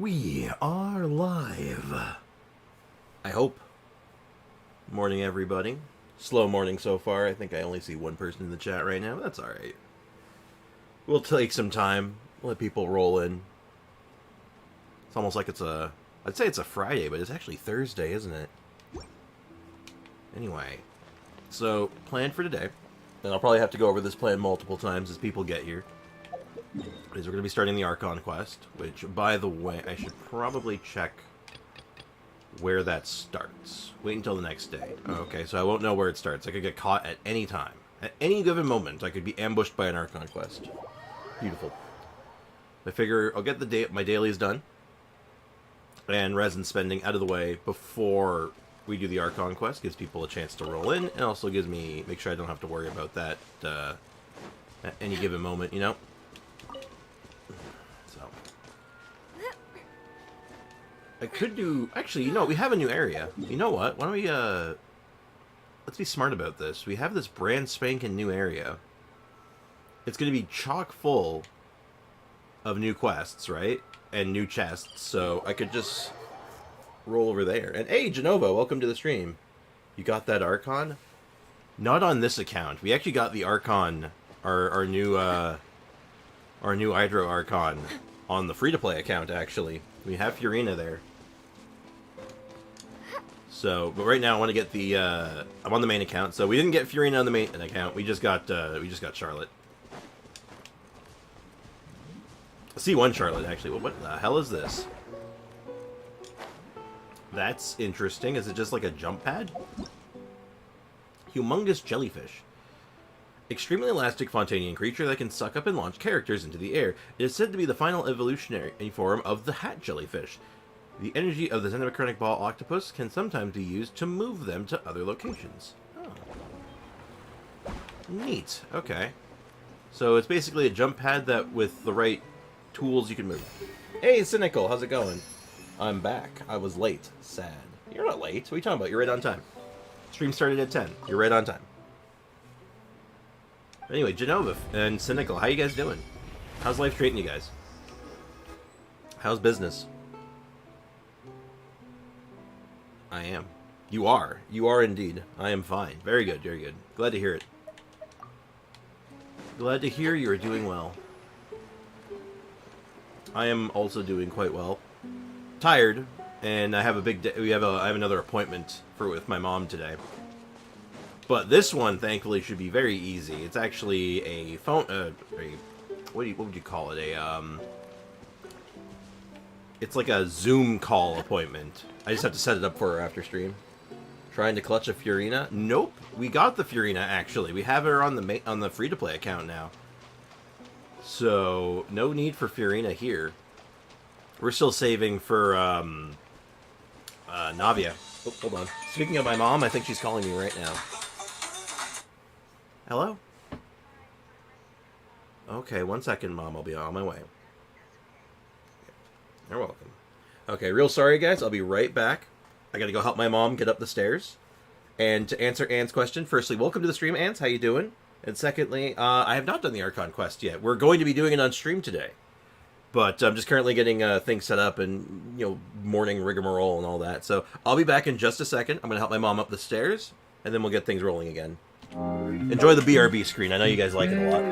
We are live. I hope. Morning, everybody. Slow morning so far. I think I only see one person in the chat right now. That's alright. We'll take some time. Let people roll in. It's almost like I'd say it's a Friday, but it's actually Thursday, isn't it? Anyway. So, plan for today. And I'll probably have to go over this plan multiple times as people get here. Is we're going to be starting the Archon quest, which, by the way, I should probably check where that starts. Wait until the next day. Okay, so I won't know where it starts. I could get caught at any time. At any given moment, I could be ambushed by an Archon quest. Beautiful. I figure I'll get my dailies done and resin spending out of the way before we do the Archon quest. Gives people a chance to roll in, and also gives me, make sure I don't have to worry about that at any given moment, you know? I could do... Actually, you know, we have a new area. You know what? Why don't we, let's be smart about this. We have this brand spanking new area. It's going to be chock full of new quests, right? And new chests, so I could just roll over there. And hey, Genova, welcome to the stream. You got that Archon? Not on this account. We actually got the Archon, our new Hydro Archon, on the free-to-play account, actually. We have Furina there. So, but right now I want to get the, I'm on the main account, so we didn't get Furina on the main account, we just got Charlotte. C1 Charlotte, actually. What the hell is this? That's interesting. Is it just like a jump pad? Humongous jellyfish. Extremely elastic Fontanian creature that can suck up and launch characters into the air. It is said to be the final evolutionary form of the hat jellyfish. The energy of the Xenochronic Ball octopus can sometimes be used to move them to other locations. Oh. Neat. Okay. So it's basically a jump pad that, with the right tools, you can move. Hey, Cynical, how's it going? I'm back. I was late. Sad. You're not late. What are you talking about? You're right on time. Stream started at 10. You're right on time. Anyway, Genova and Cynical, how you guys doing? How's life treating you guys? How's business? I am. You are. You are indeed. I am fine. Very good, very good. Glad to hear it. Glad to hear you are doing well. I am also doing quite well. Tired, and I have a big day. I have another appointment with my mom today. But this one, thankfully, should be very easy. It's actually a phone, what would you call it? It's like a Zoom call appointment. I just have to set it up for her after stream. Trying to clutch a Furina? Nope. We got the Furina, actually. We have her on the free-to-play account now. So, no need for Furina here. We're still saving for, Navia. Oh, hold on. Speaking of my mom, I think she's calling me right now. Hello? Okay, 1 second, Mom. I'll be on my way. You're welcome. Okay, real sorry, guys. I'll be right back. I gotta go help my mom get up the stairs. And to answer Anne's question, firstly, welcome to the stream, Anne. How you doing? And secondly, I have not done the Archon quest yet. We're going to be doing it on stream today. But I'm just currently getting things set up and, you know, morning rigmarole and all that. So I'll be back in just a second. I'm going to help my mom up the stairs, and then we'll get things rolling again. Enjoy the BRB screen. I know you guys like it a lot.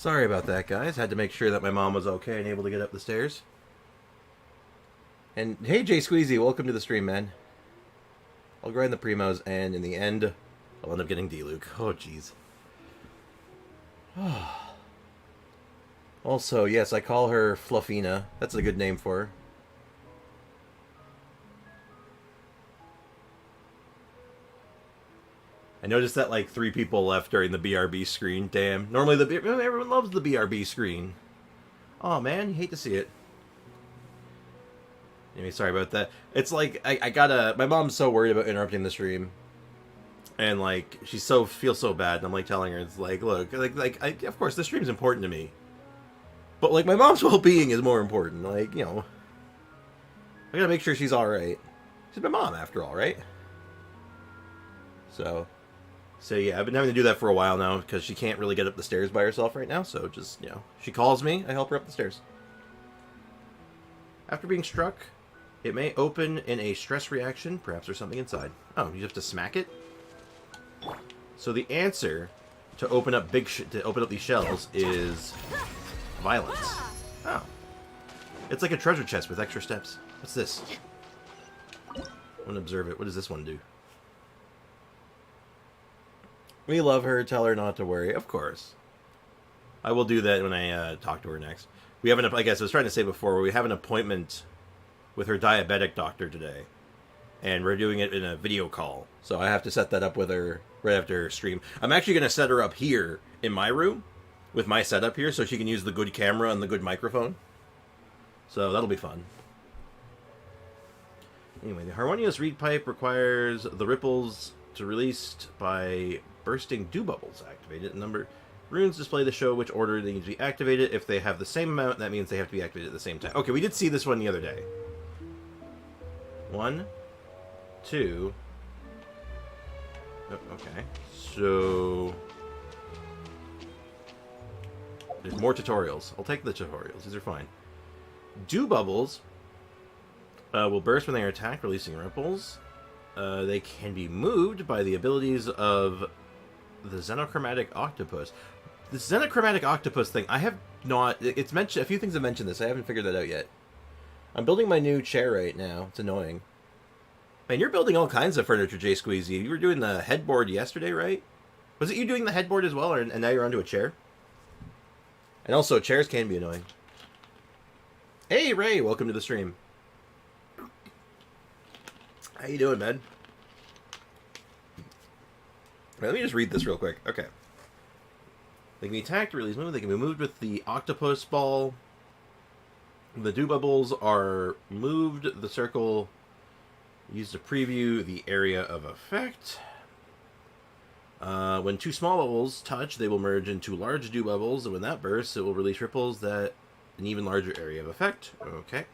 Sorry about that, guys. Had to make sure that my mom was okay and able to get up the stairs. And hey, Jay Squeezy, welcome to the stream, man. I'll grind the primos, and in the end, I'll end up getting D-Luke. Oh, jeez. Also, yes, I call her Fluffina. That's a good name for her. I noticed that like 3 people left during the BRB screen. Damn. Normally everyone loves the BRB screen. Oh man, you hate to see it. Anyway, sorry about that. It's like I gotta. My mom's so worried about interrupting the stream, and like she feels so bad. And I'm like telling her, it's like, look, of course the stream's important to me, but like my mom's well-being is more important. Like, you know, I gotta make sure she's all right. She's my mom after all, right? So yeah, I've been having to do that for a while now because she can't really get up the stairs by herself right now. So just, you know, she calls me, I help her up the stairs. After being struck, it may open in a stress reaction. Perhaps there's something inside. Oh, you have to smack it? So the answer to open up these shells is violence. Oh. It's like a treasure chest with extra steps. What's this? I want to observe it. What does this one do? We love her. Tell her not to worry. Of course. I will do that when I talk to her next. We have I guess I was trying to say before, we have an appointment with her diabetic doctor today. And we're doing it in a video call. So I have to set that up with her right after her stream. I'm actually going to set her up here in my room with my setup here so she can use the good camera and the good microphone. So that'll be fun. Anyway, the harmonious reed pipe requires the ripples to released by bursting dew bubbles activated. Number runes display the show which order they need to be activated. If they have the same amount, that means they have to be activated at the same time. Okay, we did see this one the other day. 1, 2. Oh, okay. So there's more tutorials. I'll take the tutorials. These are fine. Dew bubbles will burst when they are attacked, releasing ripples. They can be moved by the abilities of the xenochromatic octopus. The xenochromatic octopus thing, I have not... It's mentioned... A few things have mentioned this. I haven't figured that out yet. I'm building my new chair right now. It's annoying. Man, you're building all kinds of furniture, Jay Squeezy. You were doing the headboard yesterday, right? Was it you doing the headboard as well, and now you're onto a chair? And also, chairs can be annoying. Hey, Ray! Welcome to the stream. How you doing, man? Right, let me just read this real quick. Okay. They can be attacked, release movement. They can be moved with the octopus ball. The dew bubbles are moved. The circle used to preview the area of effect. When 2 small bubbles touch, they will merge into large dew bubbles, and when that bursts, it will release ripples that an even larger area of effect. Okay.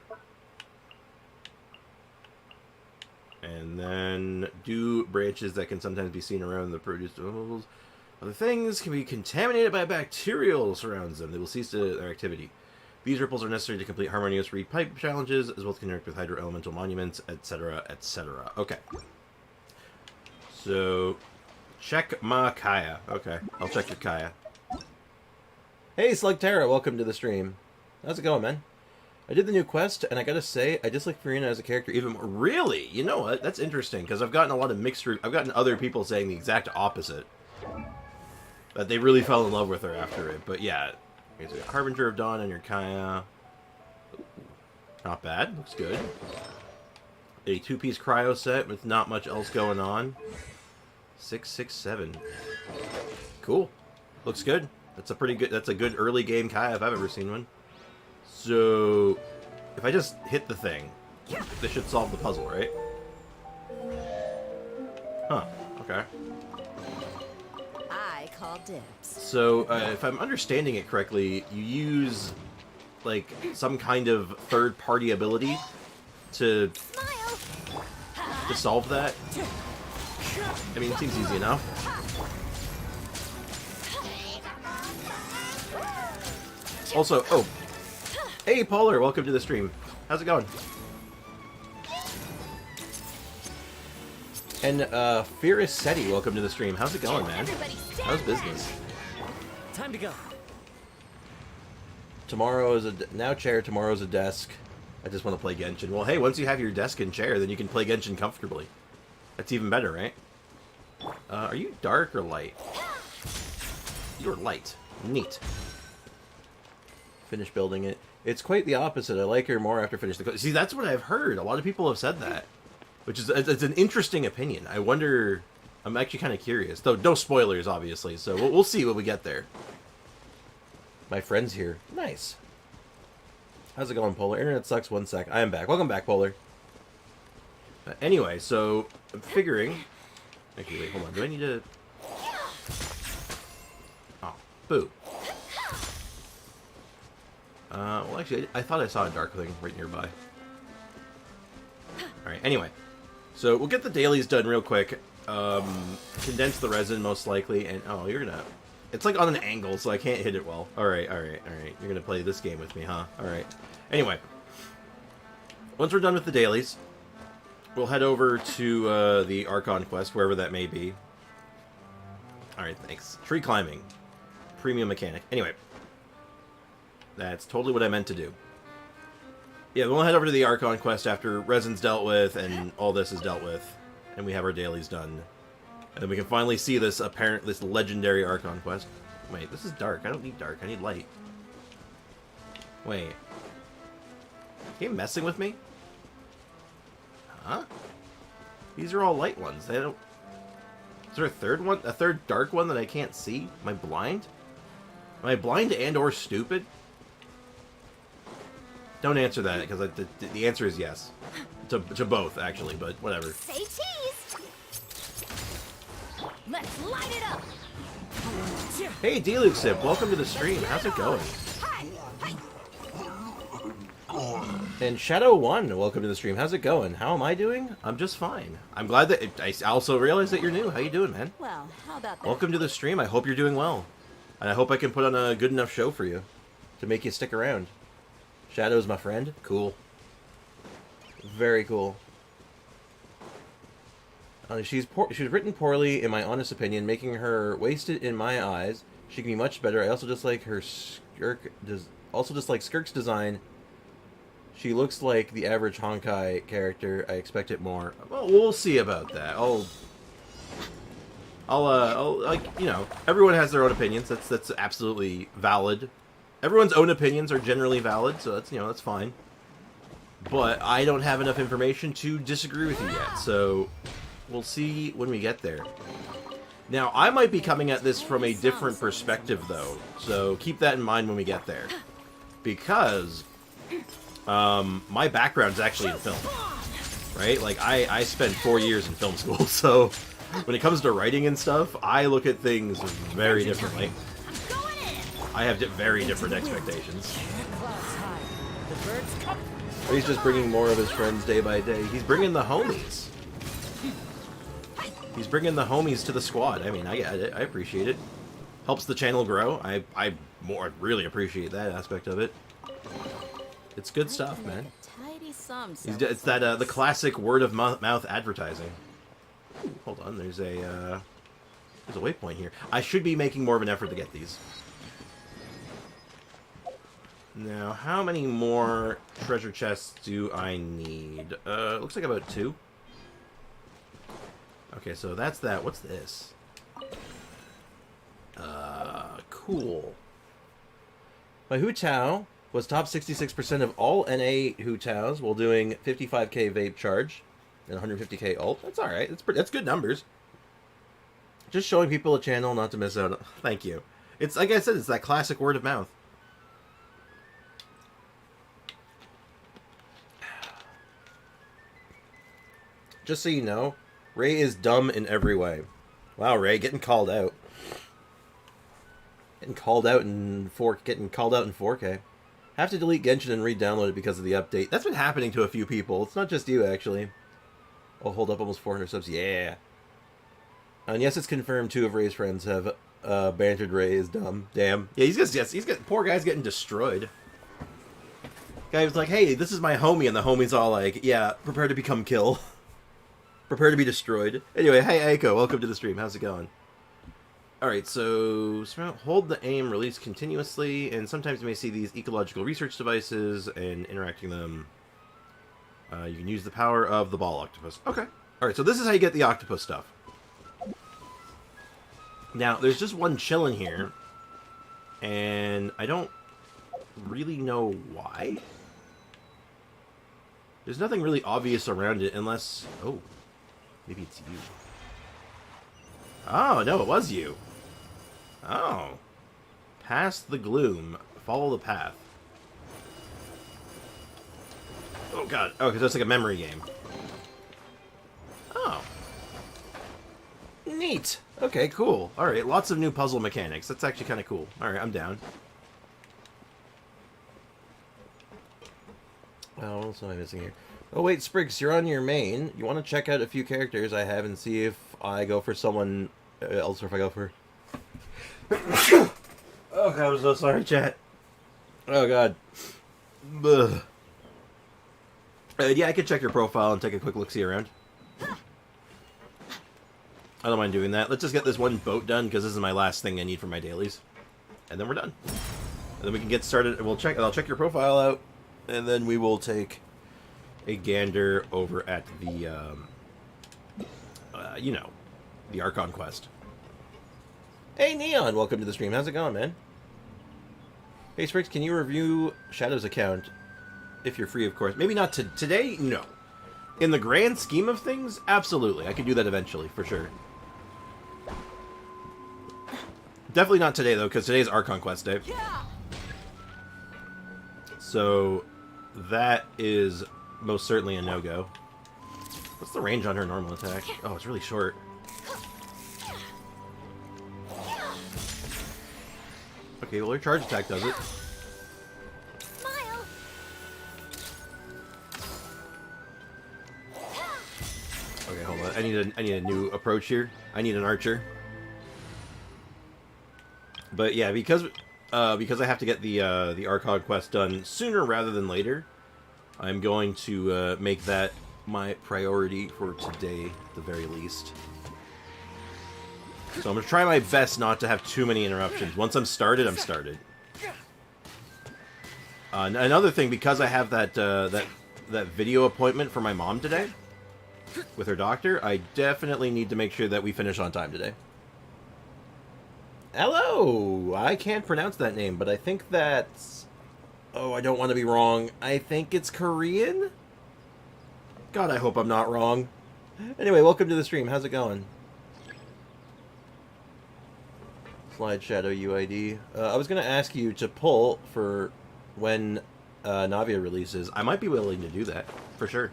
And then dew branches that can sometimes be seen around the produced bubbles. Other things can be contaminated by bacterial surrounds them. They will cease their activity. These ripples are necessary to complete harmonious reed pipe challenges, as well as connect with hydro-elemental monuments, etc., etc. Okay. So, check my Kaya. Okay, I'll check your Kaya. Hey, Slugterra, welcome to the stream. How's it going, man? I did the new quest, and I gotta say, I dislike Farina as a character even more. Really? You know what? That's interesting, because I've gotten a lot of mixed... I've gotten other people saying the exact opposite. That they really fell in love with her after it. But yeah, here's a Harbinger of Dawn and your Kaya. Ooh, not bad. Looks good. A 2-piece cryo set with not much else going on. 667. Cool. Looks good. That's a pretty good... That's a good early game Kaya if I've ever seen one. So, if I just hit the thing, this should solve the puzzle, right? Huh. Okay. I call dibs. So, if I'm understanding it correctly, you use, like, some kind of third-party ability to solve that. I mean, it seems easy enough. Also, oh. Hey, Polar, welcome to the stream. How's it going? And, Fierus Seti, welcome to the stream. How's it going, man? How's business? Time to go. tomorrow is now chair, tomorrow's a desk. I just want to play Genshin. Well, hey, once you have your desk and chair, then you can play Genshin comfortably. That's even better, right? Are you dark or light? You're light. Neat. Finish building it. It's quite the opposite. I like her more after finishing the... See, that's what I've heard. A lot of people have said that. Which is it's an interesting opinion. I wonder... I'm actually kind of curious. Though, no spoilers, obviously. So we'll see when we get there. My friend's here. Nice. How's it going, Polar? Internet sucks. 1 sec. I am back. Welcome back, Polar. Anyway, so I'm figuring... Actually, wait, hold on. Do I need to... Oh, boo. Well, actually, I thought I saw a dark thing right nearby. Alright, anyway. So, we'll get the dailies done real quick. Condense the resin, most likely, and... Oh, you're gonna... It's like on an angle, so I can't hit it well. Alright. You're gonna play this game with me, huh? Alright. Anyway. Once we're done with the dailies, we'll head over to the Archon quest, wherever that may be. Alright, thanks. Tree climbing. Premium mechanic. Anyway. That's totally what I meant to do. Yeah, we'll head over to the Archon quest after resin's dealt with and all this is dealt with. And we have our dailies done. And then we can finally see this this legendary Archon quest. Wait, this is dark. I don't need dark. I need light. Wait. Are you messing with me? Huh? These are all light ones. They don't... Is there a third one? A third dark one that I can't see? Am I blind? Am I blind and or stupid? Don't answer that, because the answer is yes. To both, actually, but whatever. Say cheese! Let's light it up! Hey, Deluxip, welcome to the stream. How's it going? And Shadow1, welcome to the stream. How's it going? How am I doing? I'm just fine. I'm glad that... I also realized that you're new. How you doing, man? Well, how about that? Welcome to the stream. I hope you're doing well. And I hope I can put on a good enough show for you to make you stick around. Shadow's my friend. Cool. Very cool. She's written poorly, in my honest opinion, making her wasted in my eyes. She can be much better. I also dislike her Skirk's design. She looks like the average Honkai character. I expect it more. Well, we'll see about that. I'll like, you know, everyone has their own opinions. That's absolutely valid. Everyone's own opinions are generally valid, so that's, you know, that's fine. But I don't have enough information to disagree with you yet, so we'll see when we get there. Now, I might be coming at this from a different perspective, though, so keep that in mind when we get there. Because my background's actually in film, right? Like, I spent 4 years in film school, so when it comes to writing and stuff, I look at things very differently. I have very different expectations. He's just bringing more of his friends day by day. He's bringing the homies. He's bringing the homies to the squad. I mean, I get it. I appreciate it. Helps the channel grow. I really appreciate that aspect of it. It's good stuff, man. It's that the classic word of mouth advertising. Ooh, hold on, there's a waypoint here. I should be making more of an effort to get these. Now, how many more treasure chests do I need? Looks like about 2. Okay, so that's that. What's this? Cool. My Hu Tao was top 66% of all NA Hu Taos while doing 55k vape charge and 150k ult. That's alright. That's good numbers. Just showing people a channel not to miss out. Thank you. It's, like I said, it's that classic word of mouth. Just so you know, Ray is dumb in every way. Wow, Ray, getting called out. Getting called out in 4K. Have to delete Genshin and re-download it because of the update. That's been happening to a few people. It's not just you, actually. Oh, hold up, almost 400 subs. Yeah. And yes, it's confirmed 2 of Ray's friends have bantered Ray is dumb. Damn. Yeah, poor guy's getting destroyed. Guy was like, hey, this is my homie, and the homie's all like, yeah, prepare to become kill. Prepare to be destroyed. Anyway, hey Aiko, welcome to the stream. How's it going? Alright, so hold the aim release continuously, and sometimes you may see these ecological research devices, and interacting them. You can use the power of the ball octopus. Okay. Alright, so this is how you get the octopus stuff. Now, there's just one chillin' here, and I don't really know why. There's nothing really obvious around it, unless... Oh, maybe it's you. Oh, no, it was you. Oh. Past the gloom. Follow the path. Oh, God. Oh, because that's like a memory game. Oh. Neat. Okay, cool. Alright, lots of new puzzle mechanics. That's actually kind of cool. Alright, I'm down. Oh, what else am I missing here? Oh, wait, Spriggs, you're on your main. You want to check out a few characters I have and see if I go for someone else or if I go for... Oh, God, I'm so sorry, chat. Oh, God. Ugh. Yeah, I could check your profile and take a quick look-see around. I don't mind doing that. Let's just get this one boat done, because this is my last thing I need for my dailies. And then we're done. And then we can get started. I'll check your profile out, and then we will take a gander over at the, you know, the Archon quest. Hey, Neon! Welcome to the stream. How's it going, man? Hey, Spriggs, can you review Shadow's account? If you're free, of course. Maybe not today? No. In the grand scheme of things, absolutely. I can do that eventually, for sure. Definitely not today, though, because today's Archon quest day. So, that is most certainly a no-go. What's the range on her normal attack? Oh, it's really short. Okay, well, her charge attack does it. Smile. Okay, hold on. I need a new approach here. I need an archer. But yeah, because I have to get the Archon quest done sooner rather than later, I'm going to make that my priority for today, at the very least. So I'm going to try my best not to have too many interruptions. Once I'm started, I'm started. Another thing, because I have that video appointment for my mom today with her doctor, I definitely need to make sure that we finish on time today. Hello! I can't pronounce that name, but I think that's... Oh, I don't want to be wrong. I think it's Korean? God, I hope I'm not wrong. Anyway, welcome to the stream. How's it going? Slide Shadow UID. I was going to ask you to pull for when Navia releases. I might be willing to do that, for sure.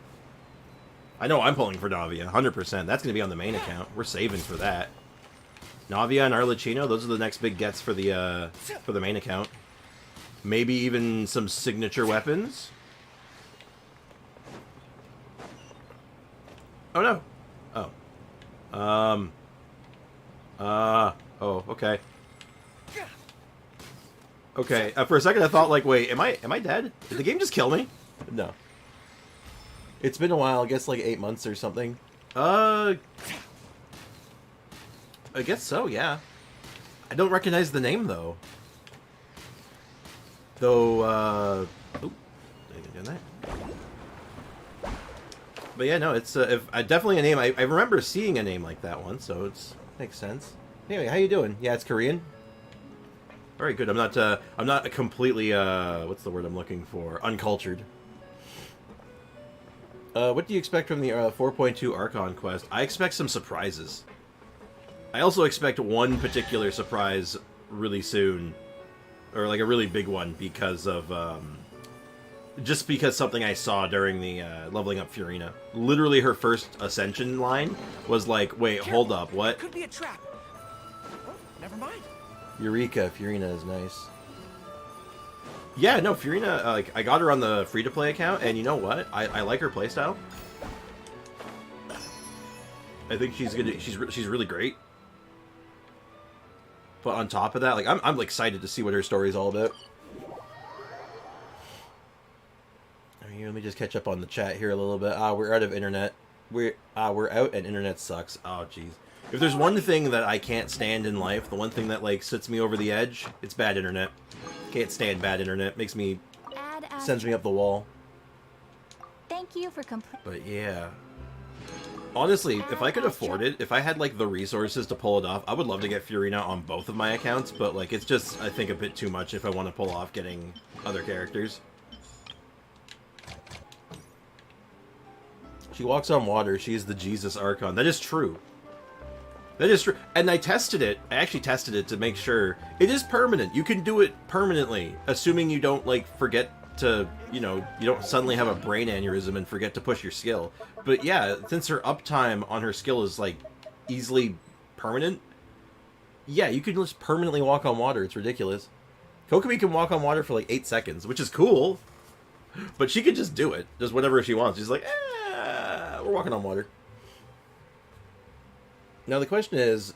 I know I'm pulling for Navia, 100%. That's going to be on the main account. We're saving for that. Navia and Arlecchino, those are the next big gets for the main account. Maybe even some signature weapons. Oh no. Oh. Oh, okay. Okay, for a second I thought, like, wait, am I dead? Did the game just kill me? No. It's been a while, I guess like 8 months or something. I guess so, yeah. I don't recognize the name, though. Though, oop, I didn't do that. But yeah, no, it's definitely a name. I remember seeing a name like that one, so it makes sense. Anyway, how you doing? Yeah, it's Korean. All right, good. I'm not completely what's the word I'm looking for? Uncultured. What do you expect from the 4.2 Archon quest? I expect some surprises. I also expect one particular surprise really soon, or like a really big one, because of just because something I saw during the leveling up Furina. Literally, her first ascension line was like, "Wait, hold up, what?" Could be a trap. Oh, never mind. Eureka, Furina is nice. Yeah, no, Furina. Like, I got her on the free-to-play account, and you know what? I like her playstyle. I think she's really great. But on top of that, like, I'm excited to see what her story's all about. I mean, let me just catch up on the chat here a little bit. We're out of internet. We're out and internet sucks. Oh, jeez. If there's one thing that I can't stand in life, the one thing that, like, sits me over the edge, it's bad internet. Can't stand bad internet. Makes me... sends me up the wall. Thank you for complete. But, yeah. Honestly, if I could afford it, if I had, like, the resources to pull it off, I would love to get Furina on both of my accounts, but, like, it's just, I think, a bit too much if I want to pull off getting other characters. She walks on water. She is the Jesus Archon. That is true. That is true. And I tested it. I actually tested it to make sure. It is permanent. You can do it permanently, assuming you don't, like, forget to, you know, you don't suddenly have a brain aneurysm and forget to push your skill. But yeah, since her uptime on her skill is, like, easily permanent, yeah, you can just permanently walk on water. It's ridiculous. Kokomi can walk on water for, like, 8 seconds, which is cool. But she can just do it. Just whenever she wants. She's like, we're walking on water. Now the question is,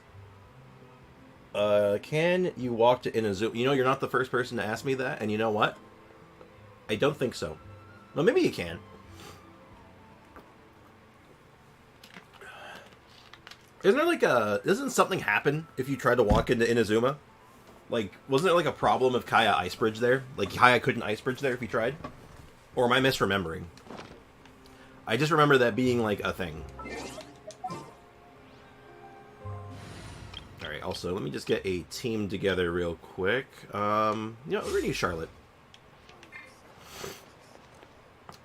can you walk to Inazuma? You know, you're not the first person to ask me that, and you know what? I don't think so. Well, maybe you can. Isn't there like doesn't something happen if you try to walk into Inazuma? Like, wasn't there like a problem of Kaya Ice Bridge there? Like, Kaya couldn't Ice Bridge there if you tried? Or am I misremembering? I just remember that being like a thing. Alright, also, let me just get a team together real quick. You know, we're gonna use Charlotte.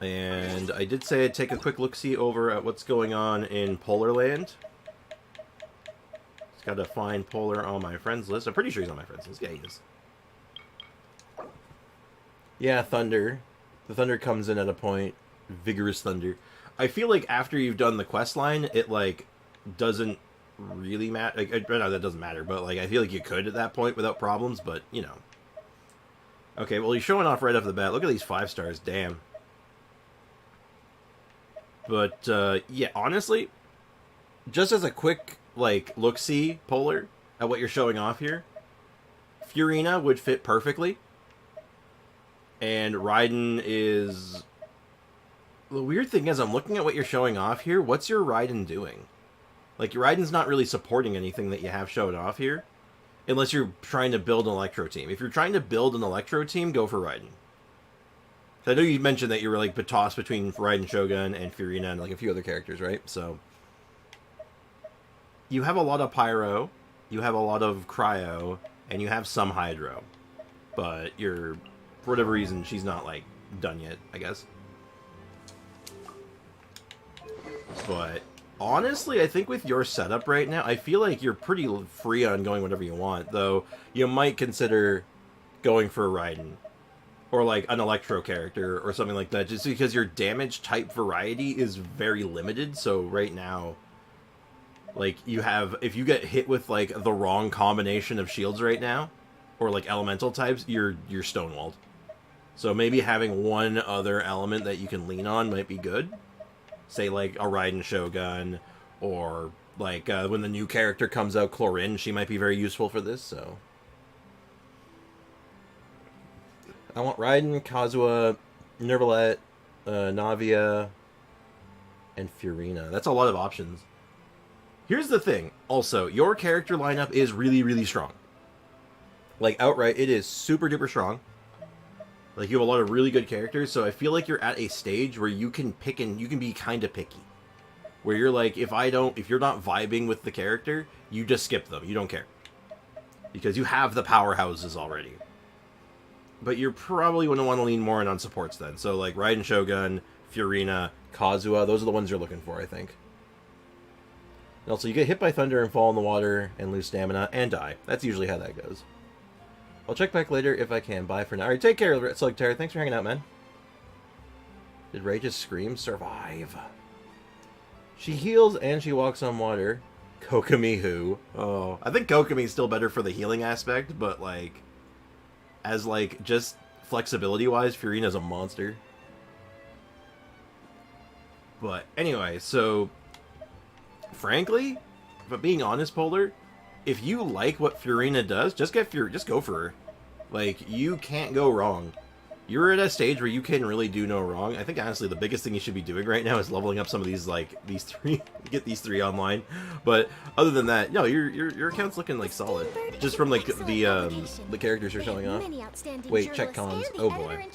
And I did say I'd take a quick look-see over at what's going on in Polar Land. Just gotta find Polar on my friends list. I'm pretty sure he's on my friends list. Yeah, he is. Yeah, Thunder. The Thunder comes in at a point. Vigorous Thunder. I feel like after you've done the quest line, it, like, doesn't really matter. Like, no, that doesn't matter, but, like, I feel like you could at that point without problems, but, you know. Okay, well, he's showing off right off the bat. Look at these 5 stars. Damn. But, yeah, honestly, just as a quick, like, look-see, Polar, at what you're showing off here, Furina would fit perfectly. And Raiden is... The weird thing is, I'm looking at what you're showing off here. What's your Raiden doing? Like, your Raiden's not really supporting anything that you have showed off here. Unless you're trying to build an Electro team. If you're trying to build an Electro team, go for Raiden. I know you mentioned that you were, like, tossed between Raiden Shogun and Furina and, like, a few other characters, right? So, you have a lot of Pyro, you have a lot of Cryo, and you have some Hydro. But you're, for whatever reason, she's not, like, done yet, I guess. But, honestly, I think with your setup right now, I feel like you're pretty free on going whatever you want, though you might consider going for Raiden. Or, like, an Electro character or something like that, just because your damage type variety is very limited. So right now, like, you have... If you get hit with, like, the wrong combination of shields right now, or, like, elemental types, you're stonewalled. So maybe having one other element that you can lean on might be good. Say, like, a Raiden Shogun, or, like, when the new character comes out, Chlorine, she might be very useful for this, so... I want Raiden, Kazuha, Nervalette, Navia, and Furina. That's a lot of options. Here's the thing. Also, your character lineup is really, really strong. Like, outright, it is super duper strong. Like, you have a lot of really good characters, so I feel like you're at a stage where you can pick and you can be kind of picky. Where you're like, if you're not vibing with the character, you just skip them. You don't care. Because you have the powerhouses already. But you're probably going to want to lean more in on supports then. So, like, Raiden Shogun, Furina, Kazuha, those are the ones you're looking for, I think. And also, you get hit by thunder and fall in the water and lose stamina and die. That's usually how that goes. I'll check back later if I can. Bye for now. Alright, take care, Slug Terror. Thanks for hanging out, man. Did Ray just scream? Survive. She heals and she walks on water. Kokomi who? Oh, I think Kokomi's still better for the healing aspect, but, like... As, like, just flexibility-wise, Furina's a monster. But, anyway, so... Frankly, but being honest, Polar, if you like what Furina does, just go for her. Like, you can't go wrong. you're at a stage where you can really do no wrong. I think honestly the biggest thing you should be doing right now is leveling up some of these these three, get these three online. But other than that, no, your account's looking like solid. Just from like the characters you're showing off. Wait, check cons. Oh boy.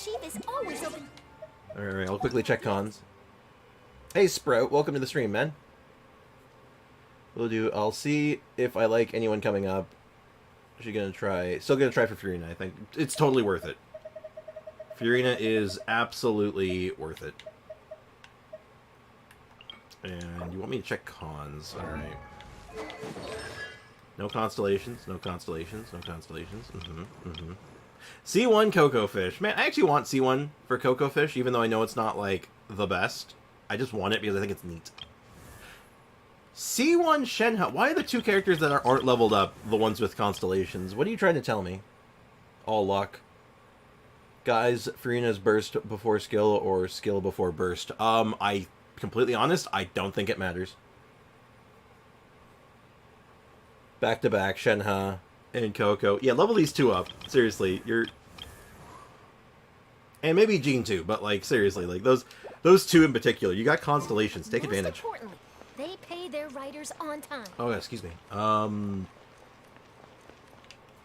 All right, I'll quickly check cons. Hey Sprout, welcome to the stream, man. We'll do. I'll see if I like anyone coming up. She's gonna try. Still gonna try for Furina. I think it's totally worth it. Furina is absolutely worth it. And you want me to check cons? All right. No constellations. No constellations. No constellations. C1 Cocoa Fish. Man, I actually want C1 for Cocoa Fish, even though I know it's not like the best. I just want it because I think it's neat. C1 Shenhe. Why are the two characters that aren't leveled up the ones with constellations? What are you trying to tell me? All luck. Guys, Furina's burst before skill or skill before burst. I completely honest, I don't think it matters. Back to back, Shenhe and Coco. Yeah, level these two up. Seriously, you're... And maybe Jean too, but like seriously, like those two in particular, you got constellations. Take advantage. Most importantly, they pay their writers on time. Oh, excuse me.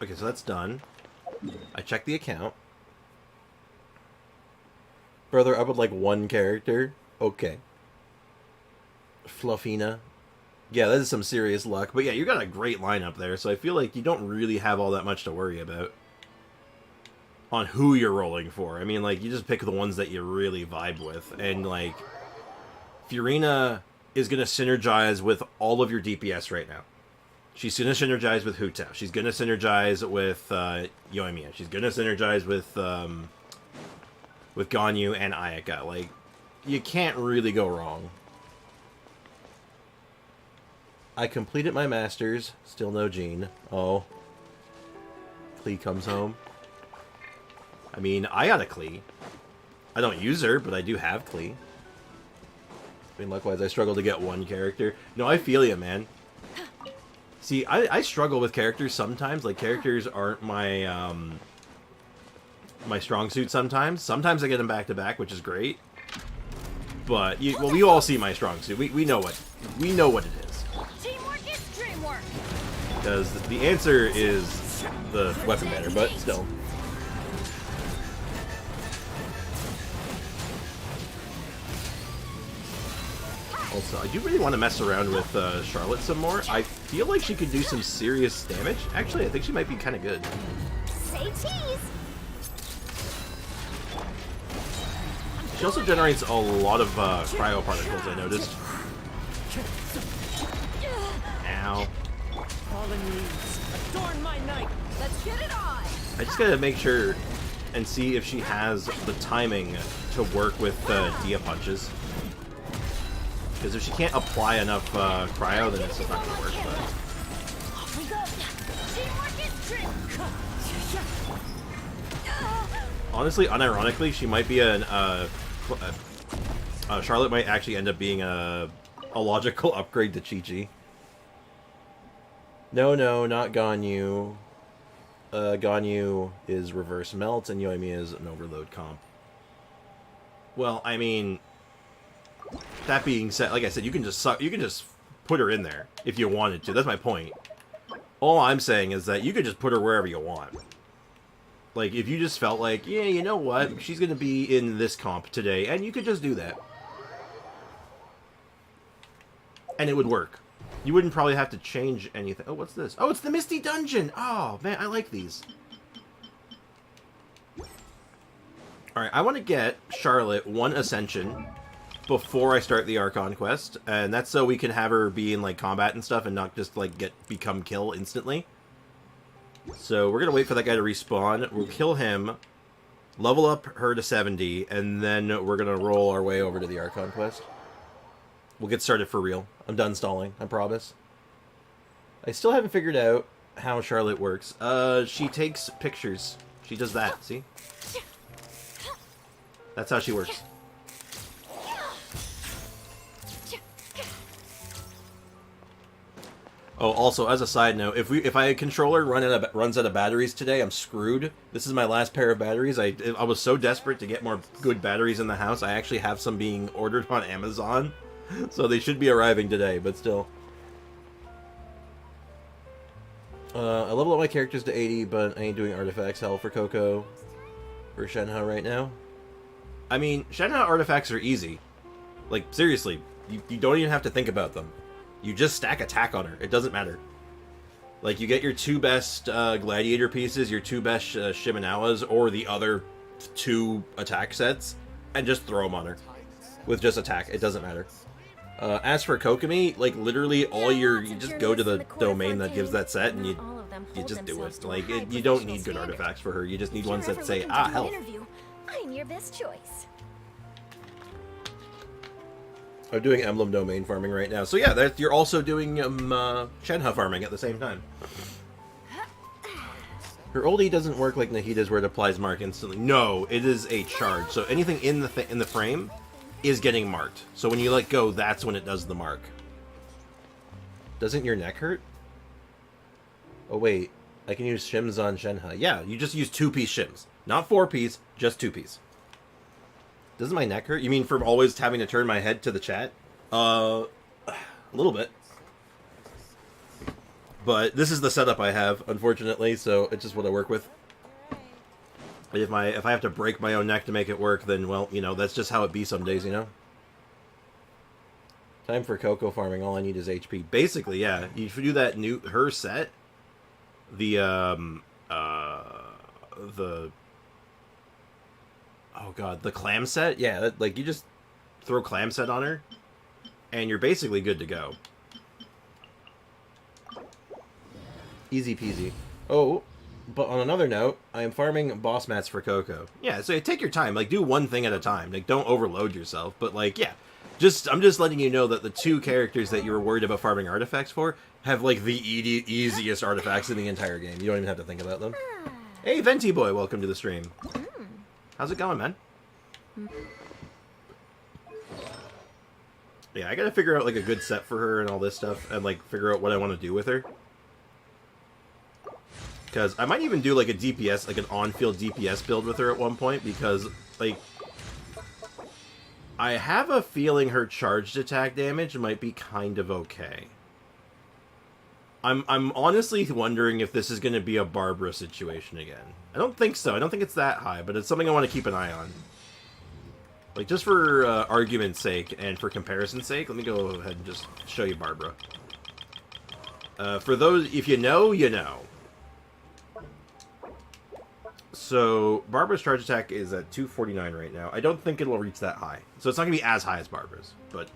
Okay, so that's done. I checked the account. Brother, I would like one character. Okay. Fluffina. Yeah, that is some serious luck. But yeah, you got a great lineup there, so I feel like you don't really have all that much to worry about on who you're rolling for. I mean, like, you just pick the ones that you really vibe with. And, like, Furina is going to synergize with all of your DPS right now. She's going to synergize with Hu Tao. She's going to synergize with Yoimiya. She's going to synergize with Ganyu and Ayaka. Like, you can't really go wrong. I completed my masters. Still no Jean. Oh. Klee comes home. I mean, I got a Klee. I don't use her, but I do have Klee. I mean, likewise, I struggle to get one character. No, I feel you, man. See, I struggle with characters sometimes. Like, characters aren't my, my strong suit sometimes. Sometimes I get them back-to-back, which is great. But, well, you all see my strong suit. We know what it is. Teamwork is dreamwork. Because the answer is the weapon banner, but still. Also, I do really want to mess around with Charlotte some more. I feel like she could do some serious damage. Actually, I think she might be kind of good. Say cheese. She also generates a lot of cryo particles, I noticed. Ow. Fallen leaves, adorn my night. Let's get it on. I just gotta make sure and see if she has the timing to work with Dia punches. Because if she can't apply enough cryo, then it's just not gonna work. But Off we go. Teamwork is dream. honestly, unironically, she might be Charlotte might actually end up being a logical upgrade to Chi-Chi. No, not Ganyu. Ganyu is reverse melt, and Yoimiya is an overload comp. Well, I mean, that being said, like I said, you can just put her in there if you wanted to. That's my point. All I'm saying is that you could just put her wherever you want. Like, if you just felt like, yeah, you know what, she's going to be in this comp today, and you could just do that. And it would work. You wouldn't probably have to change anything. Oh, what's this? Oh, it's the Misty Dungeon! Oh, man, I like these. Alright, I want to get Charlotte one Ascension before I start the Archon quest, and that's so we can have her be in, like, combat and stuff and not just, like, become kill instantly. So we're going to wait for that guy to respawn. We'll kill him, level up her to 70, and then we're going to roll our way over to the Archon quest. We'll get started for real. I'm done stalling, I promise. I still haven't figured out how Charlotte works. She takes pictures. She does that, see? That's how she works. Oh, also, as a side note, if I controller runs out of batteries today, I'm screwed. This is my last pair of batteries. I was so desperate to get more good batteries in the house. I actually have some being ordered on Amazon, so they should be arriving today. But still, I level up my characters to 80, but I ain't doing artifacts. Hell for Coco or Shenhe right now. I mean, Shenhe artifacts are easy. Like seriously, you don't even have to think about them. You just stack attack on her. It doesn't matter. Like, you get your 2 best gladiator pieces, your 2 best Shimenawas, or the other 2 attack sets, and just throw them on her. With just attack. It doesn't matter. As for Kokomi, like, literally all you just go to the domain that gives that set, and you just do it. Like, you don't need good artifacts for her. You just need ones that say, health. I'm your best choice. I'm doing emblem domain farming right now. So yeah, you're also doing Shenhe farming at the same time. Her oldie doesn't work like Nahida's where it applies mark instantly. No, it is a charge. So anything in the frame is getting marked. So when you let go, that's when it does the mark. Doesn't your neck hurt? Oh wait, I can use shims on Shenhe. Yeah, you just use 2-piece shims. Not 4-piece, just 2-piece. Doesn't my neck hurt? You mean from always having to turn my head to the chat? A little bit. But this is the setup I have, unfortunately, so it's just what I work with. If I have to break my own neck to make it work, then, well, you know, that's just how it be some days, you know? Time for Coco farming, all I need is HP. Basically, yeah, you should do that her set. Oh god, the clam set? Yeah, like, you just throw clam set on her, and you're basically good to go. Easy peasy. Oh, but on another note, I am farming boss mats for Coco. Yeah, so take your time. Like, do one thing at a time. Like, don't overload yourself. But, like, yeah. I'm just letting you know that the 2 characters that you were worried about farming artifacts for have, like, the easiest artifacts in the entire game. You don't even have to think about them. Hey, Venti Boy, welcome to the stream. How's it going, man? Yeah, I gotta figure out, like, a good set for her and all this stuff, and, like, figure out what I want to do with her. Because I might even do, like, a DPS, like, an on-field DPS build with her at one point, because, like, I have a feeling her charged attack damage might be kind of okay. I'm honestly wondering if this is going to be a Barbara situation again. I don't think so. I don't think it's that high, but it's something I want to keep an eye on. Like, just for argument's sake and for comparison's sake, let me go ahead and just show you Barbara. For those, if you know, you know. So, Barbara's charge attack is at 249 right now. I don't think it'll reach that high. So it's not going to be as high as Barbara's, but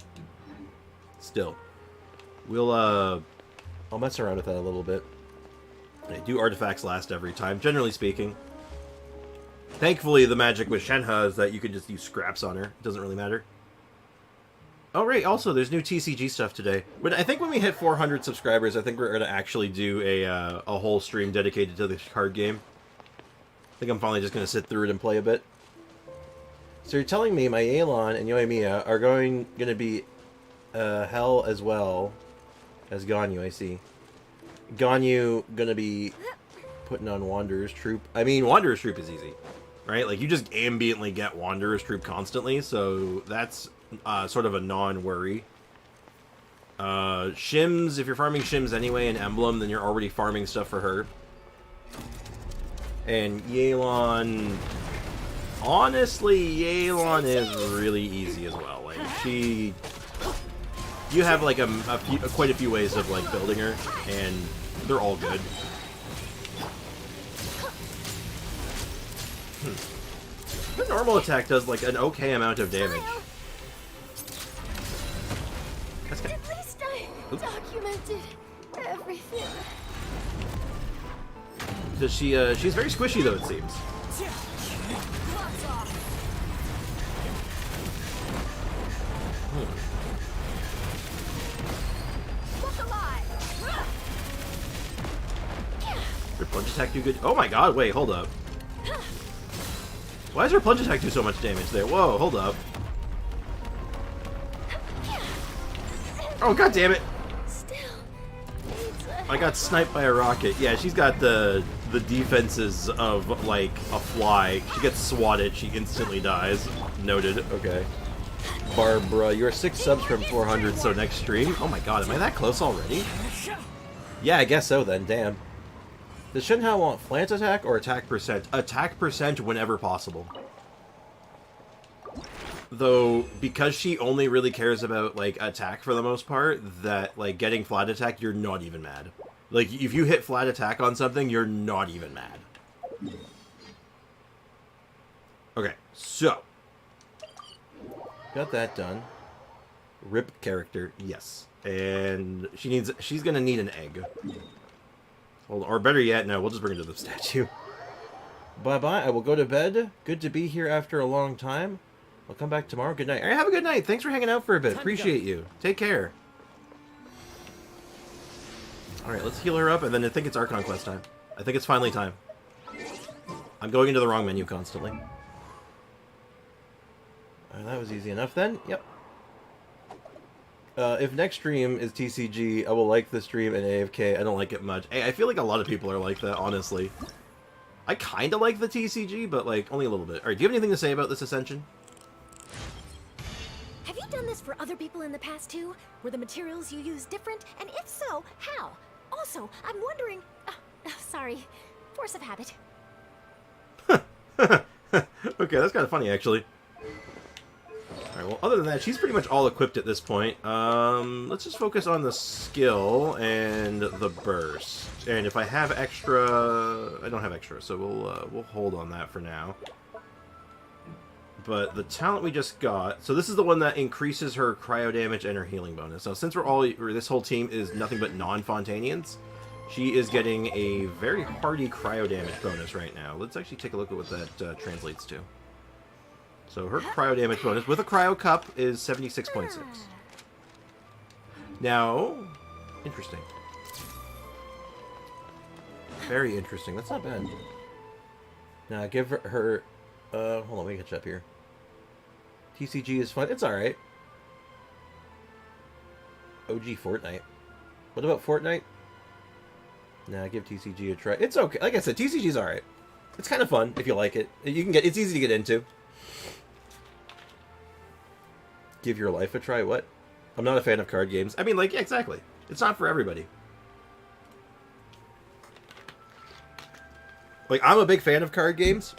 still. I'll mess around with that a little bit. Do artifacts last every time, generally speaking. Thankfully, the magic with Shenhe is that you can just use scraps on her. It doesn't really matter. Oh, right, also, there's new TCG stuff today. But I think when we hit 400 subscribers, I think we're going to actually do a whole stream dedicated to this card game. I think I'm finally just going to sit through it and play a bit. So you're telling me my Yelan and Yoimiya are going to be hell as well as Ganyu, I see. Ganyu gonna be putting on Wanderer's Troop. I mean, Wanderer's Troop is easy, right? Like, you just ambiently get Wanderer's Troop constantly, so that's sort of a non-worry. Shims, if you're farming Shims anyway in Emblem, then you're already farming stuff for her. And Yelan... Honestly, Yelan is really easy as well. Like, you have, like, quite a few ways of, like, building her, and they're all good. The normal attack does, like, an okay amount of damage. That's good. At least I documented everything. Does she, she's very squishy, though, it seems. Her plunge attack do good? Oh my god, wait, hold up. Why does her plunge attack do so much damage there? Whoa, hold up. Oh god damn it! Still needs I got sniped by a rocket. Yeah, she's got the defenses of, like, a fly. She gets swatted, she instantly dies. Noted. Okay. Barbara, you're 6 subs from 400, so next stream? Oh my god, am I that close already? Yeah, I guess so then, damn. Does Shinhao want plant attack or attack percent? Attack percent whenever possible. Though, because she only really cares about, like, attack for the most part, that, like, getting flat attack, you're not even mad. Like, if you hit flat attack on something, you're not even mad. Okay, so. Got that done. Rip character, yes. And she's gonna need an egg. Hold on, or better yet, no, we'll just bring her to the statue. Bye-bye, I will go to bed. Good to be here after a long time. I'll come back tomorrow. Good night. All right, have a good night. Thanks for hanging out for a bit. Appreciate you. Take care. All right, let's heal her up, and then I think it's Archon quest time. I think it's finally time. I'm going into the wrong menu constantly. That was easy enough then. Yep. If next stream is TCG, I will like the stream, and AFK, I don't like it much. Hey, I feel like a lot of people are like that, honestly. I kind of like the TCG, but, like, only a little bit. All right, do you have anything to say about this Ascension? Have you done this for other people in the past too? Were the materials you use different? And if so, how? Also, I'm wondering... sorry. Force of habit. Okay, that's kind of funny, actually. Alright, well, other than that, she's pretty much all equipped at this point. Let's just focus on the skill and the burst. And if I have extra... I don't have extra, so we'll hold on that for now. But the talent we just got... So this is the one that increases her cryo damage and her healing bonus. Now, since this whole team is nothing but non-Fontanians, she is getting a very hardy cryo damage bonus right now. Let's actually take a look at what that translates to. So her cryo damage bonus with a cryo cup is 76.6. Now, interesting. Very interesting. That's not bad. Now, give her... hold on, let me catch up here. TCG is fun. It's alright. OG Fortnite. What about Fortnite? Nah, give TCG a try. It's okay. Like I said, TCG's alright. It's kind of fun if you like it. It's easy to get into. Give your life a try? What? I'm not a fan of card games. I mean, like, yeah, exactly. It's not for everybody. Like, I'm a big fan of card games,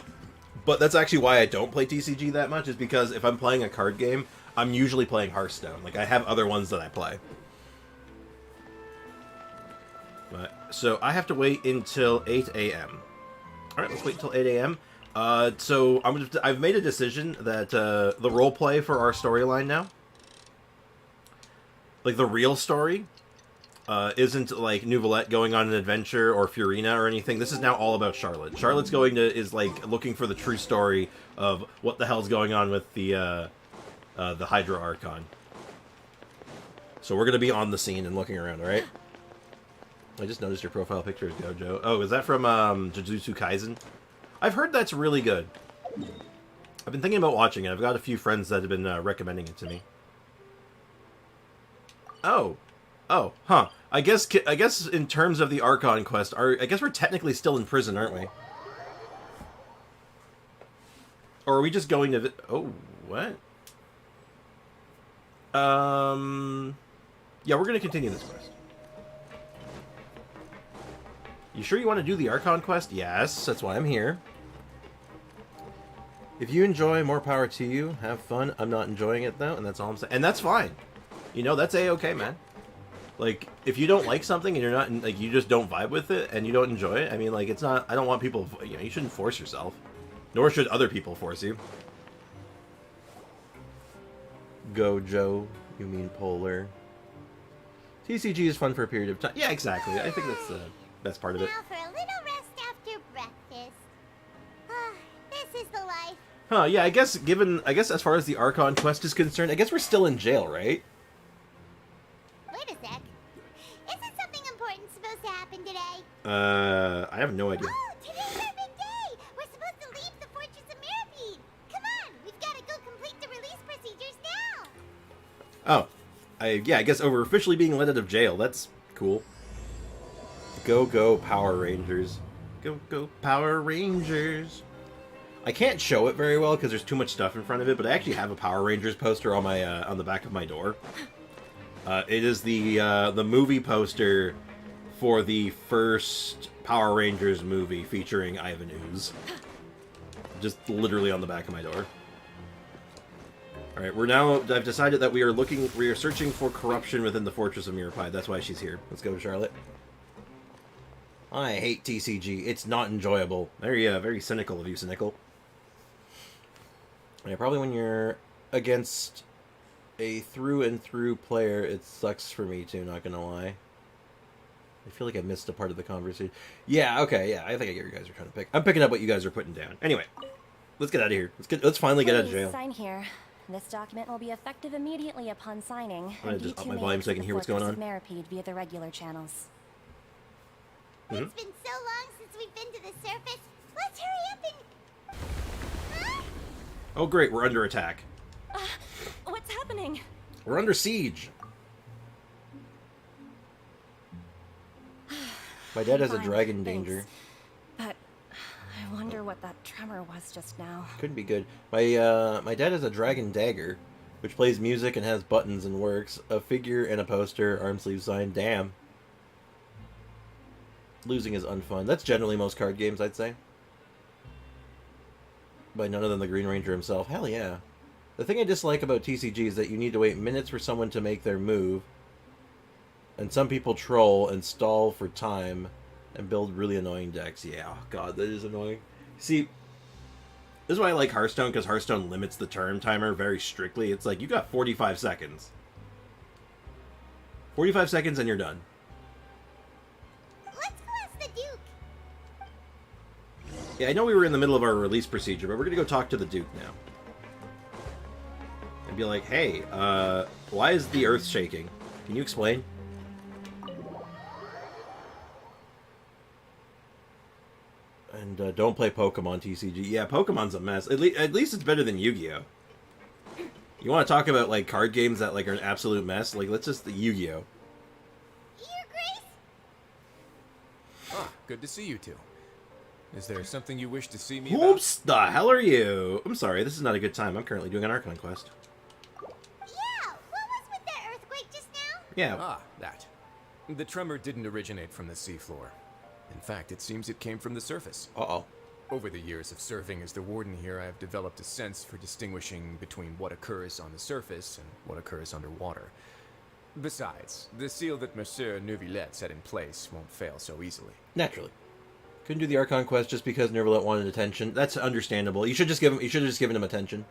but that's actually why I don't play TCG that much, is because if I'm playing a card game, I'm usually playing Hearthstone. Like, I have other ones that I play. So, I have to wait until 8 a.m. Alright, let's wait until 8 a.m. So I've made a decision that the roleplay for our storyline now, like the real story, isn't like Nouvelette going on an adventure or Furina or anything. This is now all about Charlotte. Charlotte's is like looking for the true story of what the hell's going on with the Hydra Archon. So we're gonna be on the scene and looking around. All right. I just noticed your profile picture is Gojo. Oh, is that from Jujutsu Kaisen? I've heard that's really good. I've been thinking about watching it. I've got a few friends that have been recommending it to me. Oh, huh. I guess in terms of the Archon quest, I guess we're technically still in prison, aren't we? Or are we just going to? Oh, what? Yeah, we're gonna continue this quest. You sure you want to do the Archon quest? Yes, that's why I'm here. If you enjoy, more power to you. Have fun. I'm not enjoying it, though, and that's all I'm saying. And that's fine. You know, that's A-okay, man. Like, if you don't like something and you're not, like, you just don't vibe with it and you don't enjoy it, I mean, like, it's not, I don't want people, you know, you shouldn't force yourself. Nor should other people force you. Gojo, you mean Polar. TCG is fun for a period of time. Yeah, exactly. I think that's the best part of it. Now for a little rest after breakfast. This is the life. Huh, yeah, I guess as far as the Archon quest is concerned, I guess we're still in jail, right? Wait a sec. Isn't something important supposed to happen today? I have no idea. Oh, today's our big day! We're supposed to leave the Fortress of Mirapede! Come on, we've got to go complete the release procedures now! Oh. Yeah, I guess we're officially being let out of jail. That's cool. Go Go Power Rangers. Go Go Power Rangers. I can't show it very well because there's too much stuff in front of it, but I actually have a Power Rangers poster on my on the back of my door. It is the movie poster for the first Power Rangers movie featuring Ivan Ooze. Just literally on the back of my door. Alright, I've decided that we are searching for corruption within the Fortress of Mirapai. That's why she's here. Let's go, Charlotte. I hate TCG. It's not enjoyable. Very cynical of you, Cynical. Yeah, probably when you're against a through-and-through player, it sucks for me too, not gonna lie. I feel like I missed a part of the conversation. Yeah, okay, yeah, I think I get what you guys are trying to pick. I'm picking up what you guys are putting down. Anyway, let's get out of here. Let's finally get out of jail. Sign here. This document will be effective immediately upon signing. I'm gonna just up my volume so I can hear what's going on. Maripede via the regular channels. It's been so long since we've been to the surface. Let's hurry up and... Huh? Oh great, we're under attack. What's happening? We're under siege. My dad has a Fine, dragon thanks. danger. But I wonder what that tremor was just now. Couldn't be good. My dad has a dragon dagger, which plays music and has buttons and works. A figure and a poster, arm sleeve sign. Damn. Losing is unfun. That's generally most card games, I'd say. By none other than the Green Ranger himself. Hell yeah. The thing I dislike about TCG is that you need to wait minutes for someone to make their move. And some people troll and stall for time and build really annoying decks. Yeah, oh god, that is annoying. See, this is why I like Hearthstone, because Hearthstone limits the turn timer very strictly. It's like, you got 45 seconds. 45 seconds and you're done. Let's go ask the Duke. Yeah, I know we were in the middle of our release procedure, but we're gonna go talk to the Duke now. And be like, hey, why is the Earth shaking? Can you explain? And don't play Pokemon TCG. Yeah, Pokemon's a mess. At least it's better than Yu-Gi-Oh! You want to talk about, like, card games that, like, are an absolute mess? Like, let's just... Yu-Gi-Oh! Your Grace? Ah, good to see you two. Is there something you wish to see me about? Oops, the hell are you? I'm sorry, this is not a good time. I'm currently doing an Archon quest. Yeah, what was with that earthquake just now? Yeah. Ah, that. The tremor didn't originate from the seafloor. In fact, it seems it came from the surface. Uh-oh. Over the years of serving as the warden here, I have developed a sense for distinguishing between what occurs on the surface and what occurs underwater. Besides, the seal that Monsieur Neuvillette set in place won't fail so easily. Naturally. Couldn't do the Archon quest just because Neuvillette wanted attention. That's understandable. You should have just given him attention.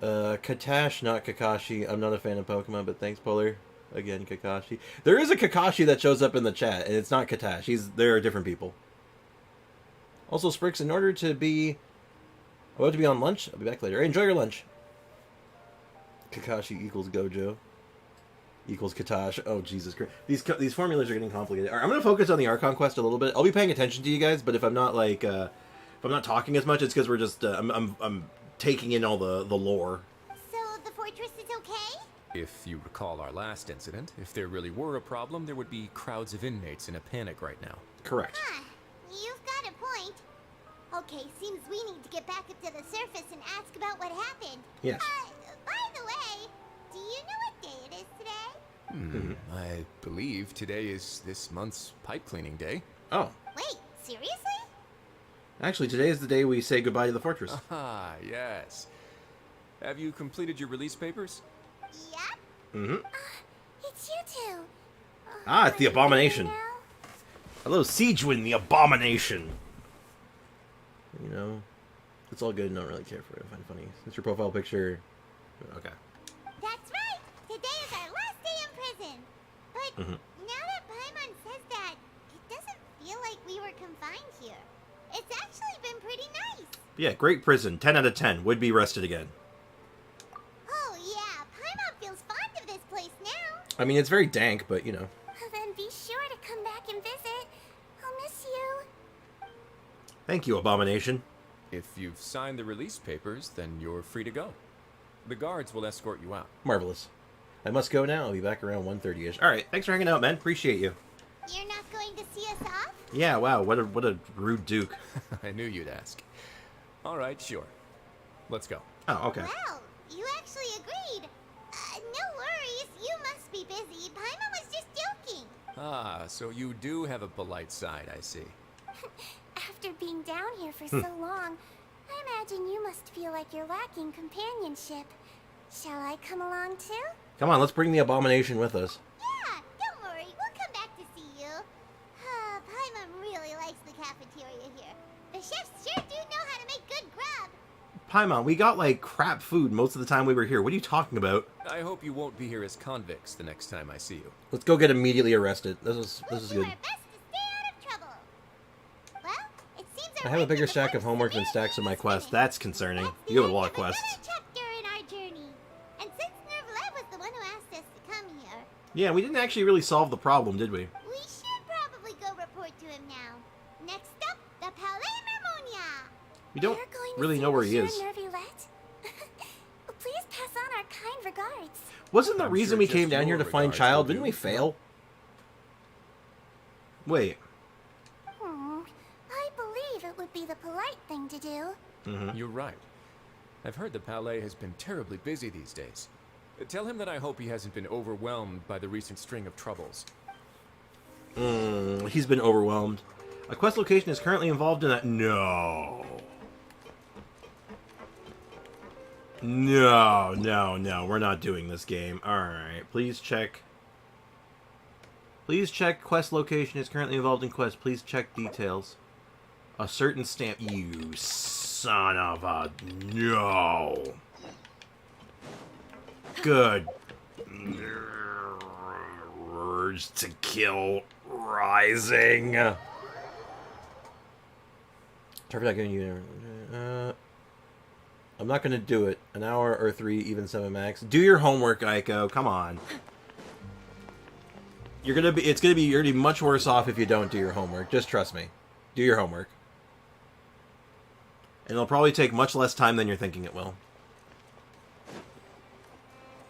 Katash, not Kakashi. I'm not a fan of Pokemon, but thanks, Polar. Again, Kakashi. There is a Kakashi that shows up in the chat, and it's not Katash. There are different people. Also, Sprix, in order to be about to be on lunch, I'll be back later. Hey, enjoy your lunch. Kakashi equals Gojo equals Katash. Oh, Jesus Christ. These formulas are getting complicated. All right, I'm going to focus on the Archon quest a little bit. I'll be paying attention to you guys, but if I'm not, like, if I'm not talking as much, it's because we're just, I'm taking in all the lore. So the fortress is okay? If you recall our last incident, if there really were a problem, there would be crowds of inmates in a panic right now. Correct. Huh, you've got a point. Okay, seems we need to get back up to the surface and ask about what happened. Yes. By the way, do you know what day it is today? I believe today is this month's pipe cleaning day. Oh. Wait, seriously? Actually, today is the day we say goodbye to the fortress. Ah, yes. Have you completed your release papers? Yep. Mm-hmm. It's you two. Ah, it's the Abomination. Now? Hello, Siegewin, the Abomination. You know, it's all good and don't really care for it. I find it funny. Since your profile picture... Okay. That's right. Today is our last day in prison. But now that Paimon says that, it doesn't feel like we were confined here. It's actually been pretty nice. Yeah, great prison. 10 out of 10. Would be rested again. Oh yeah, Paimon feels fond of this place now. I mean, it's very dank, but, you know. Then be sure to come back and visit. I'll miss you. Thank you, Abomination. If you've signed the release papers, then you're free to go. The guards will escort you out. Marvelous. I must go now. I'll be back around 1:30ish. All right, thanks for hanging out, man. Appreciate you. You're Yeah, wow, what a rude duke. I knew you'd ask. All right, sure. Let's go. Oh, okay. Wow, you actually agreed. No worries, you must be busy. Paimon was just joking. Ah, so you do have a polite side, I see. After being down here for so long, I imagine you must feel like you're lacking companionship. Shall I come along too? Come on, let's bring the abomination with us. Yeah, don't worry, we'll come back to see you. Paimon really likes the cafeteria here. The chefs sure do know how to make good grub. Paimon, we got, like, crap food most of the time we were here. What are you talking about? I hope you won't be here as convicts the next time I see you. Let's go get immediately arrested. This is We'll good. do our best to stay out of trouble. Well, it seems I our have a work bigger in the stack of forest homework is than stacks of my very quests. finished. That's concerning. That's the You have a end lot of of another quests. chapter in our journey. And since Nervlet was the one who asked us to come here, Yeah, we didn't actually really solve the problem, did we? we should probably go report to him now. Next up, the Palais Mermonia. We don't You're going to really see know where he Monsieur is. Nervulette? Please pass on our kind regards. Wasn't the I'm reason sure we just came down here your to find regards Child? will Didn't do. we fail? Wait. I believe it would be the polite thing to do. You're right. I've heard the Palais has been terribly busy these days. Tell him that I hope he hasn't been overwhelmed by the recent string of troubles. He's been overwhelmed. A quest location is currently involved in that. No. No, no, no. We're not doing this game. Alright. Please check. Please check quest location is currently involved in quest. Please check details. A certain stamp. You son of a. No. Good. Urge to kill rising. Sorry for not giving you. I'm not gonna do it. An hour or 3, even 7 max. Do your homework, Aiko. Come on. You're gonna be much worse off if you don't do your homework. Just trust me. Do your homework. And it'll probably take much less time than you're thinking it will.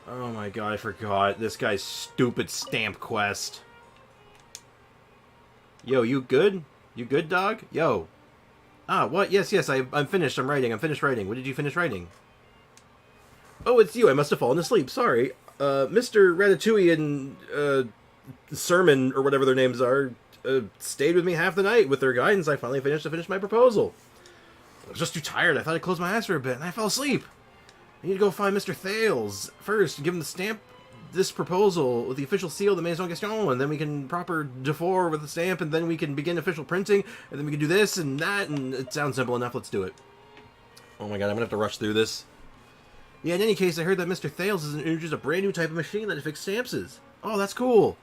Oh my god, I forgot. This guy's stupid stamp quest. Yo, you good? You good, dog? Yo. Ah, what? Yes, I'm finished. I'm finished writing. What did you finish writing? Oh, it's you. I must have fallen asleep. Sorry. Mr. Ratatouille and, Sermon, or whatever their names are, stayed with me half the night. With their guidance, I finally finished my proposal. I was just too tired. I thought I'd close my eyes for a bit, and I fell asleep. I need to go find Mr. Thales first, give him the stamp this proposal with the official seal of the Maison Gaston, and then we can proper defor with the stamp, and then we can begin official printing, and then we can do this and that, and it sounds simple enough. Let's do it. Oh my god, I'm gonna have to rush through this. Yeah, in any case, I heard that Mr. Thales has introduced a brand new type of machine that affixes stamps. Oh, that's cool.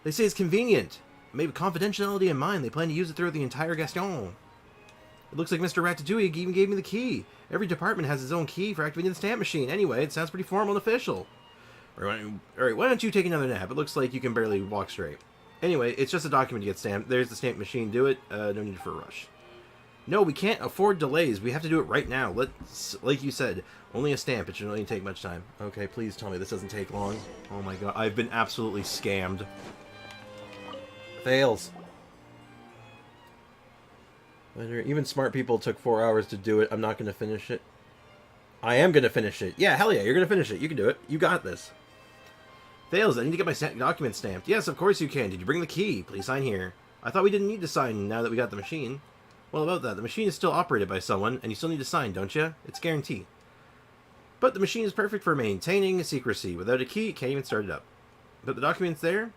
They say it's convenient. Maybe confidentiality in mind. They plan to use it throughout the entire Gaston. It looks like Mr. Ratatouille even gave me the key. Every department has its own key for activating the stamp machine. Anyway, it sounds pretty formal and official. Alright, why don't you take another nap? It looks like you can barely walk straight. Anyway, it's just a document to get stamped. There's the stamp machine. Do it. No need for a rush. No, we can't afford delays. We have to do it right now. Like you said, only a stamp. It should only take much time. Okay, please tell me this doesn't take long. Oh my god, I've been absolutely scammed. Fails. Even smart people took 4 hours to do it. I'm not going to finish it. I am going to finish it. Yeah, hell yeah, you're going to finish it. You can do it. You got this. Fails, I need to get my document stamped. Yes, of course you can. Did you bring the key? Please sign here. I thought we didn't need to sign now that we got the machine. Well, about that, the machine is still operated by someone, and you still need to sign, don't you? It's guaranteed. But the machine is perfect for maintaining secrecy. Without a key, it can't even start it up. But the document's there,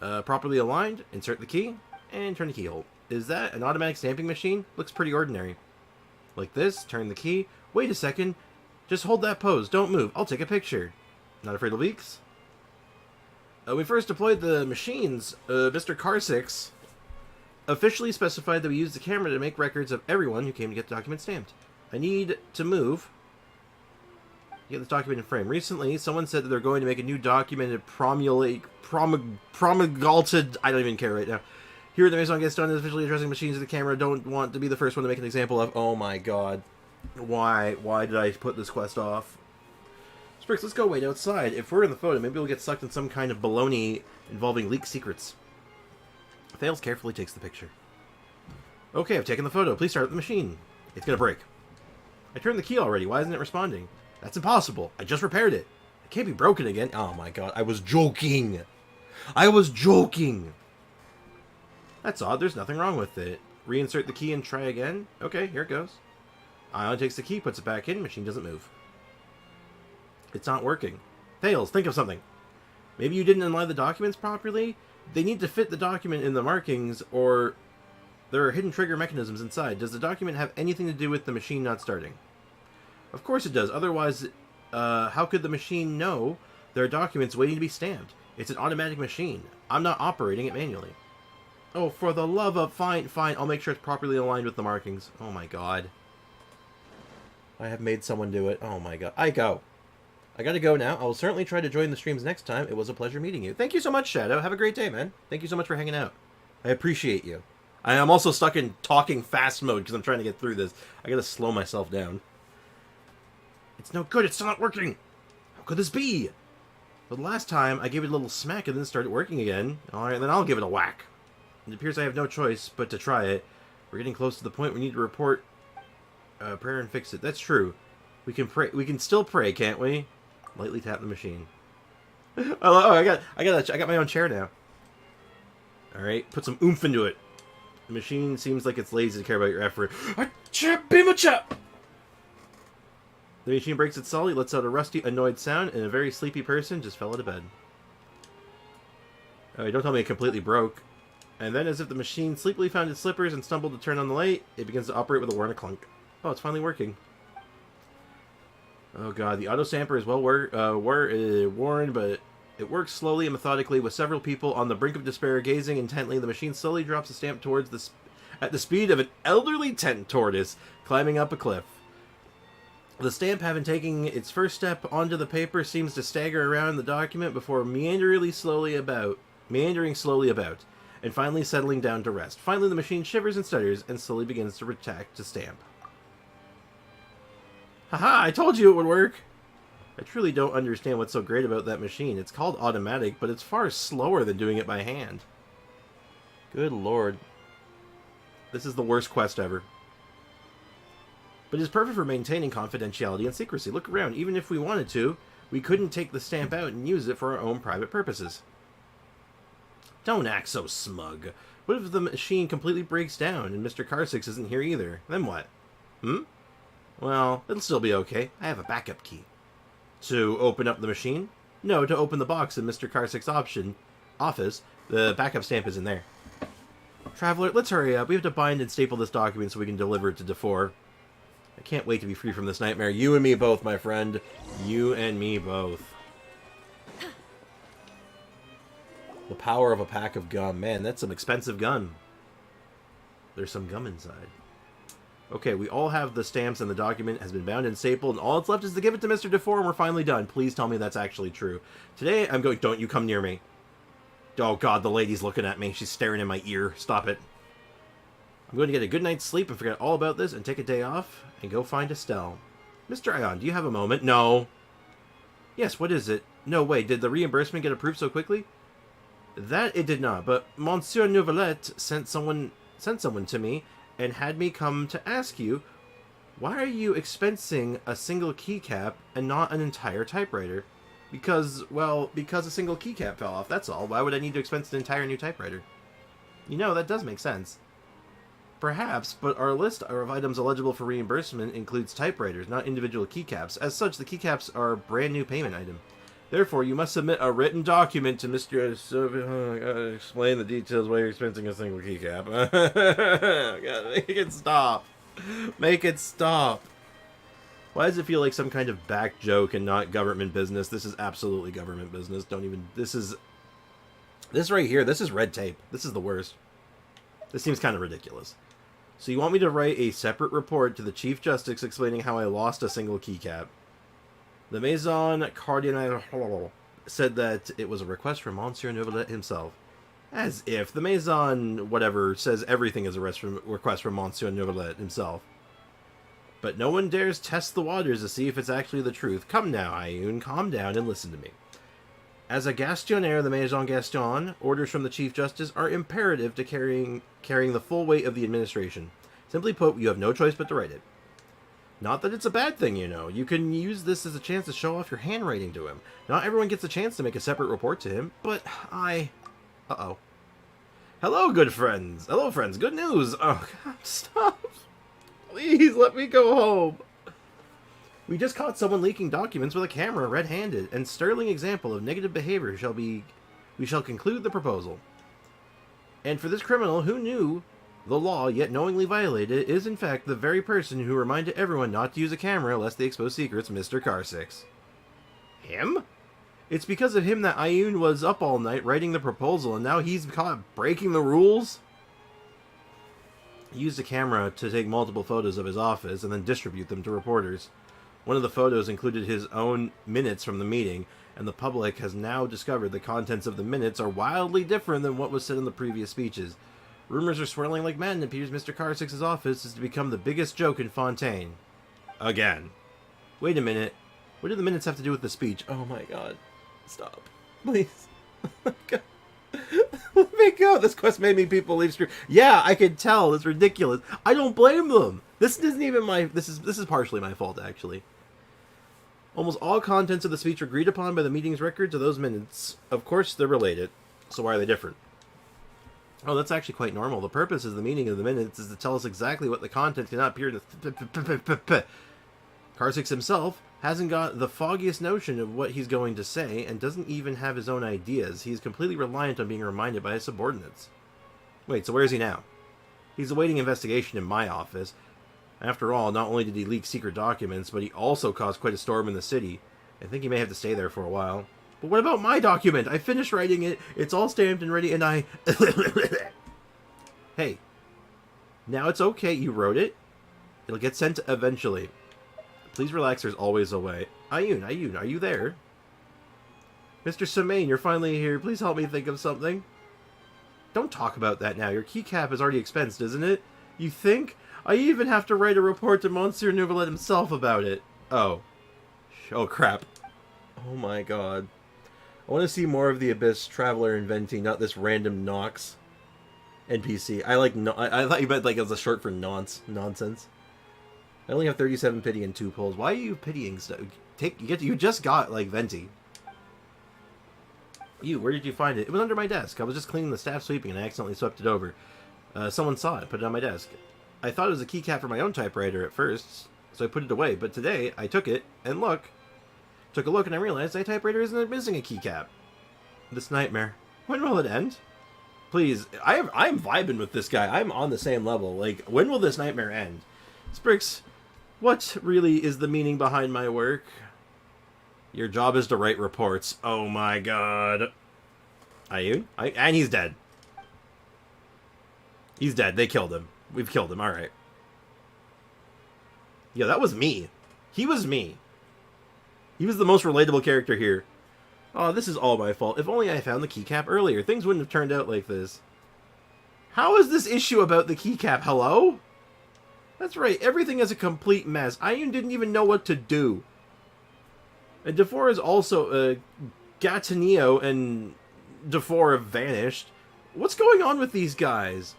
properly aligned, insert the key, and turn the keyhole. Is that an automatic stamping machine? Looks pretty ordinary. Like this, turn the key. Wait a second. Just hold that pose. Don't move. I'll take a picture. Not afraid of leaks? When we first deployed the machines, Mr. Carsix officially specified that we use the camera to make records of everyone who came to get the document stamped. I need to move. Get this document in frame. Recently, someone said that they're going to make a new documented promulgated... I don't even care right now. Here the Maison gets done is officially addressing machines to the camera. Don't want to be the first one to make an example of. Oh my god. Why? Why did I put this quest off? Sprix, let's go wait outside. If we're in the photo, maybe we'll get sucked in some kind of baloney involving leaked secrets. Thales carefully takes the picture. Okay, I've taken the photo. Please start up the machine. It's gonna break. I turned the key already. Why isn't it responding? That's impossible. I just repaired it. It can't be broken again. Oh my god, I was joking. I was joking. That's odd. There's nothing wrong with it. Reinsert the key and try again. Okay, here it goes. Ion takes the key, puts it back in. Machine doesn't move. It's not working. Tails, think of something. Maybe you didn't inline the documents properly? They need to fit the document in the markings, or there are hidden trigger mechanisms inside. Does the document have anything to do with the machine not starting? Of course it does. Otherwise, how could the machine know there are documents waiting to be stamped? It's an automatic machine. I'm not operating it manually. Oh, for the love of... Fine. I'll make sure it's properly aligned with the markings. Oh my god. I have made someone do it. Oh my god. I gotta go now. I will certainly try to join the streams next time. It was a pleasure meeting you. Thank you so much, Shadow. Have a great day, man. Thank you so much for hanging out. I appreciate you. I am also stuck in talking fast mode because I'm trying to get through this. I gotta slow myself down. It's no good. It's still not working. How could this be? But the last time, I gave it a little smack and then it started working again. Alright, then I'll give it a whack. It appears I have no choice but to try it. We're getting close to the point we need to report prayer and fix it. That's true. We can pray. We can still pray, can't we? Lightly tap the machine. Oh, I got my own chair now. All right, put some oomph into it. The machine seems like it's lazy to care about your effort. The machine breaks its solid, lets out a rusty, annoyed sound, and a very sleepy person just fell out of bed. Don't tell me it completely broke. And then, as if the machine sleepily found its slippers and stumbled to turn on the light, it begins to operate with a whir and a clunk. Oh, it's finally working. Oh god, the auto stamper is well worn, but it works slowly and methodically, with several people on the brink of despair gazing intently. The machine slowly drops the stamp towards at the speed of an elderly tent tortoise climbing up a cliff. The stamp, having taken its first step onto the paper, seems to stagger around the document before meandering slowly about, and finally settling down to rest. Finally, the machine shivers and stutters, and slowly begins to retract to stamp. Haha, I told you it would work! I truly don't understand what's so great about that machine. It's called automatic, but it's far slower than doing it by hand. Good lord. This is the worst quest ever. But it's perfect for maintaining confidentiality and secrecy. Look around. Even if we wanted to, we couldn't take the stamp out and use it for our own private purposes. Don't act so smug. What if the machine completely breaks down and Mr. Carsix isn't here either? Then what? Well, it'll still be okay. I have a backup key. To open up the machine? No, to open the box in Mr. Carsix's office. The backup stamp is in there. Traveler, let's hurry up. We have to bind and staple this document so we can deliver it to DeFore. I can't wait to be free from this nightmare. You and me both, my friend. You and me both. The power of a pack of gum. Man, that's some expensive gum. There's some gum inside. Okay, we all have the stamps and the document has been bound and stapled, and all that's left is to give it to Mr. DeFore and we're finally done. Please tell me that's actually true. Today, I'm going... Don't you come near me. Oh god, the lady's looking at me. She's staring in my ear. Stop it. I'm going to get a good night's sleep and forget all about this and take a day off and go find Estelle. Mr. Ion, do you have a moment? No. Yes, what is it? No, wait, did the reimbursement get approved so quickly? That it did not, but Monsieur Nouvelette sent someone to me and had me come to ask you, why are you expensing a single keycap and not an entire typewriter? Because a single keycap fell off, that's all. Why would I need to expense an entire new typewriter? You know, that does make sense. Perhaps, but our list of items eligible for reimbursement includes typewriters, not individual keycaps. As such, the keycaps are a brand new payment item. Therefore, you must submit a written document to Mr. Explain the details why you're expensing a single keycap. God, make it stop. Make it stop. Why does it feel like some kind of back joke and not government business? This is absolutely government business. This right here, this is red tape. This is the worst. This seems kind of ridiculous. So you want me to write a separate report to the Chief Justice explaining how I lost a single keycap. The Maison Cardinal said that it was a request from Monsieur Nouvelette himself. As if. The Maison whatever says everything is a request from Monsieur Nouvelette himself. But no one dares test the waters to see if it's actually the truth. Come now, Ioun, calm down and listen to me. As a Gastionnaire of the Maison Gaston, orders from the Chief Justice are imperative to carrying the full weight of the administration. Simply put, you have no choice but to write it. Not that it's a bad thing, you know. You can use this as a chance to show off your handwriting to him. Not everyone gets a chance to make a separate report to him, but Uh-oh. Hello, good friends. Hello, friends. Good news. Oh, God, stop. Please, let me go home. We just caught someone leaking documents with a camera red-handed, and sterling example of negative behavior we shall conclude the proposal. And for this criminal who knew the law yet knowingly violated it is in fact the very person who reminded everyone not to use a camera lest they expose secrets, Mr. Car6. Him? It's because of him that Ioun was up all night writing the proposal, and now he's caught breaking the rules? He used a camera to take multiple photos of his office and then distribute them to reporters. One of the photos included his own minutes from the meeting, and the public has now discovered the contents of the minutes are wildly different than what was said in the previous speeches. Rumors are swirling like mad, and it appears Mr. Car6's office is to become the biggest joke in Fontaine. Again. Wait a minute. What do the minutes have to do with the speech? Oh my god. Stop. Please. God. Let me go. This quest made me people leave stream. Yeah, I can tell. It's ridiculous. I don't blame them. This isn't even my... This is partially my fault, actually. Almost all contents of the speech are agreed upon by the meeting's records of those minutes. Of course, they're related. So why are they different? Oh, that's actually quite normal. The purpose of the meaning of the minutes is to tell us exactly what the content cannot appear to... Car6 himself hasn't got the foggiest notion of what he's going to say and doesn't even have his own ideas. He's completely reliant on being reminded by his subordinates. Wait, so where is he now? He's awaiting investigation in my office. After all, not only did he leak secret documents, but he also caused quite a storm in the city. I think he may have to stay there for a while. But what about my document? I finished writing it, it's all stamped and ready, and I... Hey. Now it's okay, you wrote it. It'll get sent eventually. Please relax, there's always a way. Ioun, are you there? Mr. Semaine, you're finally here. Please help me think of something. Don't talk about that now. Your keycap is already expensed, isn't it? You think? I even have to write a report to Monsieur Neuvillette himself about it. Oh. Oh, crap. Oh my god. I want to see more of the Abyss Traveler and Venti, not this random Nox NPC. I thought you meant like it was a short for nonsense. I only have 37 pity and 2 pulls. Why are you pitying stuff? You just got like Venti. Where did you find it? It was under my desk. I was just cleaning the staff sweeping and I accidentally swept it over. Someone saw it, put it on my desk. I thought it was a keycap for my own typewriter at first, so I put it away. But today, I took it, and took a look, and I realized my typewriter isn't missing a keycap. This nightmare. When will it end? Please, I'm vibing with this guy. I'm on the same level. Like, when will this nightmare end? Sprix, what really is the meaning behind my work? Your job is to write reports. Oh my god. Ioun? And he's dead. He's dead. They killed him. We've killed him. Alright. Yeah, that was me. He was me. He was the most relatable character here. Oh, this is all my fault. If only I found the keycap earlier, things wouldn't have turned out like this. How is this issue about the keycap? Hello? That's right, everything is a complete mess. Ioun didn't even know what to do. And Defor is also... Gatinio and Defor have vanished. What's going on with these guys?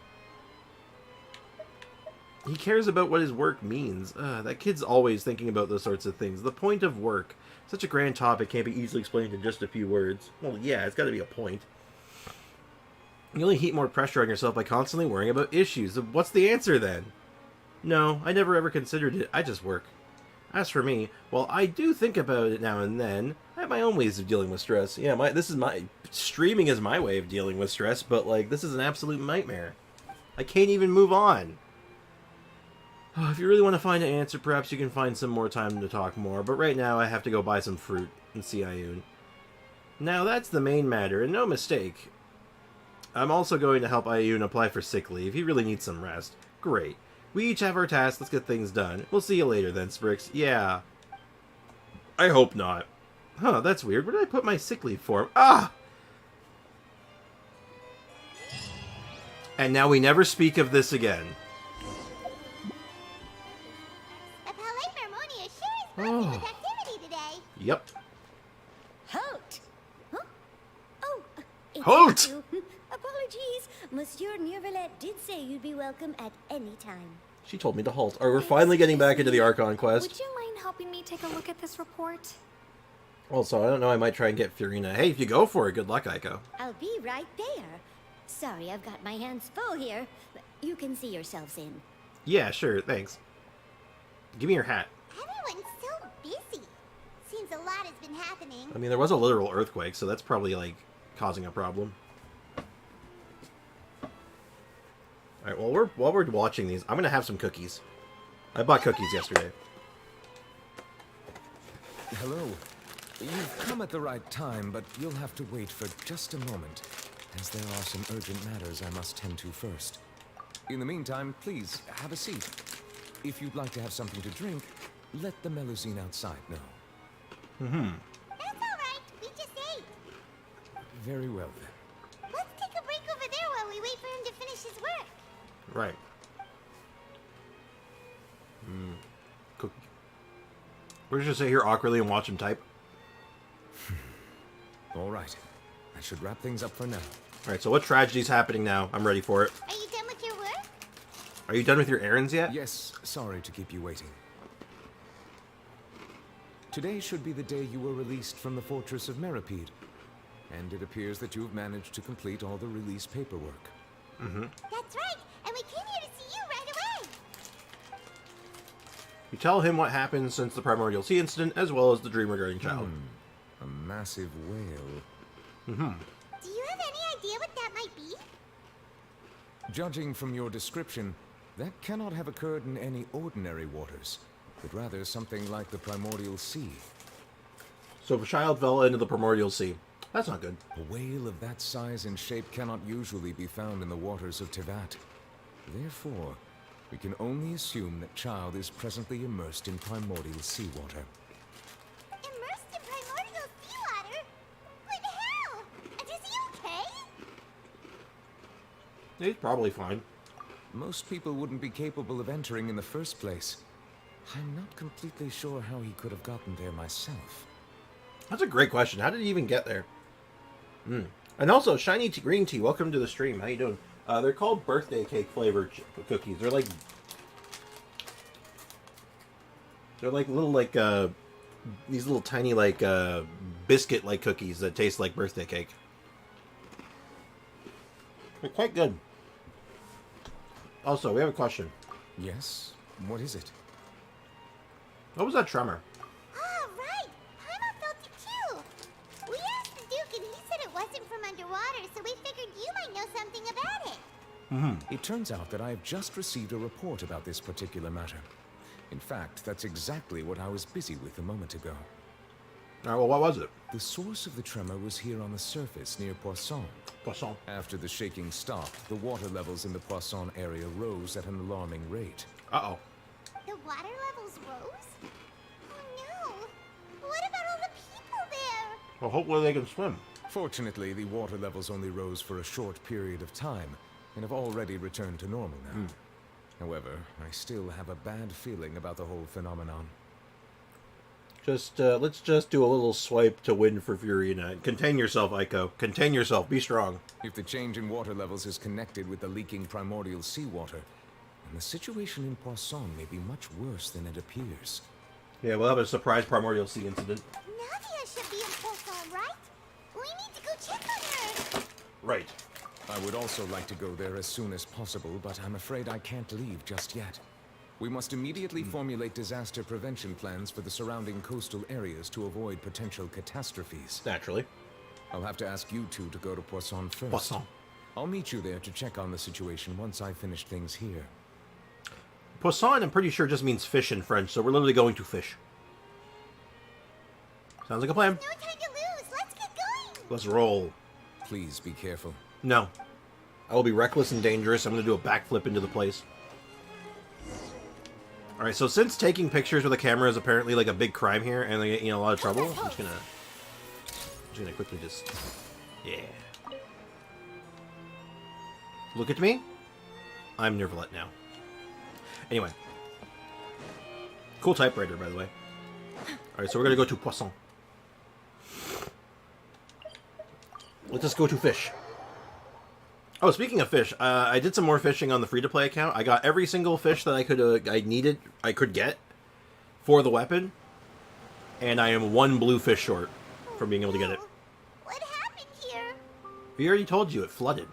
He cares about what his work means. That kid's always thinking about those sorts of things. The point of work. Such a grand topic can't be easily explained in just a few words. Well, yeah, it's got to be a point. You only heap more pressure on yourself by constantly worrying about issues. What's the answer, then? No, I never ever considered it. I just work. As for me, well, I do think about it now and then. I have my own ways of dealing with stress. Yeah, streaming is my way of dealing with stress, but, like, this is an absolute nightmare. I can't even move on. If you really want to find an answer, perhaps you can find some more time to talk more, but right now I have to go buy some fruit and see Ioun. Now that's the main matter, and no mistake. I'm also going to help Ioun apply for sick leave. He really needs some rest. Great. We each have our tasks, let's get things done. We'll see you later then, Sprix. Yeah. I hope not. Huh, that's weird. Where did I put my sick leave form? Ah! And now we never speak of this again. With activity today. Yep. Halt! Huh? apologies. Monsieur Neuvillette did say you'd be welcome at any time. She told me to halt. Alright, we're finally getting back into the Archon quest. Would you mind helping me take a look at this report? Also, I don't know, I might try and get Fiorina. Hey, if you go for it, good luck, Aiko. I'll be right there. Sorry, I've got my hands full here. But you can see yourselves in. Yeah, sure, thanks. Give me your hat. Everyone's so busy. Seems a lot has been happening. I mean, there was a literal earthquake, so that's probably, like, causing a problem. Alright, well, while we're watching these, I'm gonna have some cookies. I bought cookies yesterday. Hello. You've come at the right time, but you'll have to wait for just a moment, as there are some urgent matters I must tend to first. In the meantime, please, have a seat. If you'd like to have something to drink, let the Melusine outside know. That's alright. We just ate. Very well, then. Let's take a break over there while we wait for him to finish his work. Right. Cookie. We're just gonna sit here awkwardly and watch him type. All right. I should wrap things up for now. Alright, so what tragedy's happening now? I'm ready for it. Are you done with your work? Are you done with your errands yet? Yes, sorry to keep you waiting. Today should be the day you were released from the fortress of Meripede. And it appears that you've managed to complete all the release paperwork. That's right. And we came here to see you right away. You tell him what happened since the Primordial Sea incident, as well as the dream regarding child. A massive whale. Do you have any idea what that might be? Judging from your description, that cannot have occurred in any ordinary waters, but rather something like the Primordial Sea. So if a child fell into the Primordial Sea, that's not good. A whale of that size and shape cannot usually be found in the waters of Tevat. Therefore, we can only assume that child is presently immersed in primordial seawater. Immersed in primordial seawater? What the hell? And is he okay? He's probably fine. Most people wouldn't be capable of entering in the first place. I'm not completely sure how he could have gotten there myself. That's a great question. How did he even get there? And also, Shiny Green Tea, welcome to the stream. How you doing? They're called birthday cake flavored cookies. They're like little these little tiny biscuit like cookies that taste like birthday cake. They're quite good. Also, we have a question. Yes? What is it? What was that tremor? Ah, right. Paimon felt it too. We asked the Duke and he said it wasn't from underwater, so we figured you might know something about it. It turns out that I have just received a report about this particular matter. In fact, that's exactly what I was busy with a moment ago. Alright, well, what was it? The source of the tremor was here on the surface near Poisson. Poisson. After the shaking stopped, the water levels in the Poisson area rose at an alarming rate. Uh-oh. The water levels rose? Oh no. What about all the people there? Well, hopefully they can swim. Fortunately, the water levels only rose for a short period of time, and have already returned to normal now. However, I still have a bad feeling about the whole phenomenon. Let's just do a little swipe to win for Fiorina. Contain yourself, Aiko. Contain yourself. Be strong. If the change in water levels is connected with the leaking primordial seawater, then the situation in Poisson may be much worse than it appears. Yeah, we'll have a surprise Primordial Sea incident. Nadia should be in Poisson, right? We need to go check on her. Right. I would also like to go there as soon as possible, but I'm afraid I can't leave just yet. We must immediately formulate disaster prevention plans for the surrounding coastal areas to avoid potential catastrophes. Naturally. I'll have to ask you two to go to Poisson first. Poisson. I'll meet you there to check on the situation once I've finished things here. Poisson, I'm pretty sure, just means fish in French, so we're literally going to fish. Sounds like a plan. No time to lose. Let's get going. Let's roll. Please be careful. No. I will be reckless and dangerous. I'm going to do a backflip into the place. Alright, so since taking pictures with a camera is apparently like a big crime here, and they get in a lot of trouble, I'm just gonna quickly just... Yeah. Look at me. I'm Neuvillette now. Anyway. Cool typewriter, by the way. Alright, so we're gonna go to Poisson. Let us go to fish. Oh, speaking of fish, I did some more fishing on the free-to-play account. I got every single fish that I could get for the weapon, and I am one blue fish short from being able to get it. What happened here? We already told you, it flooded.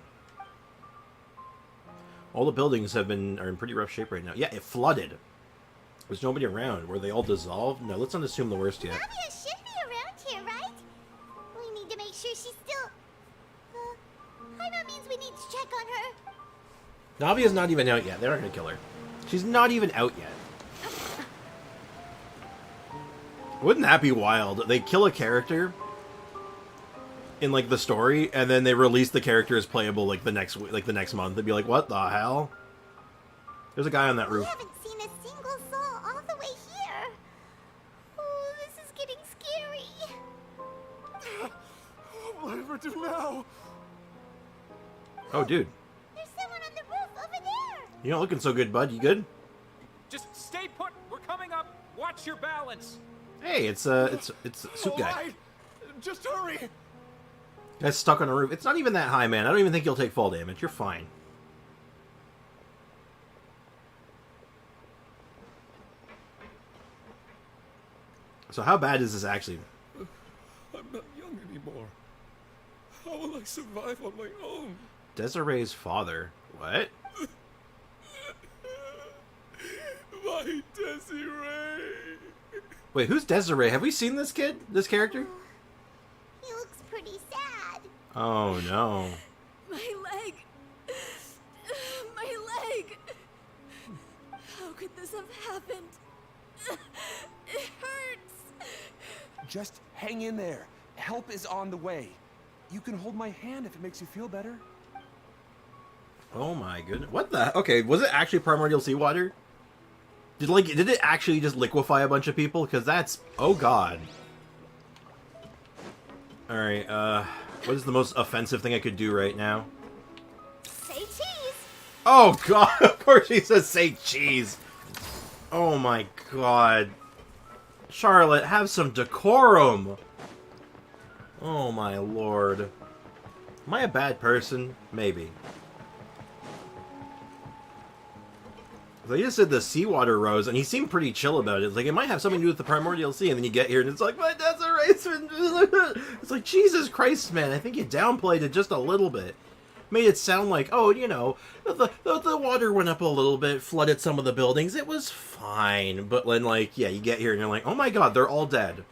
All the buildings are in pretty rough shape right now. Yeah, it flooded. There's nobody around. Were they all dissolved? No, let's not assume the worst yet. Navia should be around here, right? We need to make sure she's still... Paimon means we need to check on her. Navia's not even out yet. They're not going to kill her. She's not even out yet. Wouldn't that be wild? They kill a character in like the story, and then they release the character as playable like the next month. They'd be like, "What the hell?" There's a guy on that roof. We haven't seen a single soul all the way here. Oh, this is getting scary. What will I ever do now? Oh, dude, There's someone on the roof over there. you're not looking so good, bud. You good? Just stay put. We're coming up. Watch your balance. Hey, it's Soup Guy. All right. Just hurry. Guy's stuck on a roof. It's not even that high, man. I don't even think you'll take fall damage. You're fine. So how bad is this actually? I'm not young anymore. How will I survive on my own? Desiree's father. What? My Desiree. Wait, who's Desiree? Have we seen this kid? This character? He looks pretty sad. Oh, no. My leg! My leg! How could this have happened? It hurts! Just hang in there. Help is on the way. You can hold my hand if it makes you feel better. Oh, my goodness. What the? Okay, was it actually primordial seawater? Did it actually just liquefy a bunch of people? Because that's... Oh, God. Alright, what is the most offensive thing I could do right now? Say cheese. Oh, God! Of course he says say cheese! Oh, my God. Charlotte, have some decorum! Oh, my Lord. Am I a bad person? Maybe. They just said the seawater rose, and he seemed pretty chill about it. It's like, it might have something to do with the primordial sea, and then you get here, and it's like, my Desiree's been... It's like, Jesus Christ, man, I think you downplayed it just a little bit. Made it sound like, oh, you know, the water went up a little bit, flooded some of the buildings, it was fine. But then, like, yeah, you get here, and you're like, oh my God, they're all dead.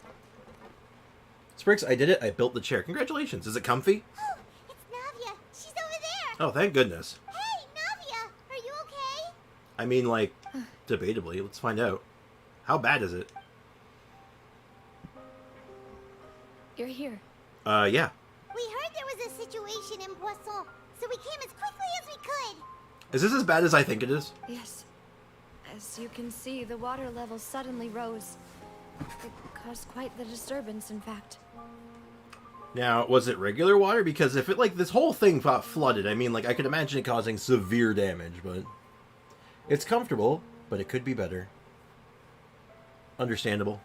Spriggs, I did it, I built the chair. Congratulations, is it comfy? Oh, it's Navia. She's over there. Oh, thank goodness. Hey, Navia. Are you okay? I mean, like, debatably. Let's find out. How bad is it? You're here. Yeah. We heard there was a situation in Poisson, so we came as quickly as we could. Is this as bad as I think it is? Yes. As you can see, the water level suddenly rose. It caused quite the disturbance, in fact. Now, was it regular water? Because if it, like, this whole thing got flooded, I mean, like, I could imagine it causing severe damage, but... It's comfortable, but it could be better. Understandable.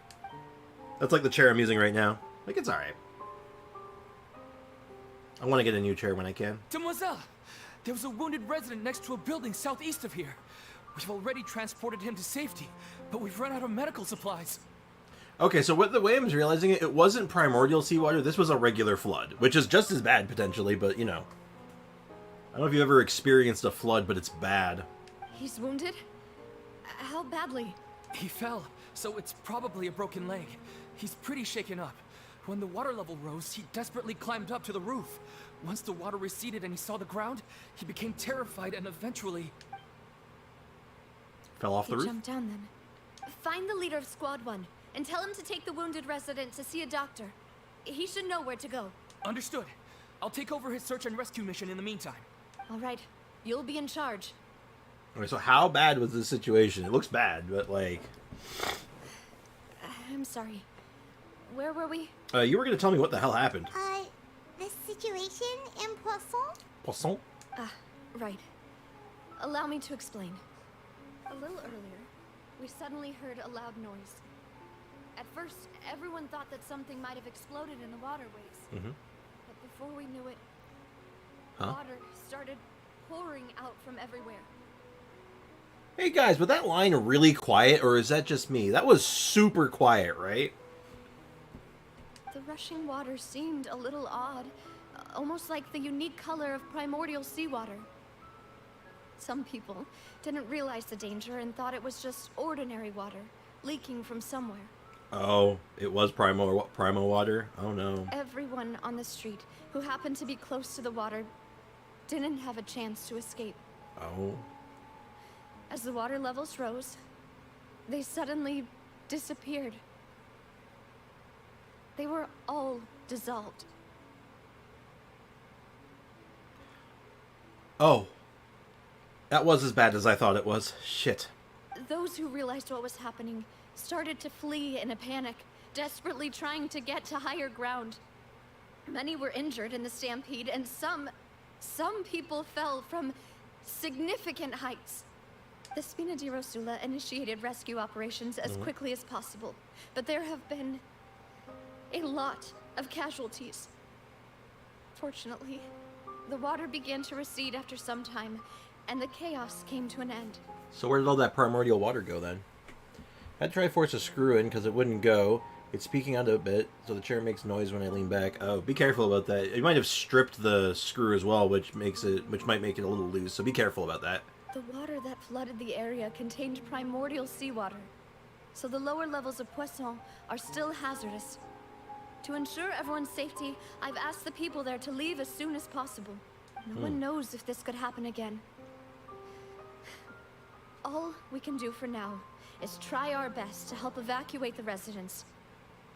That's like the chair I'm using right now. Like, it's alright. I want to get a new chair when I can. Demoiselle, there was a wounded resident next to a building southeast of here. We've already transported him to safety, but we've run out of medical supplies. Okay, so what the way I'm realizing it, it wasn't primordial seawater, this was a regular flood, which is just as bad, potentially, but, you know. I don't know if you've ever experienced a flood, but it's bad. He's wounded? How badly? He fell, so it's probably a broken leg. He's pretty shaken up. When the water level rose, he desperately climbed up to the roof. Once the water receded and he saw the ground, he became terrified and eventually... Fell off the He roof? jumped down then. Find the leader of Squad 1 and tell him to take the wounded resident to see a doctor. He should know where to go. Understood. I'll take over his search and rescue mission in the meantime. All right. You'll be in charge. Okay, so how bad was this situation? It looks bad, but, like... I'm sorry. Where were we? You were going to tell me what the hell happened. The situation in Poisson? Poisson? Right. Allow me to explain. A little earlier, we suddenly heard a loud noise. At first, everyone thought that something might have exploded in the waterways. Mm-hmm. But before we knew it, Huh? water started pouring out from everywhere. Hey guys, was that line really quiet, or is that just me? That was super quiet, right? The rushing water seemed a little odd, almost like the unique color of primordial seawater. Some people didn't realize the danger and thought it was just ordinary water, leaking from somewhere. Oh, it was primo water? Oh no. Everyone on the street who happened to be close to the water didn't have a chance to escape. Oh. As the water levels rose, they suddenly disappeared. They were all dissolved. Oh. That was as bad as I thought it was. Shit. Those who realized what was happening started to flee in a panic, desperately trying to get to higher ground. Many were injured in the stampede, and some people fell from significant heights. The Spina di Rosula initiated rescue operations as quickly as possible, but there have been a lot of casualties. Fortunately, the water began to recede after some time, and the chaos came to an end. So where did all that primordial water go then? I tried to force a screw in because it wouldn't go. It's peeking out a bit, so the chair makes noise when I lean back. Oh, be careful about that. You might have stripped the screw as well, which might make it a little loose. So be careful about that. The water that flooded the area contained primordial seawater, so the lower levels of Poisson are still hazardous. To ensure everyone's safety, I've asked the people there to leave as soon as possible. No one knows if this could happen again. All we can do for now is try our best to help evacuate the residents.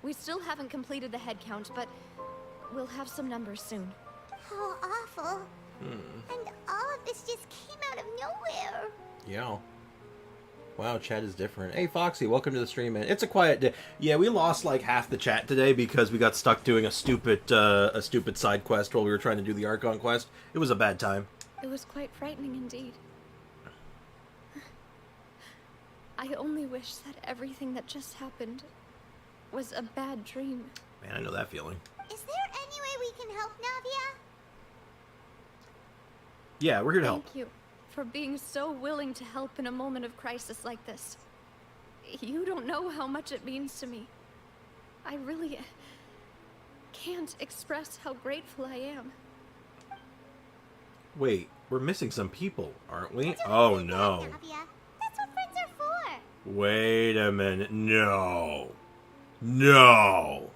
We still haven't completed the head count, but we'll have some numbers soon. How awful. And all of this just came out of nowhere. Yeah. Wow, chat is different. Hey, Foxy, welcome to the stream, man. It's a quiet day. Yeah, we lost like half the chat today because we got stuck doing a stupid side quest while we were trying to do the Archon quest. It was a bad time. It was quite frightening indeed. I only wish that everything that just happened was a bad dream. Man, I know that feeling. Is there any way we can help Navia? Yeah, we're here to help. Thank you for being so willing to help in a moment of crisis like this. You don't know how much it means to me. I really can't express how grateful I am. Wait, we're missing some people, aren't we? Oh no. Navia. That's what friends are for. Wait a minute. No. No.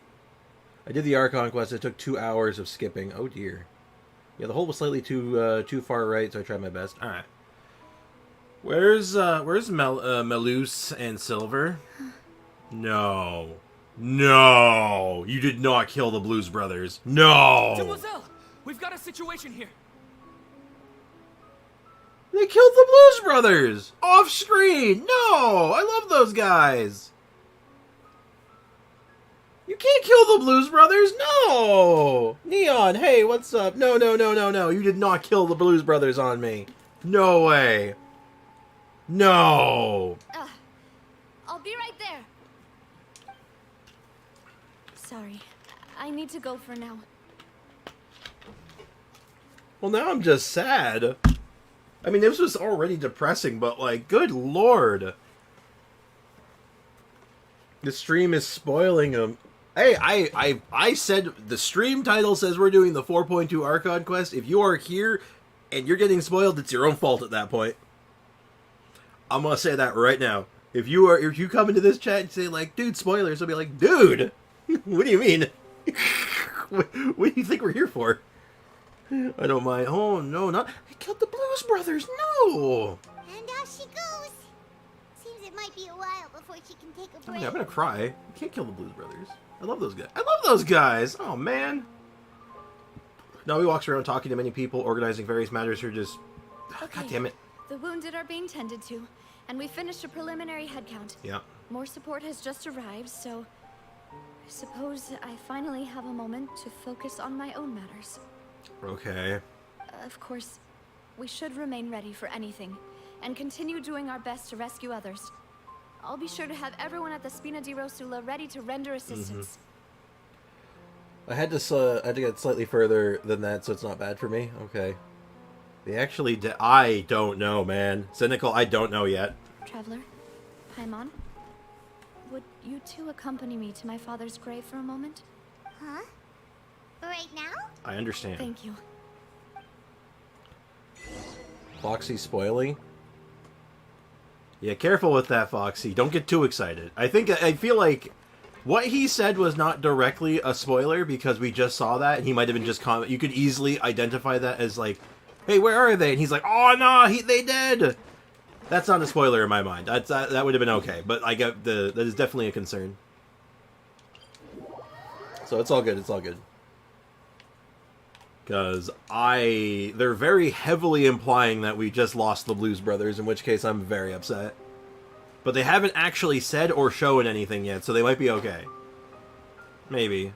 I did the Archon quest. It took 2 hours of skipping. Oh dear. Yeah, the hole was slightly too far right, so I tried my best. All right. Where's Melus and Silver? No. No. You did not kill the Blues Brothers. No. Demoiselle, we've got a situation here. They killed the Blues Brothers off screen. No. I love those guys. You can't kill the Blues Brothers! No! Neon, hey, what's up? No, no, no, no, no. You did not kill the Blues Brothers on me. No way. No! I'll be right there. Sorry. I need to go for now. Well, now I'm just sad. I mean, this was already depressing, but, like, good lord. The stream is spoiling them. Hey, I said the stream title says we're doing the 4.2 Archon quest. If you are here and you're getting spoiled, it's your own fault at that point. I'm gonna say that right now. If you come into this chat and say like, dude, spoilers, I'll be like, dude, what do you mean? What do you think we're here for? I don't mind. Oh no, not I killed the Blues Brothers. No. And out she goes. Seems it might be a while before she can take a break. Okay, I'm gonna cry. You can't kill the Blues Brothers. I love those guys. I love those guys. Oh man. No, he walks around talking to many people, organizing various matters who are just. Okay. God damn it. The wounded are being tended to, and we finished a preliminary head count. Yeah. More support has just arrived, so I suppose I finally have a moment to focus on my own matters. Okay. Of course, we should remain ready for anything, and continue doing our best to rescue others. I'll be sure to have everyone at the Spina di Rosula ready to render assistance. I had to get slightly further than that, so it's not bad for me. Okay. They actually did. I don't know, man. Cynical, I don't know yet. Traveler, Paimon, would you two accompany me to my father's grave for a moment? Huh? Right now? I understand. Thank you. Foxy spoiling? Yeah, careful with that, Foxy. Don't get too excited. I feel like what he said was not directly a spoiler because we just saw that, and he might have been just you could easily identify that as like, hey, where are they? And he's like, oh no, they dead. That's not a spoiler in my mind. That would have been okay, but I get that is definitely a concern. So it's all good. It's all good. Because they're very heavily implying that we just lost the Blues Brothers, in which case I'm very upset. But they haven't actually said or shown anything yet, so they might be okay. Maybe.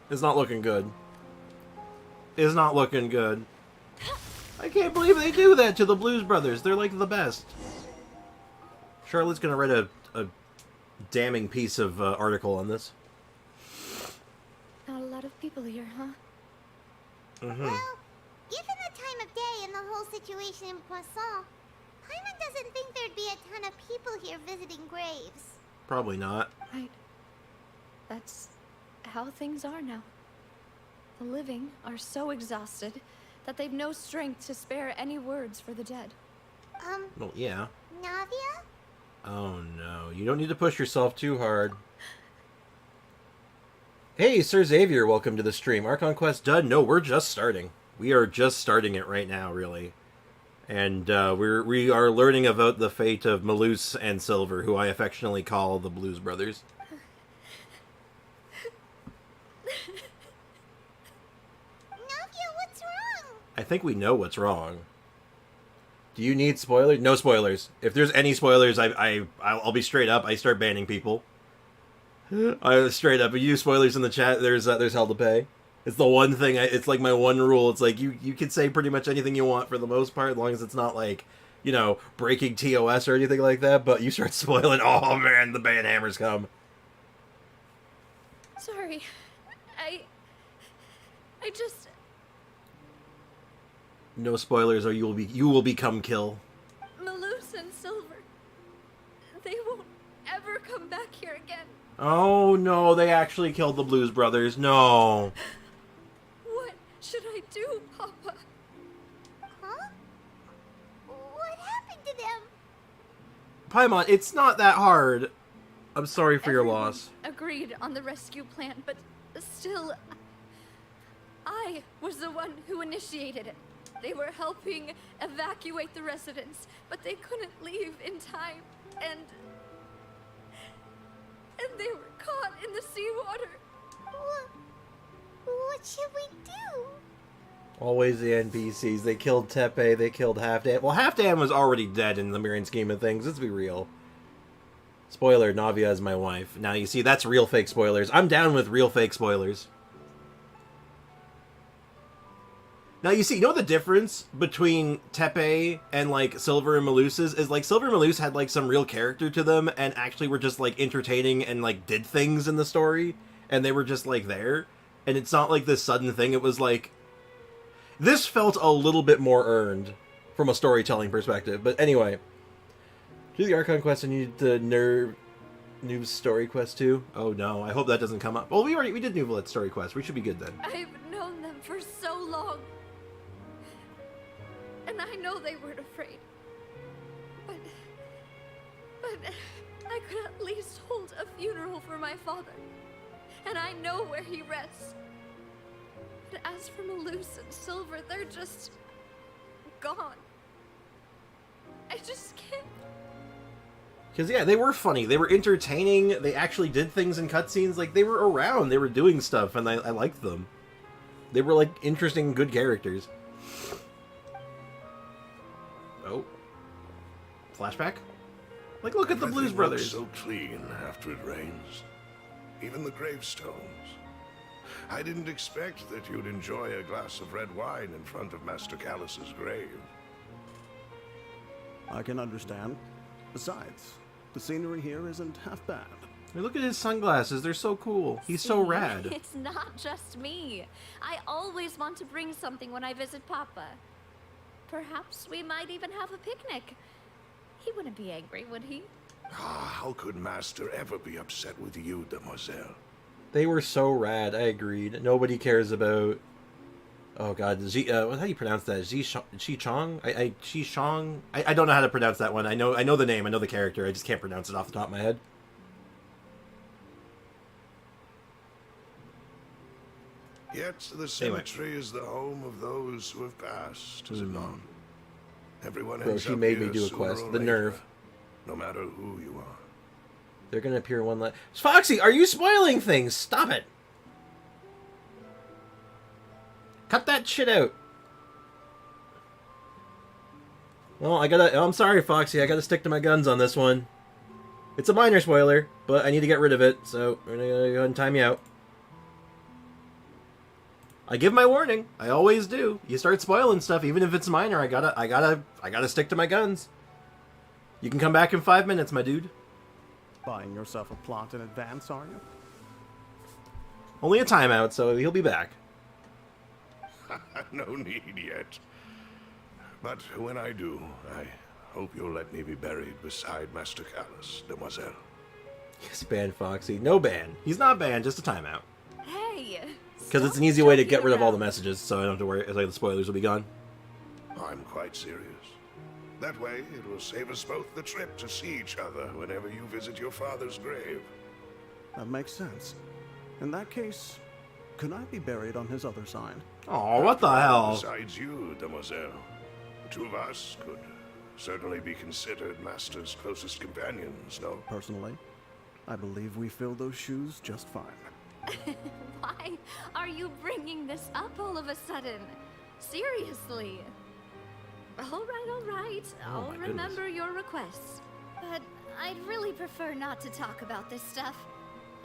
It's not looking good. It's not looking good. I can't believe they do that to the Blues Brothers. They're like the best. Charlotte's gonna write a damning piece of article on this. Not a lot of people here, huh? Mm-hmm. Well, given the time of day and the whole situation in Poisson, Paimon doesn't think there'd be a ton of people here visiting graves. Probably not. Right. That's how things are now. The living are so exhausted that they've no strength to spare any words for the dead. Well, yeah. Navia? Oh no, you don't need to push yourself too hard. Hey, Sir Xavier, welcome to the stream. Archon Quest done? No, we're just starting. We are just starting it right now, really. And we are learning about the fate of Malus and Silver, who I affectionately call the Blues Brothers. Navia, what's wrong? I think we know what's wrong. Do you need spoilers? No spoilers. If there's any spoilers, I'll be straight up. I start banning people. Straight up. If you use spoilers in the chat, there's hell to pay. It's the one thing. It's like my one rule. It's like you can say pretty much anything you want for the most part, as long as it's not like, you know, breaking TOS or anything like that. But you start spoiling, oh man, the ban hammers come. Sorry. I just... No spoilers, or you will become kill. Malus and Silver. They won't ever come back here again. Oh no, they actually killed the Blues Brothers. No. What should I do, Papa? Huh? What happened to them? Paimon, it's not that hard. I'm sorry for your Everyone loss. agreed on the rescue plan, but still, I was the one who initiated it. They were helping evacuate the residents, but they couldn't leave in time, and they were caught in the seawater. What should we do? Always the NPCs. They killed Tepe, they killed Halfdan. Well, Halfdan was already dead in the mirroring scheme of things. Let's be real. Spoiler, Navia is my wife. Now, you see, that's real fake spoilers. I'm down with real fake spoilers. Now, you see, you know the difference between Tepe and, like, Silver and Malus's? Is, like, Silver and Malus had, like, some real character to them and actually were just, like, entertaining and, like, did things in the story. And they were just, like, there. And it's not, like, this sudden thing. It was, like... This felt a little bit more earned from a storytelling perspective. But anyway. Do the Archon quest and you need the Noob story quest too? Oh no, I hope that doesn't come up. Well, we did Nooblet's story quest. We should be good then. I've known them for so long. And I know they weren't afraid. But I could at least hold a funeral for my father. And I know where he rests. But as for Malus and Silver, they're just gone. I just can't. Because, yeah, they were funny. They were entertaining. They actually did things in cutscenes. Like, they were around. They were doing stuff, and I liked them. They were, like, interesting, good characters. Oh. Flashback? Like, look at the Blues Brothers. Looks so clean after it rains. Even the gravestones. I didn't expect that you'd enjoy a glass of red wine in front of Master Callus's grave. I can understand. Besides, the scenery here isn't half bad. I mean, look at his sunglasses. They're so cool. He's so rad. It's not just me. I always want to bring something when I visit Papa. Perhaps we might even have a picnic. He wouldn't be angry, would he? How could Master ever be upset with you, Demoiselle? They were so rad. I agreed. Nobody cares about. Oh God, how do you pronounce that? Chong? I don't know how to pronounce that one. I know the name. I know the character. I just can't pronounce it off the top of my head. Yet the cemetery is the home of those who have passed, is it not? Everyone Bro, ends she up made me here do a sooner quest. or The later, nerve. no matter who you are. They're gonna appear in one last. Foxy, are you spoiling things? Stop it! Cut that shit out. Well, I'm sorry, Foxy. I gotta stick to my guns on this one. It's a minor spoiler, but I need to get rid of it, so we're gonna go ahead and time you out. I give my warning. I always do. You start spoiling stuff, even if it's minor. I gotta stick to my guns. You can come back in 5 minutes, my dude. Buying yourself a plot in advance, are you? Only a timeout, so he'll be back. No need yet. But when I do, I hope you'll let me be buried beside Master Callus, Demoiselle. Yes, ban Foxy. No ban. He's not banned, just a timeout. Hey! Because it's an easy way to get rid of all the messages, so I don't have to worry. The spoilers will be gone. I'm quite serious. That way, it will save us both the trip to see each other whenever you visit your father's grave. That makes sense. In that case, could I be buried on his other side? Oh, what the hell? Besides you, Demoiselle, the two of us could certainly be considered Master's closest companions, no? Personally, I believe we fill those shoes just fine. Why are you bringing this up all of a sudden? Seriously. All right. I'll remember your requests. But I'd really prefer not to talk about this stuff.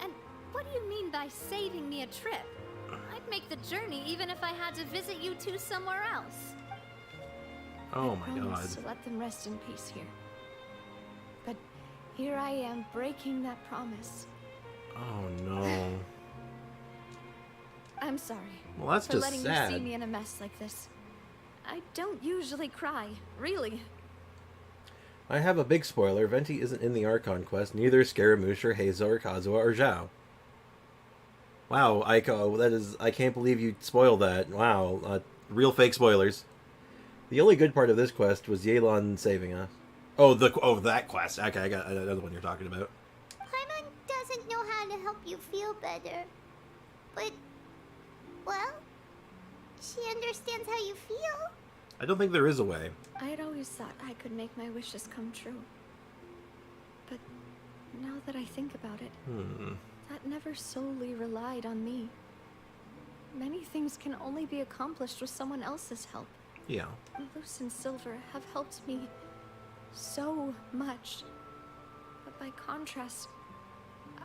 And what do you mean by saving me a trip? I'd make the journey even if I had to visit you two somewhere else. Oh I my promised God. to let them rest in peace here. But here I am breaking that promise. Oh no. I'm sorry. Well, that's for just letting sad. you see me in a mess like this. I don't usually cry, really. I have a big spoiler. Venti isn't in the Archon quest. Neither is Scaramouche or Hazel or Kazuha or Zhao. Wow, Aiko, that is... I can't believe you spoiled that. Wow, real fake spoilers. The only good part of this quest was Yelan saving us. Oh, that quest. Okay, I got another one you're talking about. Paimon doesn't know how to help you feel better. But, well, she understands how you feel. I don't think there is a way. I had always thought I could make my wishes come true. But now that I think about it, that never solely relied on me. Many things can only be accomplished with someone else's help. Yeah. Luce and Silver have helped me so much. But by contrast,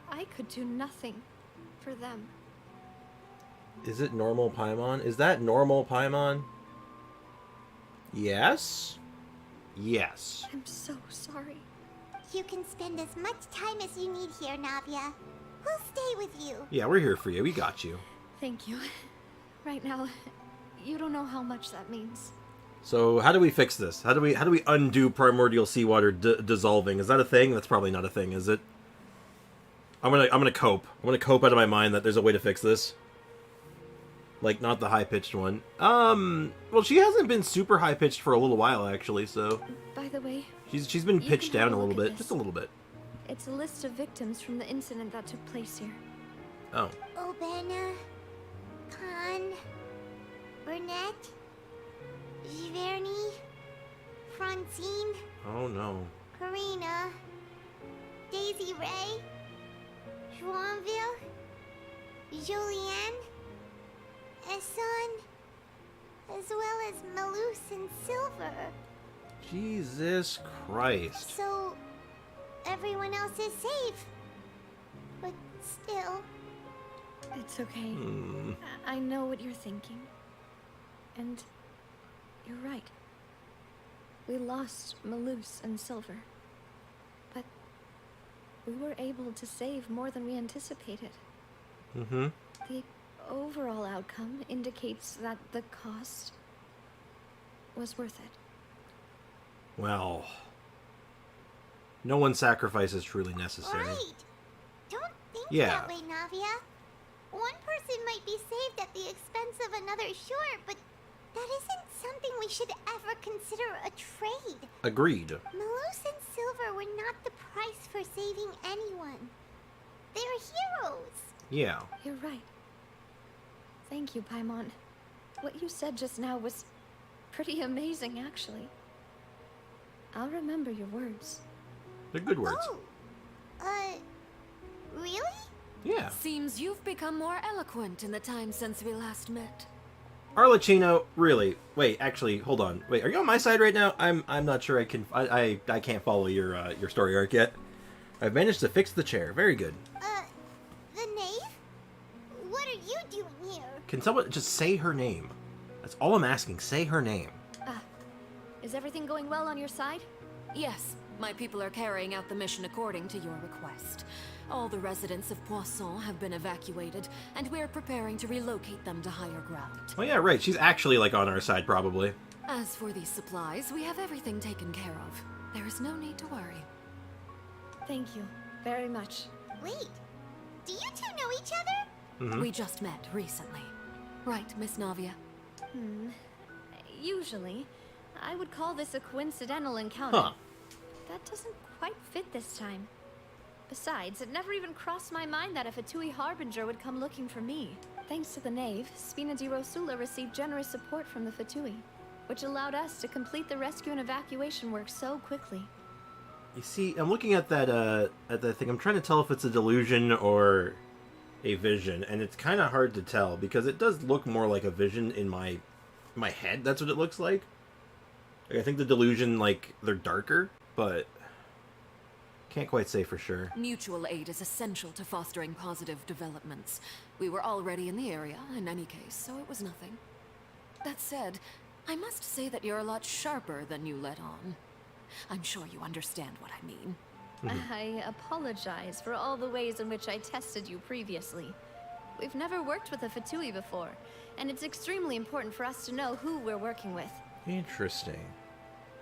I could do nothing for them. Is it normal Paimon? Is that normal Paimon? Yes? Yes. I'm so sorry. You can spend as much time as you need here, Navia. We'll stay with you. Yeah, we're here for you. We got you. Thank you. Right now, you don't know how much that means. So how do we fix this? How do we undo primordial seawater dissolving? Is that a thing? That's probably not a thing, is it? I'm gonna cope. I'm gonna cope out of my mind that there's a way to fix this. Like, not the high-pitched one. Well, she hasn't been super high-pitched for a little while, actually, so... By the way... She's been pitched down a little bit. Just a little bit. It's a list of victims from the incident that took place here. Oh. Obena, Khan, Burnett, Giverny, Francine, Oh, no. Karina, Daisy Ray, Joinville, Julianne, Esson, as well as Malus and Silver. Jesus Christ. So, everyone else is safe. But still... It's okay. I know what you're thinking. And you're right. We lost Malus and Silver. But we were able to save more than we anticipated. Mm-hmm. The overall outcome indicates that the cost was worth it. Well, no one sacrifice is truly necessary. Right. Don't think Yeah. that way, Navia. One person might be saved at the expense of another, sure, but that isn't something we should ever consider a trade. Agreed. Malus and Silver were not the price for saving anyone. They're heroes. Yeah. You're right. Thank you, Paimon. What you said just now was pretty amazing, actually. I'll remember your words. They're good words. Oh. Really? Yeah. Seems you've become more eloquent in the time since we last met. Arlecchino, really? Wait, actually, hold on. Wait, are you on my side right now? I'm not sure I can. I can't follow your story arc yet. I've managed to fix the chair. Very good. The knave? What are you doing here? Can someone just say her name? That's all I'm asking. Say her name. Is everything going well on your side? Yes, my people are carrying out the mission according to your request. All the residents of Poisson have been evacuated, and we're preparing to relocate them to higher ground. Oh yeah, right. She's actually like on our side, probably. As for these supplies, we have everything taken care of. There is no need to worry. Thank you very much. Wait, do you two know each other? We just met recently. Right, Miss Navia? Usually, I would call this a coincidental encounter. Huh. That doesn't quite fit this time. Besides, it never even crossed my mind that a Fatui Harbinger would come looking for me. Thanks to the Knave, Spina di Rosula received generous support from the Fatui, which allowed us to complete the rescue and evacuation work so quickly. You see, I'm looking at that thing. I'm trying to tell if it's a delusion or a vision, and it's kind of hard to tell because it does look more like a vision in my head. That's what it looks like. I think the delusion, like, they're darker, but can't quite say for sure. Mutual aid is essential to fostering positive developments. We were already in the area, in any case, so it was nothing. That said, I must say that you're a lot sharper than you let on. I'm sure you understand what I mean. I apologize for all the ways in which I tested you previously. We've never worked with a Fatui before, and it's extremely important for us to know who we're working with. Interesting.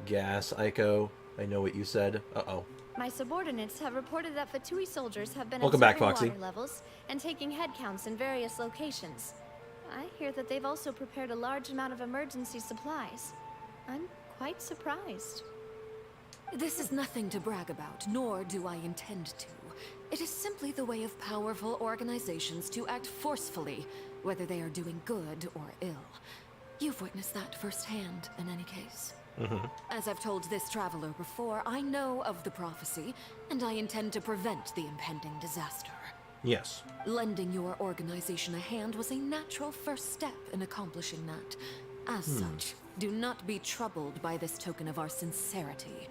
Gas, Aiko. I know what you said. Uh-oh. My subordinates have reported that Fatui soldiers have been Welcome back, observing Foxy. water levels and taking head counts in various locations. I hear that they've also prepared a large amount of emergency supplies. I'm quite surprised. This is nothing to brag about, nor do I intend to. It is simply the way of powerful organizations to act forcefully, whether they are doing good or ill. You've witnessed that firsthand, in any case. As I've told this traveler before, I know of the prophecy, and I intend to prevent the impending disaster. Yes. Lending your organization a hand was a natural first step in accomplishing that. As such, do not be troubled by this token of our sincerity.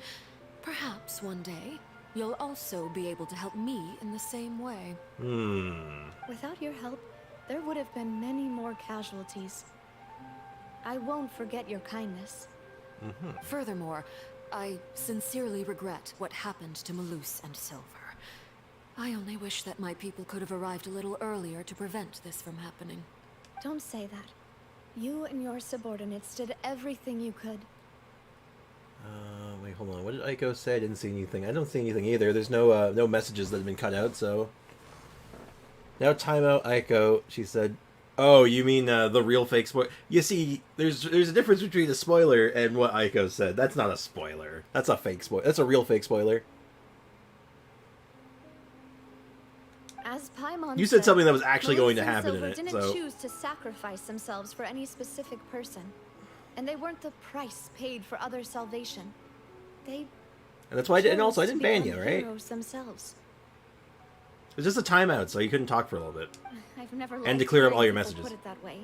Perhaps one day, you'll also be able to help me in the same way. Without your help, there would have been many more casualties. I won't forget your kindness. Furthermore, I sincerely regret what happened to Malus and Silver. I only wish that my people could have arrived a little earlier to prevent this from happening. Don't say that. You and your subordinates did everything you could. Wait, hold on. What did Aiko say? I didn't see anything. I don't see anything either. There's no no messages that have been cut out, so... Now timeout, Aiko. She said, oh, you mean the real fake spoiler? You see, there's a difference between a spoiler and what Aiko said. That's not a spoiler. That's a fake spoiler. That's a real fake spoiler. As Paimon You said something that was actually going to Malus and happen in Silver it, didn't so... choose to sacrifice themselves for any specific person. And they weren't the price paid for other salvation. They And that's why I did, and also I chose to didn't ban you, become right? heroes themselves. It was just a timeout, so you couldn't talk for a little bit. I've never And liked to clear up all hearing your people messages. Put it that way.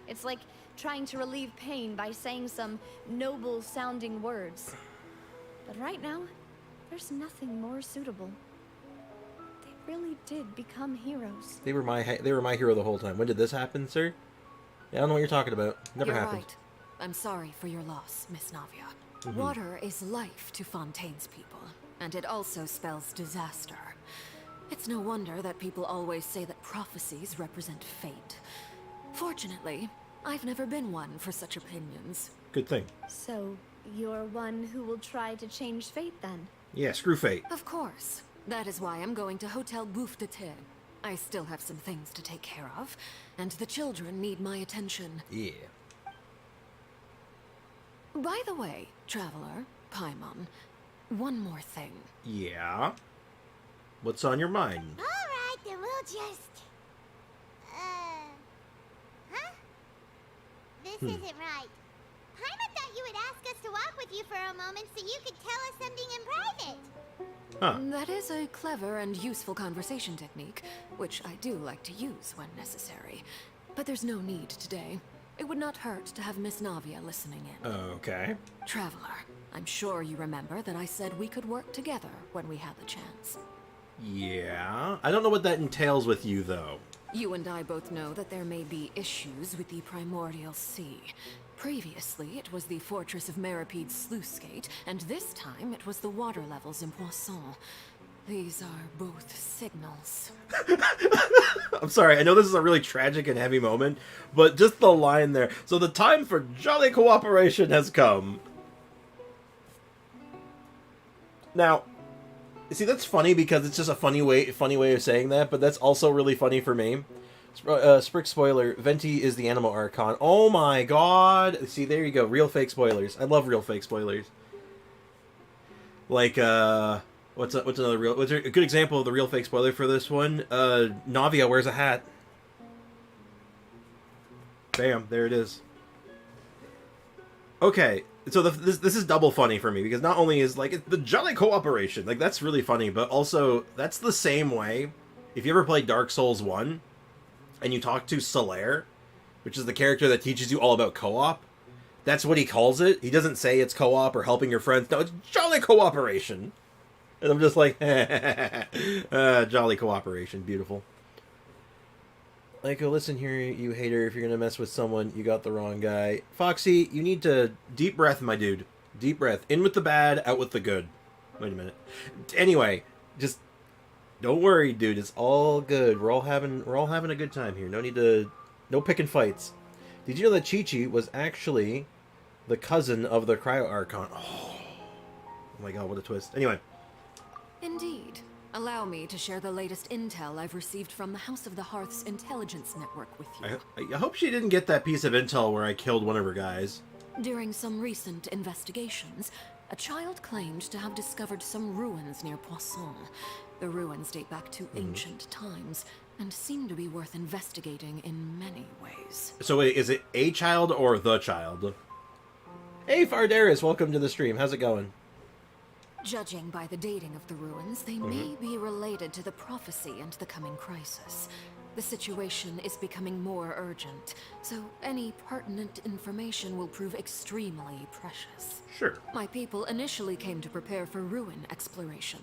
It's like trying to relieve pain by saying some noble-sounding words. But right now, there's nothing more suitable. They really did become heroes. They were my hero the whole time. When did this happen, sir? Yeah, I don't know what you're talking about. Never You're happened. right. I'm sorry for your loss, Miss Navia. Water is life to Fontaine's people, and it also spells disaster. It's no wonder that people always say that prophecies represent fate. Fortunately, I've never been one for such opinions. Good thing. So, you're one who will try to change fate then? Yeah, screw fate. Of course. That is why I'm going to Hotel Bouffe de Terre. I still have some things to take care of, and the children need my attention. Yeah. By the way, Traveler, Paimon, one more thing. Yeah? What's on your mind? Alright, then we'll just... Huh? This isn't right. Paimon thought you would ask us to walk with you for a moment so you could tell us something in private. Huh. That is a clever and useful conversation technique, which I do like to use when necessary. But there's no need today. It would not hurt to have Miss Navia listening in. Okay. Traveler, I'm sure you remember that I said we could work together when we had the chance. Yeah. I don't know what that entails with you, though. You and I both know that there may be issues with the Primordial Sea. Previously, it was the fortress of Meripede's sluice gate, and this time it was the water levels in Poisson. These are both signals. I'm sorry, I know this is a really tragic and heavy moment, but just the line there. So the time for jolly cooperation has come. Now, see, that's funny because it's just a funny way of saying that, but that's also really funny for me. Sprick spoiler, Venti is the animal Archon. Oh my god! See, there you go, real fake spoilers. I love real fake spoilers. Like, what's a good example of the real fake spoiler for this one? Navia wears a hat. Bam, there it is. Okay, so this is double funny for me, because not only is, like, it's the jolly cooperation, like, that's really funny, but also, that's the same way, if you ever played Dark Souls 1, and you talk to Solaire, which is the character that teaches you all about co-op, that's what he calls it. He doesn't say it's co-op or helping your friends. No, it's jolly cooperation. And I'm just like, jolly cooperation. Beautiful. Aiko, listen here, you hater. If you're going to mess with someone, you got the wrong guy. Foxy, you need to... Deep breath, my dude. Deep breath. In with the bad, out with the good. Wait a minute. Anyway, just... Don't worry, dude. It's all good. We're all having a good time here. No picking fights. Did you know that Chi-Chi was actually the cousin of the Cryo Archon? Oh my god, what a twist. Anyway. Indeed. Allow me to share the latest intel I've received from the House of the Hearth's intelligence network with you. I hope she didn't get that piece of intel where I killed one of her guys. During some recent investigations, a child claimed to have discovered some ruins near Poisson. The ruins date back to ancient times, and seem to be worth investigating in many ways. So wait, is it a child or the child? Hey Fardaris, welcome to the stream. How's it going? Judging by the dating of the ruins, they may be related to the prophecy and the coming crisis. The situation is becoming more urgent, so any pertinent information will prove extremely precious. Sure. My people initially came to prepare for ruin exploration.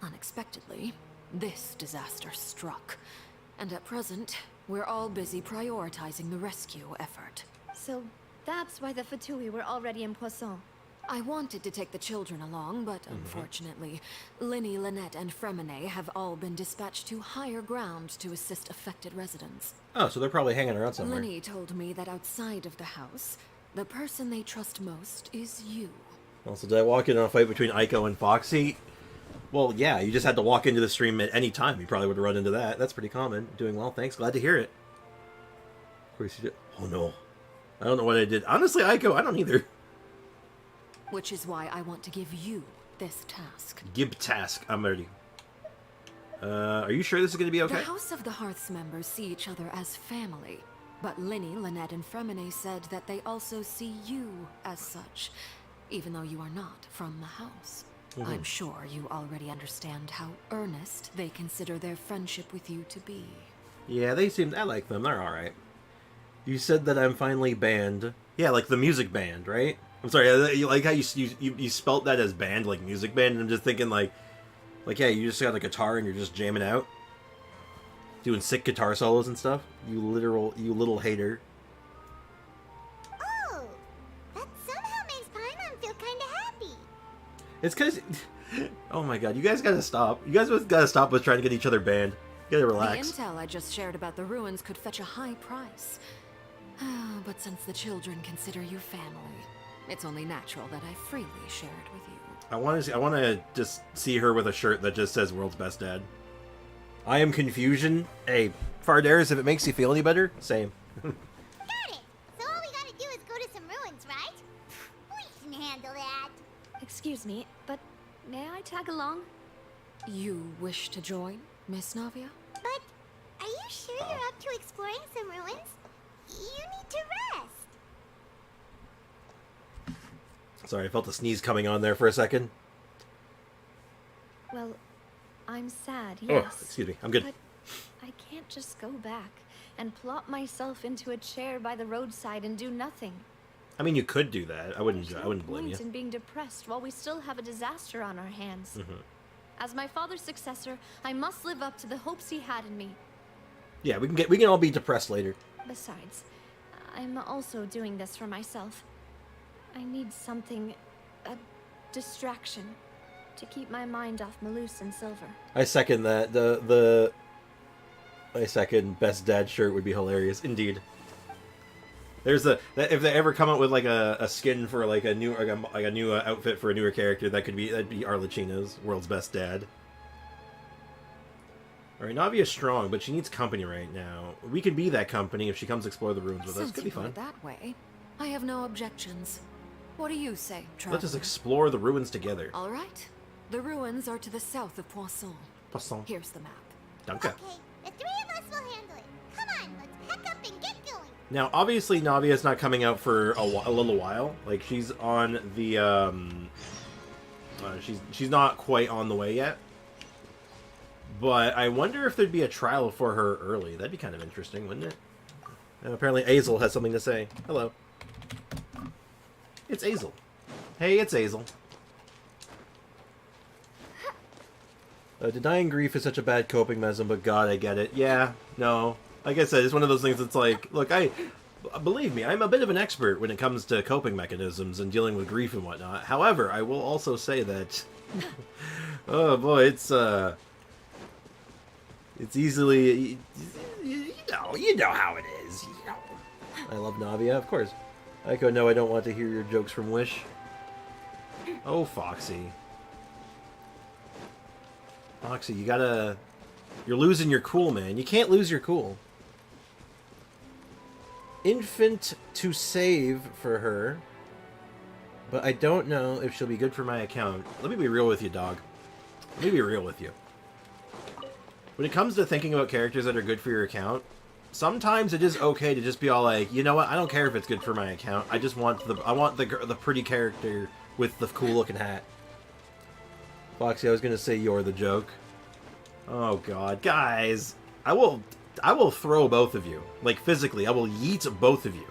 Unexpectedly, this disaster struck. And at present, we're all busy prioritizing the rescue effort. So, that's why the Fatui were already in Poisson. I wanted to take the children along, but unfortunately, Linny, Lynette, and Fremine have all been dispatched to higher ground to assist affected residents. Oh, so they're probably hanging around somewhere. Linny told me that outside of the house, the person they trust most is you. Well, so did I walk in on a fight between Aiko and Foxy? Well, yeah, you just had to walk into the stream at any time. You probably would have run into that. That's pretty common. Doing well, thanks. Glad to hear it. Of course you did. Oh, no. I don't know what I did. Honestly, Aiko, I don't either. Which is why I want to give you this task. Give task. I'm ready. Are you sure this is going to be okay? The House of the Hearth's members see each other as family. But Linny, Lynette, and Fremine said that they also see you as such, even though you are not from the house. I'm sure you already understand how earnest they consider their friendship with you to be. Yeah, they seem... I like them. They're alright. You said that I'm finally banned. Yeah, like the music band, right? I'm sorry, you like how you spelt that as band, like music band, and I'm just thinking like, yeah, you just got a guitar and you're just jamming out? Doing sick guitar solos and stuff? You little hater. Oh, that somehow makes Paimon feel kinda happy. It's because... Oh my god, you guys gotta stop. You guys gotta stop with trying to get each other banned. You gotta relax. The intel I just shared about the ruins could fetch a high price. But since the children consider you family, it's only natural that I freely share it with you. I want to just see her with a shirt that just says "World's Best Dad." I am confusion. Hey, Fardares, if it makes you feel any better, same. Got it! So all we gotta do is go to some ruins, right? We can handle that. Excuse me, but may I tag along? You wish to join, Miss Navia? But are you sure you're up to exploring some ruins? You need to rest. Sorry, I felt a sneeze coming on there for a second. Well, I'm sad, Oh, yes. excuse me. I'm good. But I can't just go back and plop myself into a chair by the roadside and do nothing. I mean, you could do that. I wouldn't There's blame no you. point in being depressed while we still have a disaster on our hands. As my father's successor, I must live up to the hopes he had in me. Yeah, we can all be depressed later. Besides, I'm also doing this for myself. I need something, a distraction, to keep my mind off Malus and Silver. I second that. I second best dad shirt would be hilarious. Indeed. There's if they ever come up with like a skin for like a new outfit for a newer character, that'd be Arlecchino's World's Best Dad. All right, Navia's strong, but she needs company right now. We could be that company if she comes explore the ruins with us. Since Could you be put fun. it that way, I have no objections. What do you say, traveler? Let us explore the ruins together. All right. The ruins are to the south of Poisson. Poisson. Here's the map. Danke. Okay, the three of us will handle it. Come on, let's pack up and get going. Now, obviously, Navia's not coming out for a little while. Like, she's on the, she's not quite on the way yet. But I wonder if there'd be a trial for her early. That'd be kind of interesting, wouldn't it? And apparently, Azel has something to say. Hello. It's Azel. Hey, it's Azel. Denying grief is such a bad coping mechanism, but God, I get it. Yeah, no. Like I said, it's one of those things that's like, look, believe me, I'm a bit of an expert when it comes to coping mechanisms and dealing with grief and whatnot. However, I will also say that, oh boy, it's easily, you know how it is. You know. I love Navia, of course. Aiko, no, I don't want to hear your jokes from Wish. Oh, Foxy. Foxy, you're losing your cool, man. You can't lose your cool. Infant to save for her, but I don't know if she'll be good for my account. Let me be real with you, dog. Let me be real with you. When it comes to thinking about characters that are good for your account, sometimes it is okay to just be all like, you know what? I don't care if it's good for my account. I just want the pretty character with the cool looking hat. Foxy, I was gonna say you're the joke. Oh God, guys, I will throw both of you. Like physically, I will yeet both of you.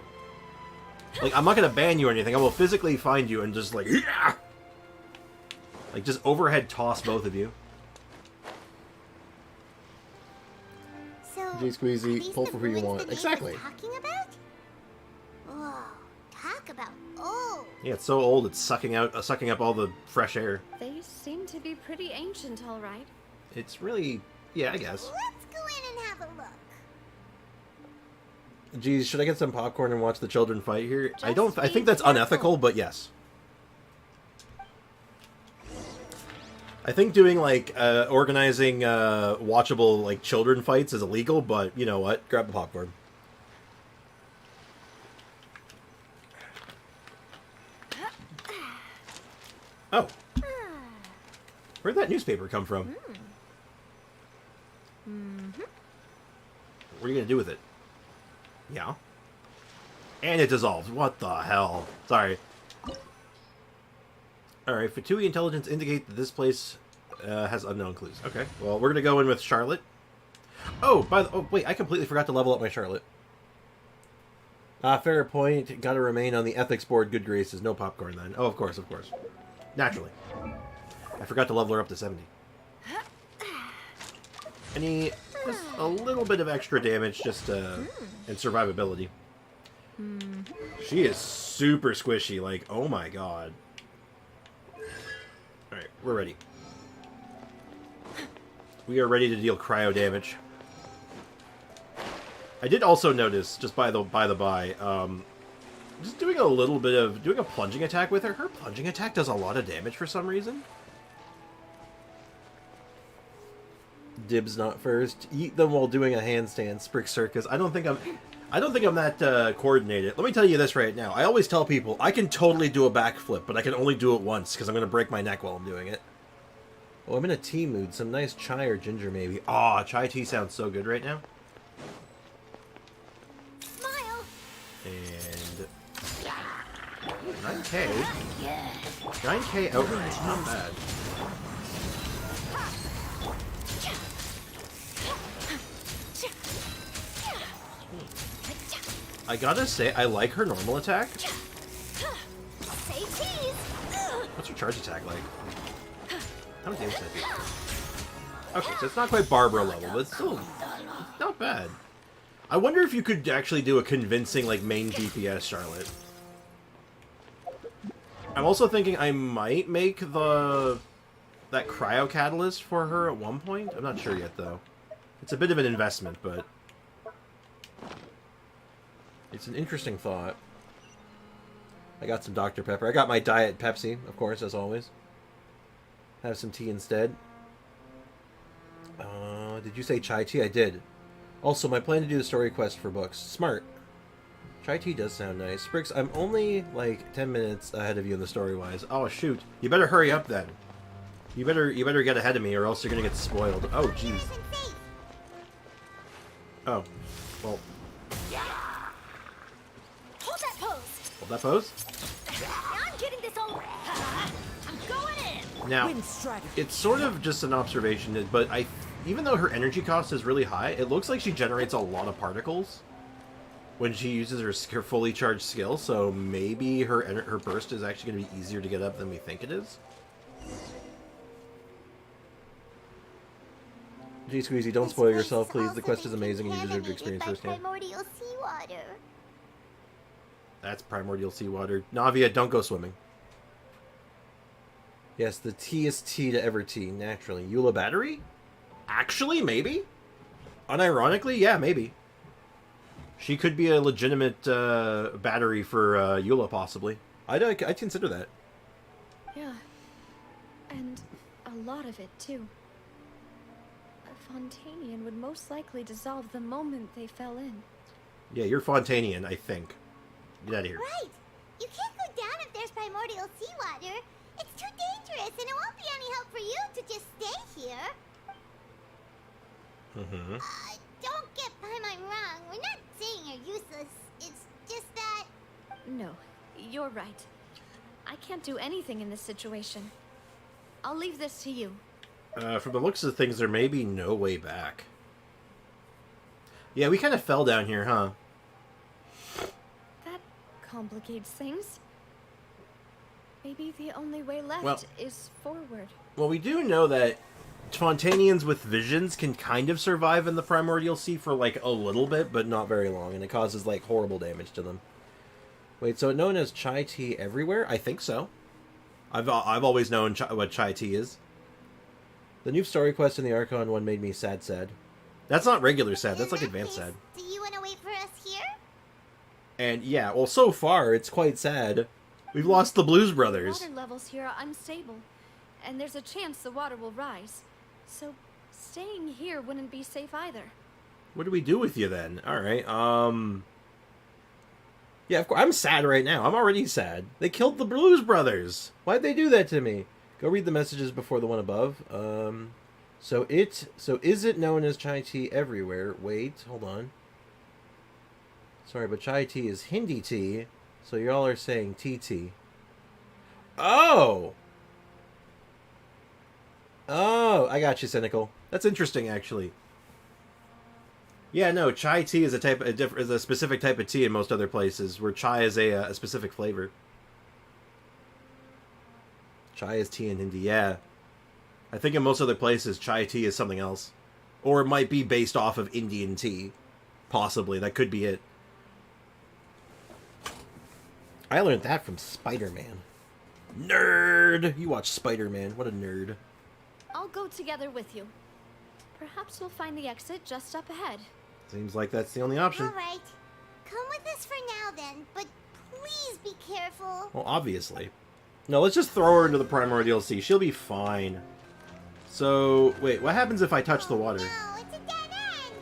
Like I'm not gonna ban you or anything. I will physically find you and just like, yeah! Like just overhead toss both of you. So, J Squeezy, are these pull the for who you ruins want. the name Exactly. was talking about? Whoa, talk about old. Yeah, it's so old. It's sucking up all the fresh air. They seem to be pretty ancient, all right. It's really, yeah, I guess. Let's go in and have a look. Geez, should I get some popcorn and watch the children fight here? I Just think be that's careful. unethical, but yes. I think doing like organizing watchable like children fights is illegal, but you know what? Grab the popcorn. Oh. Where'd that newspaper come from? What are you gonna do with it? Yeah. And it dissolves. What the hell? Sorry. Alright, Fatui intelligence indicate that this place has unknown clues. Okay, well, we're gonna go in with Charlotte. Oh, wait, I completely forgot to level up my Charlotte. Fair point. Gotta remain on the ethics board. Good graces. No popcorn then. Oh, of course, of course. Naturally. I forgot to level her up to 70. Just a little bit of extra damage, just and survivability. She is super squishy, like, oh my god. Alright, we're ready. We are ready to deal cryo damage. I did also notice, just by the by, just doing a little bit of doing a plunging attack with her. Her plunging attack does a lot of damage for some reason. Dibs not first. Eat them while doing a handstand. Sprick Circus. I don't think I'm that coordinated. Let me tell you this right now. I always tell people I can totally do a backflip, but I can only do it once because I'm going to break my neck while I'm doing it. Oh, I'm in a tea mood. Some nice chai or ginger, maybe. Ah, chai tea sounds so good right now. Smile. And 9K. 9K outrage, not bad. I gotta say, I like her normal attack. Say cheese. What's her charge attack like? How much damage does that do? Okay, so it's not quite Barbara level, but it's still not bad. I wonder if you could actually do a convincing, like, main DPS Charlotte. I'm also thinking I might make that cryo catalyst for her at one point. I'm not sure yet, though. It's a bit of an investment, but it's an interesting thought. I got some Dr. Pepper. I got my Diet Pepsi, of course, as always. Have some tea instead. Did you say chai tea? I did. Also, my plan to do the story quest for books. Smart. Chai tea does sound nice. Sprix, I'm only, like, 10 minutes ahead of you in the story-wise. Oh, shoot. You better hurry up, then. You better get ahead of me, or else you're gonna get spoiled. Oh, jeez. Oh. Well. Hold that pose. Hold that pose? I'm getting this over. I'm going in. Now, it's sort of just an observation, but even though her energy cost is really high, it looks like she generates a lot of particles when she uses her fully charged skill, so maybe her burst is actually going to be easier to get up than we think it is. Gee, Squeezy, don't spoil yourself, please. The quest is amazing and you deserve to experience firsthand. Primordial seawater. That's primordial seawater. Navia, don't go swimming. Yes, the teaest tea to ever tea, naturally. Eula battery? Actually, maybe? Unironically, yeah, maybe. She could be a legitimate battery for Eula, possibly. I'd consider that. Yeah. And a lot of it, too. A Fontanian would most likely dissolve the moment they fell in. Yeah, you're Fontanian, I think. Get out of here. Right. You can't go down if there's primordial seawater. It's too dangerous, and it won't be any help for you to just stay here. Mm-hmm. Don't get Paimon wrong. We're not saying you're useless. It's just that... No, you're right. I can't do anything in this situation. I'll leave this to you. From the looks of things, there may be no way back. Yeah, we kind of fell down here, huh? That complicates things. Maybe the only way left is forward. Well, we do know that Fontanians with visions can kind of survive in the Primordial Sea for, like, a little bit, but not very long, and it causes, like, horrible damage to them. Wait, so known as chai tea everywhere? I think so. I've always known what chai tea is. The new story quest in the Archon one made me sad. That's not regular sad, that's like advanced sad. Do you want to wait for us here? And yeah, well, so far, it's quite sad. We've lost the Blues Brothers. Water levels here are unstable, and there's a chance the water will rise. So, staying here wouldn't be safe either. What do we do with you then? Alright, yeah, of course, I'm sad right now. I'm already sad. They killed the Blues Brothers. Why'd they do that to me? Go read the messages before the one above. So is it known as chai tea everywhere? Wait, hold on. Sorry, but chai tea is Hindi tea, so y'all are saying TT. Oh! Oh, I got you, Cynical. That's interesting, actually. Yeah, no, chai tea is a specific type of tea in most other places, where chai is a specific flavor. Chai is tea in Hindi, yeah. I think in most other places, chai tea is something else. Or it might be based off of Indian tea. Possibly, that could be it. I learned that from Spider-Man. Nerd! You watch Spider-Man, what a nerd. I'll go together with you. Perhaps we'll find the exit just up ahead. Seems like that's the only option. Alright. Come with us for now then, but please be careful. Well, obviously. No, let's just throw her into the Primordial Sea. She'll be fine. So, wait, what happens if I touch the water? No, it's a dead end.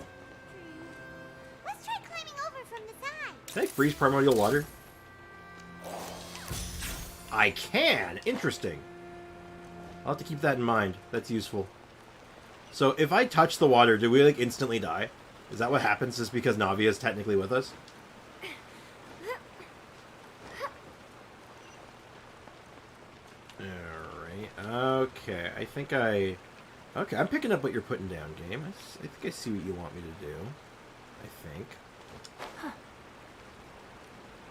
Let's try climbing over from the side. Can I freeze primordial water? I can! Interesting. I'll have to keep that in mind. That's useful. So, if I touch the water, do we, like, instantly die? Is that what happens just because Navia is technically with us? Alright, okay. I think I... Okay, I'm picking up what you're putting down, game. I think I see what you want me to do. I think.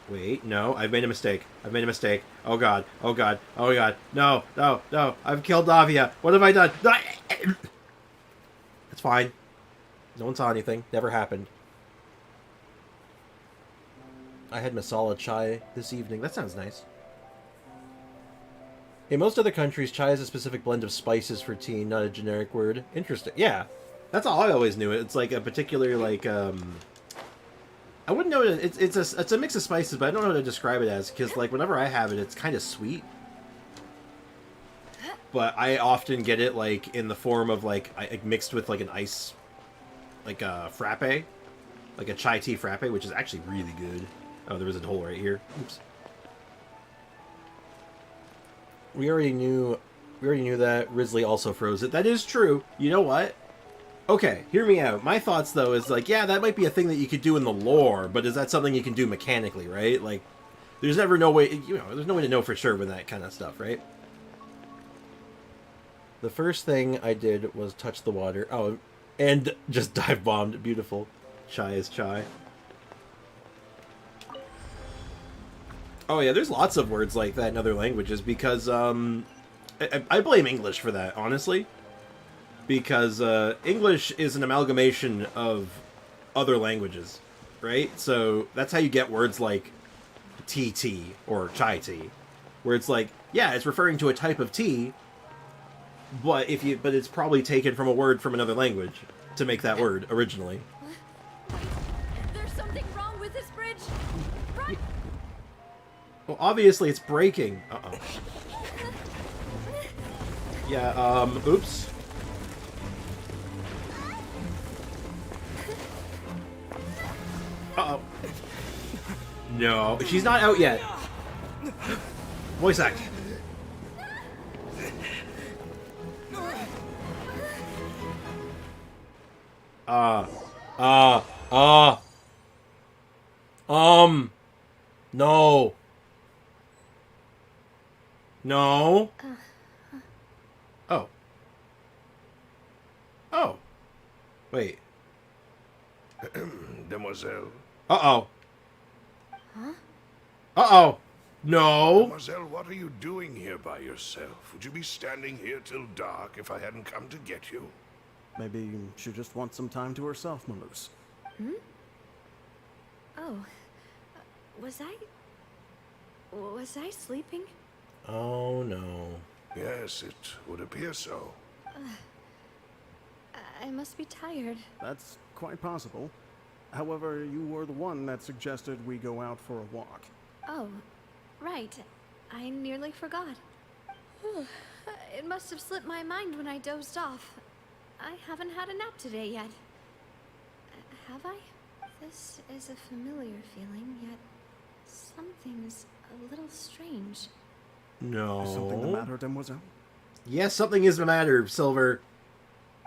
Wait, no, I've made a mistake. I've made a mistake. Oh god, oh god, oh god. No, no, no, I've killed Navia. What have I done? It's fine. No one saw anything. Never happened. I had masala chai this evening. That sounds nice. In most other countries, chai is a specific blend of spices for tea, not a generic word. Interesting. Yeah, that's all I always knew. It's like a particular, like, I wouldn't know. It's a mix of spices, but I don't know how to describe it as, because, like, whenever I have it, it's kind of sweet. But I often get it, like, in the form of, like, mixed with, like, an ice, like a frappe. Like a chai tea frappe, which is actually really good. Oh, there was a hole right here. Oops. We already knew that Risley also froze it. That is true. You know what? Okay, hear me out. My thoughts, though, is like, yeah, that might be a thing that you could do in the lore, but is that something you can do mechanically, right? Like, there's never no way, you know, there's no way to know for sure with that kind of stuff, right? The first thing I did was touch the water. Oh, and just dive bombed. Beautiful. Chai is chai. Oh yeah, there's lots of words like that in other languages because, I blame English for that, honestly. Because, English is an amalgamation of other languages, right? So, that's how you get words like tea tea or chai tea. Where it's like, yeah, it's referring to a type of tea, but it's probably taken from a word from another language to make that word originally. Wait, there's something wrong with this bridge. Run! Well, obviously it's breaking. Uh-oh. Yeah, oops. Uh-oh. No, she's not out yet. Voice act. No. No. Oh. Oh. Wait. Demoiselle. Uh-oh. Huh? Uh-oh. No. Demoiselle, what are you doing here by yourself? Would you be standing here till dark if I hadn't come to get you? Maybe she just wants some time to herself, Maloose. Hmm? Oh. Was I sleeping? Oh, no. Yes, it would appear so. I must be tired. That's quite possible. However, you were the one that suggested we go out for a walk. Oh, right. I nearly forgot. It must have slipped my mind when I dozed off. I haven't had a nap today yet. Have I? This is a familiar feeling, yet something's a little strange. No. Is something the matter, Demoiselle? Yes, something is the matter, Silver.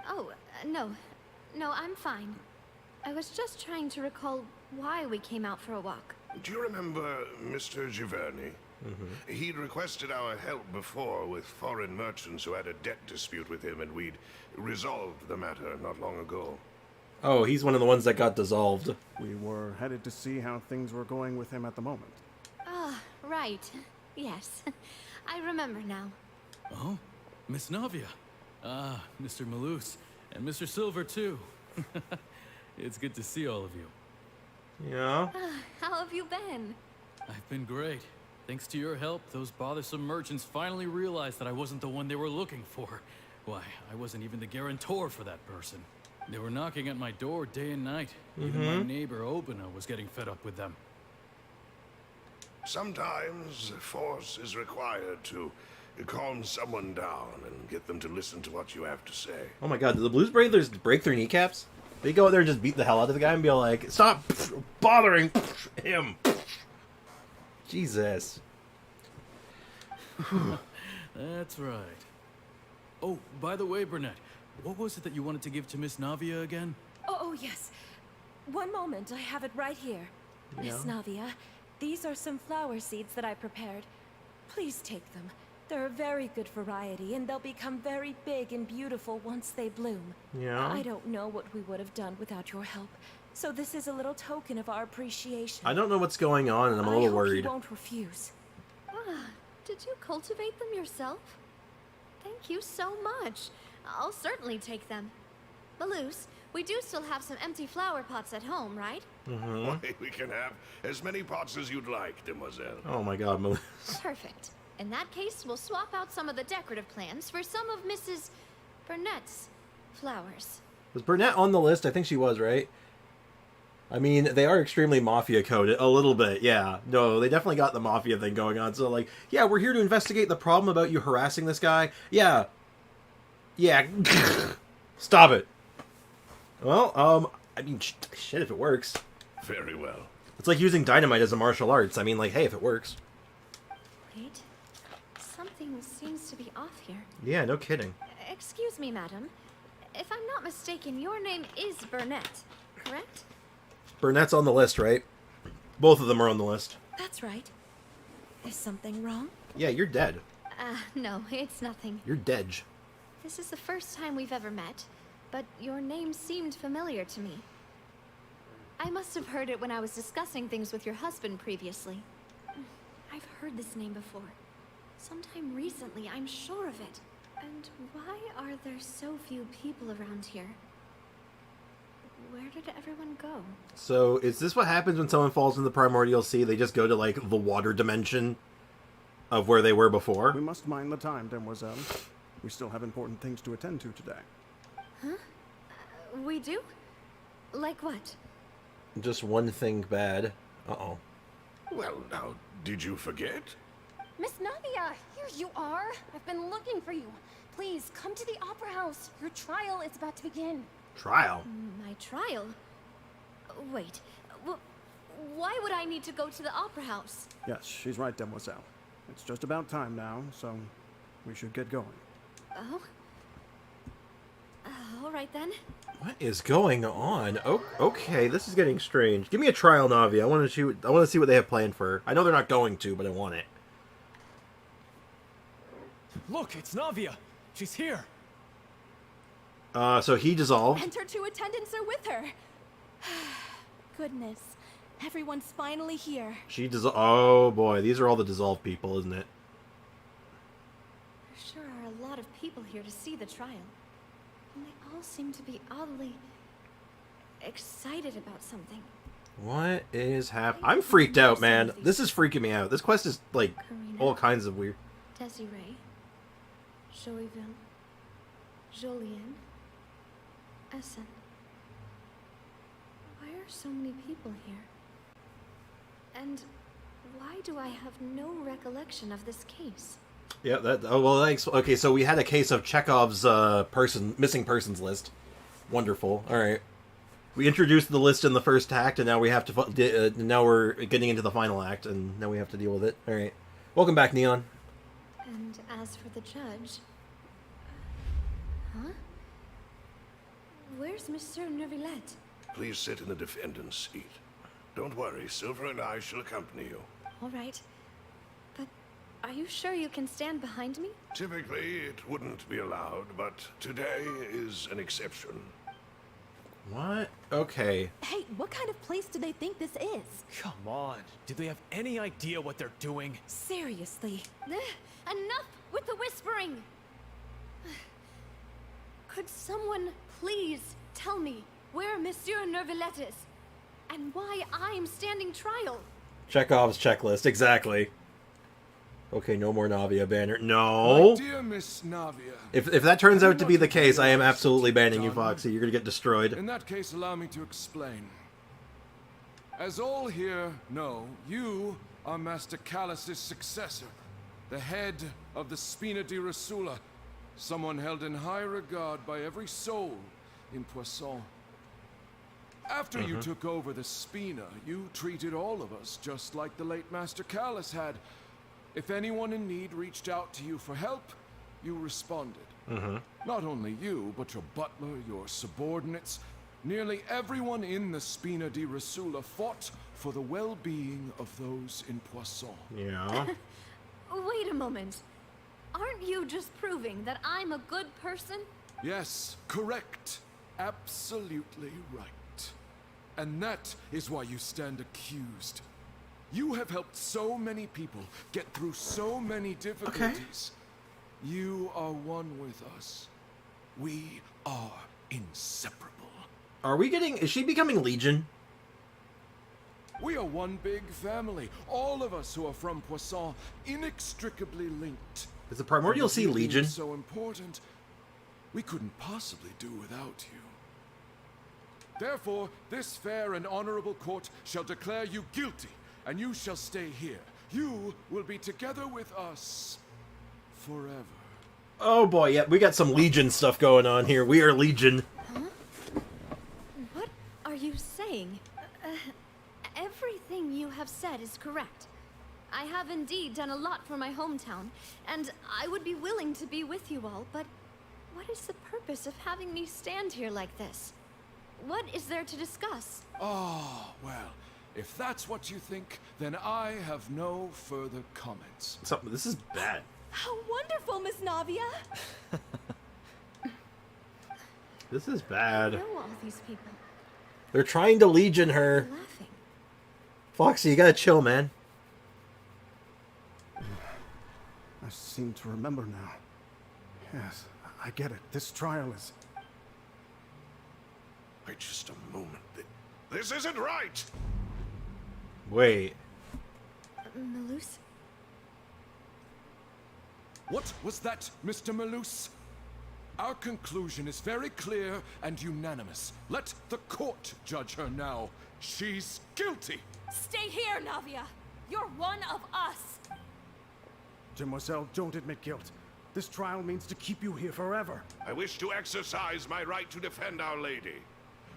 Oh, no. No, I'm fine. I was just trying to recall why we came out for a walk. Do you remember Mr. Giverny? Mm-hmm. He'd requested our help before with foreign merchants who had a debt dispute with him, and we'd resolved the matter not long ago. Oh, he's one of the ones that got dissolved. We were headed to see how things were going with him at the moment. Ah, right. Yes. I remember now. Oh, Miss Navia. Ah, Mr. Maloose. And Mr. Silver, too. It's good to see all of you. Yeah? How have you been? I've been great. Thanks to your help, those bothersome merchants finally realized that I wasn't the one they were looking for. Why, I wasn't even the guarantor for that person. They were knocking at my door day and night. Even my neighbor Obina was getting fed up with them. Sometimes force is required to calm someone down and get them to listen to what you have to say. Oh my god, did the Blues Brothers break their kneecaps? They go out there and just beat the hell out of the guy and be like, stop bothering him. Jesus. That's right. Oh, by the way, Burnett, what was it that you wanted to give to Miss Navia again? Oh, yes. One moment, I have it right here. Miss Navia, these are some flower seeds that I prepared. Please take them. They're a very good variety, and they'll become very big and beautiful once they bloom. Yeah. I don't know what we would have done without your help, so this is a little token of our appreciation. I don't know what's going on, and I'm a little worried. I hope you won't refuse. Ah, did you cultivate them yourself? Thank you so much. I'll certainly take them. Malus, we do still have some empty flower pots at home, right? Why, we can have as many pots as you'd like, demoiselle. Oh my god, Melissa. Perfect. In that case, we'll swap out some of the decorative plants for some of Mrs. Burnett's flowers. Was Burnett on the list? I think she was, right? I mean, they are extremely mafia coded. A little bit, yeah. No, they definitely got the mafia thing going on. So, like, yeah, we're here to investigate the problem about you harassing this guy. Yeah. Yeah. Stop it. Well, I mean, shit, if it works. Very well. It's like using dynamite as a martial arts. I mean, like, hey, if it works. Wait. Something seems to be off here. Yeah, no kidding. Excuse me, madam. If I'm not mistaken, your name is Burnett, correct? Burnett's on the list, right? Both of them are on the list. That's right. Is something wrong? Yeah, you're dead. No, it's nothing. You're dead. This is the first time we've ever met, but your name seemed familiar to me. I must have heard it when I was discussing things with your husband previously. I've heard this name before. Sometime recently, I'm sure of it. And why are there so few people around here? Where did everyone go? So, is this what happens when someone falls in the Primordial Sea? They just go to, like, the water dimension of where they were before? We must mind the time, demoiselle. We still have important things to attend to today. Huh? We do? Like what? Just one thing bad. Uh-oh. Well, now, did you forget? Miss Navia, here you are. I've been looking for you. Please, come to the Opera House. Your trial is about to begin. Trial? My trial? Wait, why would I need to go to the Opera House? Yes, she's right, demoiselle. It's just about time now, so we should get going. Oh? All right then. What is going on? Oh, okay, this is getting strange. Give me a trial, Navi. I want to see what they have planned for her. I know they're not going to, but I want it. Look, it's Navia. She's here. So he dissolved. And her two attendants are with her. Goodness. Everyone's finally here. She dissolved. Oh boy, these are all the dissolved people, isn't it? There sure are a lot of people here to see the trial. And they all seem to be oddly excited about something. What is happening? I'm freaked out, man. This is freaking me out. This quest is, like, Karina, all kinds of weird. Desiree, Joyville, Jolien, Essen. Why are so many people here? And why do I have no recollection of this case? Yeah, that. Oh well, thanks. Okay, so we had a case of Chekhov's missing persons list. Wonderful. All right, we introduced the list in the first act, and now we have to. Now we're getting into the final act, and now we have to deal with it. All right, welcome back, Neon. And as for the judge, huh? Where's Monsieur Neuvillette? Please sit in the defendant's seat. Don't worry, Silver and I shall accompany you. All right. But are you sure you can stand behind me? Typically, it wouldn't be allowed, but today is an exception. What? Okay. Hey, what kind of place do they think this is? Come on. Do they have any idea what they're doing? Seriously. Enough with the whispering! Could someone please tell me where Monsieur Neuvillette is? And why I'm standing trial? Chekhov's checklist, exactly. Okay, no more Navia banner. No! My dear Miss Navia. If that turns out to be the case, I am absolutely banning you, Foxy. You're gonna get destroyed. In that case, allow me to explain. As all here know, you are Master Callus's successor, the head of the Spina di Rasula, someone held in high regard by every soul in Poisson. After you took over the Spina, you treated all of us just like the late Master Callus had. If anyone in need reached out to you for help, you responded. Not only you, but your butler, your subordinates, nearly everyone in the Spina di Rasula fought for the well-being of those in Poisson. Yeah. Wait a moment. Aren't you just proving that I'm a good person? Yes, correct. Absolutely right. And that is why you stand accused. You have helped so many people get through so many difficulties. You are one with us. We are inseparable. Are we getting... Is she becoming Legion? We are one big family. All of us who are from Poisson, inextricably linked. Is the Primordial Sea Legion? So important, we couldn't possibly do without you. Therefore, this fair and honorable court shall declare you guilty, and you shall stay here. You will be together with us forever. Oh boy, yeah, we got some Legion stuff going on here. We are Legion. Huh? What are you saying? Everything you have said is correct. I have indeed done a lot for my hometown, and I would be willing to be with you all, but what is the purpose of having me stand here like this? What is there to discuss? Oh, well, if that's what you think, then I have no further comments. This is bad. How wonderful, Miss Navia! This is bad. I know all these people. They're trying to Legion her. They're laughing. Foxy, you gotta chill, man. I seem to remember now. Yes, I get it. This trial is... Wait just a moment. This isn't right! Wait. Malus? What was that, Mr. Malus? Our conclusion is very clear and unanimous. Let the court judge her now. She's guilty! Stay here, Navia! You're one of us! Demoiselle, don't admit guilt. This trial means to keep you here forever. I wish to exercise my right to defend Our Lady.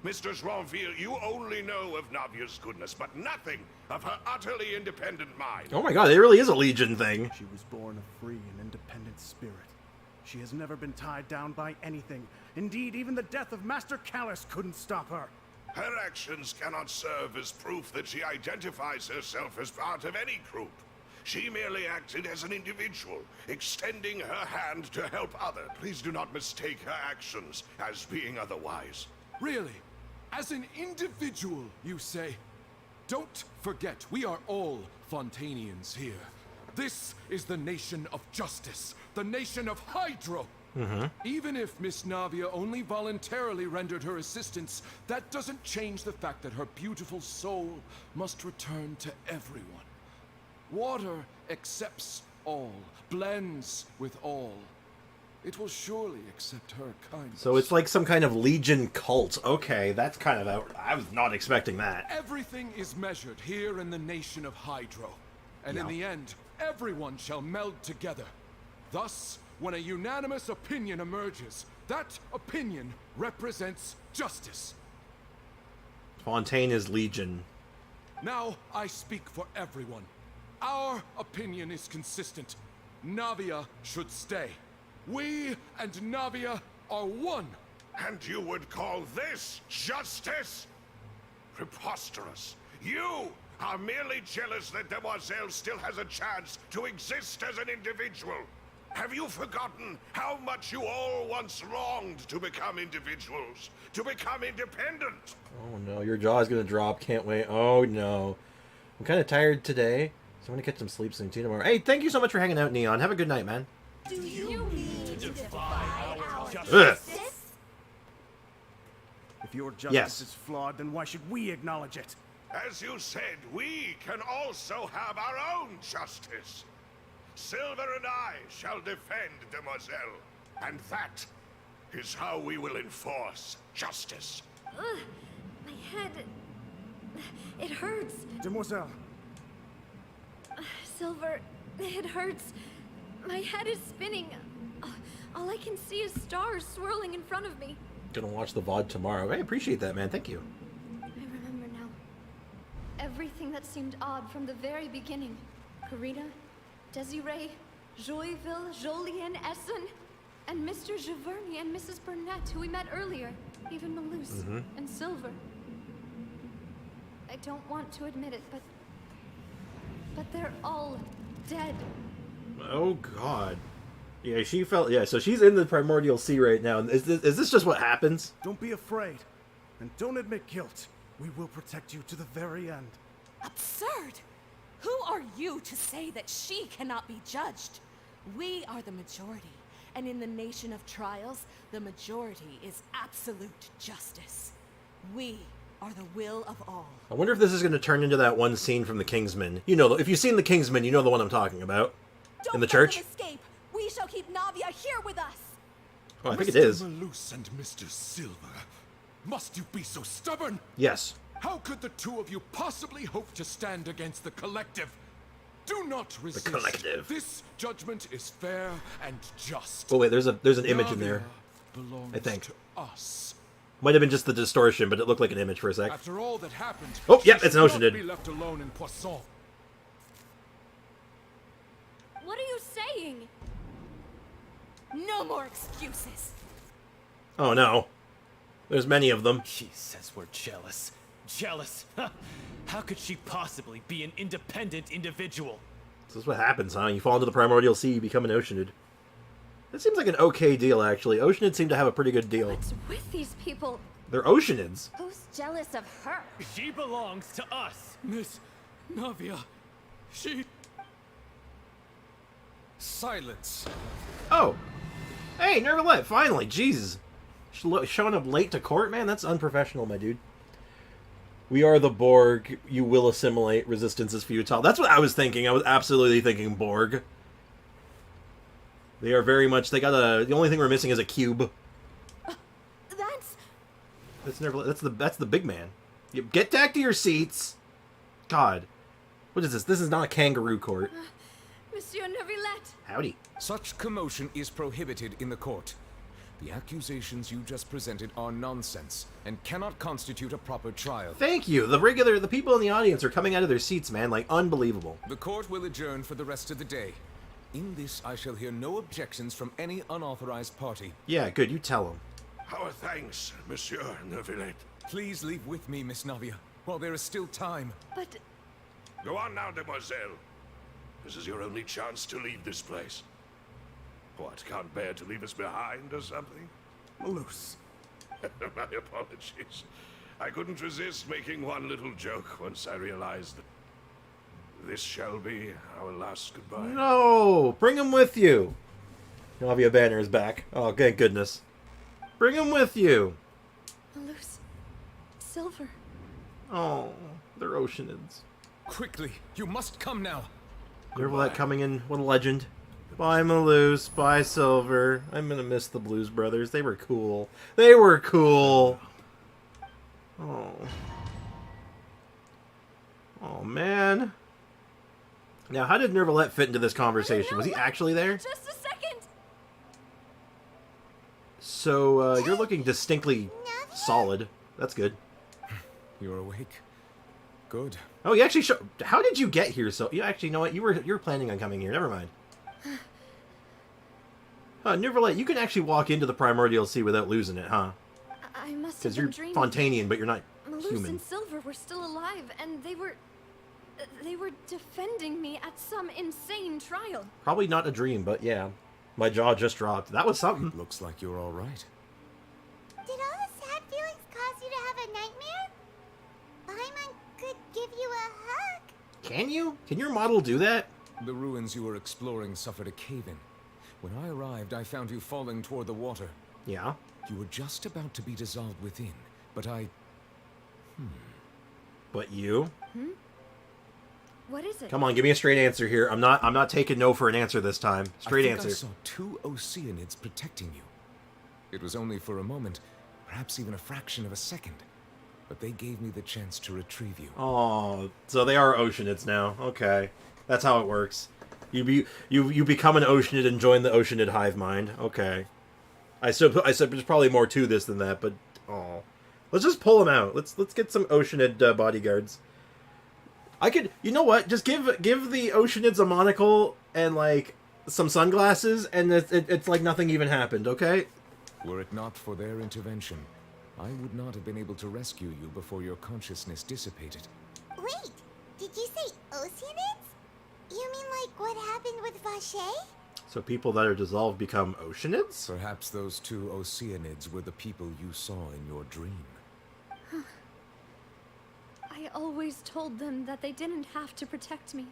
Mr. Joinville, you only know of Navia's goodness, but nothing of her utterly independent mind. Oh my god, it really is a Legion thing. She was born a free and independent spirit. She has never been tied down by anything. Indeed, even the death of Master Callus couldn't stop her. Her actions cannot serve as proof that she identifies herself as part of any group. She merely acted as an individual, extending her hand to help others. Please do not mistake her actions as being otherwise. Really? As an individual, you say? Don't forget, we are all Fontanians here. This is the nation of justice, the nation of Hydro. Even if Miss Navia only voluntarily rendered her assistance, that doesn't change the fact that her beautiful soul must return to everyone. Water accepts all, blends with all. It will surely accept her kindness. So it's like some kind of Legion cult. Okay, that's kind of out. I was not expecting that. Everything is measured here in the nation of Hydro. And in the end, everyone shall meld together. Thus, when a unanimous opinion emerges, that opinion represents justice. Fontaine is Legion. Now I speak for everyone. Our opinion is consistent. Navia should stay. We and Navia are one. And you would call this justice? Preposterous. You are merely jealous that Demoiselle still has a chance to exist as an individual. Have you forgotten how much you all once longed to become individuals? To become independent? Oh no, your jaw is gonna drop. Can't wait. Oh no. I'm kind of tired today, so I'm gonna get some sleep soon. See you tomorrow. Hey, thank you so much for hanging out, Neon. Have a good night, man. Do you mean to defy our justice? If your justice is flawed, then why should we acknowledge it? As you said, we can also have our own justice. Silver and I shall defend Demoiselle. And that is how we will enforce justice. Ugh, my head. It hurts. Demoiselle. Silver, it hurts. My head is spinning. All I can see is stars swirling in front of me. Gonna watch the VOD tomorrow. I appreciate that, man. Thank you. I remember now. Everything that seemed odd from the very beginning. Karina, Desiree, Joyville, Jolien, Essen, and Mr. Giverny and Mrs. Burnett, who we met earlier. Even Malus and Silver. I don't want to admit it, but they're all dead. Oh God. Yeah, she felt. Yeah, so she's in the primordial sea right now. Is this just what happens? Don't be afraid, and don't admit guilt. We will protect you to the very end. Absurd! Who are you to say that she cannot be judged? We are the majority, and in the nation of trials, the majority is absolute justice. We are the will of all. I wonder if this is going to turn into that one scene from The Kingsman. You know, if you've seen The Kingsman, you know the one I'm talking about. In the church. Escape. We shall keep Navia here with us. Oh, I think it is. Mr. Malus and Mr. Silver, must you be so stubborn? Yes. How could the two of you possibly hope to stand against the collective? Do not resist. The collective. This judgment is fair and just. Oh wait, there's an image in there. I think. To us. Might have been just the distortion, but it looked like an image for a sec. After all that happened, oh, yeah, she it's an should ocean, not dude. be left alone in Poisson. What are you saying? No more excuses. Oh no. There's many of them. She says we're jealous. Jealous? How could she possibly be an independent individual? This is what happens, huh? You fall into the primordial sea, you become an Oceanid. That seems like an okay deal, actually. Oceanids seem to have a pretty good deal. What's with these people? They're Oceanids. Who's jealous of her? She belongs to us. Miss Navia, she... Silence. Oh. Hey, Nervalette, finally. Jesus. Showing up late to court, man? That's unprofessional, my dude. We are the Borg. You will assimilate. Resistance is futile. That's what I was thinking. I was absolutely thinking Borg. They are very much... They got a... The only thing we're missing is a cube. That's Nervalette. That's the big man. You get back to your seats. God. What is this? This is not a kangaroo court. Monsieur Nervilette. Howdy. Such commotion is prohibited in the court. The accusations you just presented are nonsense and cannot constitute a proper trial. Thank you. The people in the audience are coming out of their seats, man. Like, unbelievable. The court will adjourn for the rest of the day. In this, I shall hear no objections from any unauthorized party. Yeah, good. You tell them. Our thanks, Monsieur Nervilette. Please leave with me, Miss Navia, while there is still time. But... Go on now, Demoiselle. This is your only chance to leave this place. What, can't bear to leave us behind or something? Malus. My apologies. I couldn't resist making one little joke once I realized that this shall be our last goodbye. No! Bring him with you! Navia Banner is back. Oh, thank goodness. Bring him with you! Malus. Silver. Oh, they're Oceanids. Quickly, you must come now. Nervalette coming in. What a legend. Bye, Malus. Bye, Silver. I'm gonna miss the Blues Brothers. They were cool. They were cool. Oh. Oh, man. Now, how did Nervalette fit into this conversation? Was he actually there? Just a second. So, you're looking distinctly solid. That's good. You're awake. Good. Oh, you actually how did you get here? So, you actually, you know what? You were planning on coming here. Never mind. Nervalette, you can actually walk into the primordial sea without losing it, huh? I must have Because been you're dreaming. Fontanian, but you're not Malus human. and Silver were still alive, and they were defending me at some insane trial. Probably not a dream, but yeah. My jaw just dropped. That was something. Looks like you're all right. Did all the sad feelings cause you to have a nightmare? Paimon could give you a hug. Can you? Can your model do that? The ruins you were exploring suffered a cave-in. When I arrived, I found you falling toward the water. Yeah? You were just about to be dissolved within, but I... But you? What is it? Come on, give me a straight answer here. I'm not taking no for an answer this time. Straight answer. I saw 2 Oceanids protecting you. It was only for a moment, perhaps even a fraction of a second, but they gave me the chance to retrieve you. Oh, so they are Oceanids now. Okay, that's how it works. You become an Oceanid and join the Oceanid hive mind. Okay, I said there's probably more to this than that, but oh, let's just pull them out. Let's get some Oceanid bodyguards. I could, you know what? Just give the Oceanids a monocle and like some sunglasses, and it's like nothing even happened. Okay. Were it not for their intervention, I would not have been able to rescue you before your consciousness dissipated. Wait, did you say Oceanids? You mean like what happened with Vache? So people that are dissolved become Oceanids? Perhaps those 2 Oceanids were the people you saw in your dream. I always told them that they didn't have to protect me.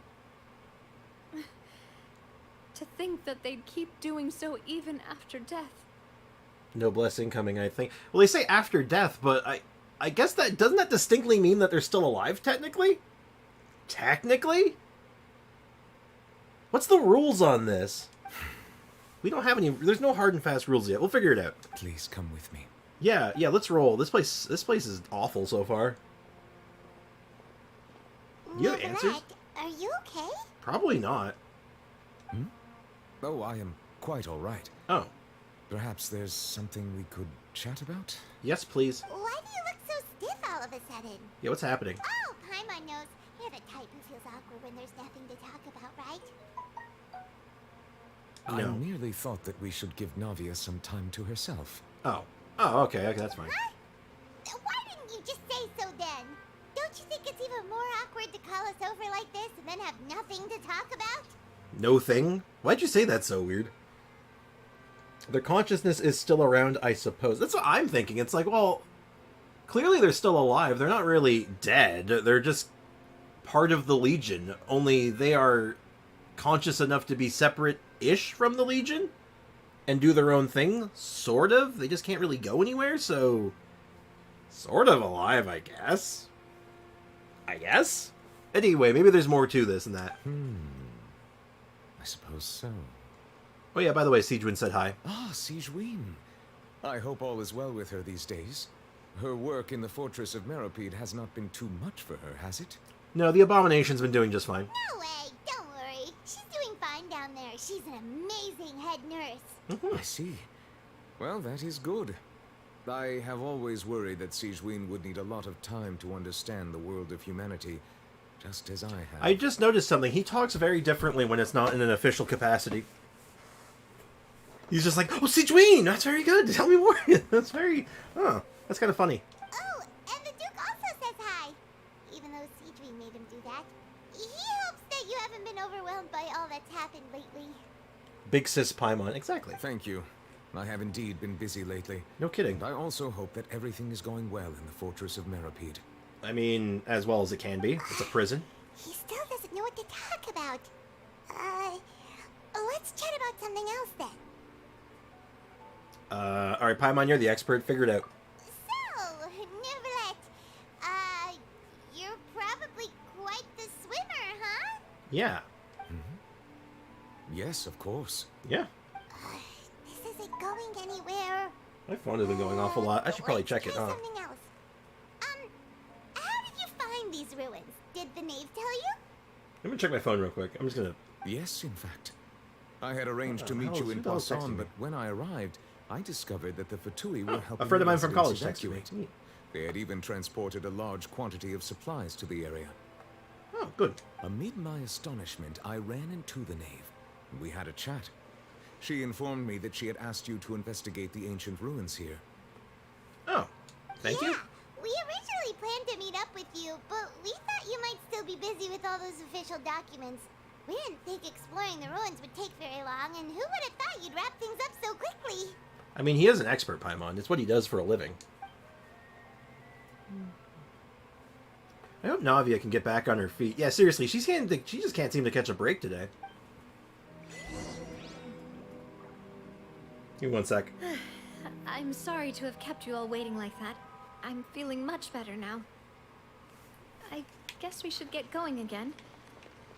To think that they'd keep doing so even after death. No blessing coming, I think. Well, they say after death, but I guess that doesn't that distinctly mean that they're still alive technically? Technically? What's the rules on this? We don't have any. There's no hard and fast rules yet. We'll figure it out. Please come with me. Yeah, let's roll. This place is awful so far. You have answers? Are you okay? Probably not. Oh, I am quite all right. Oh. Perhaps there's something we could chat about? Yes, please. Why do you look so stiff all of a sudden? Yeah, what's happening? Oh, Paimon knows. You're the type who feels awkward when there's nothing to talk about, right? No. I merely thought that we should give Navia some time to herself. Oh, okay, that's fine. Huh? Why didn't you just say so then? Don't you think it's even more awkward to call us over like this and then have nothing to talk about? No thing? Why'd you say that so weird? Their consciousness is still around, I suppose. That's what I'm thinking. It's like, well, clearly they're still alive. They're not really dead. They're just part of the Legion. Only they are conscious enough to be separate-ish from the Legion and do their own thing, sort of. They just can't really go anywhere, so sort of alive, I guess. Anyway, maybe there's more to this than that. I suppose so. Oh yeah, by the way, Siegewin said hi. Ah, Siegewin. I hope all is well with her these days. Her work in the Fortress of Meropide has not been too much for her, has it? No, the Abomination's been doing just fine. No way, don't worry. She's doing fine down there. She's an amazing head nurse. I see. Well, that is good. I have always worried that Siegewin would need a lot of time to understand the world of humanity, just as I have. I just noticed something. He talks very differently when it's not in an official capacity. He's just like, oh, Siegewin, that's very good. Tell me more. That's very, that's kind of funny. Oh, and the Duke also says hi. Even though Siegewin made him do that. He hopes that you haven't been overwhelmed by all that's happened lately. Big sis Paimon, exactly. Thank you. I have indeed been busy lately. No kidding. And I also hope that everything is going well in the Fortress of Meropide. I mean, as well as it can be. It's a prison. He still doesn't know what to talk about. Let's chat about something else then. Alright, Paimon, you're the expert. Figure it out. So, Neuvillette, you're probably quite the swimmer, huh? Yeah. Yes, of course. Yeah. This isn't going anywhere. My phone has been going off a lot. I should probably check it, huh? Something else. How did you find these ruins? Did the knave tell you? Let me check my phone real quick. I'm just gonna... Yes, in fact. I had arranged to meet you in Poisson, but when I arrived, I discovered that the Fatui were helping a friend of mine from college evacuate. They had even transported a large quantity of supplies to the area. Oh, good. Amid my astonishment, I ran into the knave. We had a chat. She informed me that she had asked you to investigate the ancient ruins here. Oh, thank you. We originally planned to meet up with you, but we thought you might still be busy with all those official documents. We didn't think exploring the ruins would take very long, and who would have thought you'd wrap things up so quickly? I mean, he is an expert, Paimon. It's what he does for a living. I hope Navia can get back on her feet. Yeah, seriously, she just can't seem to catch a break today. Give me 1 sec. I'm sorry to have kept you all waiting like that. I'm feeling much better now. I guess we should get going again.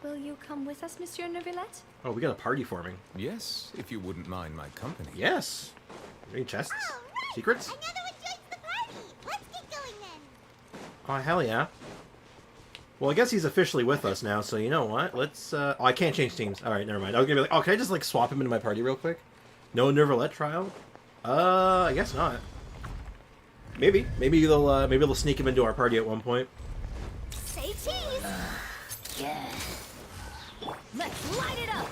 Will you come with us, Monsieur Neuvillette? Oh, we got a party forming. Yes, if you wouldn't mind my company. Yes. Any chests? Oh, right. Secrets? Another one joins the party. Let's get going then. Oh, hell yeah. Well, I guess he's officially with us now, so you know what? Let's, Oh, I can't change teams. Alright, never mind. I was gonna be like, oh, can I just, like, swap him into my party real quick? No Neuvillette trial? I guess not. Maybe. Maybe they'll sneak him into our party at one point. Say cheese. Let's light it up.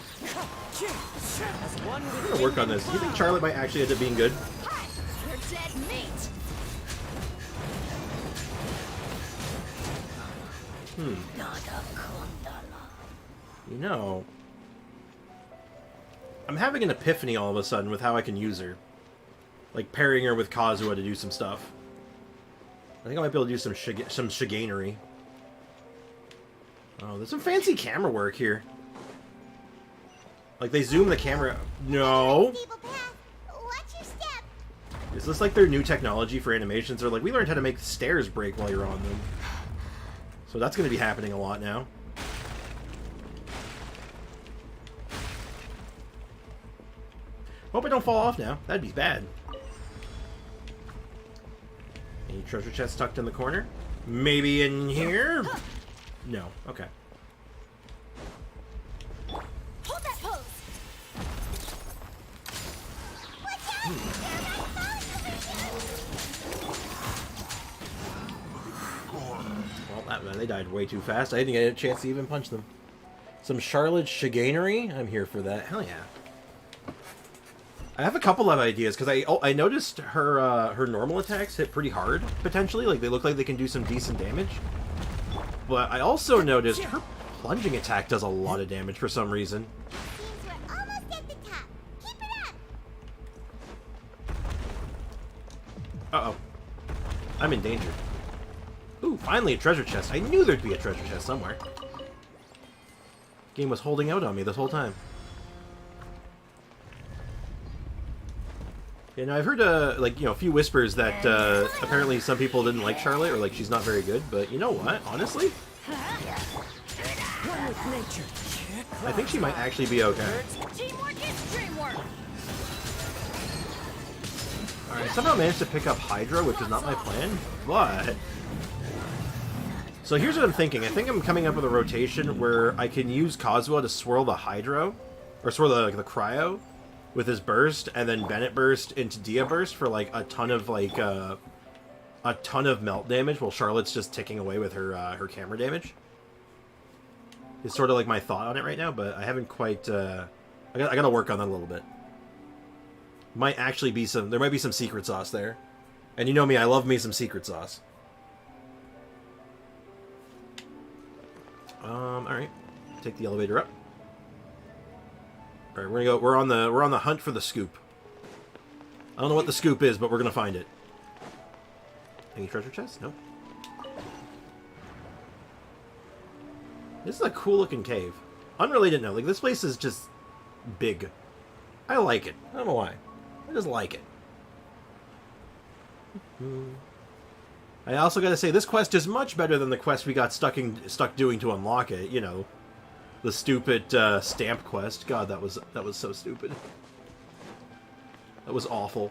I'm gonna work on this. Do you think Charlotte might actually end up being good? You're dead meat. You know, I'm having an epiphany all of a sudden with how I can use her. Like pairing her with Kazuha to do some stuff. I think I might be able to do some chicanery. Oh, there's some fancy camera work here. Like they zoom the camera. No. Watch your step. Is this like their new technology for animations? Or like we learned how to make stairs break while you're on them. So that's going to be happening a lot now. Hope I don't fall off now. That'd be bad. Any treasure chests tucked in the corner? Maybe in here? No. Okay. Hold that pose. Watch out. Well, they died way too fast. I didn't get a chance to even punch them. Some Charlotte chicanery? I'm here for that. Hell yeah. I have a couple of ideas because I noticed her her normal attacks hit pretty hard potentially. Like they look like they can do some decent damage. But I also noticed her plunging attack does a lot of damage for some reason. Seems we're almost at the top. Keep it up. Uh-oh. I'm in danger. Ooh, finally a treasure chest. I knew there'd be a treasure chest somewhere. Game was holding out on me this whole time. Yeah, now I've heard, like, you know, a few whispers that, apparently some people didn't like Charlotte, or, like, she's not very good, but you know what? Honestly? I think she might actually be okay. Teamwork is dreamwork. Alright, somehow managed to pick up Hydra, which is not my plan, but... So here's what I'm thinking. I think I'm coming up with a rotation where I can use Kazuha to swirl the Hydro, or swirl the Cryo, with his burst, and then Bennett burst into Dia burst for like a ton of melt damage, while Charlotte's just ticking away with her her camera damage. It's sort of like my thought on it right now, but I haven't quite. I gotta work on that a little bit. Might actually be some. There might be some secret sauce there, and you know me, I love me some secret sauce. All right, take the elevator up. All right, we're gonna go. We're on the hunt for the scoop. I don't know what the scoop is, but we're gonna find it. Any treasure chests? Nope. This is a cool looking cave. Unrelated note, like this place is just big. I like it. I don't know why. I just like it. I also gotta say, this quest is much better than the quest we got stuck doing to unlock it. You know. The stupid stamp quest. God, that was so stupid. That was awful.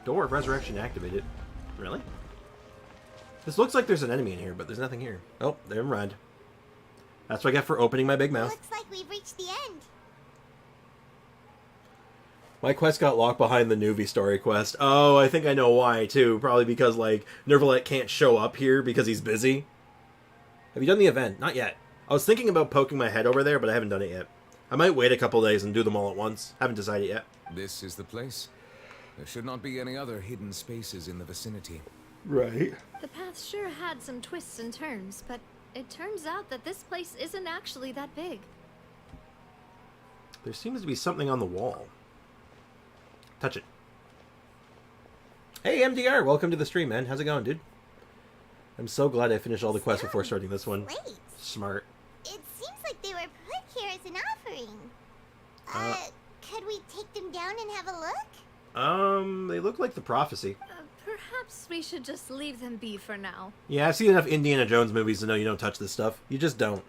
Door of Resurrection activated. Really? This looks like there's an enemy in here, but there's nothing here. Oh, they're red. That's what I get for opening my big mouth. Looks like we've reached the end. My quest got locked behind the Nuvi story quest. Oh, I think I know why, too. Probably because, like, Neuvillette can't show up here because he's busy. Have you done the event? Not yet. I was thinking about poking my head over there, but I haven't done it yet. I might wait a couple days and do them all at once. Haven't decided yet. This is the place. There should not be any other hidden spaces in the vicinity. Right. The path sure had some twists and turns, but it turns out that this place isn't actually that big. There seems to be something on the wall. Touch it. Hey, MDR! Welcome to the stream, man. How's it going, dude? I'm so glad I finished all the quests before starting this one. Great. Smart. It seems like they were put here as an offering. Could we take them down and have a look? They look like the prophecy. Perhaps we should just leave them be for now. Yeah, I've seen enough Indiana Jones movies to know you don't touch this stuff. You just don't.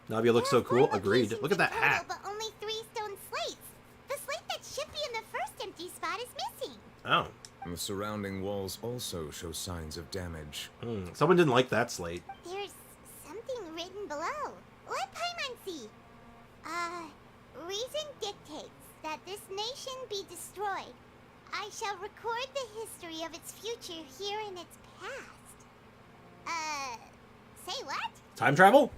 Navia looks so There are cool. 4 Agreed. locations Look at in that total, hat. But only 3 stone slates. The slate that should be in the first empty spot is missing. Oh. The surrounding walls also show signs of damage. Someone didn't like that slate. There's something written below. Let Paimon see. Reason dictates that this nation be destroyed. I shall record the history of its future here in its past. Say what? Time travel?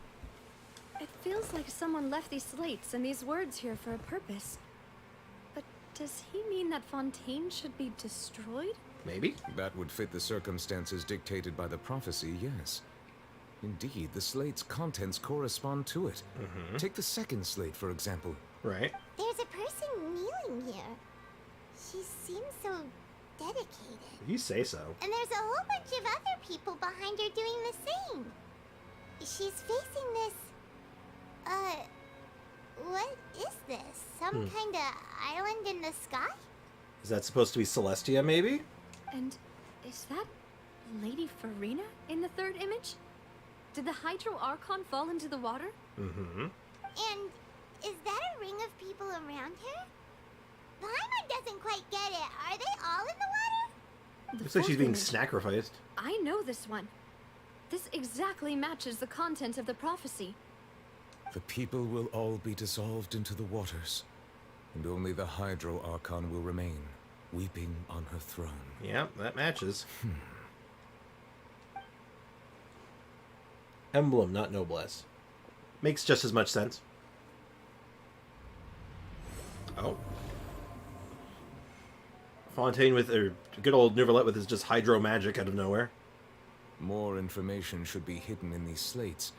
It feels like someone left these slates and these words here for a purpose. But does he mean that Fontaine should be destroyed? Maybe. That would fit the circumstances dictated by the prophecy, yes. Indeed, the slate's contents correspond to it. Take the second slate, for example. Right. There's a person kneeling here. She seems so dedicated. You say so. And there's a whole bunch of other people behind her doing the same. She's facing this... what is this? Some kind of island in the sky? Is that supposed to be Celestia, maybe? And is that Lady Farina in the third image? Did the Hydro Archon fall into the water? And is that a ring of people around her? Paimon doesn't quite get it. Are they all in the water? Looks like she's being image. sacrificed. I know this one. This exactly matches the content of the prophecy. The people will all be dissolved into the waters, and only the Hydro Archon will remain, weeping on her throne. Yeah, that matches. Emblem, not noblesse. Makes just as much sense. Oh. Fontaine with, or good old Neuvillette with his just hydro magic out of nowhere. More information should be hidden in these slates,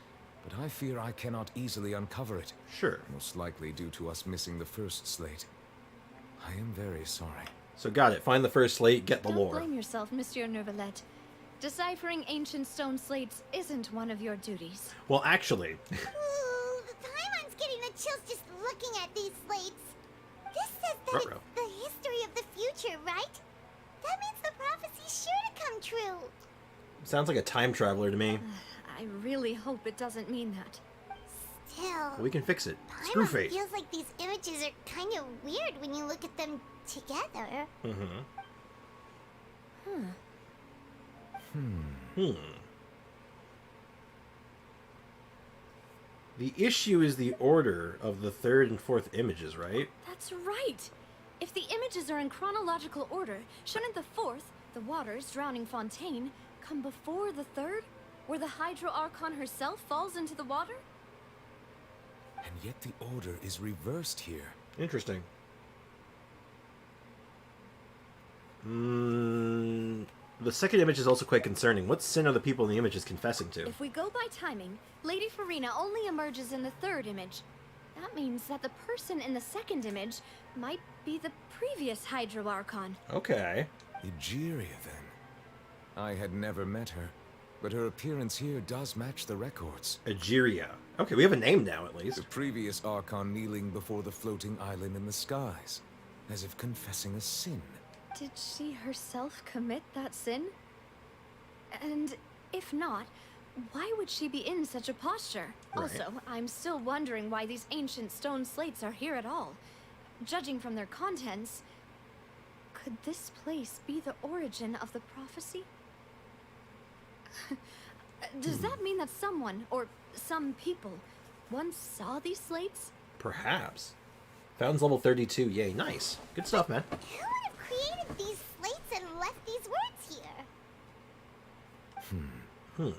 but I fear I cannot easily uncover it. Sure. Most likely due to us missing the first slate. I am very sorry. So got it. Find the first slate, get the Don't lore. blame yourself, Monsieur Neuvillette. Deciphering ancient stone slates isn't one of your duties. Well, actually, Ooh, Paimon's getting the chills just looking at these slates. This says that Ruh-roh. it's the history of the future, right? That means the prophecy's sure to come true. sounds like a time traveler to me. I really hope it doesn't mean that. Still, We can fix it. Paimon Screwface. feels like these images are kind of weird when you look at them together. The issue is the order of the third and fourth images, right? That's right! If the images are in chronological order, shouldn't the fourth, the waters drowning Fontaine, come before the third, where the Hydro Archon herself falls into the water? And yet the order is reversed here. Interesting. The second image is also quite concerning. What sin are the people in the images confessing to? If we go by timing, Lady Farina only emerges in the third image. That means that the person in the second image might be the previous Hydro Archon. Okay. Egeria, then. I had never met her, but her appearance here does match the records. Egeria. Okay, we have a name now, at least. The previous Archon kneeling before the floating island in the skies, as if confessing a sin. Did she herself commit that sin? And if not, why would she be in such a posture? Right. Also, I'm still wondering why these ancient stone slates are here at all. Judging from their contents, could this place be the origin of the prophecy? Does that mean that someone, or some people, once saw these slates? Perhaps. Fountain's level 32. Yay, nice. Good stuff, man. Who would have created these slates and left these words here?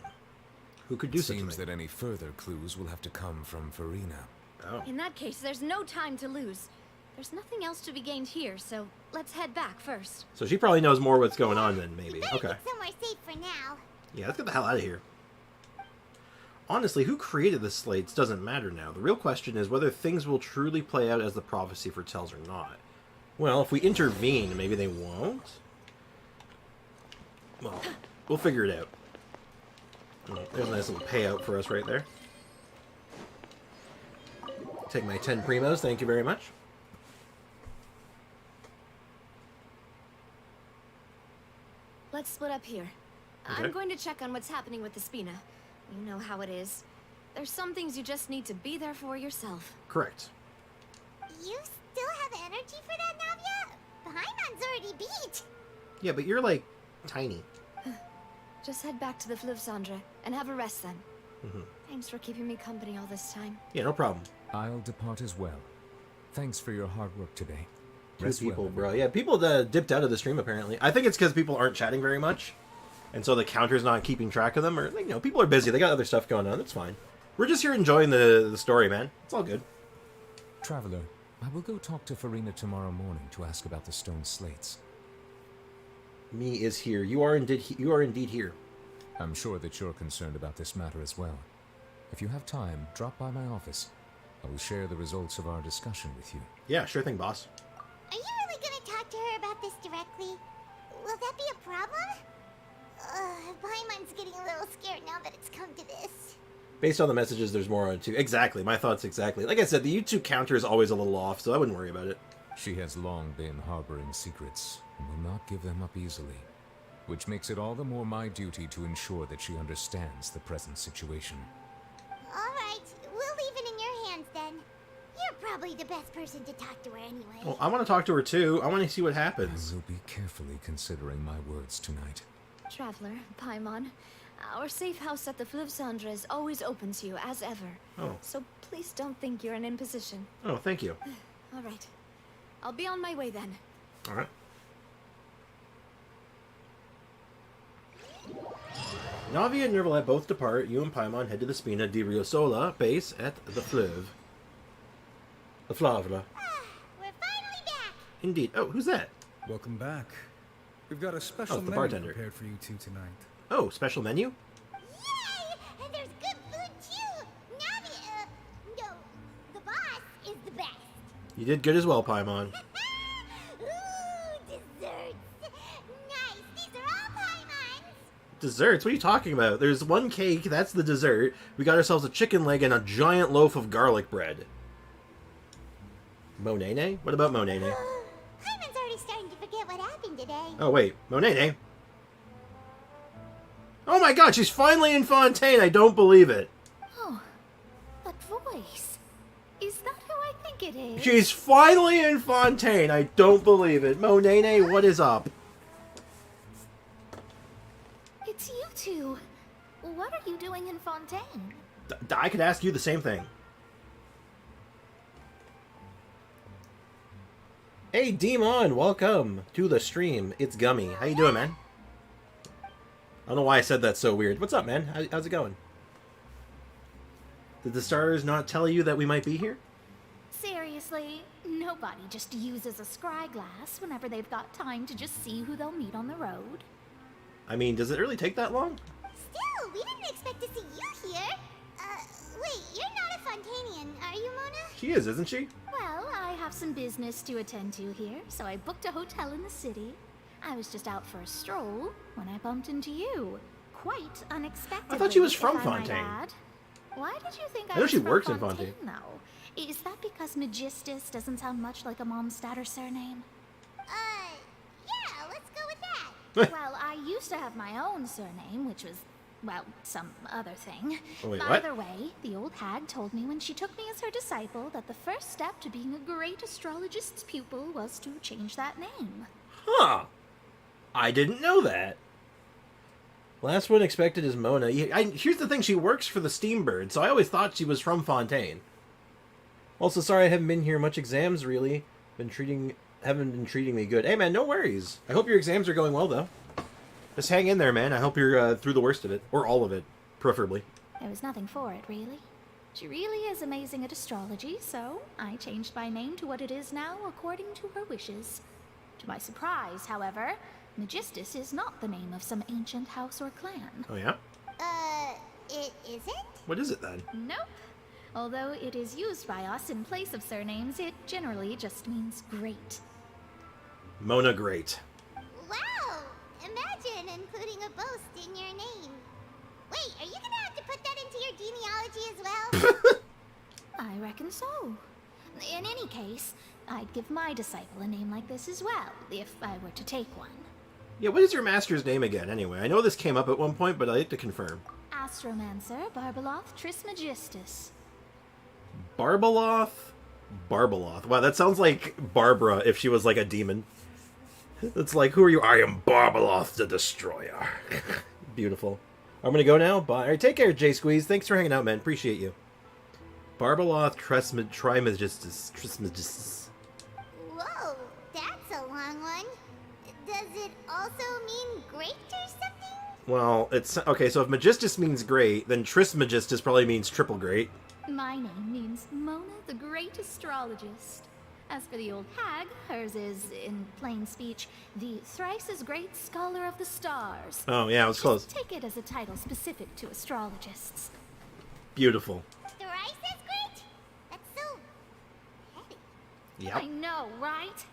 Who could do such a Seems thing? that any further clues will have to come from Farina. Oh. In that case, there's no time to lose. There's nothing else to be gained here, so let's head back first. So she probably knows more what's going on than maybe. Better Okay. get somewhere safe for now. Yeah, let's get the hell out of here. Honestly, who created the slates doesn't matter now. The real question is whether things will truly play out as the prophecy foretells or not. Well, if we intervene, maybe they won't? Well, we'll figure it out. Oh, there's a nice little payout for us right there. Take my 10 primos, thank you very much. Let's split up here. Okay. I'm going to check on what's happening with the Spina. You know how it is. There's some things you just need to be there for yourself. Correct. You still have energy for that, Navia? Paimon's already beat. Yeah, but you're, like, tiny. Just head back to the Fleuve Cendre and have a rest then. Mm-hmm. Thanks for keeping me company all this time. Yeah, no problem. I'll depart as well. Thanks for your hard work today. Two Rest people, well, bro. Yeah, people dipped out of the stream, apparently. I think it's because people aren't chatting very much. And so the counter's not keeping track of them. Or, you know, people are busy. They got other stuff going on. That's fine. We're just here enjoying the story, man. It's all good. Traveler, I will go talk to Farina tomorrow morning to ask about the stone slates. Me is here. You are indeed here. I'm sure that you're concerned about this matter as well. If you have time, drop by my office. I will share the results of our discussion with you. Yeah, sure thing, boss. Are you really gonna talk to her about this directly? Will that be a problem? Paimon's getting a little scared now that it's come to this. Based on the messages, there's more on it too. Exactly, my thoughts exactly. Like I said, the YouTube counter is always a little off, so I wouldn't worry about it. She has long been harboring secrets, and will not give them up easily. Which makes it all the more my duty to ensure that she understands the present situation. Alright, we'll leave it in your hands then. You're probably the best person to talk to her anyway. Well, I want to talk to her too. I want to see what happens. I will be carefully considering my words tonight. Traveler, Paimon, our safe house at the Fleuve Cendre is always open to you, as ever. Oh. So please don't think you're in imposition. Oh, thank you. All right. I'll be on my way then. All right. Navi and Nervalette both depart. You and Paimon head to the Spina di Riosola base at the Fleuve. The Flavre. We're finally back! Indeed. Oh, who's that? Welcome back. We've got a special Oh, the menu bartender. prepared for you two tonight. Oh, special menu? Yay! And there's good food too! Navi, no, the boss is the best. You did good as well, Paimon. Ooh, desserts! Nice, these are all Paimon's! Desserts? What are you talking about? There's one cake, that's the dessert. We got ourselves a chicken leg and a giant loaf of garlic bread. Monene? What about Monene? Paimon's already starting to forget what happened today. Oh, wait. Monene? Oh my god, she's finally in Fontaine! I don't believe it. Oh, that voice. Is that who I think it is? She's finally in Fontaine! I don't believe it. Monene, what is up? It's you two. What are you doing in Fontaine? I could ask you the same thing. Hey, Demon, welcome to the stream. It's Gummy. How you doing, man? I don't know why I said that so weird. What's up, man? How's it going? Did the stars not tell you that we might be here? Seriously, nobody just uses a scry glass whenever they've got time to just see who they'll meet on the road. I mean, does it really take that long? Still, we didn't expect to see you here. Wait, you're not a Fontanian, are you, Mona? She is, isn't she? Well, I have some business to attend to here, so I booked a hotel in the city. I was just out for a stroll when I bumped into you. Quite unexpectedly. I thought she was if from I might Fontaine. add. Why did you think I know was she from works in Fontaine. though? Is that because Magistus doesn't sound much like a Momstatter surname? Yeah, let's go with that. Well, I used to have my own surname, which was, well, some other thing. Oh, wait, what? Either way, the old hag told me when she took me as her disciple that the first step to being a great astrologist's pupil was to change that name. Huh. I didn't know that. Last one expected is Mona. Here's the thing, she works for the Steambird, so I always thought she was from Fontaine. Also, sorry I haven't been here. Much exams, really. Haven't been treating me good. Hey, man, no worries. I hope your exams are going well, though. Just hang in there, man. I hope you're through the worst of it. Or all of it, preferably. There was nothing for it, really. She really is amazing at astrology, so I changed my name to what it is now according to her wishes. To my surprise, however, Magistus is not the name of some ancient house or clan. Oh, yeah? It isn't? What is it, then? Nope. Although it is used by us in place of surnames, it generally just means great. Mona Great. Wow! Imagine including a boast in your name. Wait, are you gonna have to put that into your genealogy as well? I reckon so. In any case, I'd give my disciple a name like this as well, if I were to take one. Yeah, what is your master's name again, anyway? I know this came up at one point, but I'd like to confirm. astromancer Barbeloth Trismegistus. Barbeloth? Barbeloth. Wow, that sounds like Barbara if she was like a demon. It's like, who are you? I am Barbeloth the Destroyer. Beautiful. I'm gonna go now. Bye. All right, take care, J Squeeze. Thanks for hanging out, man. Appreciate you. Barbeloth Trismegistus. Whoa, that's a long one. Does it also mean great or something? Well, it's okay. So if Magistus means great, then Trismegistus probably means triple great. My name means Mona the Great Astrologist. As for the old hag, hers is, in plain speech, the thrice as great scholar of the stars. Oh yeah, it was close. Just take it as a title specific to astrologists. Beautiful. Thrice as great? That's so heavy. Yep. I know, right?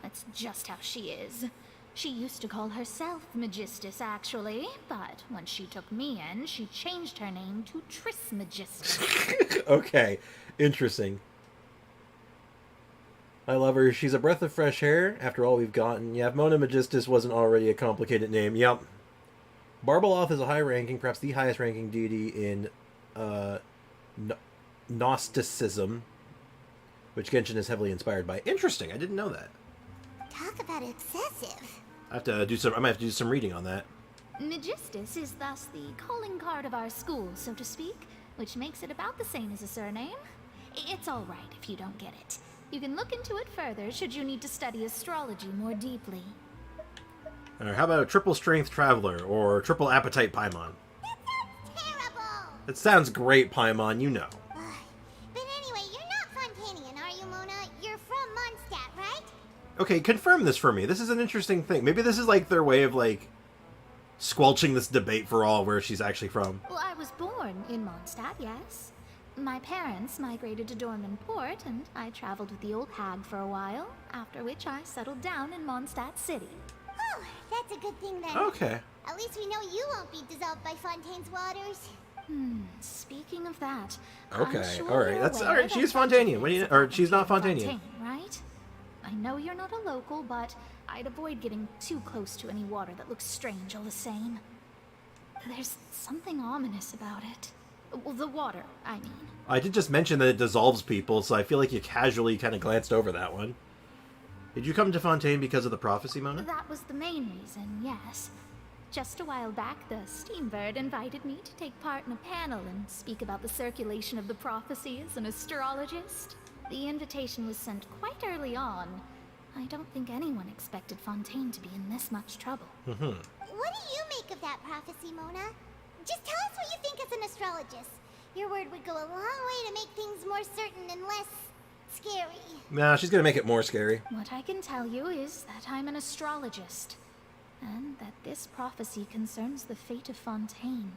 That's just how she is. She used to call herself Magistus, actually, but when she took me in, she changed her name to Trismegistus. Okay, interesting. I love her. She's a breath of fresh air after all we've gotten. Yeah, if Mona Magistus wasn't already a complicated name. Yep. Barbeloth is a high-ranking, perhaps the highest-ranking deity in Gnosticism, which Genshin is heavily inspired by. Interesting. I didn't know that. Talk about excessive. I have to do some. I might have to do some reading on that. Magistus is thus the calling card of our school, so to speak, which makes it about the same as a surname. It's all right if you don't get it. You can look into it further should you need to study astrology more deeply. All right, how about triple strength traveler or triple appetite Paimon? Terrible! It sounds great, Paimon. You know. But anyway, you're not Fontanian, are you, Mona? You're from Mondstadt, right? Okay, confirm this for me. This is an interesting thing. Maybe this is like their way of like squelching this debate for all where she's actually from. Well, I was born in Mondstadt, yes. My parents migrated to Dorman Port, and I traveled with the old hag for a while, after which I settled down in Mondstadt City. Oh, that's a good thing then. Okay. At least we know you won't be dissolved by Fontaine's waters. Speaking of that, Okay, I'm sure all right. you're That's aware all right. that She's Fontanian. What do you? Or she's not Fontanian. Fontaine, right? I know you're not a local, but I'd avoid getting too close to any water that looks strange all the same. There's something ominous about it. Well, the water, I mean. I did just mention that it dissolves people, so I feel like you casually kind of glanced over that one. Did you come to Fontaine because of the prophecy, Mona? That was the main reason, yes. Just a while back, the Steambird invited me to take part in a panel and speak about the circulation of the prophecy as an astrologist. The invitation was sent quite early on. I don't think anyone expected Fontaine to be in this much trouble. What do you make of that prophecy, Mona? Just tell us what you think as an astrologist. Your word would go a long way to make things more certain and less scary. Nah, she's gonna make it more scary. What I can tell you is that I'm an astrologist, and that this prophecy concerns the fate of Fontaine,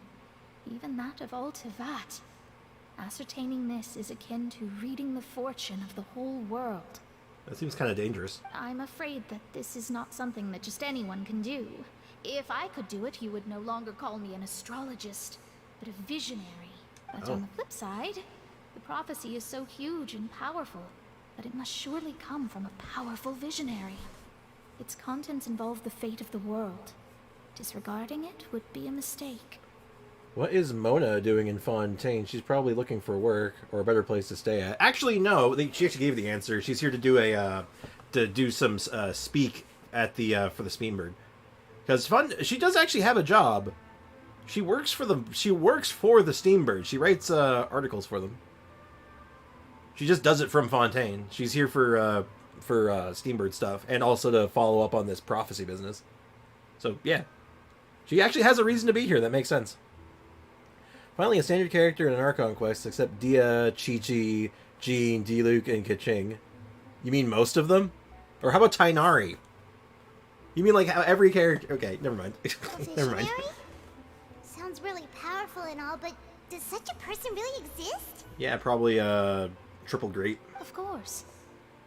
even that of Altivat. Ascertaining this is akin to reading the fortune of the whole world. That seems kind of dangerous. I'm afraid that this is not something that just anyone can do. If I could do it, you would no longer call me an astrologist, but a visionary. But on the flip side, the prophecy is so huge and powerful that it must surely come from a powerful visionary. Its contents involve the fate of the world. Disregarding it would be a mistake. What is Mona doing in Fontaine? She's probably looking for work or a better place to stay at. Actually, no. She actually gave the answer. She's here to do some speak at the for the Steambird. Because she does actually have a job. She works for the Steambird. She writes articles for them. She just does it from Fontaine. She's here for Steambird stuff and also to follow up on this prophecy business. So yeah, she actually has a reason to be here. That makes sense. Finally, a standard character in an Archon quest, except Dia, Chi-Chi, Jean, Diluc, and Kaching. You mean most of them? Or how about Tainari? You mean like how every character... Okay, never mind. Never mind. Sounds really powerful and all, but does such a person really exist? Yeah, probably triple great. Of course.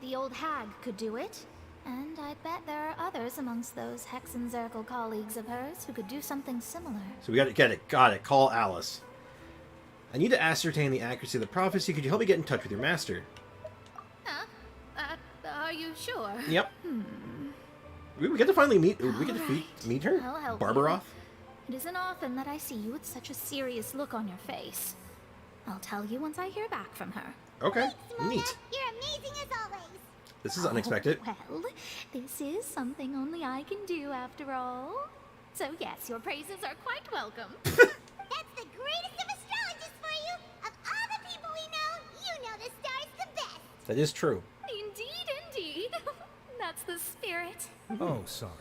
The old hag could do it. And I bet there are others amongst those Hexenzirkel colleagues of hers who could do something similar. So we got it. Call Alice. I need to ascertain the accuracy of the prophecy. Could you help me get in touch with your master? Are you sure? Yep. We get to finally meet. We get to meet her. I'll help Barberoth. It isn't often that I see you with such a serious look on your face. I'll tell you once I hear back from her. Okay, Mona. neat. You're amazing as always. This is unexpected. Oh, well, this is something only I can do after all. So yes, your praises are quite welcome. That's the greatest of astrologists for you. Of all the people we know, you know the star's the best. That is true. Indeed, indeed. That's the spirit. Oh, sorry.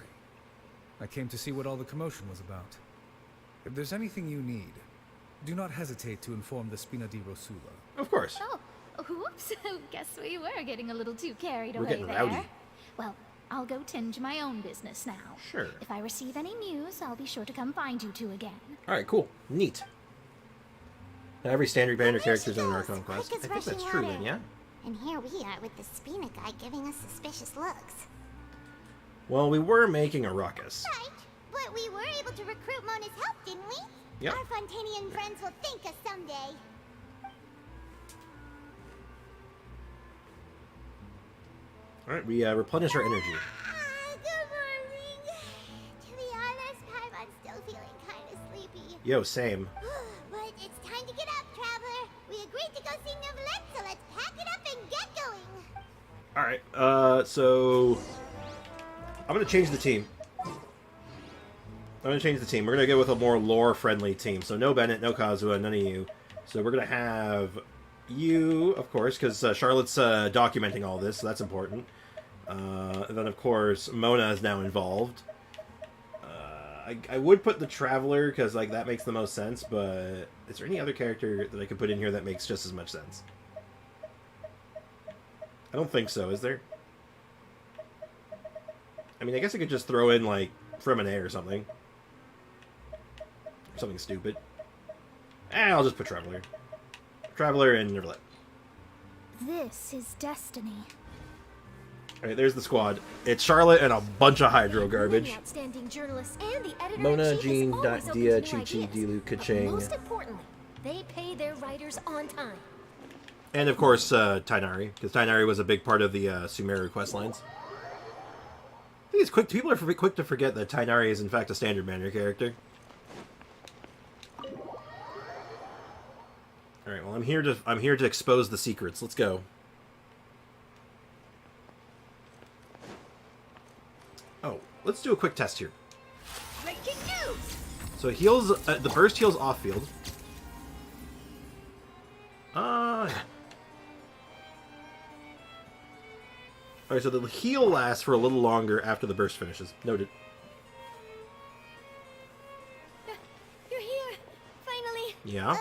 I came to see what all the commotion was about. If there's anything you need, do not hesitate to inform the Spina di Rosula. Of course. Oh, whoops. Guess we were getting a little too carried We're away getting there. rowdy. Well, I'll go tend to my own business now. Sure. If I receive any news, I'll be sure to come find you two again. Alright, cool. Neat. Now, every standard banner There character she is on an goes, Archon quest. I quick as think that's rushing true water. then, yeah? And here we are with the Spina guy giving us suspicious looks. Well, we were making a ruckus. Right, but we were able to recruit Mona's help, didn't we? Yep. Our Fontanian friends will thank us someday. Alright, we replenish our energy. Good morning. To be honest, I'm still feeling kind of sleepy. Yo, same. But it's time to get up, traveler. We agreed to go see Novelette, so let's pack it up and get going. Alright, so... I'm gonna change the team. We're gonna go with a more lore-friendly team. So no Bennett, no Kazuha, none of you. So we're gonna have you, of course, because Charlotte's documenting all this, so that's important. And then, of course, Mona is now involved. I would put the Traveler, because like that makes the most sense, but is there any other character that I could put in here that makes just as much sense? I don't think so, is there? I mean, I guess I could just throw in, like, Fremine or something. Or something stupid. I'll just put Traveler. Traveler and Neverlet. This is destiny. Alright, there's the squad. It's Charlotte and a bunch of Hydro garbage. Many outstanding journalists and the editor Mona, in chief Jean, is always open Dia, to new Chi-Chi, ideas. Dilu, But Kaching. most importantly, they pay their writers on time. And, of course, Tainari. Because Tainari was a big part of the Sumeru quest lines. I think it's quick. People are quick to forget that Tainari is, in fact, a standard banner character. Alright, well, I'm here to expose the secrets. Let's go. Oh, let's do a quick test here. Breaking news! So it heals, the burst heals off field. Alright, so the heal lasts for a little longer after the burst finishes. Noted. You're here, finally. Yeah?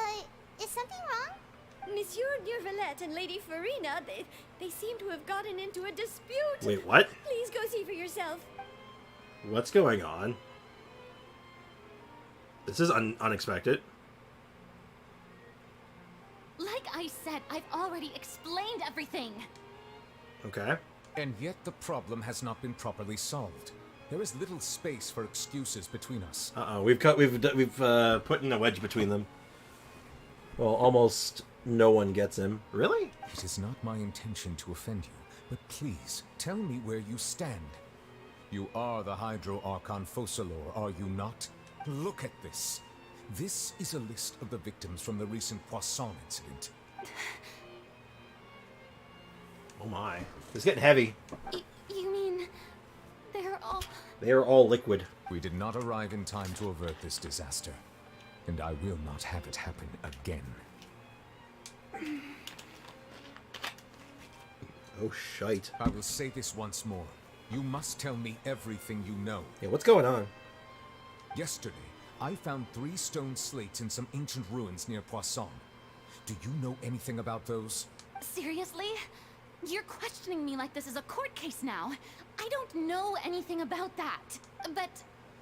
Is something wrong? Monsieur Neverlet and Lady Farina, they seem to have gotten into a dispute. Wait, what? Please go see for yourself. What's going on? This is unexpected. Like I said, I've already explained everything. Okay. And yet the problem has not been properly solved. There is little space for excuses between us. We've put in a wedge between them. Well, almost no one gets him. Really? It is not my intention to offend you, but please, tell me where you stand. You are the Hydro Archon Focalor, are you not? Look at this. This is a list of the victims from the recent Poisson incident. Oh my. It's getting heavy. You mean they're all... They are all liquid. We did not arrive in time to avert this disaster, and I will not have it happen again. Oh, shite. I will say this once more. You must tell me everything you know. Yeah, what's going on? Yesterday, I found 3 stone slates in some ancient ruins near Poisson. Do you know anything about those? Seriously? You're questioning me like this is a court case now. I don't know anything about that. But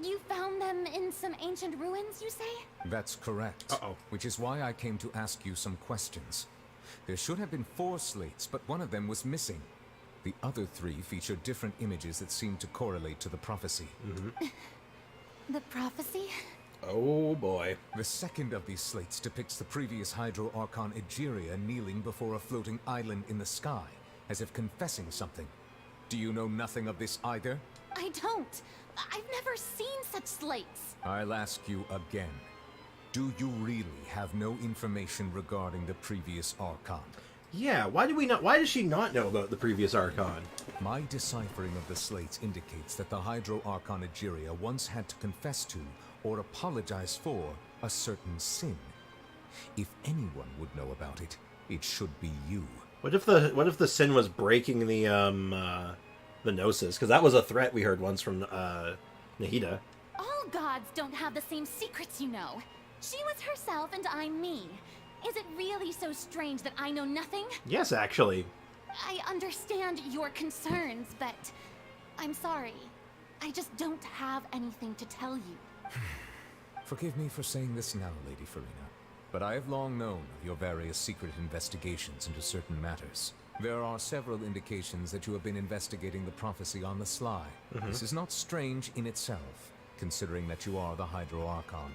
you found them in some ancient ruins, you say? That's correct. Uh-oh. Which is why I came to ask you some questions. There should have been 4 slates, but one of them was missing. The other 3 feature different images that seem to correlate to the prophecy. The prophecy? Oh boy. The second of these slates depicts the previous Hydro Archon Egeria kneeling before a floating island in the sky, as if confessing something. Do you know nothing of this either? I don't. I've never seen such slates. I'll ask you again. Do you really have no information regarding the previous Archon? Yeah, why does she not know about the previous Archon? My deciphering of the slates indicates that the Hydro Archon Egeria once had to confess to, or apologize for, a certain sin. If anyone would know about it, it should be you. What if the sin was breaking the Gnosis? Because that was a threat we heard once from Nahida. All gods don't have the same secrets, you know. She was herself and I'm me. Is it really so strange that I know nothing? Yes, actually. I understand your concerns, but I'm sorry. I just don't have anything to tell you. Forgive me for saying this now, Lady Farina, but I have long known of your various secret investigations into certain matters. There are several indications that you have been investigating the prophecy on the sly. This is not strange in itself, considering that you are the Hydro Archon.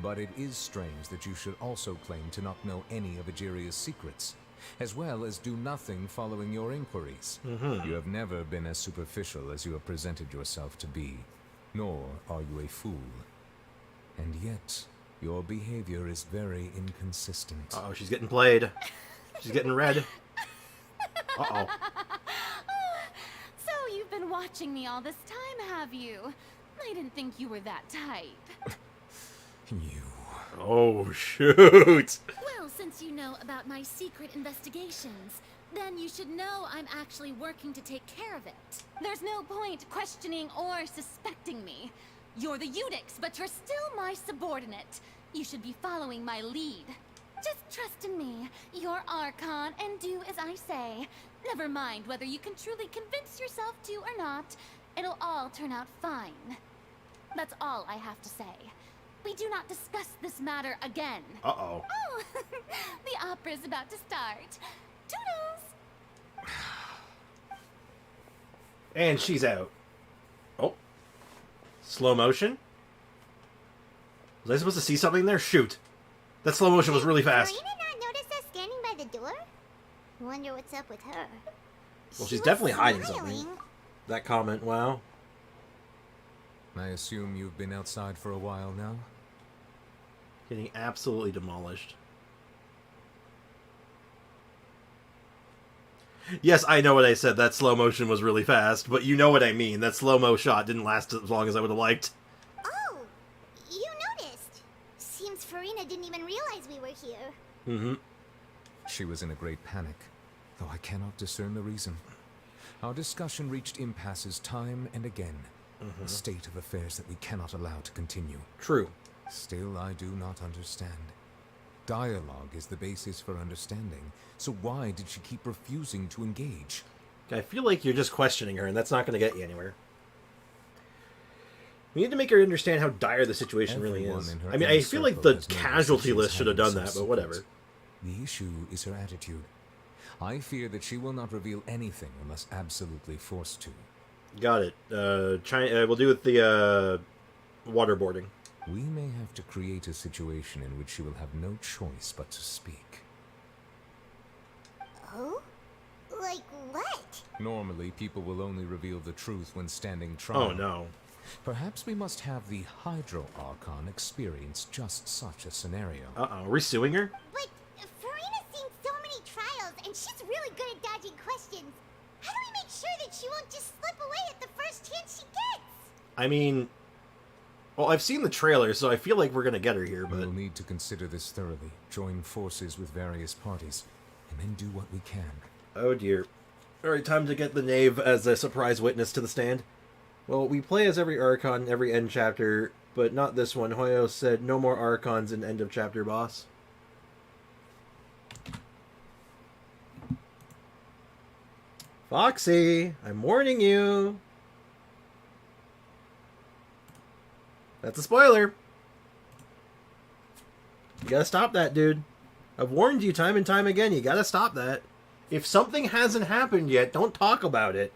But it is strange that you should also claim to not know any of Egeria's secrets, as well as do nothing following your inquiries. You have never been as superficial as you have presented yourself to be, nor are you a fool. And yet, your behavior is very inconsistent. Uh-oh, she's getting played. She's getting red. Uh-oh. So you've been watching me all this time, have you? I didn't think you were that type. You. Oh, shoot. Well, since you know about my secret investigations, then you should know I'm actually working to take care of it. There's no point questioning or suspecting me. You're the Eudix, but you're still my subordinate. You should be following my lead. Just trust in me. You're Archon, and do as I say. Never mind whether you can truly convince yourself to or not. It'll all turn out fine. That's all I have to say. We do not discuss this matter again. Uh-oh. Oh, the opera's about to start. Toodles! And she's out. Oh. Slow motion? Was I supposed to see something there? Shoot. That slow motion was really fast. Did Marina not notice us standing by the door? Wonder what's up with her. Well, She she's was definitely hiding smiling. something. That comment, wow. I assume you've been outside for a while now? Getting absolutely demolished. Yes, I know what I said. That slow motion was really fast, but you know what I mean. That slow-mo shot didn't last as long as I would have liked. Oh, you noticed. Seems Farina didn't even realize we were here. Mm-hmm. She was in a great panic, though I cannot discern the reason. Our discussion reached impasses time and again. A state of affairs that we cannot allow to continue. True. Still, I do not understand. Dialogue is the basis for understanding, so why did she keep refusing to engage? I feel like you're just questioning her, and that's not going to get you anywhere. We need to make her understand how dire the situation really Everyone is. in her I mean, inner I feel like circle the has noticed casualty that list she's should have done hiding that, some but whatever. secrets. The issue is her attitude. I fear that she will not reveal anything unless absolutely forced to. Got it. We'll do with the waterboarding. We may have to create a situation in which she will have no choice but to speak. Oh? Like what? Normally, people will only reveal the truth when standing trial. Oh, no. Perhaps we must have the Hydro Archon experience just such a scenario. Uh-oh. Are we suing her? But Farina's seen so many trials, and she's really good at dodging questions. How do we make sure that she won't just slip away at the first chance she gets? I mean... Well, I've seen the trailer, so I feel like we're going to get her here, but... We'll need to consider this thoroughly, join forces with various parties, and then do what we can. Oh, dear. Alright, time to get the Knave as a surprise witness to the stand. Well, we play as every Archon, every end chapter, but not this one. Hoyo said no more Archons in end of chapter, boss. Foxy, I'm warning you. That's a spoiler. You gotta stop that, dude. I've warned you time and time again. You gotta stop that. If something hasn't happened yet, don't talk about it.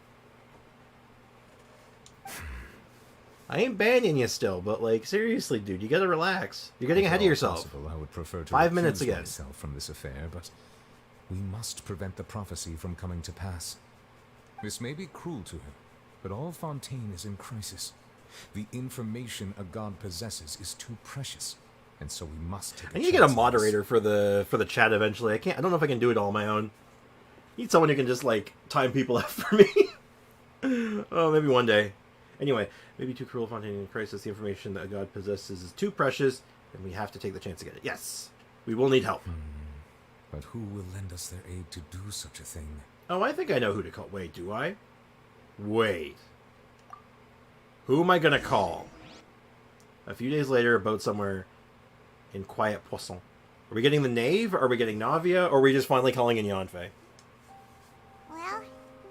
I ain't banning you still, but like seriously, dude, you gotta relax. You're getting ahead of yourself. Possible, I would prefer to 5 minutes recuse again. myself from this affair, but we must prevent the prophecy from coming to pass. This may be cruel to him, but all Fontaine is in crisis. The information a god possesses is too precious, and so we must take I need to get a moderator for the chat eventually. I don't know if I can do it all on my own. I need someone who can just like time people out for me. Oh, maybe one day. Anyway, maybe too cruel, Fontaine in crisis. The information that a god possesses is too precious, and we have to take the chance to get it. Yes, we will need help. But who will lend us their aid to do such a thing? Oh, I think I know who to call. Wait, do I? Wait. Who am I gonna call? A few days later, a boat somewhere in Quiet Poisson. Are we getting the Knave? Are we getting Navia? Or are we just finally calling in Yanfei? Well,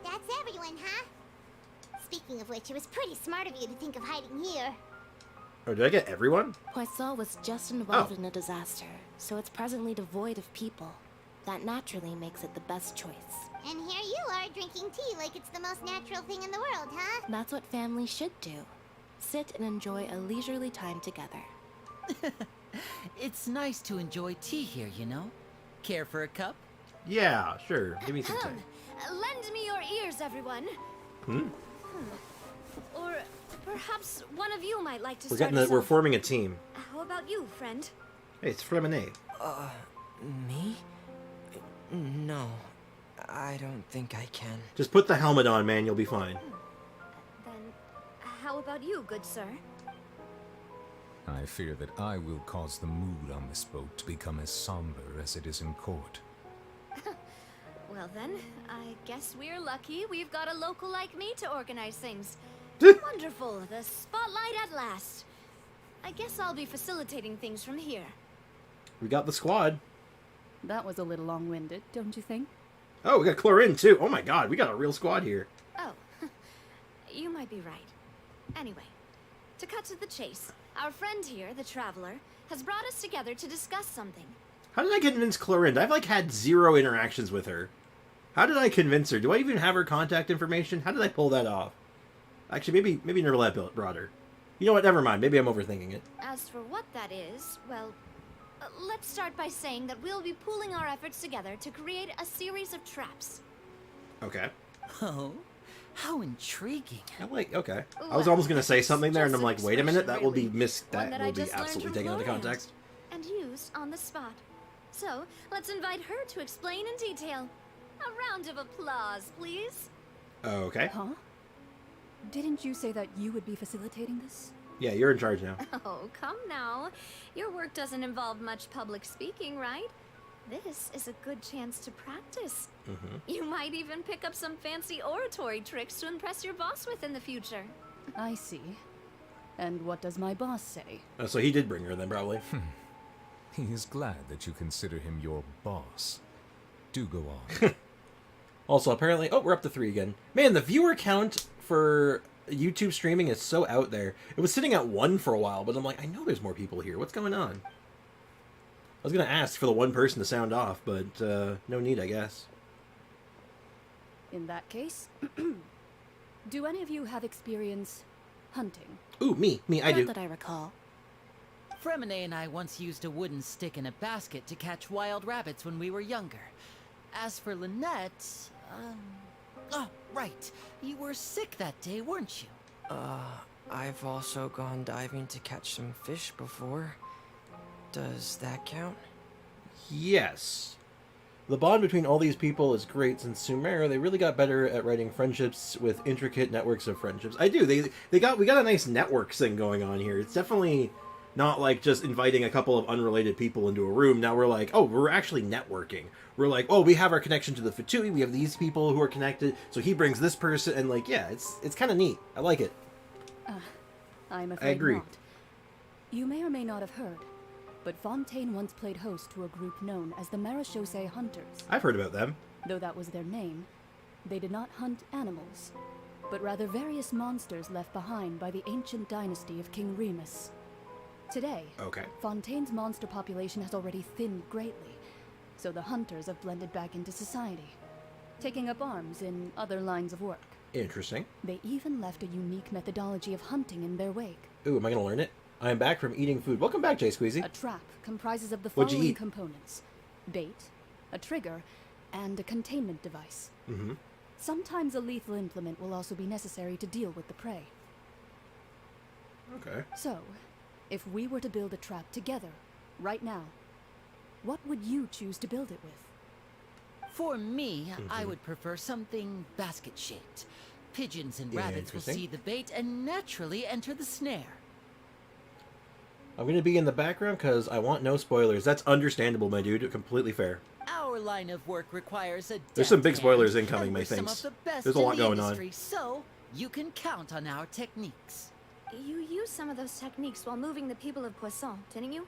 that's everyone, huh? Speaking of which, it was pretty smart of you to think of hiding here. Oh, did I get everyone? Poisson was just involved in a disaster, so it's presently devoid of people. That naturally makes it the best choice. And here you are drinking tea like it's the most natural thing in the world, huh? That's what families should do. Sit and enjoy a leisurely time together. It's nice to enjoy tea here, you know? Care for a cup? Yeah, sure. Give me some tea. Lend me your ears, everyone. Or perhaps one of you might like to We're start getting us we're off. forming a team. How about you, friend? Hey, it's Fremine. Me? No. I don't think I can. Just put the helmet on, man. You'll be fine. Then, how about you, good sir? I fear that I will cause the mood on this boat to become as somber as it is in court. Well then, I guess we're lucky we've got a local like me to organize things. Wonderful, the spotlight at last. I guess I'll be facilitating things from here. We got the squad. That was a little long-winded, don't you think? Oh, we got Chlorine, too. Oh my god, we got a real squad here. Oh, you might be right. Anyway, to cut to the chase, our friend here, the Traveler, has brought us together to discuss something. How did I convince Chlorine? I've, like, had 0 interactions with her. How did I convince her? Do I even have her contact information? How did I pull that off? Actually, maybe Nerlette brought her. You know what? Never mind. Maybe I'm overthinking it. As for what that is, well, let's start by saying that we'll be pooling our efforts together to create a series of traps. Okay. Oh, how intriguing. Okay. I was almost going to say something there, and I'm just like, wait a minute, that will be One that I just learned absolutely from taken out of Florian. context. And used on the spot. So, let's invite her to explain in detail. A round of applause, please. Okay. Huh? Didn't you say that you would be facilitating this? Yeah, you're in charge now. Oh, come now. Your work doesn't involve much public speaking, right? This is a good chance to practice. You might even pick up some fancy oratory tricks to impress your boss with in the future. I see. And what does my boss say? Oh, so he did bring her then, probably. He is glad that you consider him your boss. Do go on. Also, apparently... Oh, we're up to 3 again. Man, the viewer count for YouTube streaming is so out there. It was sitting at 1 for a while, but I'm like, I know there's more people here. What's going on? I was going to ask for the one person to sound off, but no need, I guess. In that case, do any of you have experience hunting? Ooh, me, I do. Not that I recall. Fremine and I once used a wooden stick in a basket to catch wild rabbits when we were younger. As for Lynette, oh, right. You were sick that day, weren't you? I've also gone diving to catch some fish before. Does that count? Yes. The bond between all these people is great. Since Sumer, they really got better at writing friendships with intricate networks of friendships. I do. We got a nice network thing going on here. It's definitely not like just inviting a couple of unrelated people into a room. Now we're like, oh, we're actually networking. We're like, oh, we have our connection to the Fatui. We have these people who are connected. So he brings this person, and like, yeah, it's kind of neat. I like it. I'm afraid I agree. not. You may or may not have heard, but Fontaine once played host to a group known as the Marechaussee Hunters. I've heard about them. Though that was their name, they did not hunt animals, but rather various monsters left behind by the ancient dynasty of King Remus. Today, Fontaine's monster population has already thinned greatly, so the hunters have blended back into society, taking up arms in other lines of work. Interesting. They even left a unique methodology of hunting in their wake. Ooh, am I going to learn it? I am back from eating food. Welcome back, Jay Squeezy. A trap comprises of the What'd you following eat? components: bait, a trigger, and a containment device. Mm-hmm. Sometimes a lethal implement will also be necessary to deal with the prey. Okay. So, if we were to build a trap together, right now, what would you choose to build it with? For me, I would prefer something basket-shaped. Pigeons and rabbits will see the bait and naturally enter the snare. I'm going to be in the background because I want no spoilers. That's understandable, my dude. Completely fair. Our line of work requires a There's some big deft spoilers hand, incoming, and my we're some things. of the best There's a lot in the going industry, on. So, you can count on our techniques. You used some of those techniques while moving the people of Poisson, didn't you?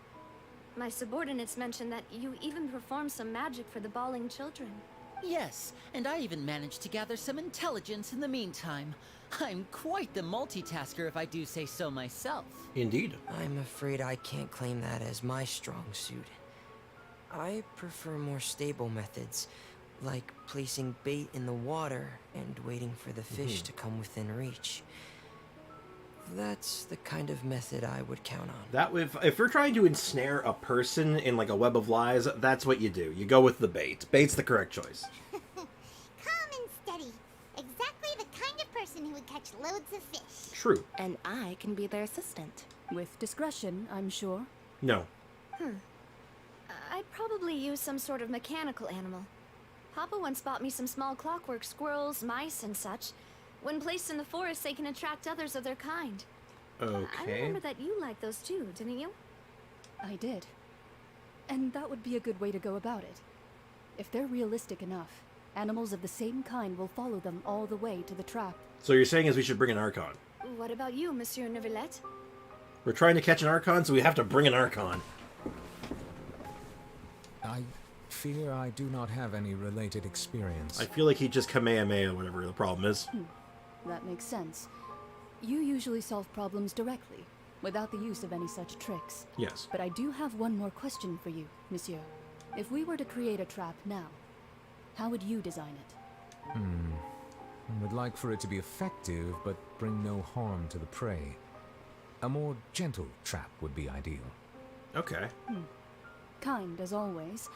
My subordinates mentioned that you even performed some magic for the bawling children. Yes, and I even managed to gather some intelligence in the meantime. I'm quite the multitasker if I do say so myself. Indeed. I'm afraid I can't claim that as my strong suit. I prefer more stable methods, like placing bait in the water and waiting for the fish to come within reach. That's the kind of method I would count on. That if you're trying to ensnare a person in like a web of lies, that's what you do. You go with the bait. Bait's the correct choice. Calm and steady. Exactly the kind of person who would catch loads of fish. True. And I can be their assistant. With discretion, I'm sure. No. I'd probably use some sort of mechanical animal. Papa once bought me some small clockwork squirrels, mice, and such. When placed in the forest, they can attract others of their kind. I Okay. remember that you liked those too, didn't you? I did. And that would be a good way to go about it. If they're realistic enough, animals of the same kind will follow them all the way to the trap. So you're saying is we should bring an Archon. What about you, Monsieur Neuvillette? We're trying to catch an Archon, so we have to bring an Archon. I fear I do not have any related experience. I feel like he just Kamehameha, whatever the problem is. That makes sense. You usually solve problems directly, without the use of any such tricks. Yes. But I do have one more question for you, monsieur. If we were to create a trap now, how would you design it? I would like for it to be effective, but bring no harm to the prey. A more gentle trap would be ideal. Okay. Kind, as always.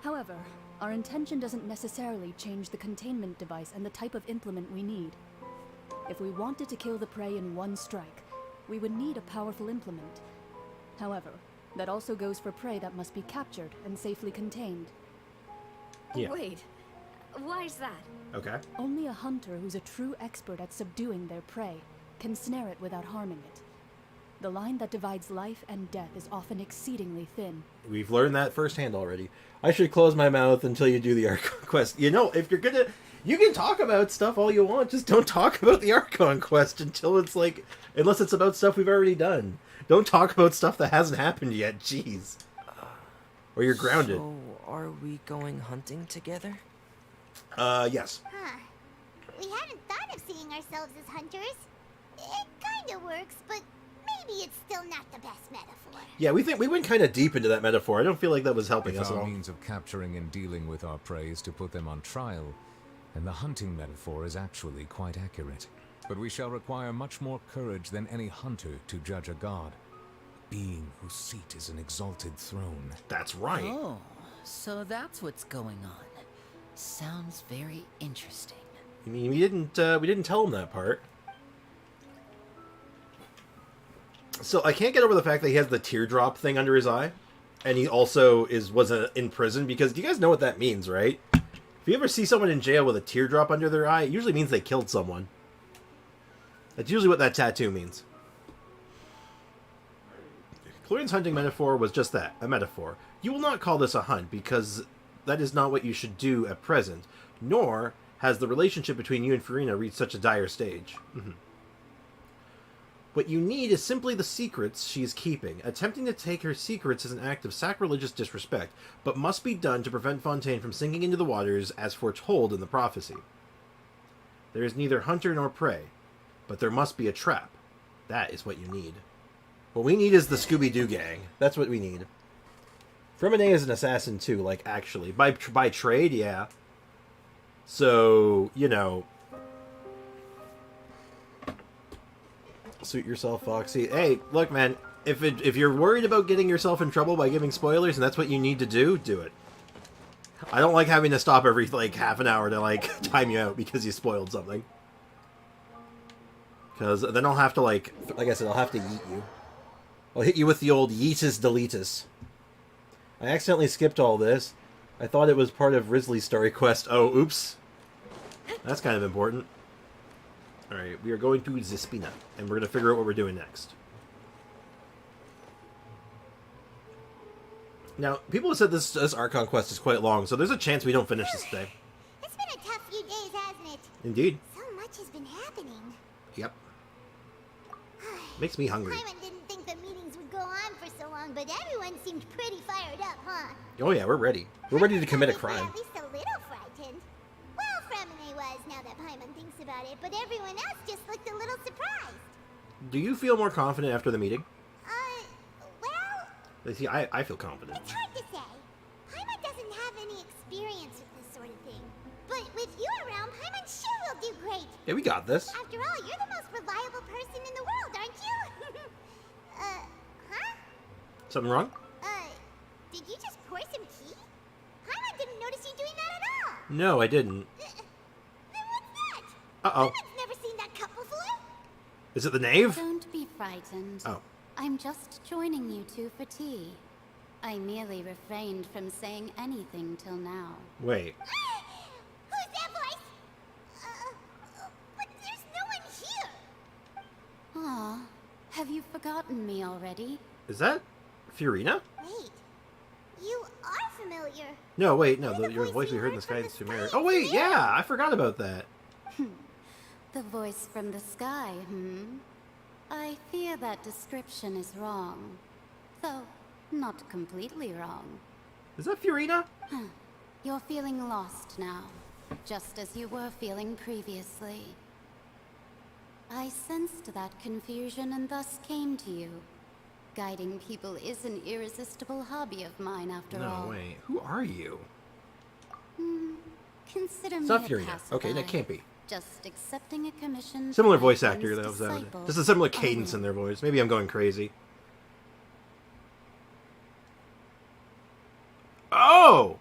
However, our intention doesn't necessarily change the containment device and the type of implement we need. If we wanted to kill the prey in one strike, we would need a powerful implement. However, that also goes for prey that must be captured and safely contained. Yeah. Wait, why's that? Okay. Only a hunter who's a true expert at subduing their prey can snare it without harming it. The line that divides life and death is often exceedingly thin. We've learned that firsthand already. I should close my mouth until you do the Archon quest. You know, if you're gonna... You can talk about stuff all you want, just don't talk about the Archon quest until it's like... Unless it's about stuff we've already done. Don't talk about stuff that hasn't happened yet, jeez. Or you're grounded. So, are we going hunting together? Yes. Huh. We hadn't thought of seeing ourselves as hunters. It kinda works, but maybe it's still not the best metaphor. Yeah, we went kind of deep into that metaphor. I don't feel like that was helping If us at our all. means of capturing and dealing with our prey is to put them on trial, then the hunting metaphor is actually quite accurate. But we shall require much more courage than any hunter to judge a god. Being whose seat is an exalted throne. That's right. Oh, so that's what's going on. Sounds very interesting. I mean, we didn't tell him that part. So I can't get over the fact that he has the teardrop thing under his eye, and he also was in prison. Because do you guys know what that means, right? If you ever see someone in jail with a teardrop under their eye, it usually means they killed someone. That's usually what that tattoo means. Clorian's hunting metaphor was just that, a metaphor. You will not call this a hunt, because that is not what you should do at present, nor has the relationship between you and Farina reached such a dire stage. What you need is simply the secrets she is keeping. Attempting to take her secrets is an act of sacrilegious disrespect, but must be done to prevent Fontaine from sinking into the waters as foretold in the prophecy. There is neither hunter nor prey, but there must be a trap. That is what you need. What we need is the Scooby-Doo gang. That's what we need. Fremine is an assassin too, like, actually. By trade, yeah. So, you know... Suit yourself, Foxy. Hey, look, man. If you're worried about getting yourself in trouble by giving spoilers and that's what you need to do, do it. I don't like having to stop every, like, half an hour to, like, time you out because you spoiled something. Because then I'll have to, like I said, I'll have to yeet you. I'll hit you with the old yeetus deletus. I accidentally skipped all this. I thought it was part of Risley's story quest. Oh, oops. That's kind of important. Alright, we are going to Zispina, and we're going to figure out what we're doing next. Now, people have said this Archon quest is quite long, so there's a chance we don't finish this today. It's been a tough few days, hasn't it? Indeed. So much has been happening. Yep. Makes me hungry. Paimon didn't think the meetings would go on for so long, but everyone seemed pretty fired up, huh? Oh yeah, we're ready. We're ready to commit a At crime. least a little frightened. Well, Fremine was, now that Paimon thinks about it, but everyone else just looked a little surprised. Do you feel more confident after the meeting? Well... See, I feel confident. It's hard to say. Paimon doesn't have any experience with this sort of thing. But with you around, Paimon sure will do great. Yeah, we got this. After all, you're the most reliable person in the world, aren't you? Huh? Something wrong? Did you just pour some tea? Paimon didn't notice you doing that at all. No, I didn't. Then what's that? Uh-oh. Paimon's never seen that cup before. Is it the knave? Don't be frightened. Oh. I'm just joining you two for tea. I merely refrained from saying anything till now. Wait. Who's that voice? But there's no one here. Aw, have you forgotten me already? Is that Fiorina? Wait, you are familiar. No, wait, no. Your voice we heard in the sky is familiar. Oh, wait, yeah, I forgot about that. The voice from the sky, I fear that description is wrong. Though, not completely wrong. Is that Fiorina? You're feeling lost now, just as you were feeling previously. I sensed that confusion and thus came to you. Guiding people is an irresistible hobby of mine, after all. No, wait. Who are you? Consider It's me not a Fiorina. passerby. Okay, that can't be. Just accepting a commission. Similar from voice my actor, friend's though. disciple. Just a similar cadence in their voice. Maybe I'm going crazy. Oh!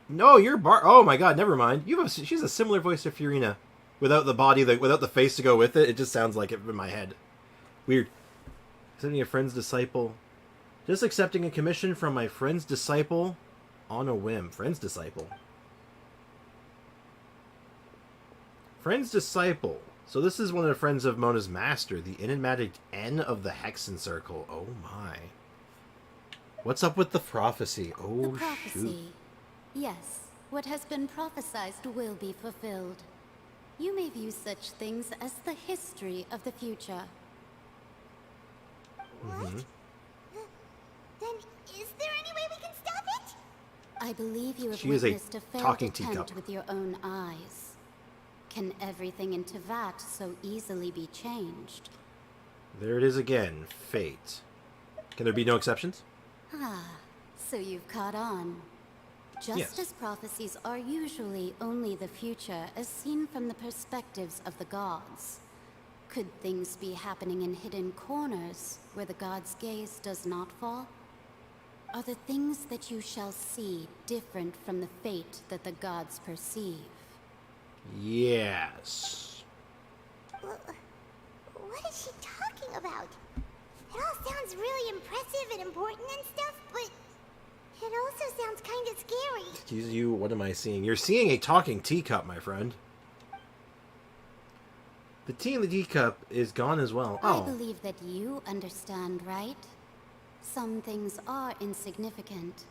No, you're Oh my god, never mind. She's a similar voice to Fiorina. Without the body, without the face to go with it, it just sounds like it in my head. Weird. Accepting a friend's disciple. Just accepting a commission from my friend's disciple on a whim. Friend's disciple. Friend's disciple. So this is one of the friends of Mona's master, the enigmatic N of the Hexen Circle. Oh my. What's up with the prophecy? Oh, The prophecy. shoot. Yes, what has been prophesied will be fulfilled. You may view such things as the history of the future. Mhm. Then is there any way we can stop it? I believe you have She is a witnessed a failed talking attempt teacup. with your own eyes. Can everything in Tevat so easily be changed? There it is again. Fate. Can there be no exceptions? So you've caught on. Just Yes. as prophecies are usually only the future as seen from the perspectives of the gods, could things be happening in hidden corners where the gods' gaze does not fall? Are the things that you shall see different from the fate that the gods perceive? Yes. What is she talking about? It all sounds really impressive and important and stuff, but it also sounds kind of scary. Excuse you, what am I seeing? You're seeing a talking teacup, my friend. The tea in the teacup is gone as well. I Oh. believe that you understand, right? Some things are insignificant,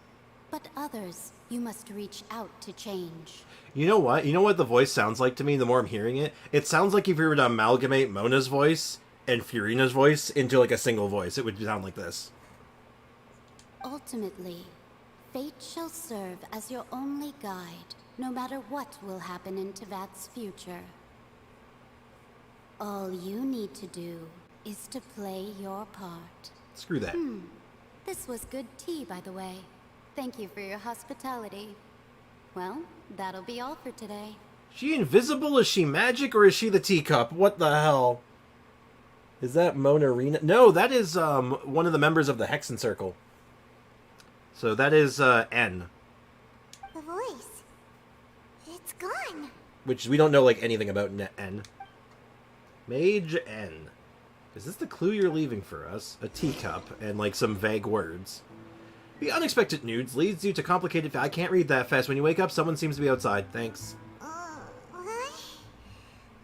but others you must reach out to change. You know what? You know what the voice sounds like to me the more I'm hearing it? It sounds like if you were to amalgamate Mona's voice and Fiorina's voice into like a single voice, it would sound like this. Ultimately, fate shall serve as your only guide, no matter what will happen in Tevat's future. All you need to do is to play your part. Screw that. This was good tea, by the way. Thank you for your hospitality. Well, that'll be all for today. She invisible? Is she magic or is she the teacup? What the hell? Is that Mona Rena? No, that is one of the members of the Hexen Circle. So that is N. The voice. It's gone. Which we don't know like anything about N. Mage N. Is this the clue you're leaving for us? A teacup and, like, some vague words. The unexpected news leads you to complicated... I can't read that fast. When you wake up, someone seems to be outside. Thanks. What?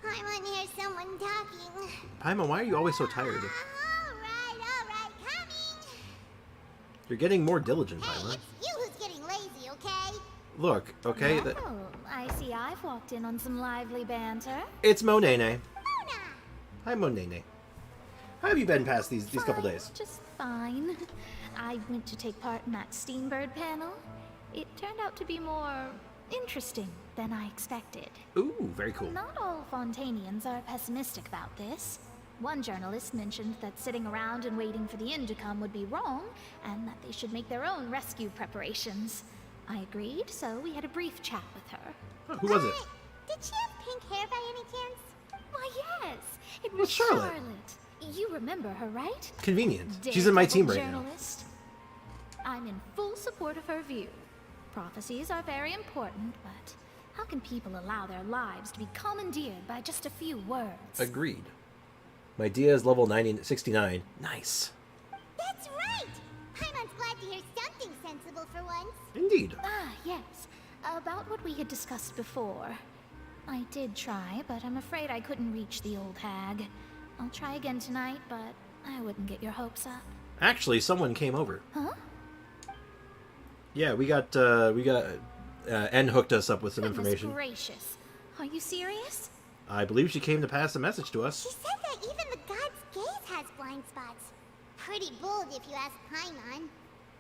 Paimon hears someone talking. Paimon, why are you always so tired? Alright, coming. You're getting more diligent, Hey, Paimon. it's you who's getting lazy, okay? Look, okay? Oh, I see I've walked in on some lively banter. It's Monene. Hi, Monene. How have you been past these couple days? Just fine. I went to take part in that Steambird panel. It turned out to be more interesting than I expected. Ooh, very cool. Not all Fontainians are pessimistic about this. One journalist mentioned that sitting around and waiting for the end to come would be wrong, and that they should make their own rescue preparations. I agreed, so we had a brief chat with her. Oh, who was it? Did she have pink hair by any chance? Why, yes. It Well, was Charlotte. You remember her, right? Convenient. She's in my team right now. Journalist. I'm in full support of her view. Prophecies are very important, but how can people allow their lives to be commandeered by just a few words? Agreed. My Dia is level 69. Nice. That's right! Paimon's glad to hear something sensible for once. Indeed. Ah, yes. About what we had discussed before. I did try, but I'm afraid I couldn't reach the old hag. I'll try again tonight, but I wouldn't get your hopes up. Actually, someone came over. Huh? Yeah, we got N hooked us up with some information. Goodness gracious. Are you serious? I believe she came to pass a message to us. She said that even the god's gaze has blind spots. Pretty bold if you ask Paimon.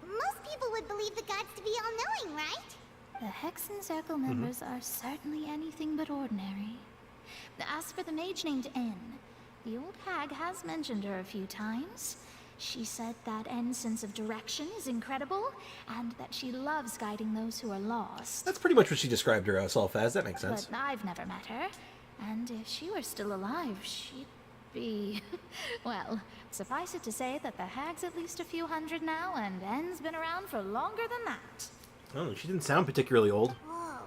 Most people would believe the gods to be all-knowing, right? The Hexen Circle members are certainly anything but ordinary. As for the mage named N, the old hag has mentioned her a few times. She said that N's sense of direction is incredible, and that she loves guiding those who are lost. That's pretty much what she described herself as. That makes sense. But I've never met her, and if she were still alive, she'd be... well, suffice it to say that the hag's at least a few hundred now, and N's been around for longer than that. Oh, she didn't sound particularly old. Whoa.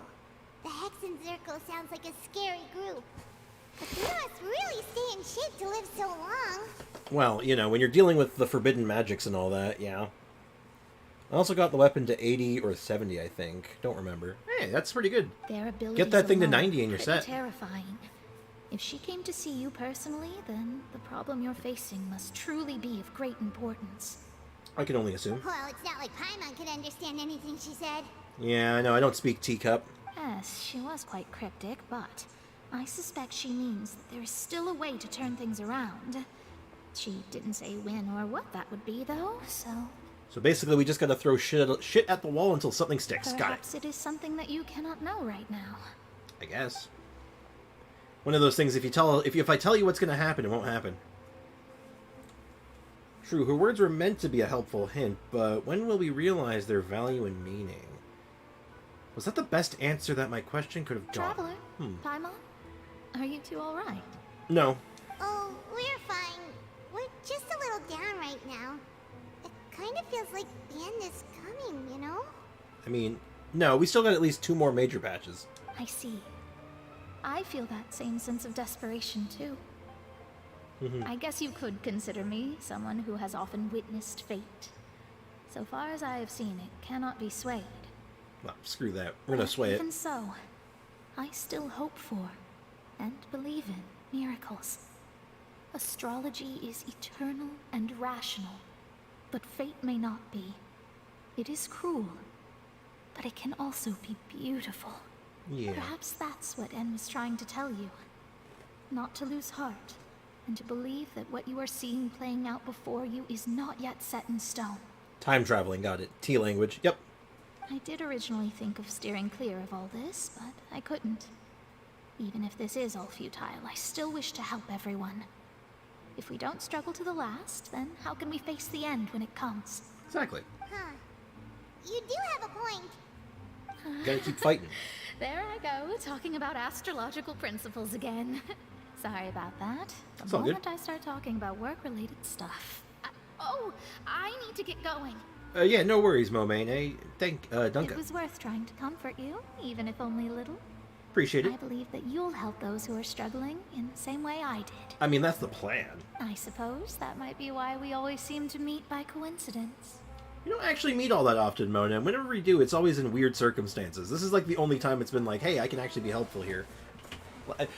The Hexen Circle sounds like a scary group. But they must really stay in shape to live so long. Well, you know, when you're dealing with the forbidden magics and all that, yeah. I also got the weapon to 80 or 70, I think. Don't remember. Hey, that's pretty good. Their abilities Get that thing to alone 90 and you're pretty set. Terrifying. If she came to see you personally, then the problem you're facing must truly be of great importance. I can only assume. Well, it's not like Paimon could understand anything she said. Yeah, I know. I don't speak teacup. Yes, she was quite cryptic, but I suspect she means that there is still a way to turn things around. She didn't say when or what that would be, though, so... So basically, we just gotta throw shit at the wall until something sticks. Got it. Perhaps it is something that you cannot know right now. I guess. One of those things, if I tell you what's gonna happen, it won't happen. True, her words were meant to be a helpful hint, but when will we realize their value and meaning? Was that the best answer that my question could have gotten? Traveler, Paimon, are you two all right? No. Oh, we're fine. We're just a little down right now. It kind of feels like the end is coming, you know? I mean, no, we still got at least 2 more major patches. I see. I feel that same sense of desperation, too. I guess you could consider me someone who has often witnessed fate. So far as I have seen, it cannot be swayed. Well, screw that. We're gonna sway it. Even so, I still hope for and believe in miracles. Astrology is eternal and rational, but fate may not be. It is cruel, but it can also be beautiful. Yeah. Perhaps that's what N was trying to tell you. Not to lose heart, and to believe that what you are seeing playing out before you is not yet set in stone. Time traveling, got it. T language. Yep. I did originally think of steering clear of all this, but I couldn't. Even if this is all futile, I still wish to help everyone. If we don't struggle to the last, then how can we face the end when it comes? Exactly. Huh. You do have a point. Gotta keep fighting. There I go, talking about astrological principles again. Sorry about that. It's The all good. moment I start talking about work-related stuff. I need to get going. Yeah, no worries, Momaine. Duncan. It was worth trying to comfort you, even if only a little. Appreciate it. I believe that you'll help those who are struggling in the same way I did. I mean, that's the plan. I suppose that might be why we always seem to meet by coincidence. You don't actually meet all that often, Mona. Whenever we do, it's always in weird circumstances. This is like the only time it's been like, hey, I can actually be helpful here.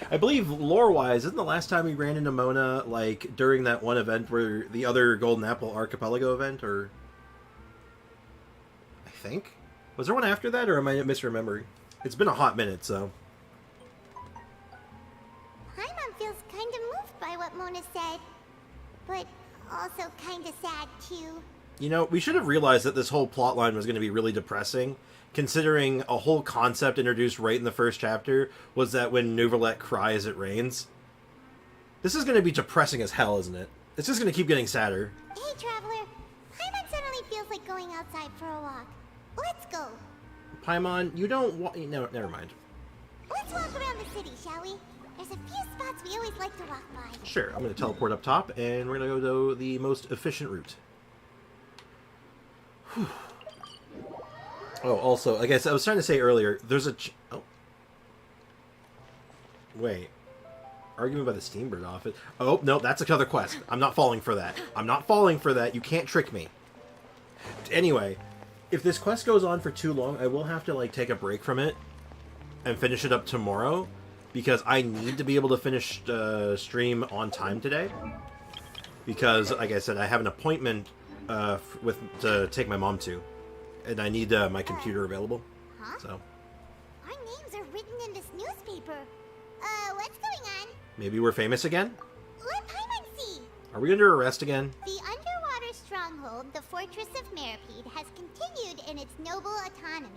I believe, lore-wise, isn't the last time we ran into Mona, like, during that one event where the other Golden Apple Archipelago event, or... I think? Was there one after that, or am I misremembering? It's been a hot minute, so... Paimon feels kind of moved by what Mona said, but also kind of sad, too. You know, we should have realized that this whole plotline was going to be really depressing, considering a whole concept introduced right in the first chapter was that when Neuvillette cries, it rains. This is going to be depressing as hell, isn't it? It's just going to keep getting sadder. Hey, Traveler. Paimon suddenly feels like going outside for a walk. Let's go. Paimon, you don't no, never mind. Let's walk around the city, shall we? There's a few spots we always like to walk by. Sure, I'm going to teleport up top, and we're going to go to the most efficient route. Whew. Oh, also, I guess I was trying to say earlier, there's a... oh. Wait. Argument by the Steambird office. Oh, no, that's another quest. I'm not falling for that. I'm not falling for that. You can't trick me. Anyway, if this quest goes on for too long, I will have to, like, take a break from it and finish it up tomorrow, because I need to be able to finish stream on time today. Because, like I said, I have an appointment to take my mom to. And I need my computer available. Huh? So. Our names are written in this newspaper. What's going on? Maybe we're famous again? Let Paimon see. Are we under arrest again? The underwater stronghold, the Fortress of Meripede, has continued in its noble autonomy.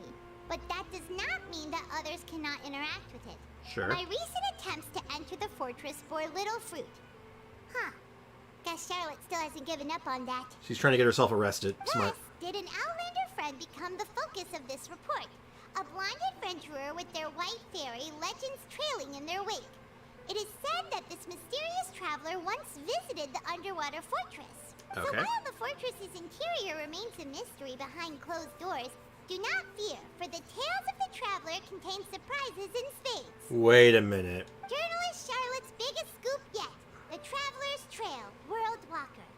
But that does not mean that others cannot interact with it. Sure. My recent attempts to enter the fortress bore little fruit. Huh. Guess Charlotte still hasn't given up on that. She's trying to get herself arrested. Smart. Did an Outlander friend become the focus of this report? A blind adventurer with their white fairy, legends trailing in their wake. It is said that this mysterious traveler once visited the underwater fortress. So Okay. while the fortress's interior remains a mystery behind closed doors, do not fear, for the tales of the traveler contain surprises in spades. Wait a minute. Journalist Charlotte's biggest scoop yet. The Traveler's Trail, World Walker.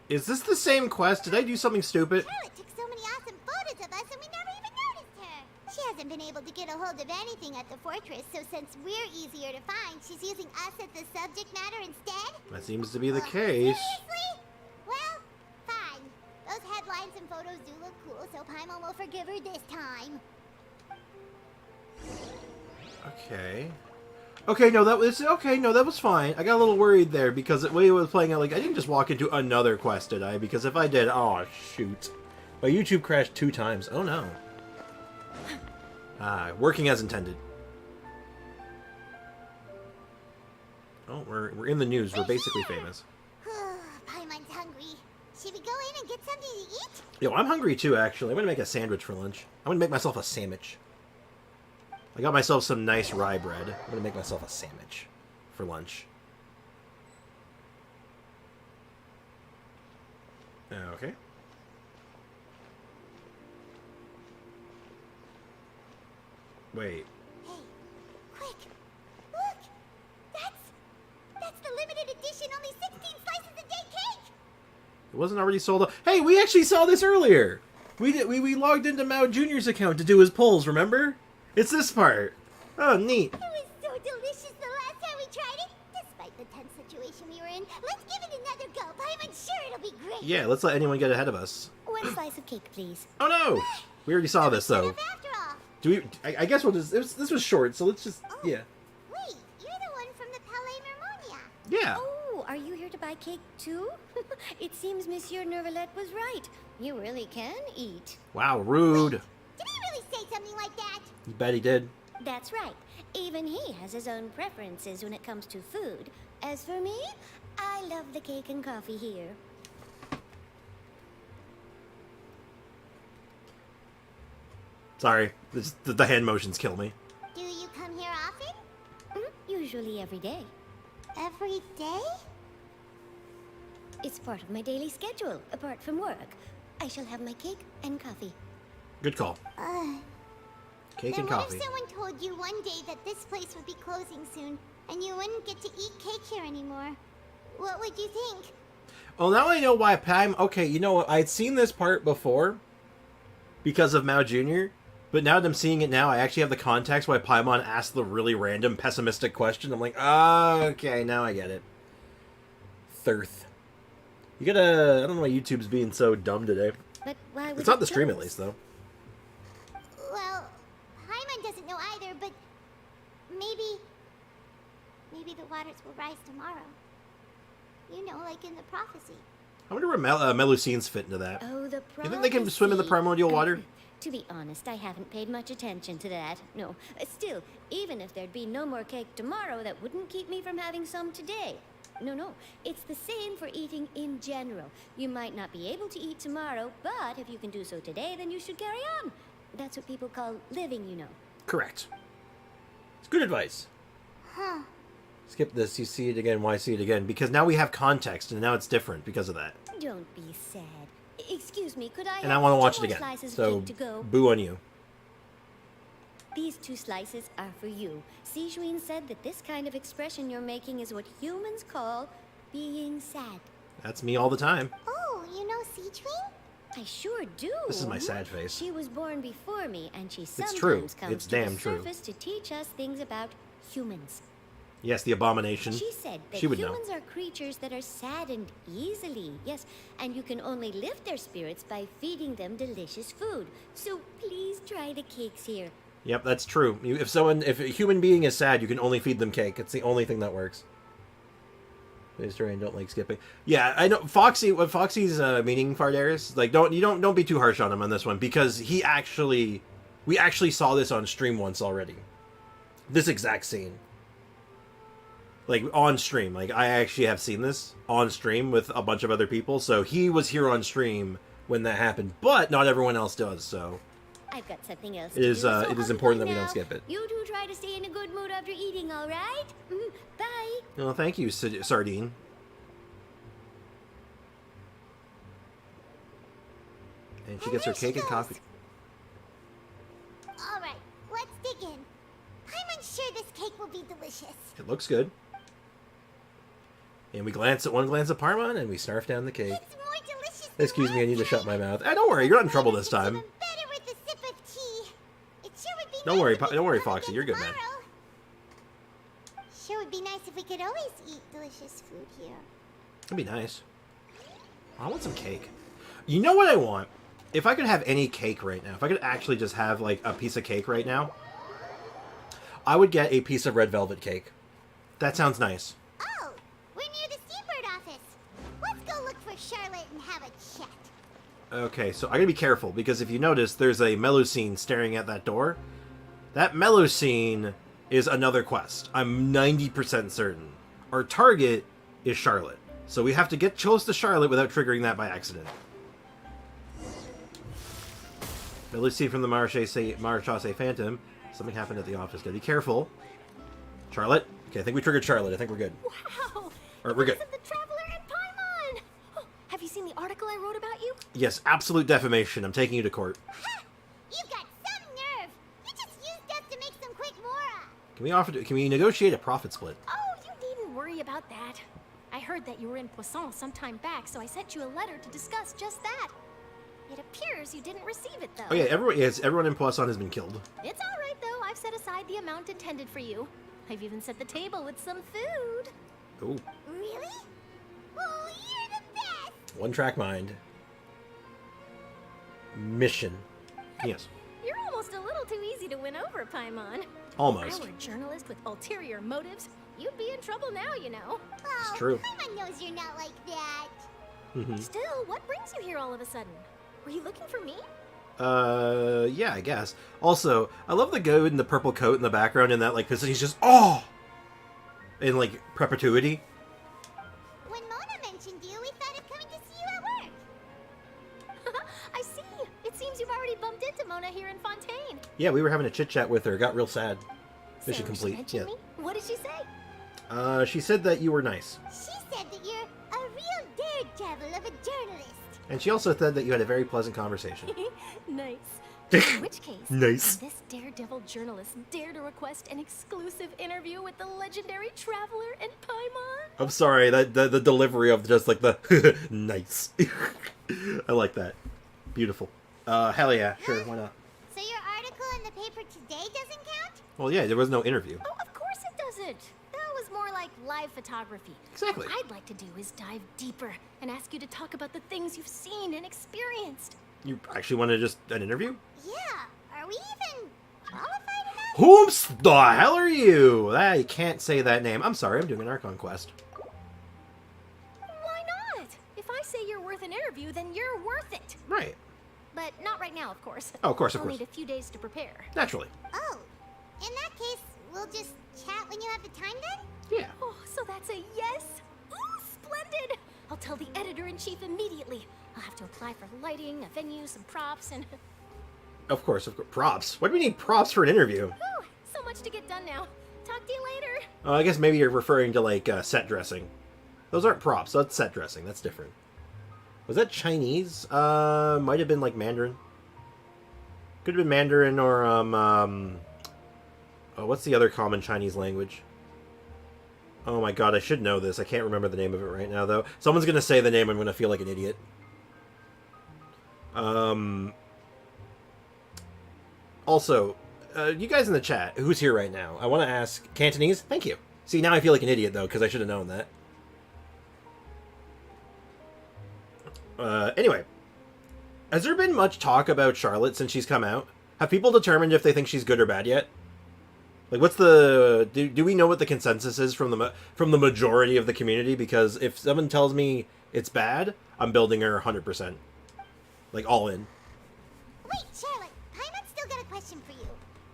Is this the same quest? Did I do something stupid? Charlotte took so many awesome photos of us and we never even noticed her. She hasn't been able to get a hold of anything at the fortress, so since we're easier to find, she's using us as the subject matter instead? That seems to be the case. Seriously? Well, fine. Those headlines and photos do look cool, so Paimon will forgive her this time. Okay. Okay, no, that was okay. No, that was fine. I got a little worried there because the way it was playing out, like, I didn't just walk into another quest, did I? Because if I did, oh shoot, my YouTube crashed 2 times. Oh no. Working as intended. Oh, we're in the news. We're basically famous. Paimon's hungry. Should we go in and get something to eat? Yo, I'm hungry too. Actually, I'm gonna make a sandwich for lunch. I'm gonna make myself a sandwich. I got myself some nice rye bread. I'm gonna make myself a sandwich for lunch. Okay. Wait. Hey, quick! Look! That's the limited edition, only 16 slices a day cake! It wasn't already sold. Hey, we actually saw this earlier. We logged into Mao Jr.'s account to do his polls. Remember? It's this part. Oh, neat. It was so delicious the last time we tried it. Despite the tense situation we were in, let's give it another go. I'm sure it'll be great. Yeah, let's let anyone get ahead of us. 1 slice of cake, please. Oh no! We already saw this though. Do we? I guess we'll just. This was short, so let's just. Yeah. Wait, you're the one from the Palais Mermonia. Yeah. Oh, are you here to buy cake too? It seems Monsieur Neuvillette was right. You really can eat. Wow, rude. Did he really say something like that? You bet he did. That's right. Even he has his own preferences when it comes to food. As for me, I love the cake and coffee here. Sorry, the hand motions kill me. Do you come here often? Usually every day. Every day? It's part of my daily schedule, apart from work. I shall have my cake and coffee. Good call. Cake then and what coffee. if someone told you one day that this place would be closing soon, and you wouldn't get to eat cake here anymore? What would you think? Well, now I know why Paimon... Okay, you know what? I'd seen this part before because of Mao Jr., but now that I'm seeing it now, I actually have the context why Paimon asked the really random, pessimistic question. I'm like, ah, okay, now I get it. Thirth. You gotta... I don't know why YouTube's being so dumb today. But why would It's not it the stream, close? at least, though. Well, Paimon doesn't know either, but maybe the waters will rise tomorrow. You know, like in the prophecy. I wonder where Melusine's fit into that. Oh, the You think they can swim in the primordial water? To be honest, I haven't paid much attention to that. No. Still, even if there'd be no more cake tomorrow, that wouldn't keep me from having some today. No. It's the same for eating in general. You might not be able to eat tomorrow, but if you can do so today, then you should carry on. That's what people call living, you know. Correct. It's good advice. Huh. Skip this, you see it again, why see it again? Because now we have context, and now it's different because of that. Don't be sad. Excuse me, could I And I have want to two watch it more again. slices of So, cake to go? boo on you. These 2 slices are for you. Sijuin said that this kind of expression you're making is what humans call being sad. That's me all the time. Oh, you know Sijuin? I sure do. This is my sad face. She was born before me, and she sometimes true. comes It's to damn the true. surface to teach us things about humans. Yes, the abomination. She said that She would know. humans are creatures that are saddened easily. Yes, and you can only lift their spirits by feeding them delicious food. So please try the cakes here. Yep, that's true. If a human being is sad, you can only feed them cake. It's the only thing that works. Vegetarian don't like skipping. Yeah, I know Foxy. What Foxy's meaning, Fardaris? Like, don't be too harsh on him on this one because we actually saw this on stream once already. This exact scene. Like, on stream. Like, I actually have seen this on stream with a bunch of other people. So, he was here on stream when that happened. But not everyone else does, so... I've got something else It to is, do, so it is I'll important go that we don't now. skip it. You two try to stay in a good mood after eating, all right? Bye. Well, thank you, Sardine. And she gets her cake and coffee. Alright, let's dig in. Paimon's sure this cake will be delicious. It looks good. And we glance at Paimon, and we snarf down the cake. It's more delicious than Excuse me, I need to shut my mouth. Don't worry, you're not in trouble this time. better with a sip of tea. It sure would be Don't worry, Foxy, you're good, man. Sure would be nice if we could always eat delicious food here. That'd be nice. I want some cake. You know what I want? If I could have any cake right now, if I could actually just have, like, a piece of cake right now, I would get a piece of red velvet cake. That sounds nice. Oh, we're near the Seabird office. Let's go look for Charlotte and have a chat. Okay, so I gotta be careful, because if you notice, there's a Melusine staring at that door. That Melusine is another quest. I'm 90% certain. Our target is Charlotte. So we have to get close to Charlotte without triggering that by accident. Melusine from the Marechaussee Phantom. Something happened at the office. Gotta be careful. Charlotte? Okay, I think we triggered Charlotte. I think we're good. Wow! Alright, we're good. The Traveler and Paimon! Oh, have you seen the article I wrote about you? Yes, absolute defamation. I'm taking you to court. You've got some nerve. You just used us to make some quick mora. Can we negotiate a profit split? Oh, you needn't worry about that. I heard that you were in Poisson some time back, so I sent you a letter to discuss just that. It appears you didn't receive it, though. Oh yeah, everyone in Poisson has been killed. It's all right, though. I've set aside the amount intended for you. I've even set the table with some food. Ooh. Really? Oh, you're the best. One track mind. Mission. Yes. You're almost a little too easy to win over, Paimon. Almost. If I were a journalist with ulterior motives, you'd be in trouble now, you know. Oh, true. Paimon knows you're not like that. Still, what brings you here all of a sudden? Were you looking for me? Yeah, I guess. Also, I love the goat and the purple coat in the background and that, like, because he's just, oh! In, like, perpetuity. When Mona mentioned you, we thought of coming to see you at work. I see. It seems you've already bumped into Mona here in Fontaine. Yeah, we were having a chit-chat with her. Got real sad. Mission So she complete. mentioned me? What did she say? She said that you were nice. She said that you're a real daredevil of a journalist. And she also said that you had a very pleasant conversation. Nice. In which case, Nice. this daredevil journalist dare to request an exclusive interview with the legendary traveler and Paimon? I'm sorry, that the delivery of just like the nice. I like that. Beautiful. Hell yeah, sure, why not? So your article in the paper today doesn't count? Well, yeah, there was no interview. Oh, of course it doesn't. That was more like live photography. Exactly. What I'd like to do is dive deeper and ask you to talk about the things you've seen and experienced. You actually wanted just an interview? Yeah. Are we even qualified enough? Whoops the hell are you? I can't say that name. I'm sorry, I'm doing an Archon quest. Why not? If I say you're worth an interview, then you're worth it. Right. But not right now, of course. Oh, of course, of I'll course. need a few days to prepare. Naturally. Oh, in that case, we'll just chat when you have the time then? Yeah. Oh, so that's a yes? Ooh, splendid! I'll tell the editor-in-chief immediately. I'll have to apply for lighting, a venue, some props, and... Of course, of course. Props? Why do we need props for an interview? Whew, so much to get done now. Talk to you later. Oh, I guess maybe you're referring to, like, set dressing. Those aren't props, that's set dressing. That's different. Was that Chinese? Might have been, like, Mandarin. Could have been Mandarin or, oh, what's the other common Chinese language? Oh my god, I should know this. I can't remember the name of it right now, though. Someone's gonna say the name, I'm gonna feel like an idiot. Also, you guys in the chat, who's here right now? I want to ask... Cantonese? Thank you. See, now I feel like an idiot, though, because I should have known that. Anyway. Has there been much talk about Charlotte since she's come out? Have people determined if they think she's good or bad yet? Like, what's the... Do we know what the consensus is from the majority of the community? Because if someone tells me it's bad, I'm building her 100%. Like, all in. Wait, Charlotte, Paimon's still got a question for you.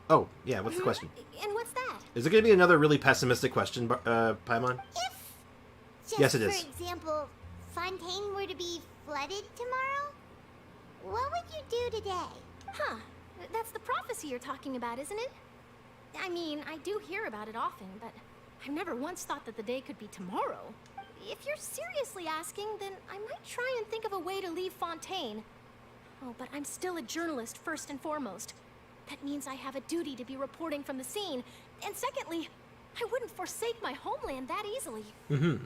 Oh, yeah, what's the question? And what's that? Is it going to be another really pessimistic question, Paimon? Just Yes, it is. For example, Fontaine were to be flooded tomorrow? What would you do today? Huh. That's the prophecy you're talking about, isn't it? I mean, I do hear about it often, but I've never once thought that the day could be tomorrow. If you're seriously asking, then I might try and think of a way to leave Fontaine. Oh, but I'm still a journalist, first and foremost. That means I have a duty to be reporting from the scene. And secondly, I wouldn't forsake my homeland that easily. Mm-hmm.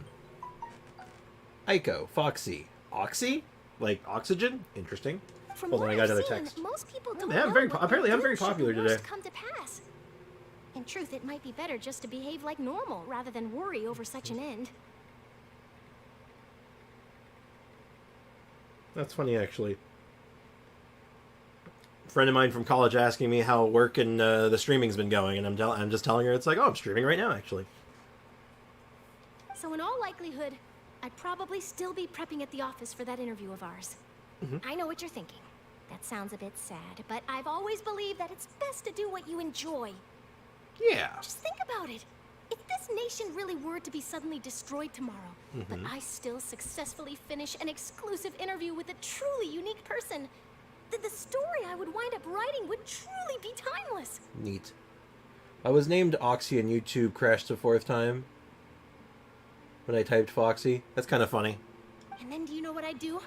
Aiko, Foxy, Oxy? Like oxygen? Interesting. From Hold on, what I got I've another seen, text. most people don't Yeah, I'm know very what apparently I'm good very should popular worst today. come to pass. In truth, it might be better just to behave like normal rather than worry over such an end. That's funny, actually. A friend of mine from college asking me how work and the streaming's been going, and I'm just telling her it's like, oh, I'm streaming right now, actually. So in all likelihood, I'd probably still be prepping at the office for that interview of ours. Mhm. I know what you're thinking. That sounds a bit sad, but I've always believed that it's best to do what you enjoy. Yeah. Just think about it. If this nation really were to be suddenly destroyed tomorrow, but Mhm. I still successfully finish an exclusive interview with a truly unique person, then the story I would wind up writing would truly be timeless. Neat. I was named Oxy and YouTube crashed the 4th time when I typed Foxy. That's kind of funny. And then do you know what I'd do?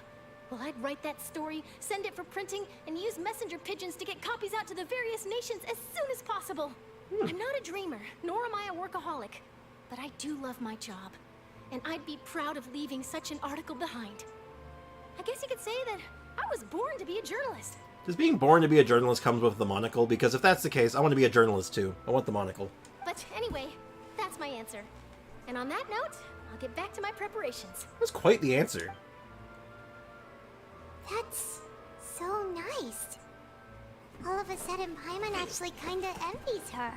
Well, I'd write that story, send it for printing, and use messenger pigeons to get copies out to the various nations as soon as possible. I'm not a dreamer, nor am I a workaholic, but I do love my job, and I'd be proud of leaving such an article behind. I guess you could say that I was born to be a journalist. Does being born to be a journalist comes with the monocle? Because if that's the case, I want to be a journalist too. I want the monocle. But anyway, that's my answer. And on that note, I'll get back to my preparations. That's quite the answer. That's so nice. All of a sudden, Paimon actually kinda envies her.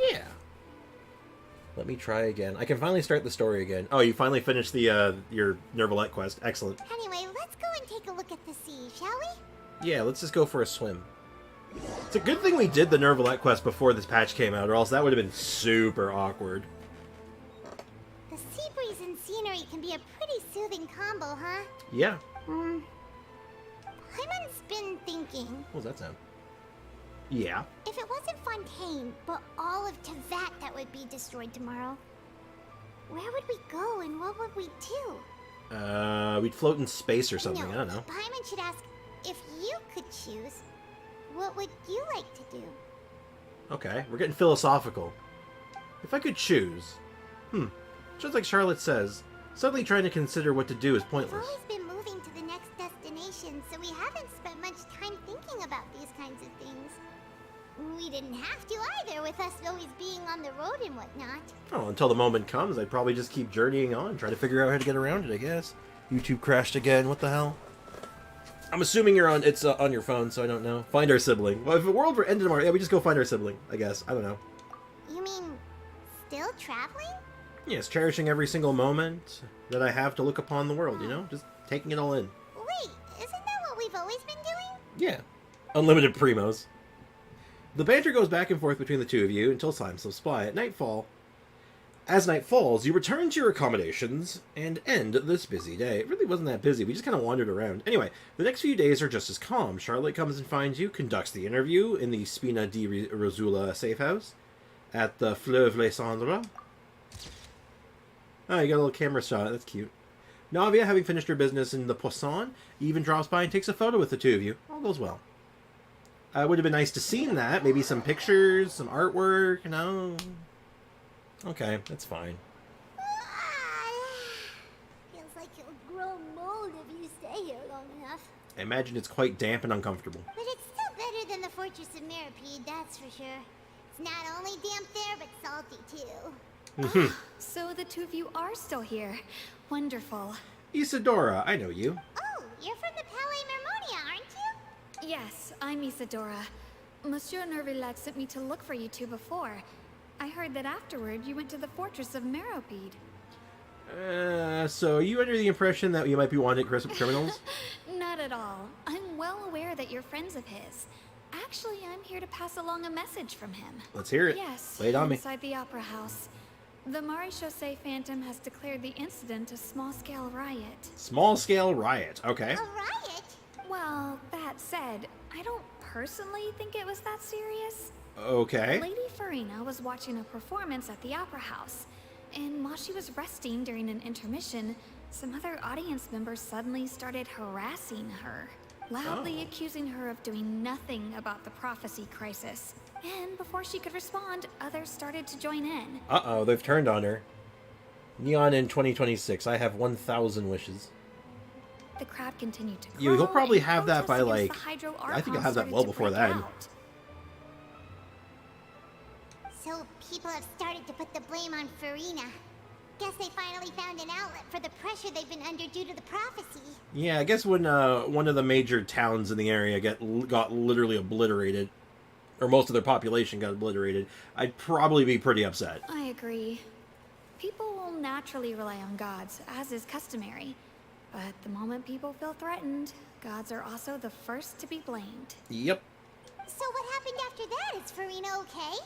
Yeah. Let me try again. I can finally start the story again. Oh, you finally finished the your Nervalette quest. Excellent. Anyway, let's go and take a look at the sea, shall we? Yeah, let's just go for a swim. It's a good thing we did the Nervalette quest before this patch came out, or else that would have been super awkward. The sea breeze and scenery can be a pretty soothing combo, huh? Yeah. Paimon's been thinking, What was that sound? Yeah. if it wasn't Fontaine, but all of Tevat that would be destroyed tomorrow, where would we go and what would we do? We'd float in space or something. No, I don't know. Paimon should ask, if you could choose, What would you like to do? Okay, we're getting philosophical. If I could choose... Just like Charlotte says, suddenly trying to consider what to do is We've pointless. always been moving to the next destination, so we haven't spent much time thinking about these kinds of things. We didn't have to either, with us always being on the road and whatnot. Oh, until the moment comes, I'd probably just keep journeying on, try to figure out how to get around it, I guess. YouTube crashed again, what the hell? I'm assuming it's on your phone, so I don't know. Find our sibling. Well, if the world were ended tomorrow, yeah, we just go find our sibling, I guess. I don't know. You mean, still traveling? Yes, cherishing every single moment that I have to look upon the world, you know? Just taking it all in. Wait, isn't that what we've always been doing? Yeah. Unlimited primos. The banter goes back and forth between the two of you until time slips by. At nightfall, as night falls, you return to your accommodations and end this busy day. It really wasn't that busy. We just kind of wandered around. Anyway, the next few days are just as calm. Charlotte comes and finds you, conducts the interview in the Spina di Rosula safe house at the Fleuve Les Cendres. Oh, you got a little camera shot. That's cute. Navia, having finished her business in the Poisson, even drops by and takes a photo with the two of you. All goes well. It would have been nice to seen that. Maybe some pictures, some artwork, you know? Okay, that's fine. Feels like you'll grow mold if you stay here long enough. I imagine it's quite damp and uncomfortable. But it's still better than the Fortress of Mirapede, that's for sure. It's not only damp there, but salty too. So the two of you are still here. Wonderful. Isadora, I know you. Oh, you're from the Palais Mermonia, aren't you? Yes, I'm Isadora. Monsieur Nervillat sent me to look for you two before. I heard that afterward you went to the Fortress of Meropide. So are you under the impression that you might be wanted criminals? Not at all. I'm well aware that you're friends of his. Actually, I'm here to pass along a message from him. Let's hear it. Yes, Lay it on me. inside the Opera House. The Maréchaussée Phantom has declared the incident a small-scale riot. Small-scale riot. Okay. A riot? Well, that said, I don't personally think it was that serious. Okay. Lady Farina was watching a performance at the Opera House, and while she was resting during an intermission, some other audience members suddenly started harassing her, loudly accusing her of doing nothing about the prophecy crisis. And before she could respond, others started to join in. Uh-oh, they've turned on her. Neon in 2026. I have 1,000 wishes. The crowd continued to grow. Yeah, he'll probably and have that by, protests like... against the Hydro I think Archon I'll have that started well to before break then. out. So people have started to put the blame on Farina. Guess they finally found an outlet for the pressure they've been under due to the prophecy. Yeah, I guess when one of the major towns in the area got literally obliterated, or most of their population got obliterated, I'd probably be pretty upset. I agree. People will naturally rely on gods, as is customary. But the moment people feel threatened, gods are also the first to be blamed. Yep. So what happened after that? Is Farina okay?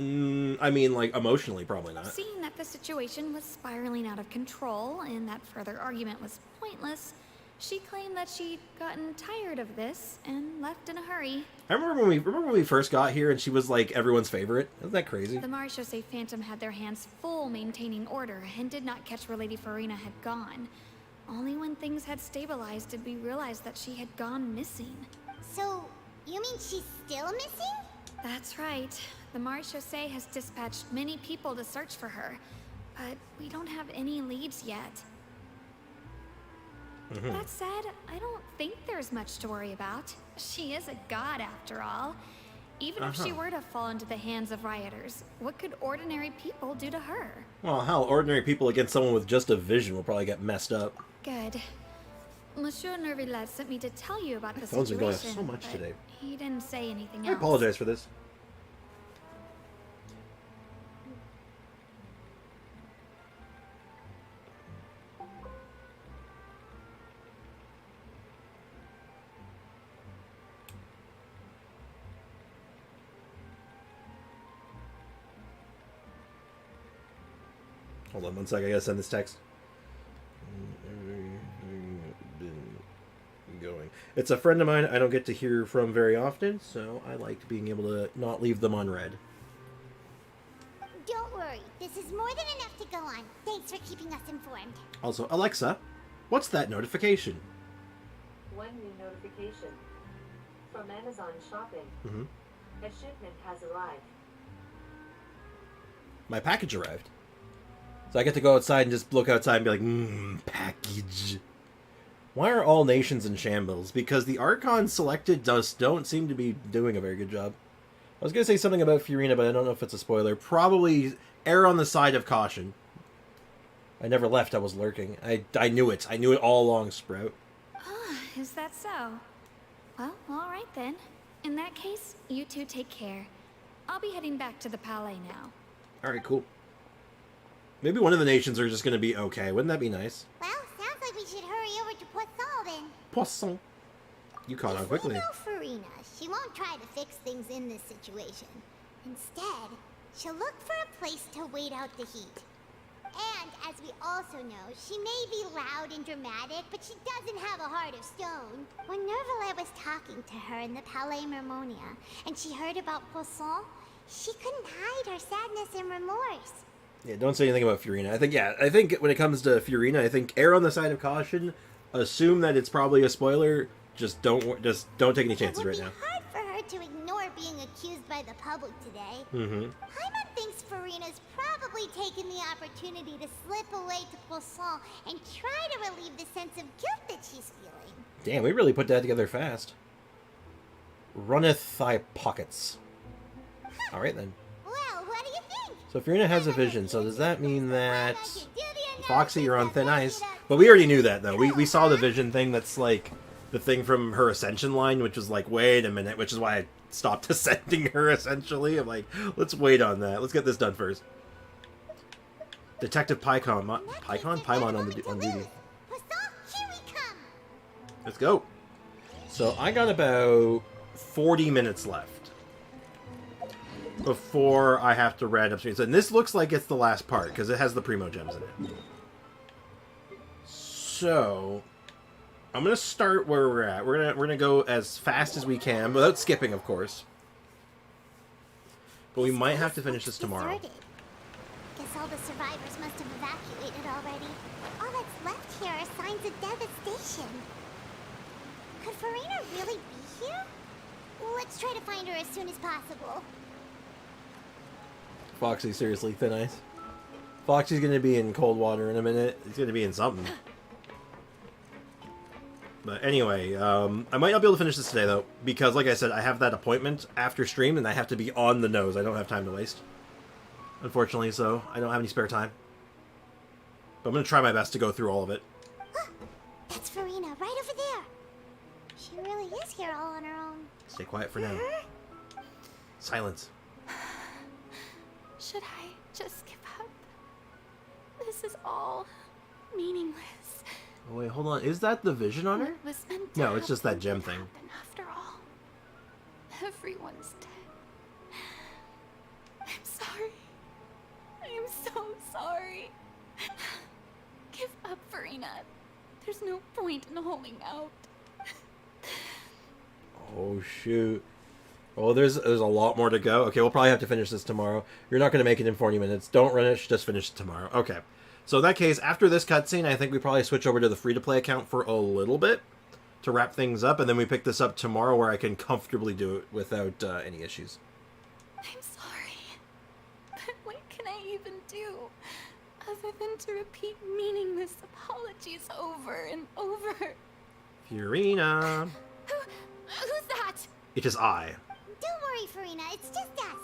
I mean, like, emotionally, probably not. Seeing that the situation was spiraling out of control and that further argument was pointless, she claimed that she'd gotten tired of this and left in a hurry. I remember when we first got here and she was, like, everyone's favorite. Isn't that crazy? The Maréchaussée Phantom had their hands full maintaining order and did not catch where Lady Farina had gone. Only when things had stabilized did we realize that she had gone missing. So, you mean she's still missing? That's right. The Maréchaussée has dispatched many people to search for her, but we don't have any leads yet. That said, I don't think there's much to worry about. She is a god after all. Even if she were to fall into the hands of rioters, what could ordinary people do to her? Well, hell, ordinary people against someone with just a vision will probably get messed up. Good. Monsieur Nervillat sent me to tell you about the Phones situation. are going off so much today. He didn't say anything I else. apologize for this. Hold on one sec, I gotta send this text. Going. It's a friend of mine I don't get to hear from very often, so I like being able to not leave them unread. Don't worry, this is more than enough to go on. Thanks for keeping us informed. Also, Alexa, what's that notification? One new notification. From Amazon Shopping. Mm-hmm. A shipment has arrived. My package arrived. So I get to go outside and just look outside and be like, package. Why are all nations in shambles? Because the Archon selected don't seem to be doing a very good job. I was going to say something about Furina, but I don't know if it's a spoiler. Probably err on the side of caution. I never left, I was lurking. I knew it. I knew it all along, Sprout. Is that so? Well, alright then. In that case, you two take care. I'll be heading back to the Palais now. Alright, cool. Maybe one of the nations are just going to be okay. Wouldn't that be nice? Well, sounds like we should hurry over to Poisson then. Poisson. You caught on quickly. We know Farina. She won't try to fix things in this situation. Instead, she'll look for a place to wait out the heat. And, as we also know, she may be loud and dramatic, but she doesn't have a heart of stone. When Nervalet was talking to her in the Palais Mermonia, and she heard about Poisson, she couldn't hide her sadness and remorse. Yeah, don't say anything about Furina. I think when it comes to Furina, I think err on the side of caution. Assume that it's probably a spoiler. Just don't take any chances right now. It would be hard for her to ignore being accused by the public today. Mm-hmm. Paimon thinks Farina's probably taken the opportunity to slip away to Poisson and try to relieve the sense of guilt that she's feeling. Damn, we really put that together fast. Runneth thy pockets. Alright then. Well, what do you think? So Furina has a vision, so does that mean that... Foxy, you're on thin ice. But we already knew that, though. We saw the vision thing that's like the thing from her Ascension line, which was like, wait a minute, which is why I stopped ascending her, essentially. I'm like, let's wait on that. Let's get this done first. Detective Paimon on duty. Let's go. So I got about 40 minutes left before I have to ride upstream. And this looks like it's the last part, because it has the Primo Gems in it. So, I'm going to start where we're at. We're gonna go as fast as we can, without skipping, of course. But we might have to finish this tomorrow. Guess all the survivors must have evacuated already. All that's left here are signs of devastation. Could Farina really be here? Let's try to find her as soon as possible. Foxy, seriously, thin ice. Foxy's going to be in cold water in a minute. He's going to be in something. But anyway, I might not be able to finish this today, though, because, like I said, I have that appointment after stream, and I have to be on the nose. I don't have time to waste, unfortunately, so I don't have any spare time. But I'm going to try my best to go through all of it. That's Farina, right over there. She really is here all on her own. Stay quiet for now. Silence. Should I just give up? This is all meaningless. Oh, wait, hold on. Is that the vision on her? What was meant to No, it's just that gem thing. After all, everyone's dead. I'm sorry. I am so sorry. Give up, Farina. There's no point in holding out. Oh, shoot. Oh, there's a lot more to go. Okay, we'll probably have to finish this tomorrow. You're not going to make it in 40 minutes. Don't run it. Just finish it tomorrow. Okay. So in that case, after this cutscene, I think we probably switch over to the free-to-play account for a little bit to wrap things up, and then we pick this up tomorrow where I can comfortably do it without any issues. I'm sorry, but what can I even do other than to repeat meaningless apologies over and over? Furina. Who's that? It is I. Don't worry, Farina. It's just us.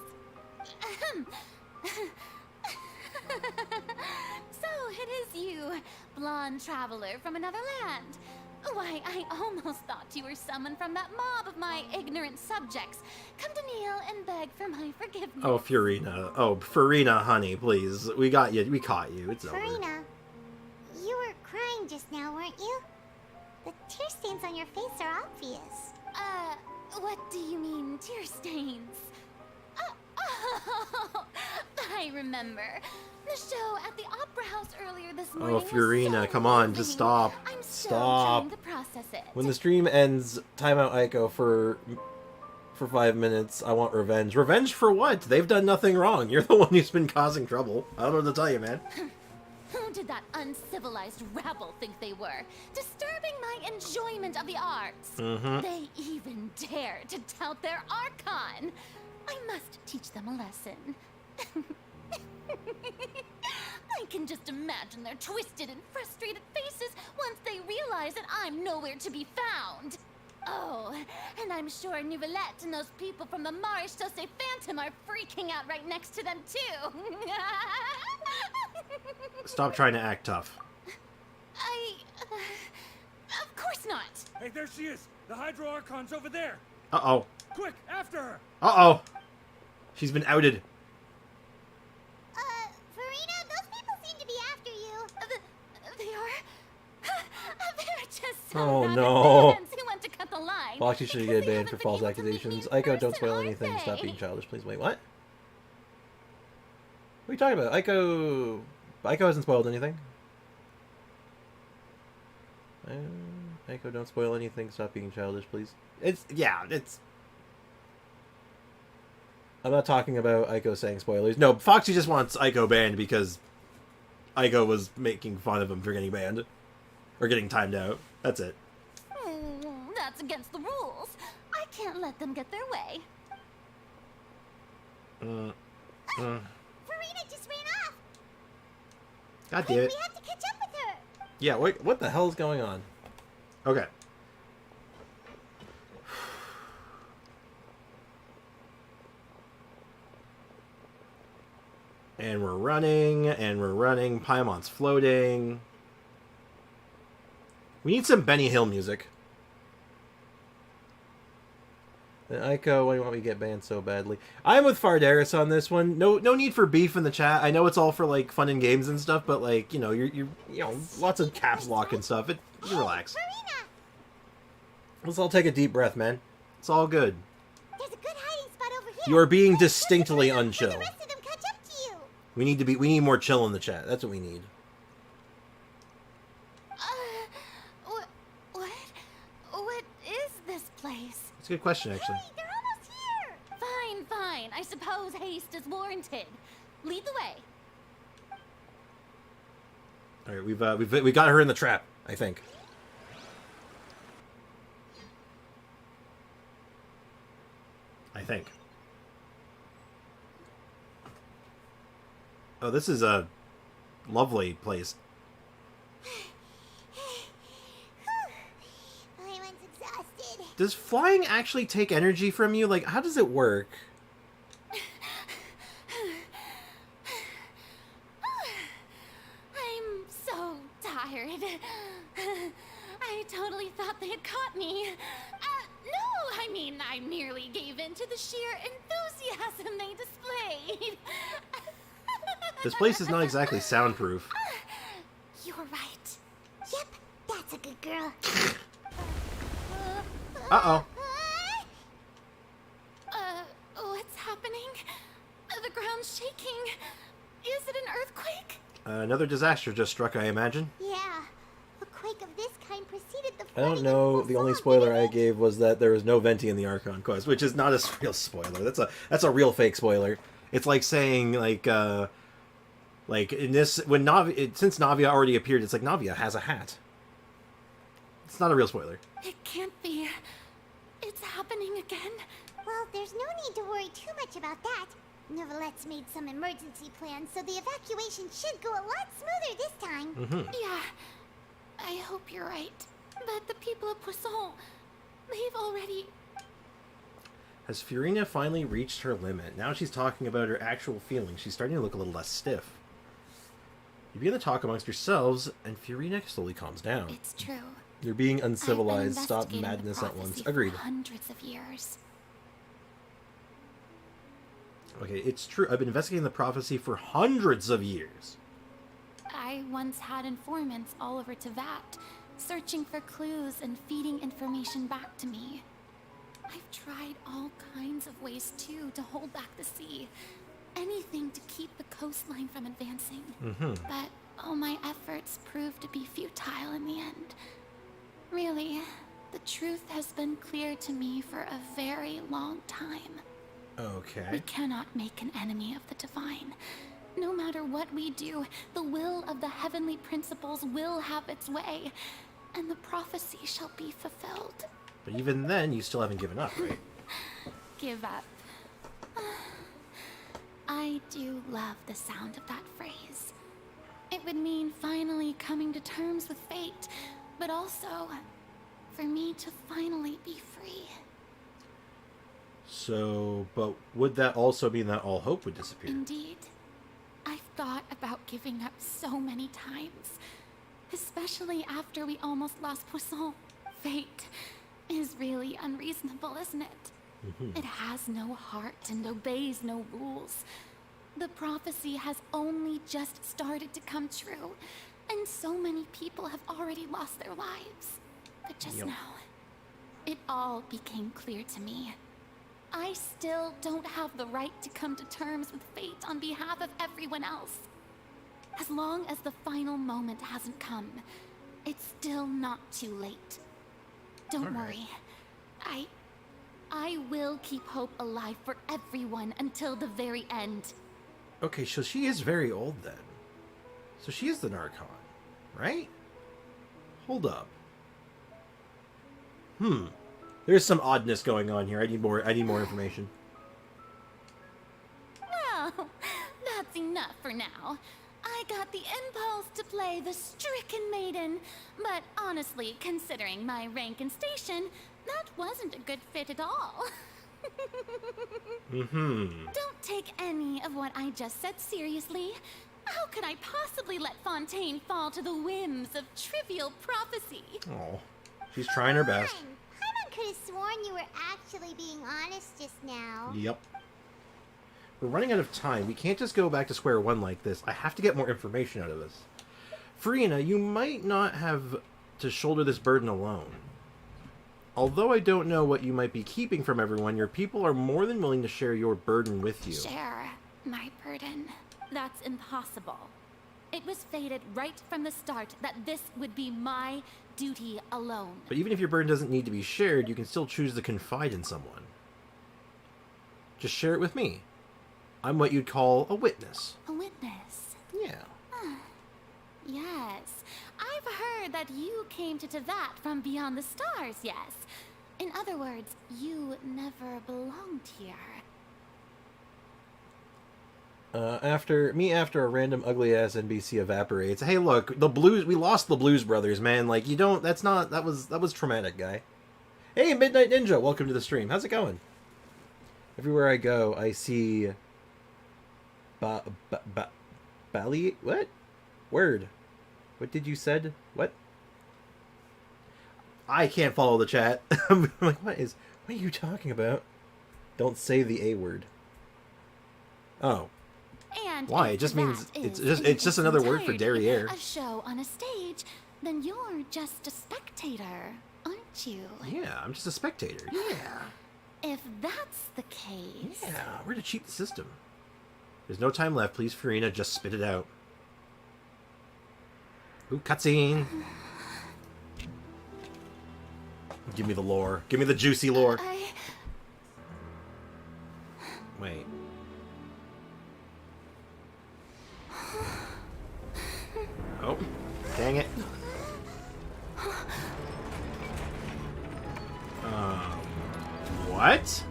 So it is you, blonde traveler from another land. Why, I almost thought you were someone from that mob of my ignorant subjects. Come to kneel and beg for my forgiveness. Oh, Furina. Oh, Furina, honey, please. We got you. We caught you. It's over. Farina, you were crying just now, weren't you? The tear stains on your face are obvious. What do you mean, tear stains? Oh, I remember. The show at the Opera House earlier this morning. Oh, Furina, come on, just stop. I'm still Stop. trying to process it. When the stream ends, time out Aiko for 5 minutes. I want revenge. Revenge for what? They've done nothing wrong. You're the one who's been causing trouble. I don't know what to tell you, man. Who did that uncivilized rabble think they were? Disturbing my enjoyment of the arts. They even dare to tout their Archon. I must teach them a lesson. I can just imagine their twisted and frustrated faces once they realize that I'm nowhere to be found. Oh, and I'm sure Nouvellette and those people from the Marche Chaussee Phantom are freaking out right next to them, too. Stop trying to act tough. Of course not. Hey, there she is! The Hydro Archon's over there! Uh-oh. Quick, after her! Uh-oh. She's been outed. Farina, those people seem to be after you. They are... They're just so Oh, rabid no. fans who want to cut the line. Foxy should get banned for false accusations. Aiko, don't spoil anything. Stop they? being childish, please. Wait, what? What are you talking about? Aiko hasn't spoiled anything. Aiko, don't spoil anything. Stop being childish, please. It's... I'm not talking about Aiko saying spoilers. No, Foxy just wants Aiko banned because Aiko was making fun of him for getting banned. Or getting timed out. That's it. That's against the rules. I can't let them get their way. Farina just ran off. God damn it. We have to catch up with her. Yeah, wait, what the hell is going on? Okay. And we're running. Paimon's floating. We need some Benny Hill music. And Aiko, why do you want me to get banned so badly? I'm with Fardaris on this one. No need for beef in the chat. I know it's all for like fun and games and stuff, but like, you're lots of caps lock and stuff. You relax. Let's all take a deep breath, man. It's all good. There's a good hiding spot over here. You are being distinctly unchill. The rest of them catch up to you. We need more chill in the chat. That's what we need. What is this place? It's a good question, actually. Hey, they're almost here. Fine. I suppose haste is warranted. Lead the way. All right, we got her in the trap, I think. Oh, this is a lovely place. Everyone's exhausted. Does flying actually take energy from you? Like, how does it work? I'm so tired. I totally thought they had caught me. No, I mean, I merely gave in to the sheer enthusiasm they displayed. This place is not exactly soundproof. You're right. Yep, that's a good girl. Uh-oh. What's happening? The ground's shaking. Is it an earthquake? Another disaster just struck, I imagine. Yeah, a quake of this kind preceded the I don't know. The only spoiler I gave was that there was no venting in the Archon quest, which is not a real spoiler. That's a real fake spoiler. It's like saying like in this when since Navia already appeared, it's like Navia has a hat. It's not a real spoiler. It can't be. It's happening again. Well, there's no need to worry too much about that. Nouvellette's made some emergency plans, so the evacuation should go a lot smoother this time. Yeah, I hope you're right. But the people of Poisson, they've already... Has Furina finally reached her limit? Now she's talking about her actual feelings. She's starting to look a little less stiff. You begin to talk amongst yourselves, and Furina slowly calms down. It's true. You're being uncivilized. I've been Stop investigating the madness at once. prophecy Agreed. for hundreds of years. Okay, it's true. I've been investigating the prophecy for hundreds of years. I once had informants all over Tevat, searching for clues and feeding information back to me. I've tried all kinds of ways, too, to hold back the sea. Anything to keep the coastline from advancing. But all my efforts proved to be futile in the end. Really, the truth has been clear to me for a very long time. Okay. We cannot make an enemy of the divine. No matter what we do, the will of the heavenly principles will have its way, and the prophecy shall be fulfilled. But even then, you still haven't given up, right? Give up. I do love the sound of that phrase. It would mean finally coming to terms with fate, but also for me to finally be free. So, but would that also mean that all hope would disappear? Indeed. I've thought about giving up so many times, especially after we almost lost Poisson. Fate is really unreasonable, isn't it? It has no heart and obeys no rules. The prophecy has only just started to come true, and so many people have already lost their lives. But just now, it all became clear to me. I still don't have the right to come to terms with fate on behalf of everyone else. As long as the final moment hasn't come, it's still not too late. Don't worry. I will keep hope alive for everyone until the very end. Okay, so she is very old then. So she is the Archon, right? Hold up. There's some oddness going on here. I need more information. Well, that's enough for now. I got the impulse to play the stricken maiden, but honestly, considering my rank and station, that wasn't a good fit at all. Don't take any of what I just said seriously. How could I possibly let Fontaine fall to the whims of trivial prophecy? Oh, she's trying her best. Paimon could have sworn you were actually being honest just now. Yep. We're running out of time. We can't just go back to square one like this. I have to get more information out of this. Farina, you might not have to shoulder this burden alone. Although I don't know what you might be keeping from everyone, your people are more than willing to share your burden with you. Share my burden? That's impossible. It was fated right from the start that this would be my duty alone. But even if your burden doesn't need to be shared, you can still choose to confide in someone. Just share it with me. I'm what you'd call a witness. A witness? Yeah. Yes. I've heard that you came to Tevat from beyond the stars, yes. In other words, you never belonged here. After a random ugly ass NBC evaporates. Hey, look, we lost the Blues Brothers, man. Like, you don't. That was traumatic, guy. Hey, Midnight Ninja, welcome to the stream. How's it going? Everywhere I go, I see. Bally. What? Word. What did you said? What? I can't follow the chat. I'm like, what are you talking about? Don't say the A word. Oh. And why? It just means it's just another word for derriere. A show on a stage, then you're just a spectator, aren't you? Yeah, I'm just a spectator. Yeah. If that's the case. Yeah, we're to cheat the system. There's no time left. Please, Farina, just spit it out. Ooh, cutscene. Give me the lore. Give me the juicy lore. Wait. Oh, dang it. What?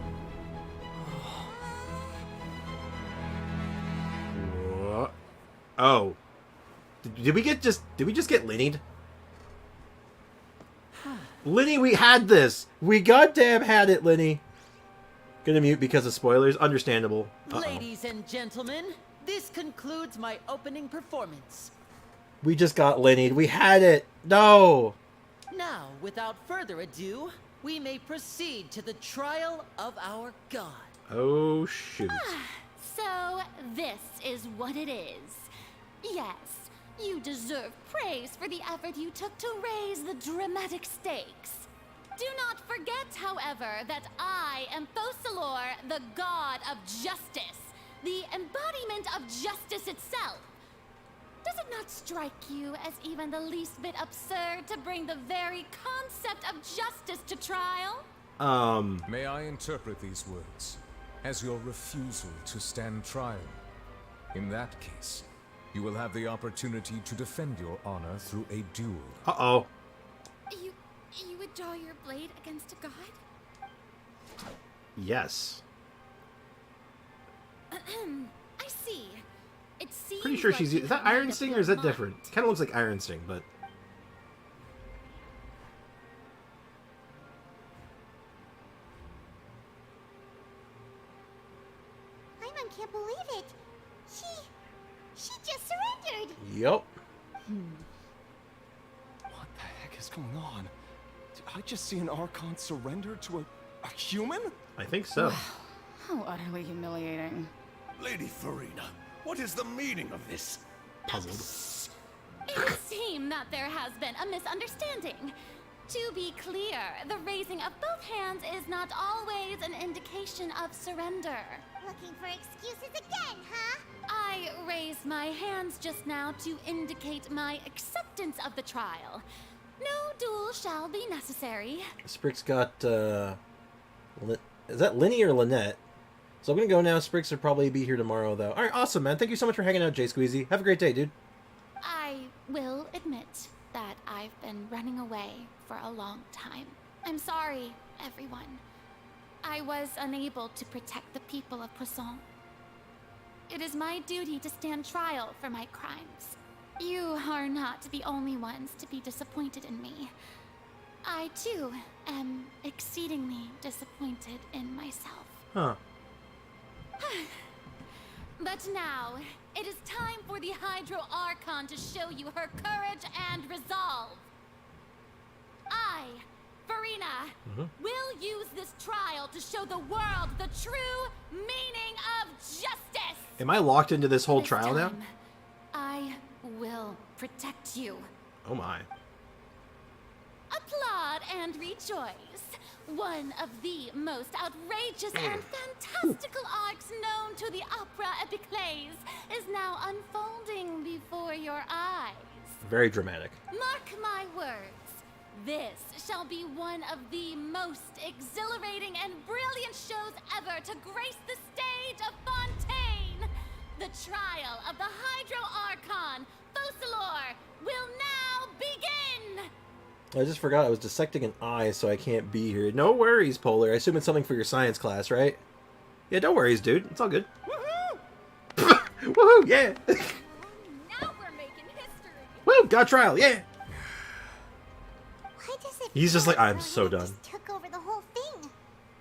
What? Oh. Did we just get Linnied? Linny, we had this! We goddamn had it, Linny! Gonna mute because of spoilers. Understandable. Ladies and gentlemen, this concludes my opening performance. We just got Linnied. We had it! No! Now, without further ado, we may proceed to the trial of our god. Oh, shoot. So, this is what it is. Yes, you deserve praise for the effort you took to raise the dramatic stakes. Do not forget, however, that I am Fosalor, the god of justice, the embodiment of justice itself. Does it not strike you as even the least bit absurd to bring the very concept of justice to trial? May I interpret these words as your refusal to stand trial? In that case, you will have the opportunity to defend your honor through a duel. Uh-oh. You would draw your blade against a god? Yes. I see. It seems Pretty sure like she's... you Is that have made Iron up Sting your or is that mind. different? It kind of looks like Iron Sting, but... Paimon can't believe it. She just surrendered. Yup. What the heck is going on? Did I just see an Archon surrender to a human? I think so. How utterly humiliating. Lady Farina, what is the meaning of this? Puzzled. It would seem that there has been a misunderstanding. To be clear, the raising of both hands is not always an indication of surrender. Looking for excuses again, huh? I raised my hands just now to indicate my acceptance of the trial. No duel shall be necessary. Sprick's got, is that Linny or Lynette? So I'm gonna go now. Spriggs will probably be here tomorrow, though. Alright, awesome, man. Thank you so much for hanging out, Jay Squeezy. Have a great day, dude. I will admit that I've been running away for a long time. I'm sorry, everyone. I was unable to protect the people of Poisson. It is my duty to stand trial for my crimes. You are not the only ones to be disappointed in me. I, too, am exceedingly disappointed in myself. Huh. But now, it is time for the Hydro Archon to show you her courage and resolve. I, Farina, will use this trial to show the world the true meaning of justice. Am I locked into this whole trial now? I will protect you. Oh my. Applaud and rejoice. One of the most outrageous and fantastical arcs known to the opera epiclese is now unfolding before your eyes. Very dramatic. Mark my words. This shall be one of the most exhilarating and brilliant shows ever to grace the stage of Fontaine. The trial of the Hydro Archon, Focalor, will now begin! I just forgot I was dissecting an eye, so I can't be here. No worries, Polar. I assume it's something for your science class, right? Yeah, no worries, dude. It's all good. Woohoo! Woohoo! Yeah! Now we're making history! Woo! Got a trial! Yeah! Why does it He's just like, I'm Farina so done. just took over the whole thing?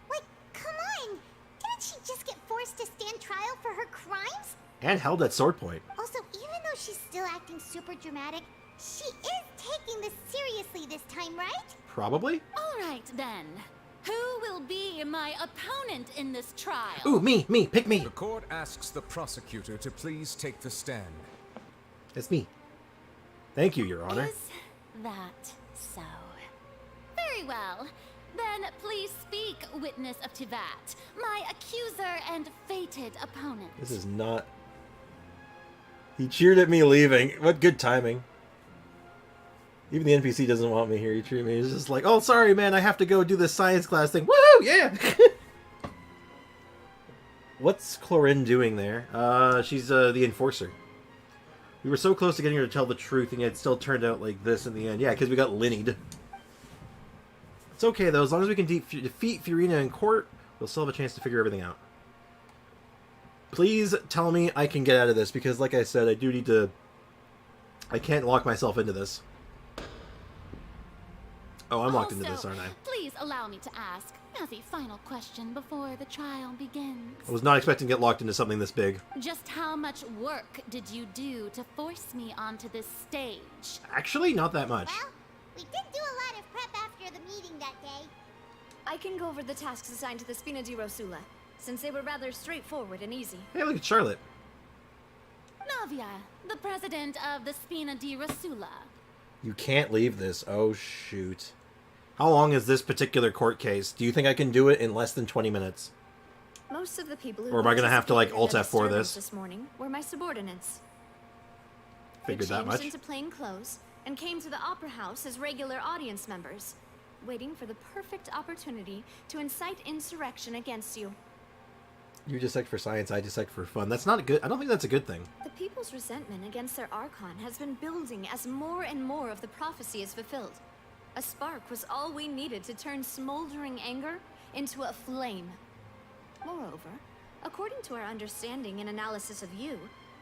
Like, come on! Didn't she just get forced to stand trial for her crimes? And held at sword point. Also, even though she's still acting super dramatic, she is taking this seriously this time, right? Probably? All right, then. Who will be my opponent in this trial? Ooh, me! Pick me! The court asks the prosecutor to please take the stand. It's me. Thank you, Your Honor. Is that so? Very well. Then please speak, witness of Tivat, my accuser and fated opponent. This is not... He cheered at me leaving. What good timing. Even the NPC doesn't want me here. He treated me. He's just like, oh, sorry, man. I have to go do this science class thing. Woohoo! Yeah! What's Chlorine doing there? She's the enforcer. We were so close to getting her to tell the truth, and yet it still turned out like this in the end. Yeah, because we got Linnied. It's okay, though. As long as we can defeat Furina in court, we'll still have a chance to figure everything out. Please tell me I can get out of this, because like I said, I do need to... I can't lock myself into this. Oh, I'm locked into this, aren't I? Please allow me to ask, as a final question before the trial begins. I was not expecting to get locked into something this big. Just how much work did you do to force me onto this stage? Actually, not that much. Well, we did do a lot of prep after the meeting that day. I can go over the tasks assigned to the Spina di Rosula, since they were rather straightforward and easy. Hey, look at Charlotte. Navia, the president of the Spina di Rosula. You can't leave this. Oh, shoot. How long is this particular court case? Do you think I can do it in less than 20 minutes? Most of the people who Or am I gonna have to, like, Alt F4 disturbance this? this morning were my subordinates. Figured They that much. changed into plain clothes and came to the opera house as regular audience members, waiting for the perfect opportunity to incite insurrection against you. You dissect for science, I dissect for fun. That's not a good... I don't think that's a good thing. The people's resentment against their Archon has been building as more and more of the prophecy is fulfilled. A spark was all we needed to turn smoldering anger into a flame. Moreover, according to our understanding and analysis of you,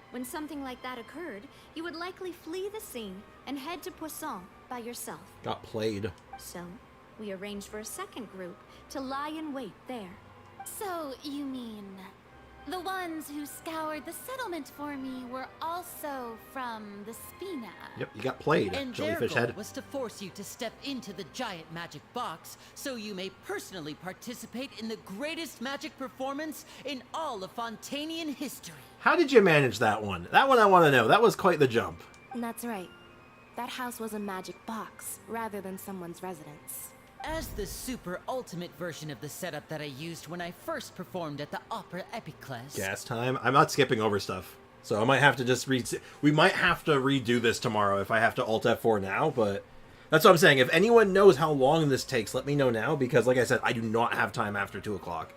when something like that occurred, you would likely flee the scene and head to Poisson by yourself. Got played. So, we arranged for a second group to lie in wait there. So, you mean... the ones who scoured the settlement for me were also from the Spina? Yep, you got played, And jellyfish their goal head. was to force you to step into the giant magic box so you may personally participate in the greatest magic performance in all of Fontanian history. How did you manage that one? That one I want to know. That was quite the jump. That's right. That house was a magic box, rather than someone's residence. As the super ultimate version of the setup that I used when I first performed at the Opera Epiclese. Gas time. I'm not skipping over stuff. So I might have to just we might have to redo this tomorrow if I have to Alt F4 now, but that's what I'm saying. If anyone knows how long this takes, let me know now, because like I said, I do not have time after 2 o'clock.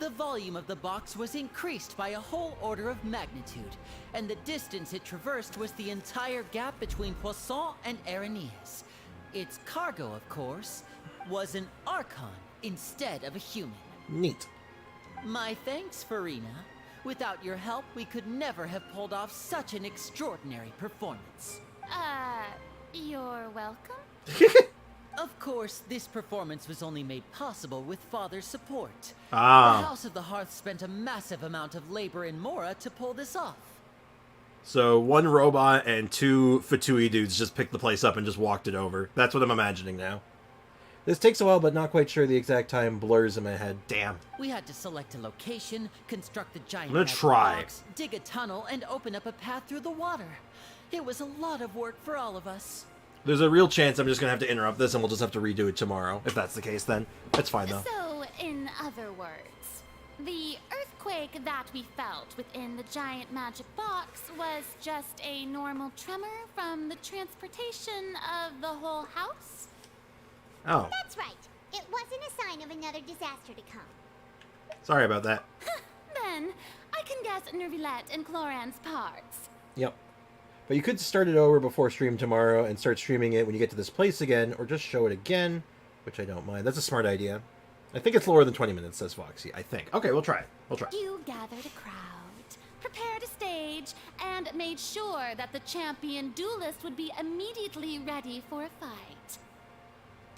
The volume of the box was increased by a whole order of magnitude, and the distance it traversed was the entire gap between Poisson and Areneas. Its cargo, of course, was an Archon instead of a human. Neat. My thanks, Farina. Without your help, we could never have pulled off such an extraordinary performance. You're welcome? Of course, this performance was only made possible with Father's support. Ah. The House of the Hearth spent a massive amount of labor in Mora to pull this off. So 1 robot and 2 Fatui dudes just picked the place up and just walked it over. That's what I'm imagining now. This takes a while, but not quite sure the exact time blurs in my head. Damn. We had to select a location, construct the giant I'm gonna magic try. box, dig a tunnel, and open up a path through the water. It was a lot of work for all of us. There's a real chance I'm just going to have to interrupt this and we'll just have to redo it tomorrow. If that's the case, then. That's fine, though. So, in other words, the earthquake that we felt within the giant magic box was just a normal tremor from the transportation of the whole house? Oh. That's right. It wasn't a sign of another disaster to come. Sorry about that. Then, I can guess Nervilette and Cloran's parts. Yep. But you could start it over before stream tomorrow and start streaming it when you get to this place again, or just show it again, which I don't mind. That's a smart idea. I think it's lower than 20 minutes, says Foxy. I think. Okay, we'll try it. We'll try. You gathered a crowd, prepared a stage, and made sure that the champion duelist would be immediately ready for a fight.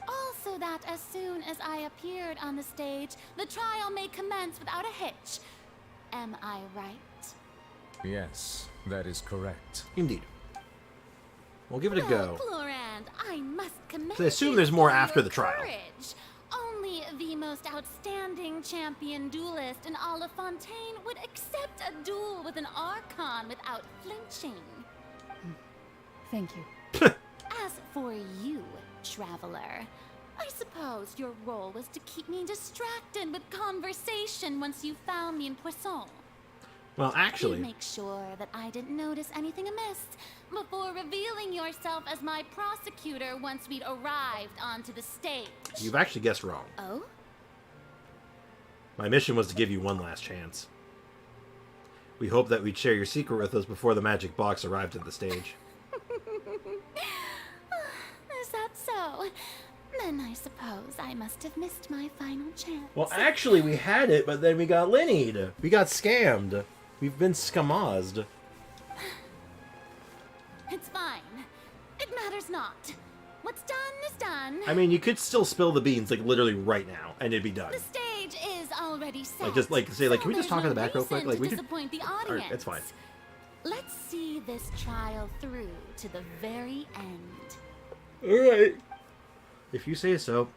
Also that as soon as I appeared on the stage, the trial may commence without a hitch. Am I right? Yes, that is correct. Indeed. We'll give it a go. Clorand, I must commend So I assume you there's more for after your the trial. courage. Only the most outstanding champion duelist in all of Fontaine would accept a duel with an Archon without flinching. Thank you. As for you, traveler, I suppose your role was to keep me distracted with conversation once you found me in Poisson. Well, You actually, make sure that I didn't notice anything amiss before revealing yourself as my prosecutor once we'd arrived onto the stage. you've actually guessed wrong. Oh? My mission was to give you one last chance. We hoped that we'd share your secret with us before the magic box arrived at the stage. Is that so? Then I suppose I must have missed my final chance. Well, actually, we had it, but then we got linnied. We got scammed. We've been scamazed. It's fine. It matters not. What's done is done. I mean, you could still spill the beans, like, literally right now, and it'd be done. The stage is already set. Like, just, like, say, like, so can we just there's talk in the no back real quick? reason Like, to we could... disappoint the audience. Alright, it's fine. Let's see this trial through to the very end. Alright. If you say so.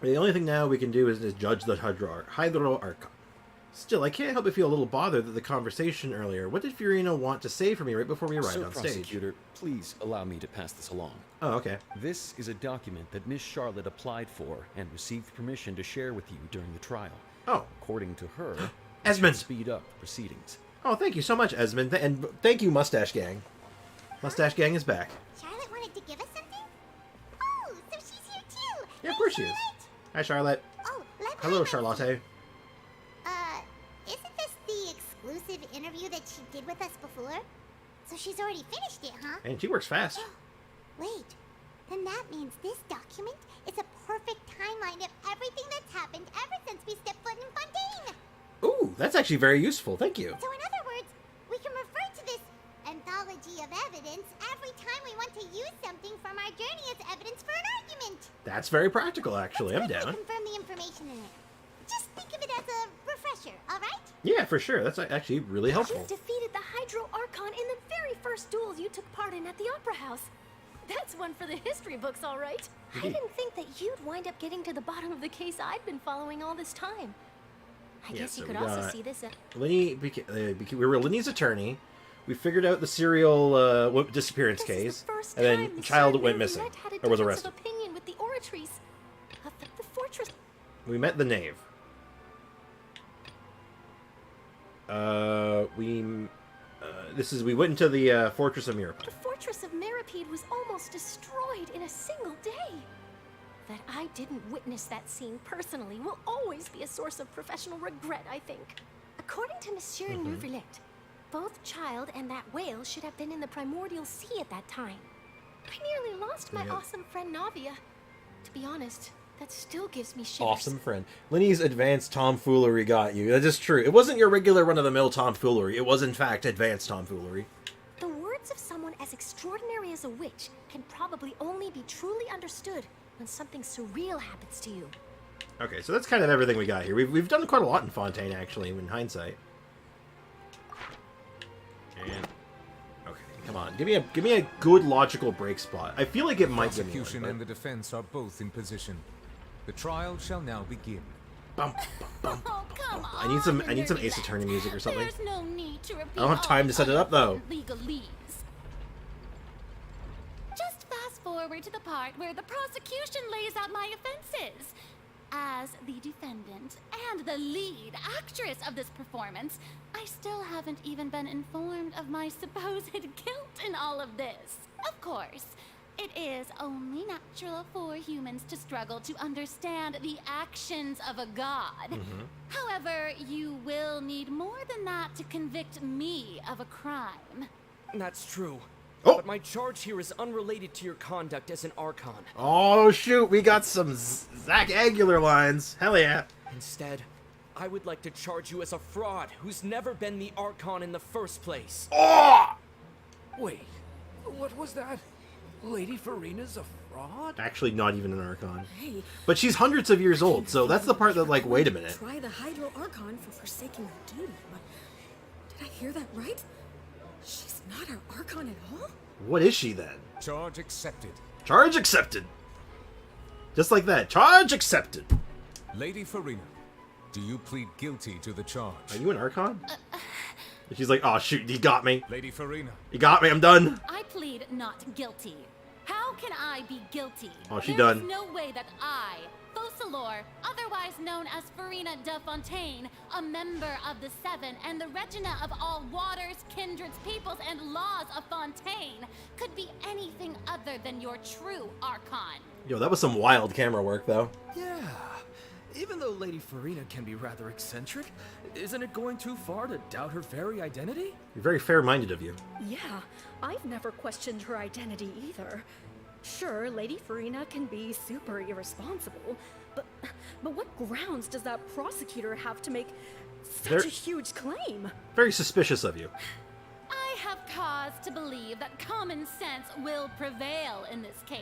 The only thing now we can do is judge the Hydro Archon. Still, I can't help but feel a little bothered that the conversation earlier. What did Fiorina want to say for me right before we arrived Sir on stage? Prosecutor, please allow me to pass this along. Oh, okay. This is a document that Miss Charlotte applied for and received permission to share with you during the trial. Oh. According to her, Esmond! it should speed up the proceedings. Oh, thank you so much, Esmond. And thank you, Mustache Gang. Mustache Gang is back. Charlotte wanted to give us something? Oh, so she's here too! Yeah, of course she is. Hi, Charlotte. Oh, let Hello, me- Charlotte. Isn't interview that she did with us before? So she's already finished it, huh? And she works fast. Wait, then that means this document is a perfect timeline of everything that's happened ever since we stepped foot in Fontaine! Ooh, that's actually very useful. Thank you. So in other words, we can refer to this anthology of evidence every time we want to use something from our journey as evidence for an argument! That's very practical, actually. I'm down. Confirm the information in it. Just think of it as a refresher, alright? Yeah, for sure. That's actually really helpful. You defeated the Hydro Archon in the very first duels you took part in at the Opera House. That's one for the history books, all right. I didn't think that you'd wind up getting to the bottom of the case I'd been following all this time. I guess you could also see this as... Lenny we were Lenny's attorney. We figured out the serial disappearance case, and then the child went missing, or was arrested. Opinion with the oratories of the fortress. We met the knave. We went into the Fortress of Mirapide. The Fortress of Mirapide was almost destroyed in a single day. That I didn't witness that scene personally will always be a source of professional regret, I think. According to Monsieur Neuvillette, both child and that whale should have been in the primordial sea at that time. I nearly lost my awesome friend Navia. To be honest, that still gives me shivers. Awesome friend. Lenny's advanced tomfoolery got you. That is true. It wasn't your regular run-of-the-mill tomfoolery. It was, in fact, advanced tomfoolery. The words of someone as extraordinary as a witch can probably only be truly understood when something surreal happens to you. Okay, so that's kind of everything we got here. We've done quite a lot in Fontaine, actually, in hindsight. And okay, come on, give me a good logical break spot. I feel like it might give me one, Prosecution and the defense are both in position. The trial shall now begin. Bum, bum, bum, Oh, come on, I need some Ace Attorney music or something. There's no need to repeat I don't have time to set it up though. Legalese. Just fast forward to the part where the prosecution lays out my offenses. As the defendant and the lead actress of this performance, I still haven't even been informed of my supposed guilt in all of this. Of course, it is only natural for humans to struggle to understand the actions of a god. However, you will need more than that to convict me of a crime. That's true. Oh. But my charge here is unrelated to your conduct as an Archon. Oh shoot, we got some Zach Aguilar lines. Hell yeah. Instead, I would like to charge you as a fraud who's never been the Archon in the first place. Oh! Wait, what was that? Lady Farina's a fraud? Actually, not even an Archon. Hey. But she's hundreds of years old, so that's the part that, like, wait a minute. Try the Hydro Archon for forsaking her duty, but did I hear that right? She's not our Archon at all? What is she then? Charge accepted. Charge accepted. Just like that. Charge accepted. Lady Farina, do you plead guilty to the charge? Are you an Archon? And she's like, oh shoot, he got me. Lady Farina. He got me, I'm done. I plead not guilty. How can I be guilty? Oh, she There done. is no way that I, Focalor, otherwise known as Farina de Fontaine, a member of the Seven and the Regina of all waters, kindreds, peoples, and laws of Fontaine, could be anything other than your true Archon. Yo, that was some wild camera work, though. Yeah. Even though Lady Farina can be rather eccentric, isn't it going too far to doubt her very identity? You're very fair-minded of you. Yeah, I've never questioned her identity either. Sure, Lady Farina can be super irresponsible, but what grounds does that prosecutor have to make such a huge claim? Very suspicious of you. I have cause to believe that common sense will prevail in this case.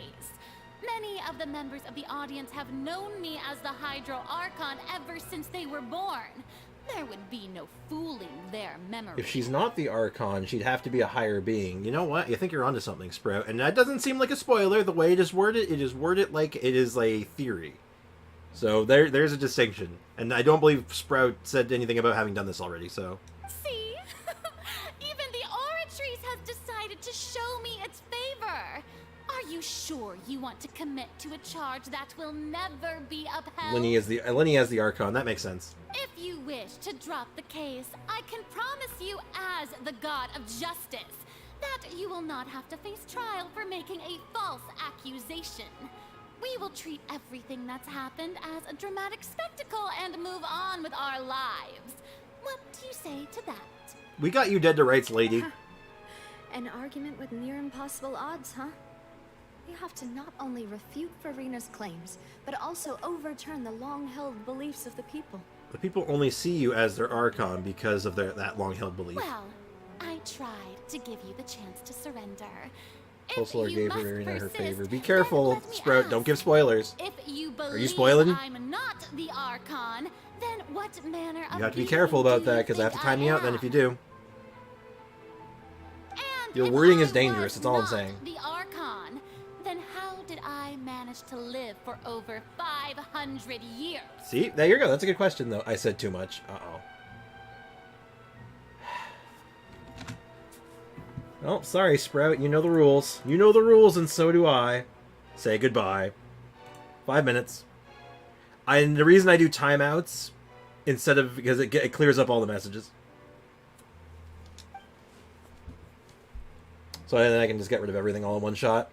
Many of the members of the audience have known me as the Hydro Archon ever since they were born. There would be no fooling their memory. If she's not the Archon, she'd have to be a higher being. You know what? I think you're onto something, Sprout. And that doesn't seem like a spoiler. The way it is worded like it is a theory. So there's a distinction. And I don't believe Sprout said anything about having done this already, so... See? Even the Oratrice has decided to show me its favor. Are you sure you want to commit to a charge that will never be upheld? Lenny as the Archon. That makes sense. If you wish to drop the case, I can promise you as the God of Justice that you will not have to face trial for making a false accusation. We will treat everything that's happened as a dramatic spectacle and move on with our lives. What do you say to that? We got you dead to rights, lady. An argument with near impossible odds, huh? We have to not only refute Farina's claims, but also overturn the long-held beliefs of the people. The people only see you as their Archon because of that long-held belief. Well, I tried to give you the chance to surrender. Counselor gave Farina her favor. Be careful, Sprout. Don't give spoilers. If you believe Are you spoiling? I'm not the Archon, then what manner of You have to be being careful about do that you because I have to think time you out then if you do. And Your if wording I is dangerous, was that's all I'm not saying. The Archon, then how did I manage to live for over 500 years? See? There you go. That's a good question, though. I said too much. Uh-oh. Oh, sorry, Sprout. You know the rules. You know the rules, and so do I. Say goodbye. 5 minutes. And the reason I do timeouts, instead of... because it clears up all the messages. So then I can just get rid of everything all in one shot.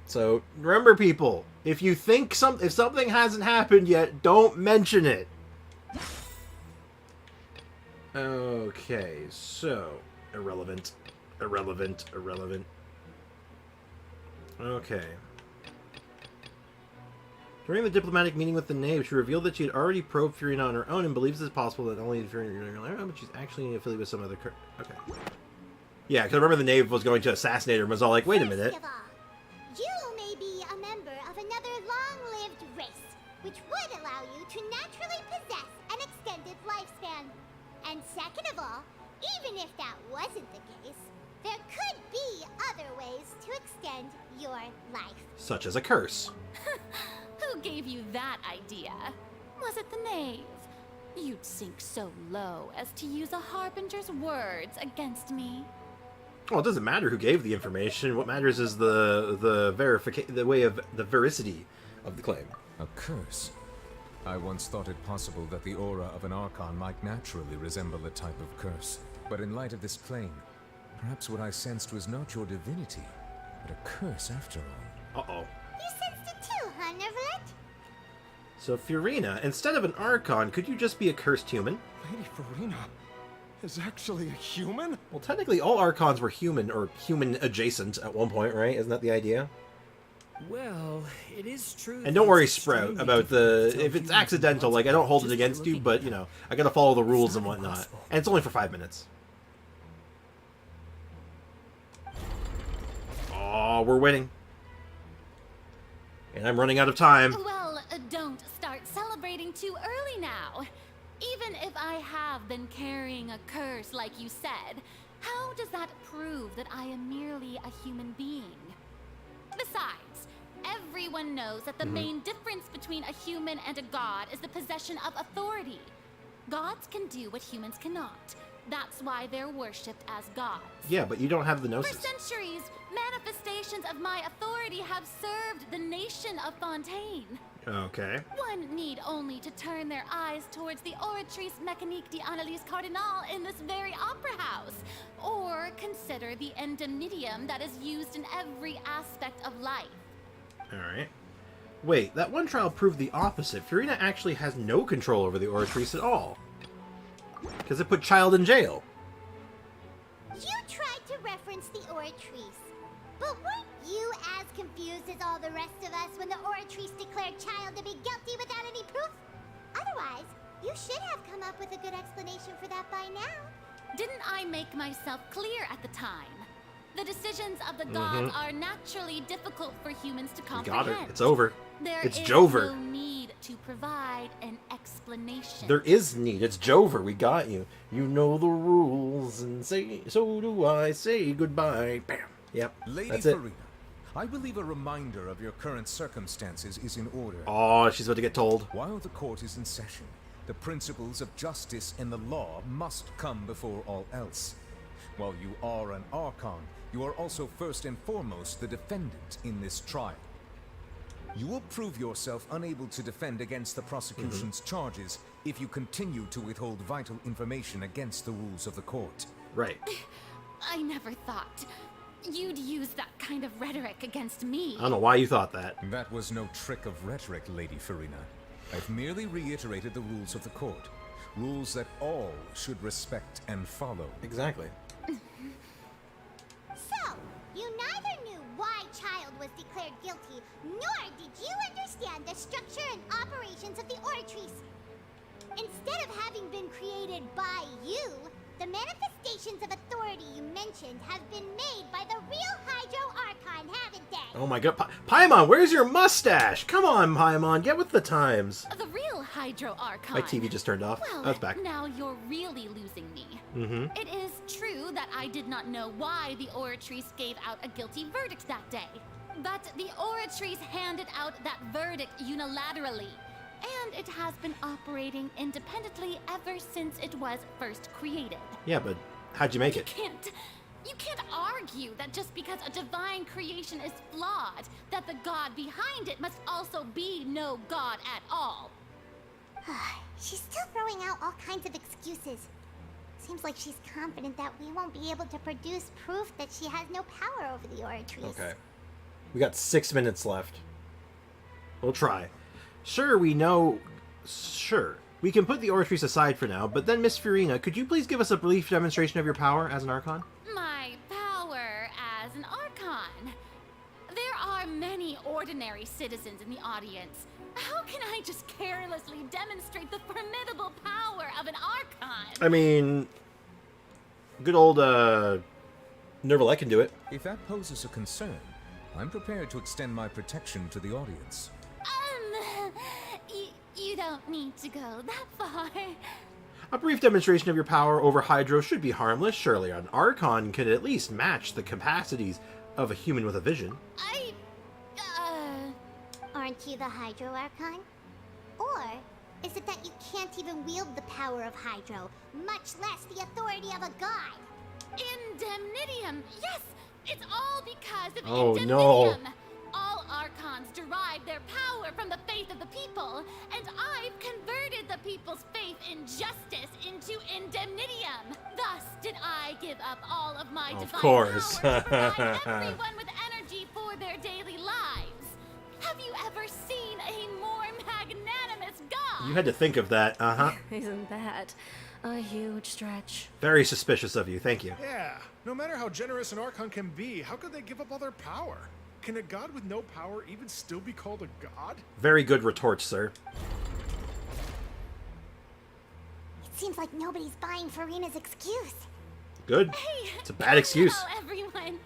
So, remember, people, if you think if something hasn't happened yet, don't mention it. Okay, so... irrelevant. Irrelevant. Irrelevant. Okay. During the diplomatic meeting with the Knave, she revealed that she had already probed Furina on her own and believes it's possible that not only did Furina, but she's actually affiliated with some other... Okay. Yeah, because I remember the Knave was going to assassinate her and was all like, wait a minute. First of all, you may be a member of another long-lived race, which would allow you to naturally possess an extended lifespan. And second of all, even if that wasn't the case, there could be other ways to extend your life. Such as a curse. Who gave you that idea? Was it the Knave? You'd sink so low as to use a Harbinger's words against me. Well, it doesn't matter who gave the information. What matters is the veracity of the claim. A curse? I once thought it possible that the aura of an Archon might naturally resemble a type of curse. But in light of this claim, perhaps what I sensed was not your divinity, but a curse after all. Uh-oh. You sensed it too, huh, Neverlet? So, Furina, instead of an Archon, could you just be a cursed human? Lady Farina is actually a human? Well, technically, all Archons were human, or human-adjacent at one point, right? Isn't that the idea? Well, it is true. And don't worry, Sprout, about if it's accidental, like, I don't hold it against you, but, you know, I gotta follow the rules and whatnot. And it's only for 5 minutes. Oh, we're winning. And I'm running out of time. Well, don't start celebrating too early now. Even if I have been carrying a curse like you said, how does that prove that I am merely a human being? Besides, everyone knows that the main difference between a human and a god is the possession of authority. Gods can do what humans cannot. That's why they're worshipped as gods. Yeah, but you don't have the Gnosis. For centuries, manifestations of my authority have served the nation of Fontaine. Okay. One need only to turn their eyes towards the Oratrice Mécanique d'Analyse Cardinal in this very opera house, or consider the endemnitium that is used in every aspect of life. Alright. Wait, that one trial proved the opposite. Furina actually has no control over the Oratrice at all. Because it put Child in jail. You tried to reference the Oratrice, but weren't you as confused as all the rest of us when the Oratrice declared Child to be guilty without any proof? Otherwise, you should have come up with a good explanation for that by now. Didn't I make myself clear at the time? The decisions of the gods are naturally difficult for humans to comprehend. You got it. It's over. There it's is Jover. no need to provide an explanation. There is need. It's Jover. We got you. You know the rules, and say so do I. Say goodbye. Bam. Yep. Lady That's it. Farina, I believe a reminder of your current circumstances is in order. Oh, she's about to get told. While the court is in session, the principles of justice and the law must come before all else. While you are an Archon, you are also first and foremost the defendant in this trial. You will prove yourself unable to defend against the prosecution's charges if you continue to withhold vital information against the rules of the court. Right. I never thought you'd use that kind of rhetoric against me. I don't know why you thought that. That was no trick of rhetoric, Lady Farina. I've merely reiterated the rules of the court. Rules that all should respect and follow. Exactly. So, you neither knew why Child was declared guilty, nor did you understand the structure and operations of the Oratrice. Instead of having been created by you, the manifestations of authority you mentioned have been made by the real Hydro Archon, haven't they? Oh my god. Paimon, where's your mustache? Come on, Paimon, get with the times. The real Hydro Archon. My TV just turned off. Well, Oh, it's back. now you're really losing me. Mm-hmm. It is true that I did not know why the Oratrice gave out a guilty verdict that day. But the Oratrice handed out that verdict unilaterally. And it has been operating independently ever since it was first created. Yeah, but how'd you make it? You can't argue that just because a divine creation is flawed, that the god behind it must also be no god at all. She's still throwing out all kinds of excuses. Seems like she's confident that we won't be able to produce proof that she has no power over the Oratrice. Okay. We got 6 minutes left. We'll try. Sure, we know... Sure. We can put the Oratrice aside for now, but then, Miss Furina, could you please give us a brief demonstration of your power as an Archon? My power as an Archon. There are many ordinary citizens in the audience. How can I just carelessly demonstrate the formidable power of an Archon? I mean... Good old, Nervalette can do it. If that poses a concern, I'm prepared to extend my protection to the audience. You don't need to go that far. A brief demonstration of your power over Hydro should be harmless. Surely an Archon could at least match the capacities of a human with a vision. Aren't you the Hydro Archon? Or is it that you can't even wield the power of Hydro, much less the authority of a god? Indemnitium! Yes! It's all because of Oh, Indemnitium! no. All Archons derive their power from the faith of the people, and I've converted the people's faith in justice into Indemnitium. Thus did I give up all of my Of divine course. power to provide everyone with energy for their daily lives. Have you ever seen a more magnanimous god? You had to think of that, uh-huh. Isn't that a huge stretch? Very suspicious of you, thank you. Yeah, no matter how generous an Archon can be, how could they give up all their power? Can a god with no power even still be called a god? Very good retort, sir. It seems like nobody's buying Furina's excuse. Good. Hey, It's a bad excuse. hello, everyone.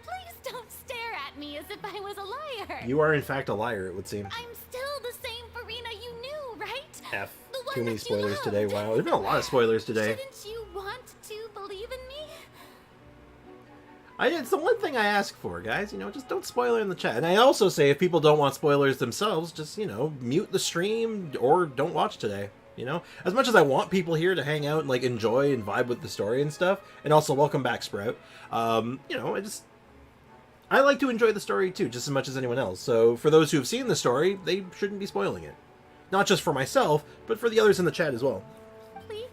Please don't stare at me as if I was a liar. You are in fact a liar, it would seem. I'm still the same Furina you knew, right? F. The one Too many that you spoilers loved. today. Wow, there's been a lot of spoilers today. Shouldn't you want to believe in me? It's the one thing I ask for, guys. You know, just don't spoiler in the chat. And I also say if people don't want spoilers themselves, just, you know, mute the stream or don't watch today. You know? As much as I want people here to hang out and, like, enjoy and vibe with the story and stuff. And also, welcome back, Sprout. You know, I like to enjoy the story, too, just as much as anyone else. So, for those who have seen the story, they shouldn't be spoiling it. Not just for myself, but for the others in the chat as well. Please.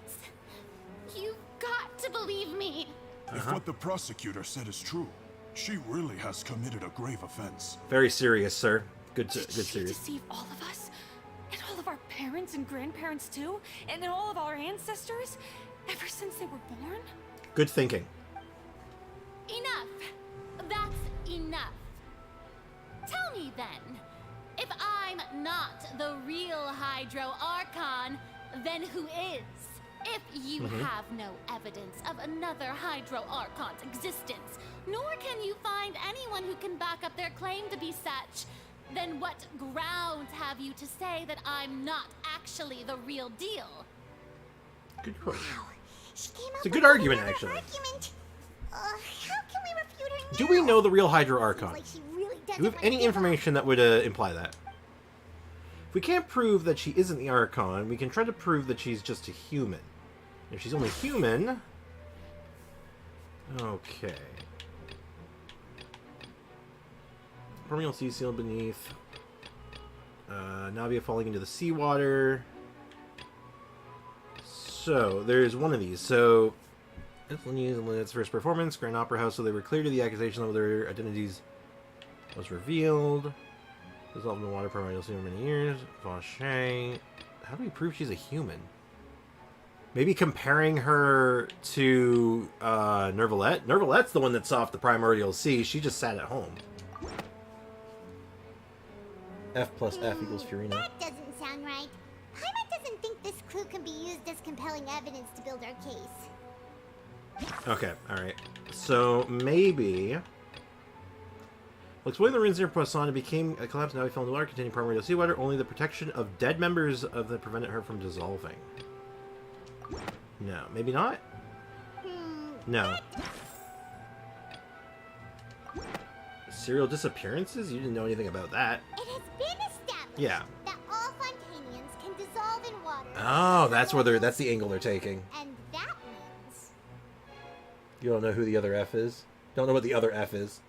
You've got to believe me. If what the prosecutor said is true, she really has committed a grave offense. Very serious, sir. Good Did she serious. deceive all of us? And all of our parents and grandparents too? And all of our ancestors? Ever since they were born? Good thinking. Enough. That's enough. Tell me then, if I'm not the real Hydro Archon, then who is? If you have no evidence of another Hydro Archon's existence, nor can you find anyone who can back up their claim to be such, then what grounds have you to say that I'm not actually the real deal? Good question. She came up It's a with good argument, another actually. Argument. How can we refute her now? Do we know the real Hydro Archon? Seems like she really Do we have any information that would imply that? If we can't prove that she isn't the Archon, we can try to prove that she's just a human. If she's only human... Okay. Permeable sea seal beneath. Navia falling into the seawater. So, there's one of these. So, it's Lynette's first performance, Grand Opera House, so they were clear to the accusation of their identities was revealed. Dissolved in the water, permanently seen for many years. Vaucher. How do we prove she's a human? Maybe comparing her to Nervalette? Nervalette's the one that saw off the Primordial Sea. She just sat at home. F plus F equals Furina. That doesn't sound right. Paimon doesn't think this clue can be used as compelling evidence to build our case. Okay, alright. So, maybe... Well, exploring the ruins near Poisson, it became a collapse. Now we fell into water containing primordial seawater. Only the protection of dead members of the prevented her from dissolving. No, maybe not? No. Serial disappearances? You didn't know anything about that. It has been established Yeah. that all Fontanians can dissolve in water. Oh, that's the angle they're taking. And that means... You don't know who the other F is? Don't know what the other F is?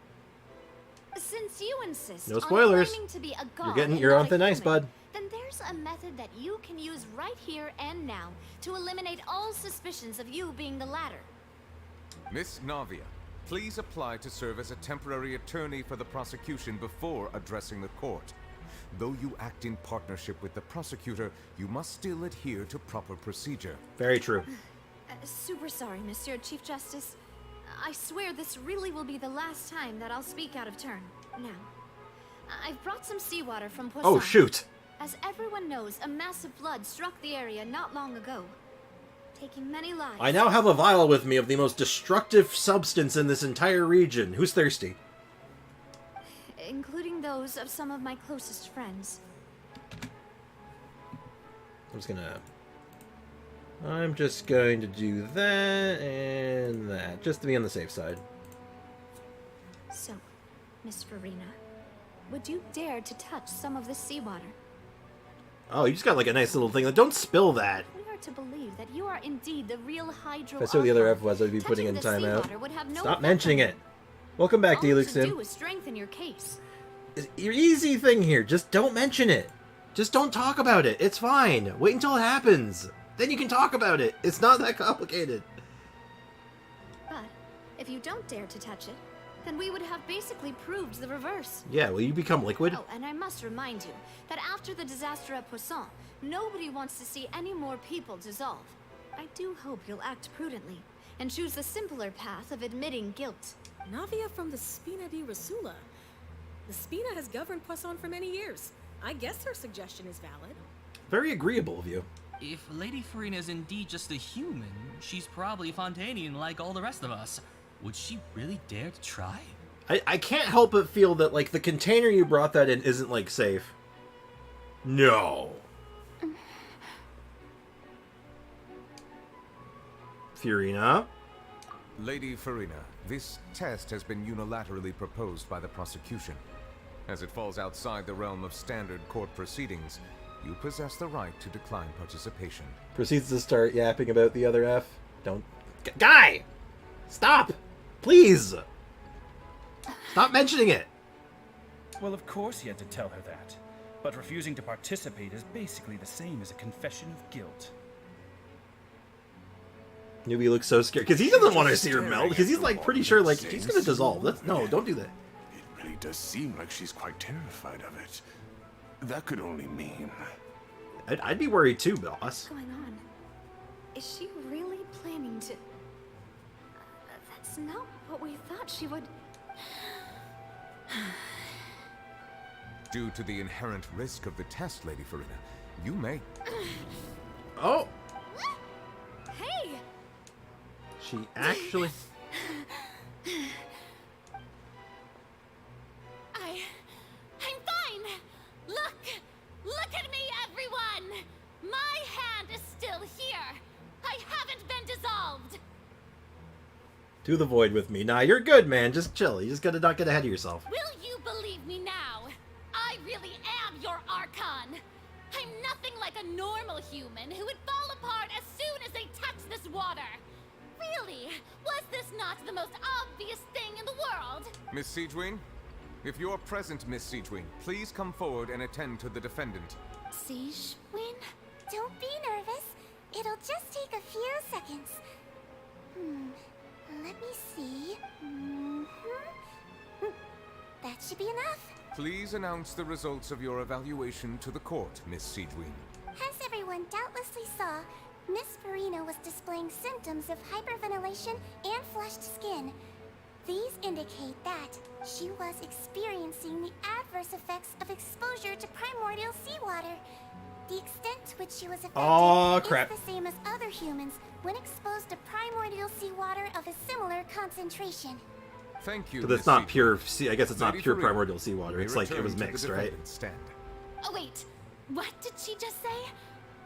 Since you insist No spoilers. on claiming to be a god You're and on not thin a ice, human, bud. then there's a method that you can use right here and now to eliminate all suspicions of you being the latter. Miss Navia, please apply to serve as a temporary attorney for the prosecution before addressing the court. Though you act in partnership with the prosecutor, you must still adhere to proper procedure. Very true. Super sorry, Monsieur Chief Justice. I swear this really will be the last time that I'll speak out of turn. Now, I've brought some seawater from Poisson. Oh, shoot. As everyone knows, a massive flood struck the area not long ago, taking many lives. I now have a vial with me of the most destructive substance in this entire region. Who's thirsty? Including those of some of my closest friends. I'm just going to do that and that, just to be on the safe side. So, Miss Farina, would you dare to touch some of this seawater? Oh, you just got like a nice little thing. Don't spill that. We are to believe that you are indeed the real Hydro. If I saw the other Archon. F was, I'd be putting in Touching the timeout. seawater would have no Stop effect mentioning on it. Welcome back, All to do Deluxin. is strengthen your case. Your easy thing here. Just don't mention it. Just don't talk about it. It's fine. Wait until it happens. Then you can talk about it. It's not that complicated. But if you don't dare to touch it, then we would have basically proved the reverse. Yeah, will you become liquid? Oh, and I must remind you that after the disaster at Poisson, nobody wants to see any more people dissolve. I do hope you'll act prudently and choose the simpler path of admitting guilt. Navia from the Spina di Rasula. The Spina has governed Poisson for many years. I guess her suggestion is valid. Very agreeable of you. If Lady Farina is indeed just a human, she's probably Fontanian like all the rest of us. Would she really dare to try? I can't help but feel that, like, the container you brought that in isn't, like, safe. No. Furina? Lady Farina, this test has been unilaterally proposed by the prosecution. As it falls outside the realm of standard court proceedings, you possess the right to decline participation. Proceeds to start yapping about the other F. Don't... Guy! Stop! Please! Stop mentioning it! Well, of course he had to tell her that. But refusing to participate is basically the same as a confession of guilt. Newbie looks so scared, because he doesn't want to see her melt, because he's, like, pretty sure, like, she's gonna dissolve. No, don't do that. It really does seem like she's quite terrified of it. That could only mean... I'd be worried too, boss. What's going on? Is she really planning to... that's not what we thought she would... Due to the inherent risk of the test, Lady Farina, you may... Oh! Hey! She actually... I'm fine! Look at me, everyone! My hand is still here! I haven't been dissolved! To the void with me. Nah, you're good, man. Just chill. You just gotta not get ahead of yourself. Will you believe me now? I really am your Archon! I'm nothing like a normal human who would fall apart as soon as they touch this water! Really? Was this not the most obvious thing in the world? Miss Siegewin? If you're present, Miss Siegewin, please come forward and attend to the defendant. Siege, Win? Don't be nervous. It'll just take a few seconds. Let me see. That should be enough. Please announce the results of your evaluation to the court, Miss Siegewin. As everyone doubtlessly saw, Miss Farina was displaying symptoms of hyperventilation and flushed skin. These indicate that she was experiencing the adverse effects of exposure to primordial seawater. The extent to which she was affected is the same as other humans when exposed to primordial seawater of a similar concentration. Thank you. But it's not pure sea. I guess it's not pure primordial seawater. It's like it was mixed, right? Stand. Oh, wait. What did she just say?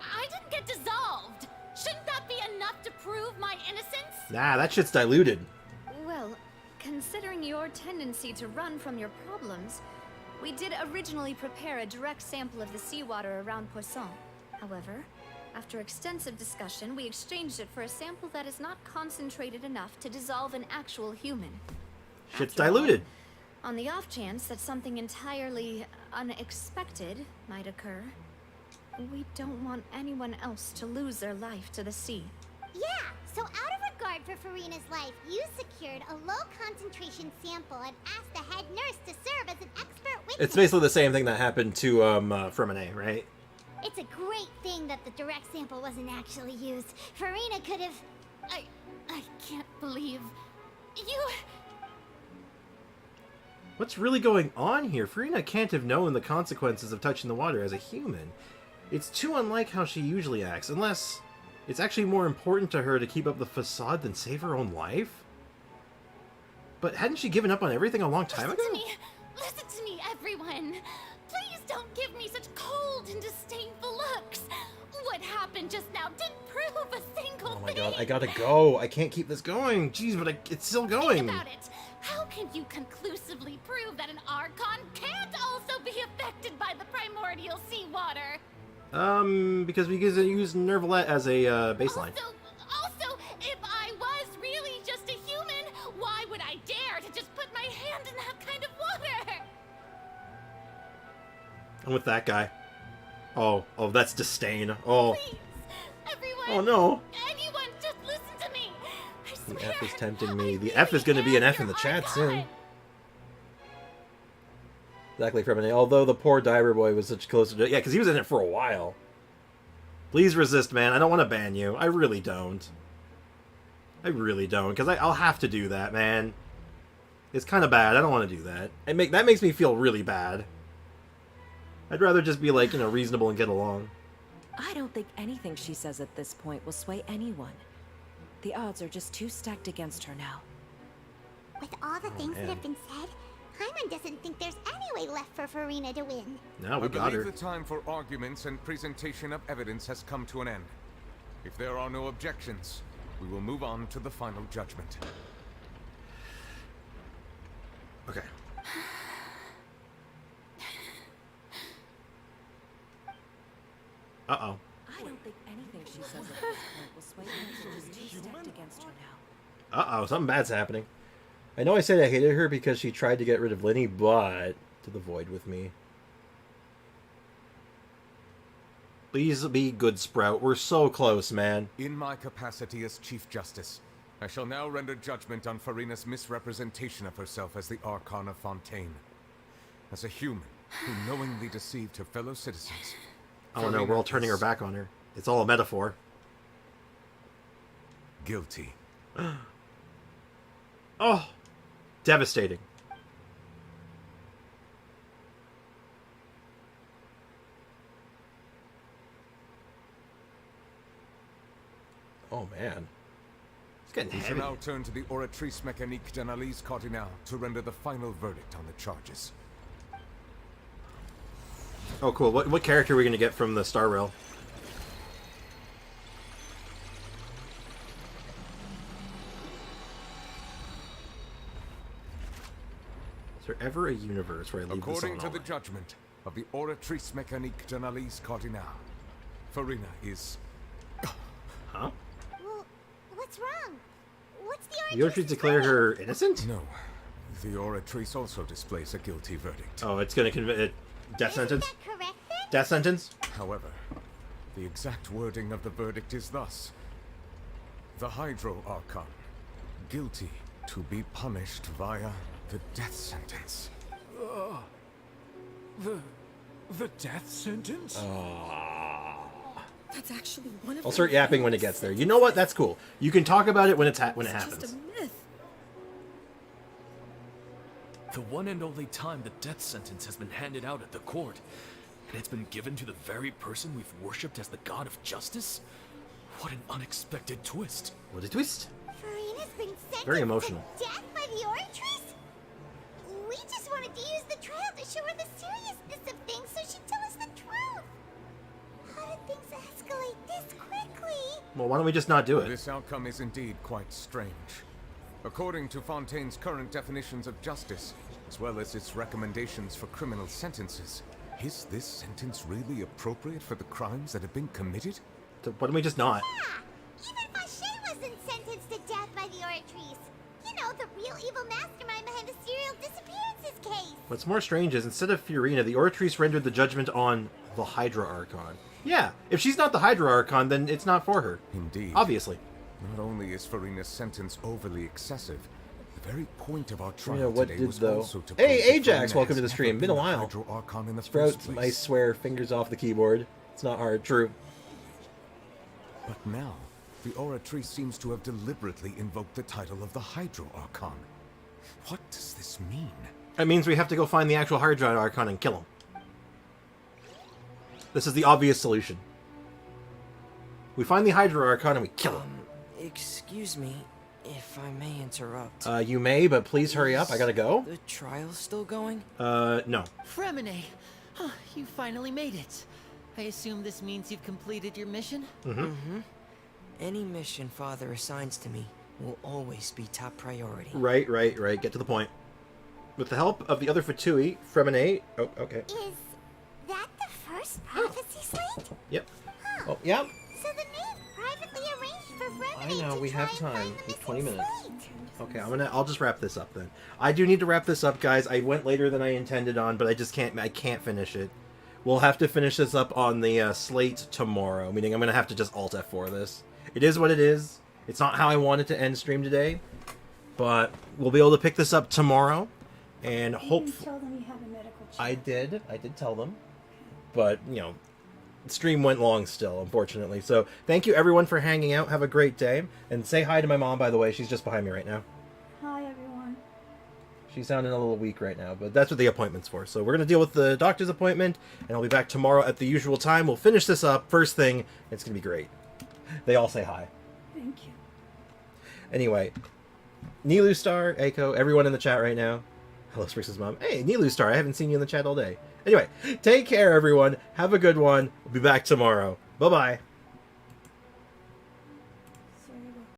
I didn't get dissolved. Shouldn't that be enough to prove my innocence? Nah, that shit's diluted. Well, considering your tendency to run from your problems, we did originally prepare a direct sample of the seawater around Poisson. However, after extensive discussion, we exchanged it for a sample that is not concentrated enough to dissolve an actual human. Shit's diluted. On the off chance that something entirely unexpected might occur, we don't want anyone else to lose their life to the sea. Yeah, so out of regard for Farina's life, you secured a low-concentration sample and asked the head nurse to serve as an expert witness. It's basically the same thing that happened to Fremine, right? It's a great thing that the direct sample wasn't actually used. Farina could have... I can't believe... You... What's really going on here? Farina can't have known the consequences of touching the water as a human. It's too unlike how she usually acts, unless it's actually more important to her to keep up the facade than save her own life? But hadn't she given up on everything a long time ago? Listen to me, everyone. Please don't give me such cold and disdainful looks. What happened just now didn't prove a single thing. Oh my god, I gotta go. I can't keep this going. Jeez, but it's still going. Think about it. How can you conclusively prove that an Archon can't also be affected by the primordial seawater? Because we use Nervalette as a baseline. Also, if I was really just a human, why would I dare to just put my hand in that kind of water? I'm with that guy. Oh, that's disdain. Oh. Please, everyone. Oh no. Anyone, just listen to me. The F is tempting me. The F is going to be an F in the chat soon. Exactly, Fremine. Although the poor diver boy was such close to... Yeah, because he was in it for a while. Please resist, man. I don't want to ban you. I really don't. I really don't, because I'll have to do that, man. It's kind of bad. I don't want to do that. That makes me feel really bad. I'd rather just be, like, reasonable and get along. I don't think anything she says at this point will sway anyone. The odds are just too stacked against her now. With all the things that have been said, Paimon doesn't think there's any way left for Farina to win. No, we got her. I believe the time for arguments and presentation of evidence has come to an end. If there are no objections, we will move on to the final judgment. Okay. Uh-oh. I don't think anything she says at this point will sway her. She's just too stacked against her now. Uh-oh, something bad's happening. I know I said I hated her because she tried to get rid of Linny, but... to the void with me. Please be good, Sprout. We're so close, man. In my capacity as Chief Justice, I shall now render judgment on Farina's misrepresentation of herself as the Archon of Fontaine. As a human who knowingly deceived her fellow citizens... Oh no, we're all turning our back on her. It's all a metaphor. Guilty. Oh! Devastating. Oh man. It's getting We heavy. shall now turn to the Oratrice Mécanique d'Analyse Cardinal to render the final verdict on the charges. Oh cool, what character are we going to get from the Star Rail? Is there ever a universe where I leave According this to on the all? judgment of the Oratrice Mécanique d'Analyse Cardinal, Farina is... Huh? Well, what's wrong? What's the The Oratrice declared her innocent? No. The Oratrice also displays a guilty verdict. Oh, it's going to convict... Death sentence? correct then? Death sentence? However, the exact wording of the verdict is thus. The Hydro Archon, guilty to be punished via the death sentence. The death sentence? That's actually one of I'll the start yapping when it gets there. You know what? That's cool. You can talk about it when it It's happens. just a myth. The one and only time the death sentence has been handed out at the court. And it's been given to the very person we've worshipped as the god of justice? What an unexpected twist. What a twist. Farina's been sentenced Very emotional. to death by the Oratrice? We just wanted to use the trial to show her the seriousness of things so she'd tell us the truth. How did things escalate this quickly? Well, why don't we just not do it? This outcome is indeed quite strange. According to Fontaine's current definitions of justice, as well as its recommendations for criminal sentences, is this sentence really appropriate for the crimes that have been committed? So why don't we just not? Yeah, even Fauché wasn't sentenced to death by the Oratrice. You know, the real evil mastermind behind the serial disappearances case. What's more strange is instead of Fiorina, the Oratrice rendered the judgment on the Hydra Archon. Yeah, if she's not the Hydra Archon, then it's not for her. Indeed. Obviously. Not only is Farina's sentence overly excessive, the very point of our trial You know what today did was though? also to Hey, prove that Ajax, Farina welcome to has the stream. never Been a been while. Hydro Archon in the Sprout, first place. I swear, fingers off the keyboard. It's not hard. True. But now, the Oratrice seems to have deliberately invoked the title of the Hydro Archon. What does this mean? That means we have to go find the actual Hydra Archon and kill him. This is the obvious solution. We find the Hydra Archon and we kill him. Excuse me, if I may interrupt. You may, but please hurry up. I gotta go. The trial's still going? No. Fremine! Huh, you finally made it. I assume this means you've completed your mission? Mm-hmm. Any mission Father assigns to me will always be top priority. Right. Get to the point. With the help of the other Fatui, Fremine... Oh, okay. Is that the first prophecy slate? Yep. Huh. Oh, yeah. So the knave privately arranged for I Fremine know, to we try have and time. find the We have 20 missing minutes. slate. Okay, I'll just wrap this up then. I do need to wrap this up, guys. I went later than I intended on, but I can't finish it. We'll have to finish this up on the slate tomorrow, meaning I'm going to have to just Alt F4 this. It is what it is. It's not how I wanted to end stream today, but we'll be able to pick this up tomorrow, and hopefully... tell them you have a medical check. I did tell them, but, you know, the stream went long still, unfortunately. So, thank you everyone for hanging out. Have a great day, and say hi to my mom, by the way. She's just behind me right now. Hi, everyone. She's sounding a little weak right now, but that's what the appointment's for. So we're going to deal with the doctor's appointment, and I'll be back tomorrow at the usual time. We'll finish this up first thing. It's going to be great. They all say hi. Thank you. Anyway, Nilu Star, Eiko, everyone in the chat right now. Hello, Sprix's mom. Hey, Nilu Star, I haven't seen you in the chat all day. Anyway, take care, everyone. Have a good one. We'll be back tomorrow. Bye-bye.